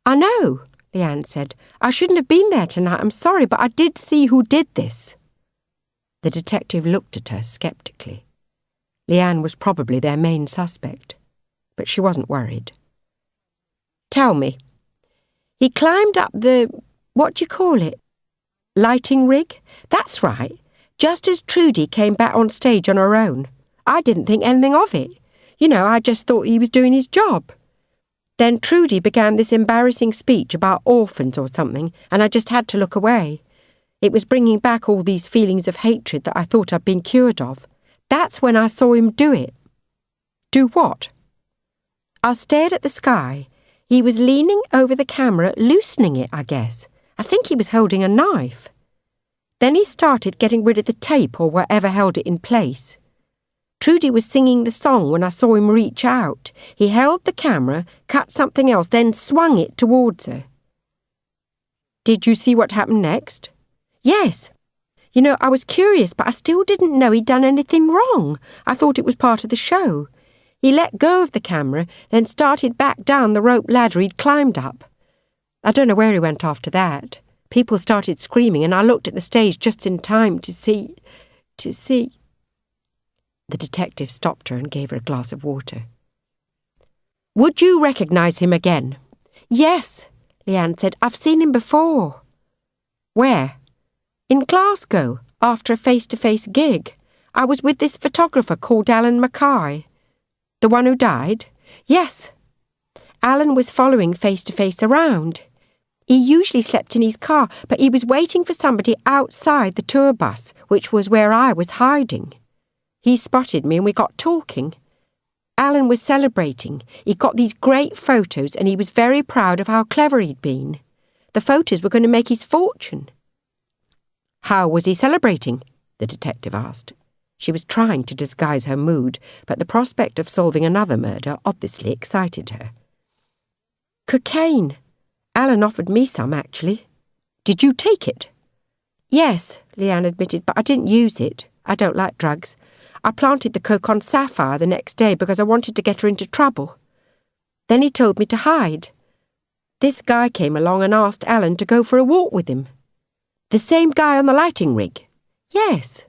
"I know," Lianne said. "I shouldn't have been there tonight. I'm sorry, but I did see who did this." The detective looked at her sceptically. Lianne was probably their main suspect, but she wasn't worried. "Tell me." "He climbed up the, what do you call it? Lighting rig?" "That's right. Just as Trudy came back on stage on her own. I didn't think anything of it. I just thought he was doing his job. Then Trudy began this embarrassing speech about orphans or something, and I just had to look away. It was bringing back all these feelings of hatred that I thought I'd been cured of. That's when I saw him do it." "Do what?" "I stared at the sky. He was leaning over the camera, loosening it, I guess. I think he was holding a knife. Then he started getting rid of the tape or whatever held it in place. Trudy was singing the song when I saw him reach out. He held the camera, cut something else, then swung it towards her." "Did you see what happened next?" "Yes. I was curious, but I still didn't know he'd done anything wrong. I thought it was part of the show. He let go of the camera, then started back down the rope ladder he'd climbed up. I don't know where he went after that. People started screaming, and I looked at the stage just in time to see... The detective stopped her and gave her a glass of water. "Would you recognise him again?" "Yes," Lianne said. "I've seen him before." "Where?" "In Glasgow, after a face-to-face gig. I was with this photographer called Alan Mackay." "The one who died?" "Yes. Alan was following face-to-face around. He usually slept in his car, but he was waiting for somebody outside the tour bus, which was where I was hiding. He spotted me and we got talking. Alan was celebrating. He got these great photos and he was very proud of how clever he'd been. The photos were going to make his fortune." "How was he celebrating?" the detective asked. She was trying to disguise her mood, but the prospect of solving another murder obviously excited her. "Cocaine. Alan offered me some, actually." "Did you take it?" "Yes," Lianne admitted, "but I didn't use it. I don't like drugs. I planted the coke on Sapphire the next day because I wanted to get her into trouble. Then he told me to hide. This guy came along and asked Alan to go for a walk with him." "The same guy on the lighting rig?" "Yes.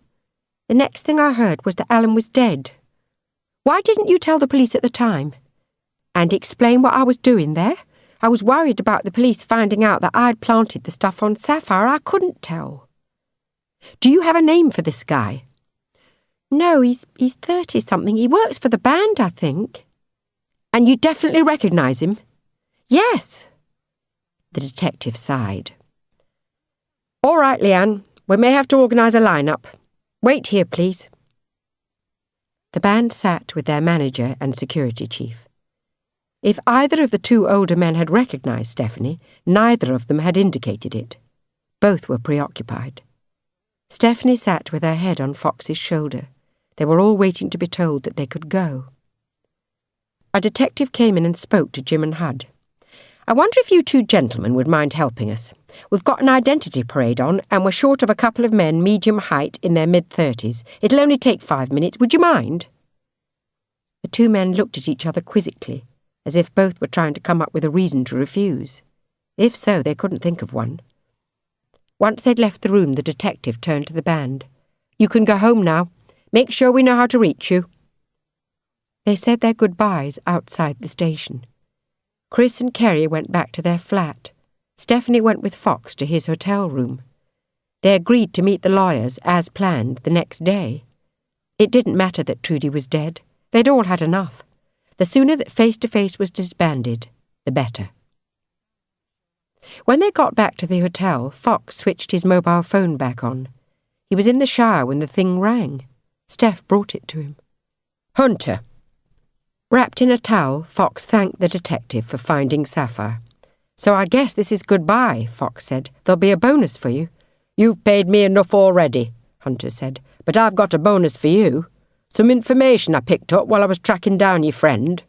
The next thing I heard was that Alan was dead." "Why didn't you tell the police at the time?" "And explain what I was doing there? I was worried about the police finding out that I'd planted the stuff on Sapphire. I couldn't tell." "Do you have a name for this guy?" "No, he's 30-something. He works for the band, I think." "And you definitely recognise him?" "Yes." The detective sighed. "All right, Lianne, we may have to organise a line-up. Wait here, please." The band sat with their manager and security chief. If either of the two older men had recognised Stephanie, neither of them had indicated it. Both were preoccupied. Stephanie sat with her head on Fox's shoulder. They were all waiting to be told that they could go. A detective came in and spoke to Jim and Hud. "I wonder if you two gentlemen would mind helping us. We've got an identity parade on, and we're short of a couple of men medium height in their mid-30s. It'll only take 5 minutes. Would you mind?" The two men looked at each other quizzically, as if both were trying to come up with a reason to refuse. If so, they couldn't think of one. Once they'd left the room, the detective turned to the band. "You can go home now. Make sure we know how to reach you." They said their goodbyes outside the station. Chris and Kerry went back to their flat. Stephanie went with Fox to his hotel room. They agreed to meet the lawyers, as planned, the next day. It didn't matter that Trudy was dead. They'd all had enough. The sooner that Face-to-Face was disbanded, the better. When they got back to the hotel, Fox switched his mobile phone back on. He was in the shower when the thing rang. Steph brought it to him. "Hunter." Wrapped in a towel, Fox thanked the detective for finding Sapphire. "So I guess this is goodbye," Fox said. "There'll be a bonus for you." "You've paid me enough already," Hunter said. "But I've got a bonus for you. Some information I picked up while I was tracking down your friend."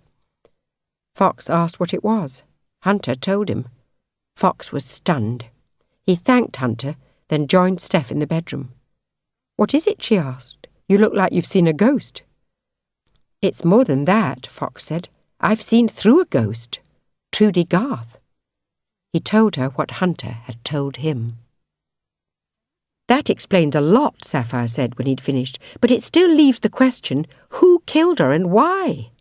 Fox asked what it was. Hunter told him. Fox was stunned. He thanked Hunter, then joined Steph in the bedroom. "What is it?" she asked. "You look like you've seen a ghost." "It's more than that," Fox said. "I've seen through a ghost. Trudy Garth." He told her what Hunter had told him. "That explains a lot," Sapphire said when he'd finished, "but it still leaves the question, who killed her and why?"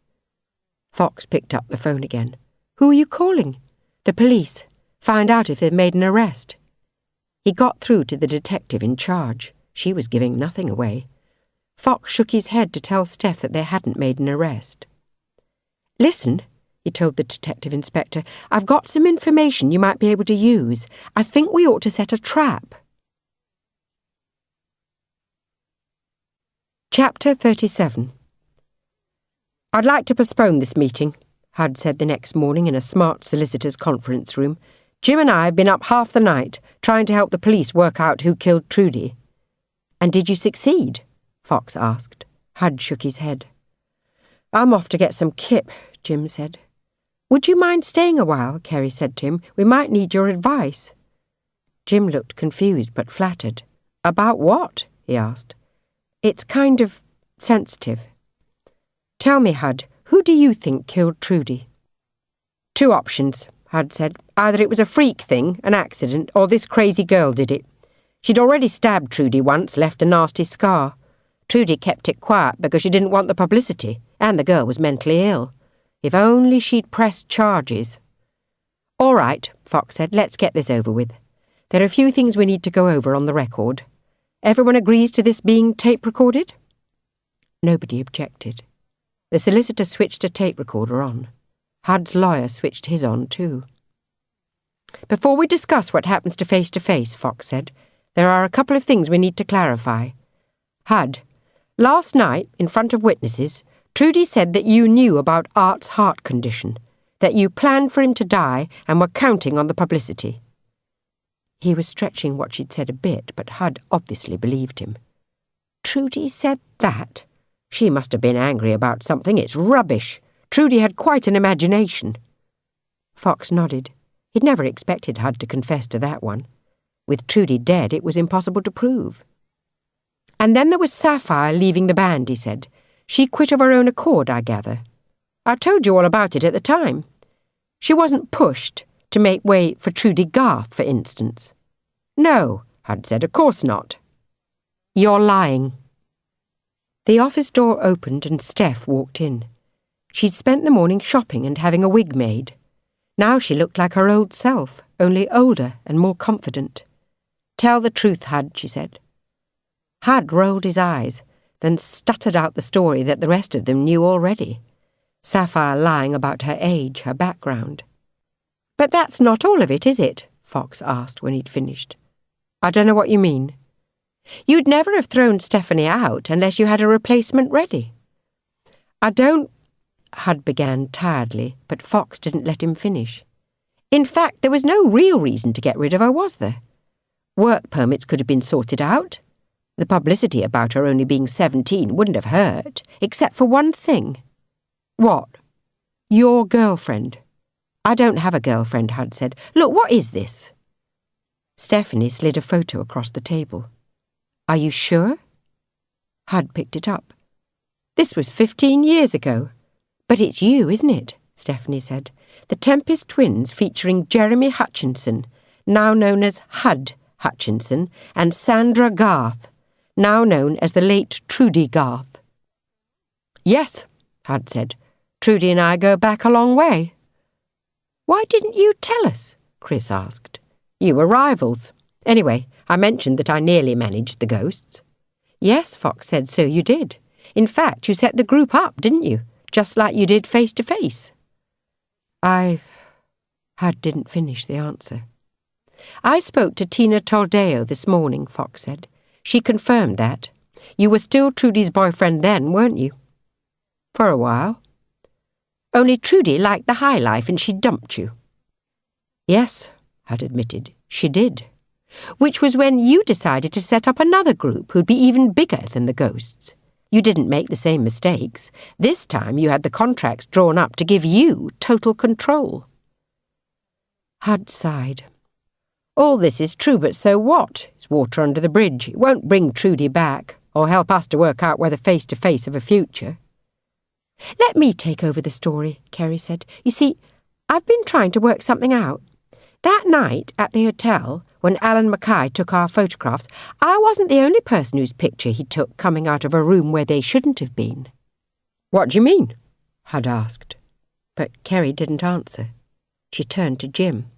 Fox picked up the phone again. "Who are you calling?" "The police. Find out if they've made an arrest." He got through to the detective in charge. She was giving nothing away. Fox shook his head to tell Steph that they hadn't made an arrest. "Listen," he told the detective inspector, "I've got some information you might be able to use. I think we ought to set a trap." Chapter 37. "I'd like to postpone this meeting," Hud said the next morning in a smart solicitor's conference room. "Jim and I have been up half the night trying to help the police work out who killed Trudy." "And did you succeed?" Fox asked. Hud shook his head. "I'm off to get some kip," Jim said. "Would you mind staying a while?" Kerry said to him. "We might need your advice." Jim looked confused but flattered. "About what?" he asked. "It's kind of sensitive." "Tell me, Hud, who do you think killed Trudy?" "Two options," Hud said. "Either it was a freak thing, an accident, or this crazy girl did it. She'd already stabbed Trudy once, left a nasty scar. Trudy kept it quiet because she didn't want the publicity, and the girl was mentally ill. If only she'd pressed charges." "All right," Fox said, "let's get this over with. There are a few things we need to go over on the record. Everyone agrees to this being tape-recorded?" Nobody objected. The solicitor switched a tape recorder on. Hud's lawyer switched his on too. "Before we discuss what happens to Face-to-Face," Fox said, "there are a couple of things we need to clarify. Hud, last night, in front of witnesses, Trudy said that you knew about Art's heart condition, that you planned for him to die and were counting on the publicity." He was stretching what she'd said a bit, but Hud obviously believed him. Trudy said that? She must have been angry about something. It's rubbish. Trudy had quite an imagination. Fox nodded. He'd never expected Hud to confess to that one. With Trudy dead, it was impossible to prove. And then there was Sapphire leaving the band, he said. She quit of her own accord, I gather. I told you all about it at the time. She wasn't pushed to make way for Trudy Garth, for instance. No, Hud said, of course not. You're lying. The office door opened and Steph walked in. She'd spent the morning shopping and having a wig made. Now she looked like her old self, only older and more confident. Tell the truth, Hud, she said. Hud rolled his eyes, then stuttered out the story that the rest of them knew already. Sapphire lying about her age, her background. But that's not all of it, is it? Fox asked when he'd finished. I don't know what you mean. You'd never have thrown Stephanie out unless you had a replacement ready. I don't... Hud began tiredly, but Fox didn't let him finish. In fact, there was no real reason to get rid of her, was there? Work permits could have been sorted out. The publicity about her only being 17 wouldn't have hurt, except for one thing. What? Your girlfriend. I don't have a girlfriend, Hud said. Look, what is this? Stephanie slid a photo across the table. Are you sure? Hud picked it up. This was 15 years ago. But it's you, isn't it? Stephanie said. The Tempest twins featuring Jeremy Hutchinson, now known as Hud Hutchinson, and Sandra Garth, now known as the late Trudy Garth. Yes, Hud said. Trudy and I go back a long way. Why didn't you tell us? Chris asked. You were rivals. Anyway, I mentioned that I nearly managed the ghosts. Yes, Fox said, so you did. In fact, you set the group up, didn't you? Just like you did face to face. Hud didn't finish the answer. I spoke to Tina Toldeo this morning, Fox said. She confirmed that. You were still Trudy's boyfriend then, weren't you? For a while. Only Trudy liked the high life and she dumped you. Yes, Hud admitted, she did. Which was when you decided to set up another group who'd be even bigger than the ghosts. You didn't make the same mistakes. This time you had the contracts drawn up to give you total control. Hud sighed. All this is true, but so what? It's water under the bridge. It won't bring Trudy back, or help us to work out whether face-to-face of a future. Let me take over the story, Kerry said. You see, I've been trying to work something out. That night at the hotel, when Alan Mackay took our photographs, I wasn't the only person whose picture he took coming out of a room where they shouldn't have been. What do you mean? Hud asked. But Kerry didn't answer. She turned to Jim.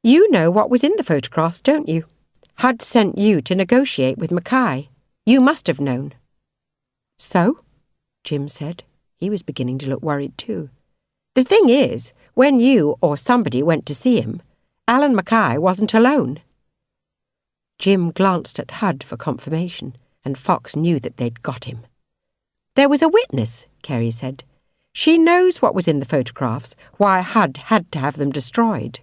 You know what was in the photographs, don't you? Hud sent you to negotiate with Mackay. You must have known. So? Jim said. He was beginning to look worried too. The thing is, when you or somebody went to see him, Alan Mackay wasn't alone. Jim glanced at Hud for confirmation, and Fox knew that they'd got him. There was a witness, Kerry said. She knows what was in the photographs, why Hud had to have them destroyed.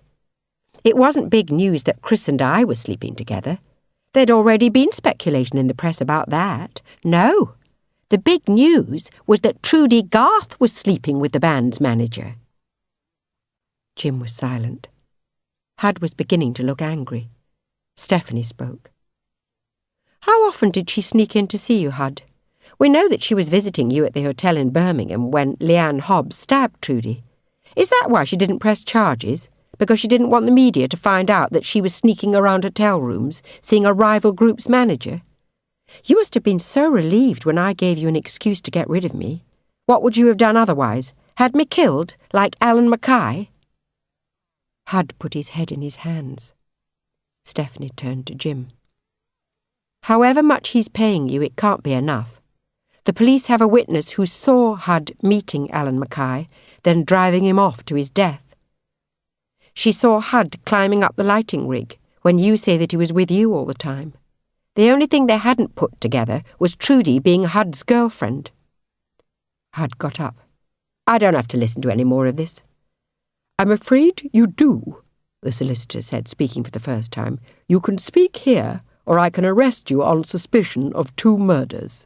It wasn't big news that Chris and I were sleeping together. There'd already been speculation in the press about that. No. The big news was that Trudy Garth was sleeping with the band's manager. Jim was silent. Hud was beginning to look angry. Stephanie spoke. How often did she sneak in to see you, Hud? We know that she was visiting you at the hotel in Birmingham when Lianne Hobbs stabbed Trudy. Is that why she didn't press charges? Because she didn't want the media to find out that she was sneaking around hotel rooms, seeing a rival group's manager? You must have been so relieved when I gave you an excuse to get rid of me. What would you have done otherwise? Had me killed, like Alan Mackay? Hud put his head in his hands. Stephanie turned to Jim. However much he's paying you, it can't be enough. The police have a witness who saw Hud meeting Alan Mackay, then driving him off to his death. She saw Hud climbing up the lighting rig when you say that he was with you all the time. The only thing they hadn't put together was Trudy being Hud's girlfriend. Hud got up. I don't have to listen to any more of this. I'm afraid you do, the solicitor said, speaking for the first time. You can speak here, or I can arrest you on suspicion of 2 murders.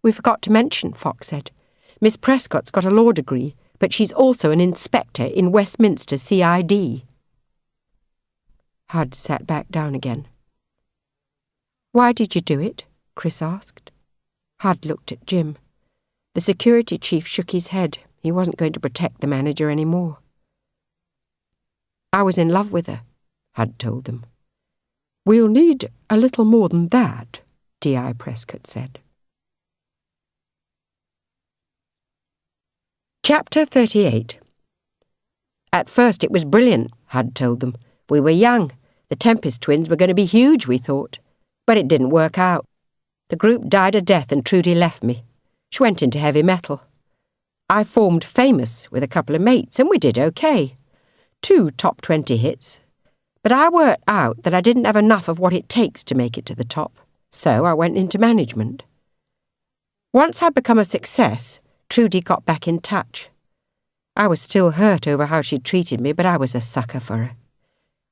We forgot to mention, Fox said. Miss Prescott's got a law degree, but she's also an inspector in Westminster CID. Hud sat back down again. Why did you do it? Chris asked. Hud looked at Jim. The security chief shook his head. He wasn't going to protect the manager anymore. I was in love with her, Hud told them. We'll need a little more than that, D.I. Prescott said. Chapter 38. At first it was brilliant, Hud told them. We were young. The Tempest twins were going to be huge, we thought. But it didn't work out. The group died a death and Trudy left me. She went into heavy metal. I formed Famous with a couple of mates and we did okay. 2 top 20 hits. But I worked out that I didn't have enough of what it takes to make it to the top, so I went into management. Once I'd become a success, Trudy got back in touch. I was still hurt over how she'd treated me, but I was a sucker for her.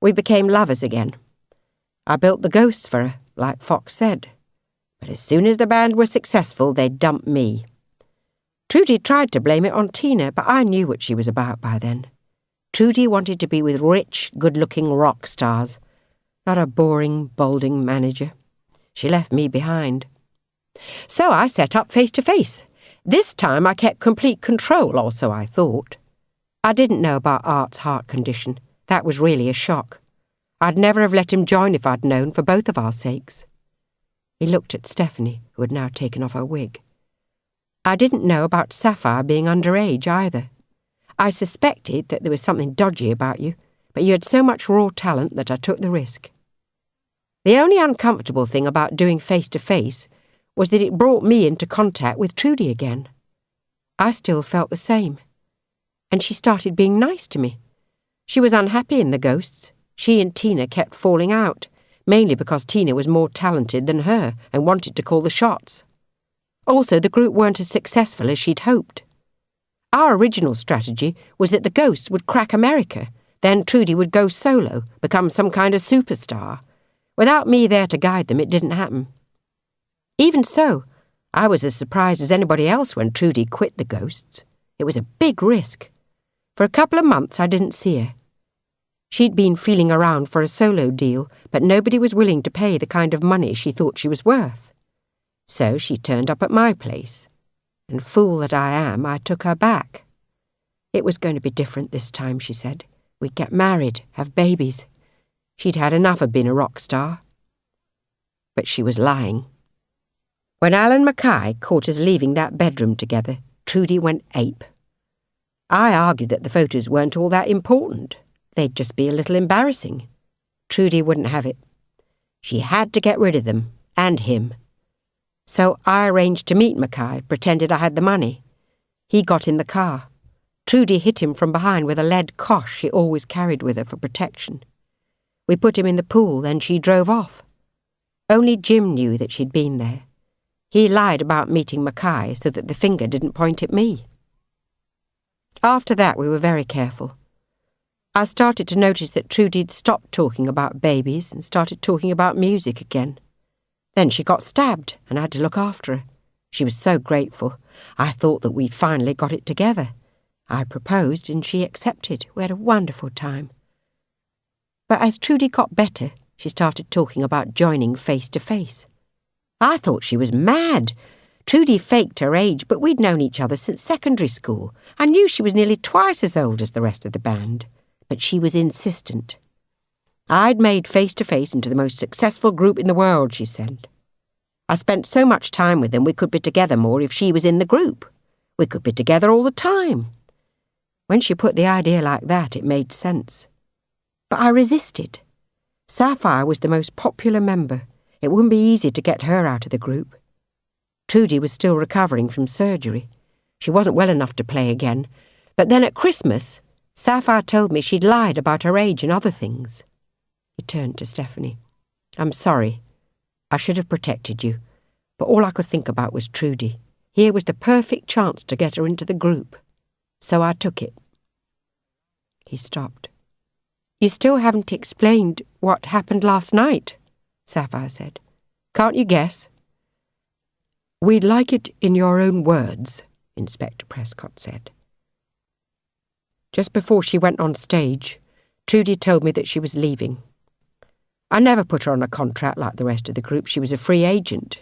We became lovers again. I built the Ghosts for her, like Fox said. But as soon as the band were successful, they dumped me. Trudy tried to blame it on Tina, but I knew what she was about by then. Trudy wanted to be with rich, good-looking rock stars, not a boring, balding manager. She left me behind. So I set up Face to Face. This time I kept complete control, or so I thought. I didn't know about Art's heart condition. That was really a shock. I'd never have let him join if I'd known, for both of our sakes. He looked at Stephanie, who had now taken off her wig. I didn't know about Sapphire being underage either. I suspected that there was something dodgy about you, but you had so much raw talent that I took the risk. The only uncomfortable thing about doing Face to Face was that it brought me into contact with Trudy again. I still felt the same. And she started being nice to me. She was unhappy in the Ghosts. She and Tina kept falling out, mainly because Tina was more talented than her and wanted to call the shots. Also, the group weren't as successful as she'd hoped. Our original strategy was that the Ghosts would crack America, then Trudy would go solo, become some kind of superstar. Without me there to guide them, it didn't happen. Even so, I was as surprised as anybody else when Trudy quit the Ghosts. It was a big risk. For a couple of months I didn't see her. She'd been feeling around for a solo deal, but nobody was willing to pay the kind of money she thought she was worth. So she turned up at my place. And fool that I am, I took her back. It was going to be different this time, she said. We'd get married, have babies. She'd had enough of being a rock star. But she was lying. When Alan Mackay caught us leaving that bedroom together, Trudy went ape. I argued that the photos weren't all that important. They'd just be a little embarrassing. Trudy wouldn't have it. She had to get rid of them, and him. So I arranged to meet Mackay, pretended I had the money. He got in the car. Trudy hit him from behind with a lead kosh she always carried with her for protection. We put him in the pool, then she drove off. Only Jim knew that she'd been there. He lied about meeting Mackay so that the finger didn't point at me. After that, we were very careful. I started to notice that Trudy'd stopped talking about babies and started talking about music again. Then she got stabbed and I had to look after her. She was so grateful. I thought that we'd finally got it together. I proposed and she accepted. We had a wonderful time. But as Trudy got better, she started talking about joining Face to Face. I thought she was mad. Trudy faked her age, but we'd known each other since secondary school. I knew she was nearly twice as old as the rest of the band, but she was insistent. I'd made Face to Face into the most successful group in the world, she said. I spent so much time with them we could be together more if she was in the group. We could be together all the time. When she put the idea like that, it made sense. But I resisted. Sapphire was the most popular member. It wouldn't be easy to get her out of the group. Trudy was still recovering from surgery. She wasn't well enough to play again. But then at Christmas, Sapphire told me she'd lied about her age and other things. He turned to Stephanie. I'm sorry. I should have protected you. But all I could think about was Trudy. Here was the perfect chance to get her into the group. So I took it. He stopped. You still haven't explained what happened last night, Sapphire said. "Can't you guess?" "We'd like it in your own words," Inspector Prescott said. Just before she went on stage, Trudy told me that she was leaving. I never put her on a contract like the rest of the group. She was a free agent.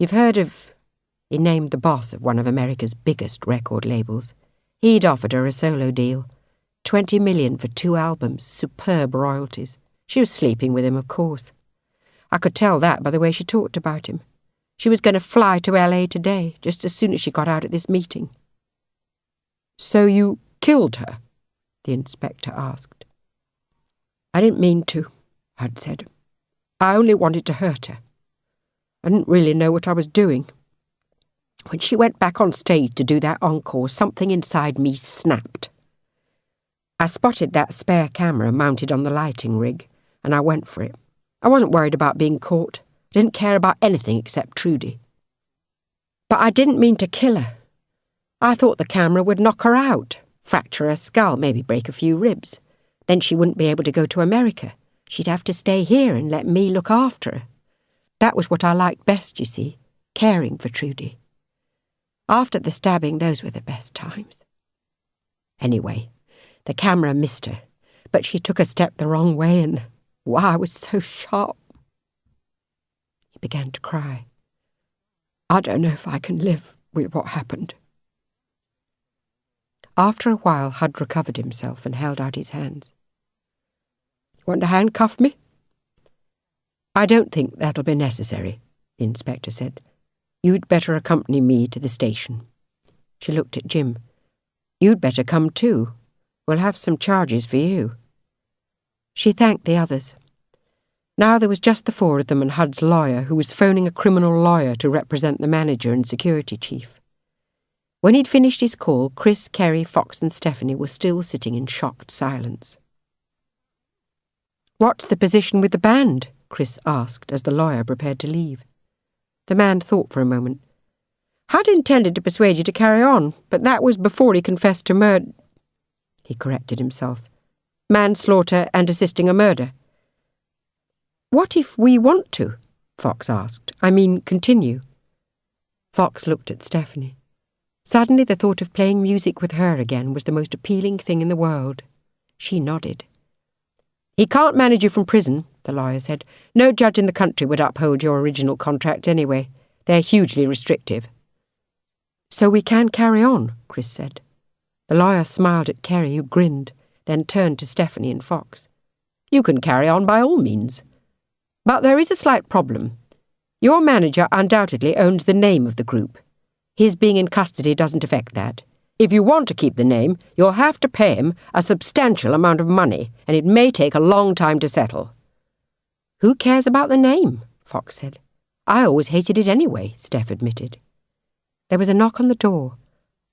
You've heard of... He named the boss of one of America's biggest record labels. He'd offered her a solo deal. 20 million for 2 albums, superb royalties. She was sleeping with him, of course. I could tell that by the way she talked about him. She was going to fly to LA today, just as soon as she got out at this meeting. "So you killed her?" the inspector asked. "I didn't mean to," Hud said. "I only wanted to hurt her. I didn't really know what I was doing. When she went back on stage to do that encore, something inside me snapped. I spotted that spare camera mounted on the lighting rig, and I went for it. I wasn't worried about being caught. I didn't care about anything except Trudy. But I didn't mean to kill her. I thought the camera would knock her out, fracture her skull, maybe break a few ribs. Then she wouldn't be able to go to America. She'd have to stay here and let me look after her. That was what I liked best, you see, caring for Trudy. After the stabbing, those were the best times. Anyway, the camera missed her, but she took a step the wrong way and, I was so sharp." He began to cry. "I don't know if I can live with what happened." After a while, Hud recovered himself and held out his hands. "Want to handcuff me?" "I don't think that'll be necessary," the inspector said. "You'd better accompany me to the station." She looked at Jim. "You'd better come too. We'll have some charges for you." She thanked the others. Now there was just the 4 of them and Hud's lawyer, who was phoning a criminal lawyer to represent the manager and security chief. When he'd finished his call, Chris, Kerry, Fox and Stephanie were still sitting in shocked silence. "What's the position with the band?" Chris asked as the lawyer prepared to leave. The man thought for a moment. "Hud intended to persuade you to carry on, but that was before he confessed to murder." He corrected himself. "Manslaughter and assisting a murder." "What if we want to?" Fox asked. "I mean, continue." Fox looked at Stephanie. Suddenly the thought of playing music with her again was the most appealing thing in the world. She nodded. "He can't manage you from prison," the lawyer said. "No judge in the country would uphold your original contract anyway. They're hugely restrictive." "So we can carry on," Chris said. The lawyer smiled at Kerry, who grinned, then turned to Stephanie and Fox. "You can carry on by all means. But there is a slight problem. Your manager undoubtedly owns the name of the group. His being in custody doesn't affect that. If you want to keep the name, you'll have to pay him a substantial amount of money, and it may take a long time to settle." "Who cares about the name?" Fox said. "I always hated it anyway," Steph admitted. There was a knock on the door.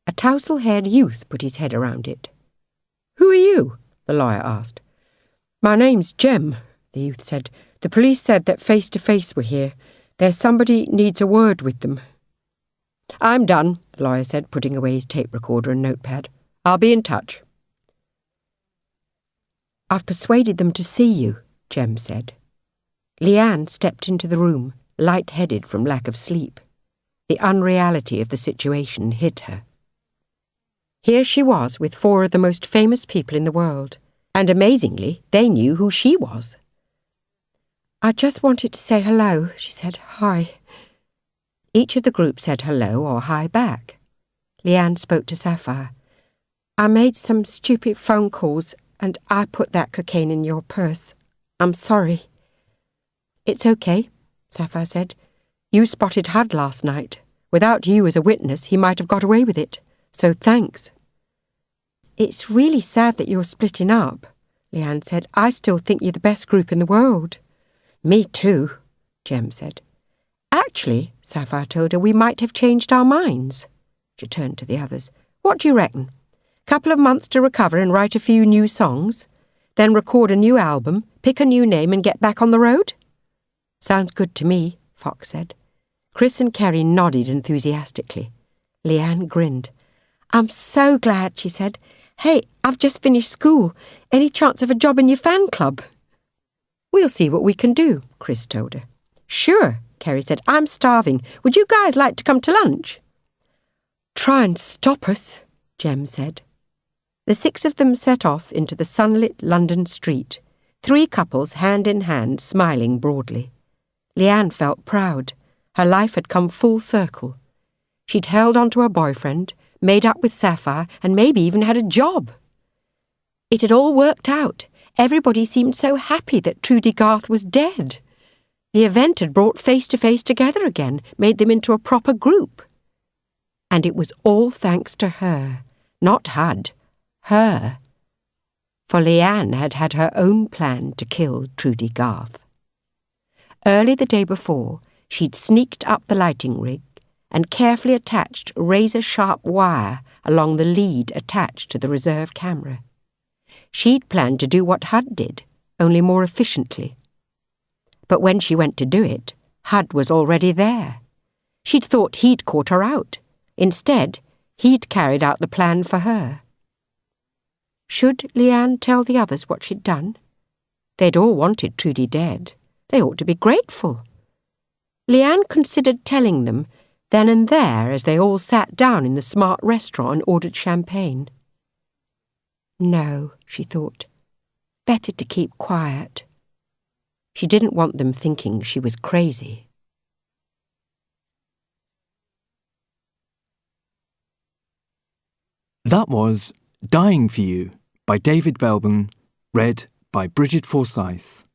A tousle-haired youth put his head around it. "Who are you?" the lawyer asked. "My name's Jem," the youth said. "The police said that Face-to-Face were here. There's somebody needs a word with them." "I'm done," the lawyer said, putting away his tape recorder and notepad. "I'll be in touch." "I've persuaded them to see you," Jem said. Lianne stepped into the room, light-headed from lack of sleep. The unreality of the situation hit her. Here she was with 4 of the most famous people in the world, and amazingly, they knew who she was. "I just wanted to say hello," she said. "Hi." Each of the group said hello or hi back. Lianne spoke to Sapphire. "I made some stupid phone calls and I put that cocaine in your purse. I'm sorry." "It's okay," Sapphire said. "You spotted Hud last night. Without you as a witness, he might have got away with it. So thanks." "It's really sad that you're splitting up," Lianne said. "I still think you're the best group in the world." "Me too," Jem said. "Actually," Sapphire told her, "we might have changed our minds." She turned to the others. "What do you reckon? Couple of months to recover and write a few new songs? Then record a new album, pick a new name and get back on the road?" "Sounds good to me," Fox said. Chris and Kerry nodded enthusiastically. Lianne grinned. "I'm so glad," she said. "Hey, I've just finished school. Any chance of a job in your fan club?" "We'll see what we can do," Chris told her. Sure, Kerry said. I'm starving. Would you guys like to come to lunch? Try and stop us, Jem said. The 6 of them set off into the sunlit London street, 3 couples hand in hand smiling broadly. Lianne felt proud. Her life had come full circle. She'd held on to her boyfriend, made up with Sapphire, and maybe even had a job. It had all worked out. Everybody seemed so happy that Trudy Garth was dead. The event had brought face-to-face together again, made them into a proper group. And it was all thanks to her, not Hud, her. For Lianne had had her own plan to kill Trudy Garth. Early the day before, she'd sneaked up the lighting rig and carefully attached razor-sharp wire along the lead attached to the reserve camera. She'd planned to do what Hud did, only more efficiently. But when she went to do it, Hud was already there. She'd thought he'd caught her out. Instead, he'd carried out the plan for her. Should Lianne tell the others what she'd done? They'd all wanted Trudy dead. They ought to be grateful. Lianne considered telling them then and there as they all sat down in the smart restaurant and ordered champagne. No, she thought. Better to keep quiet. She didn't want them thinking she was crazy. That was Dying for You by David Belbin, read by Brigit Forsyth.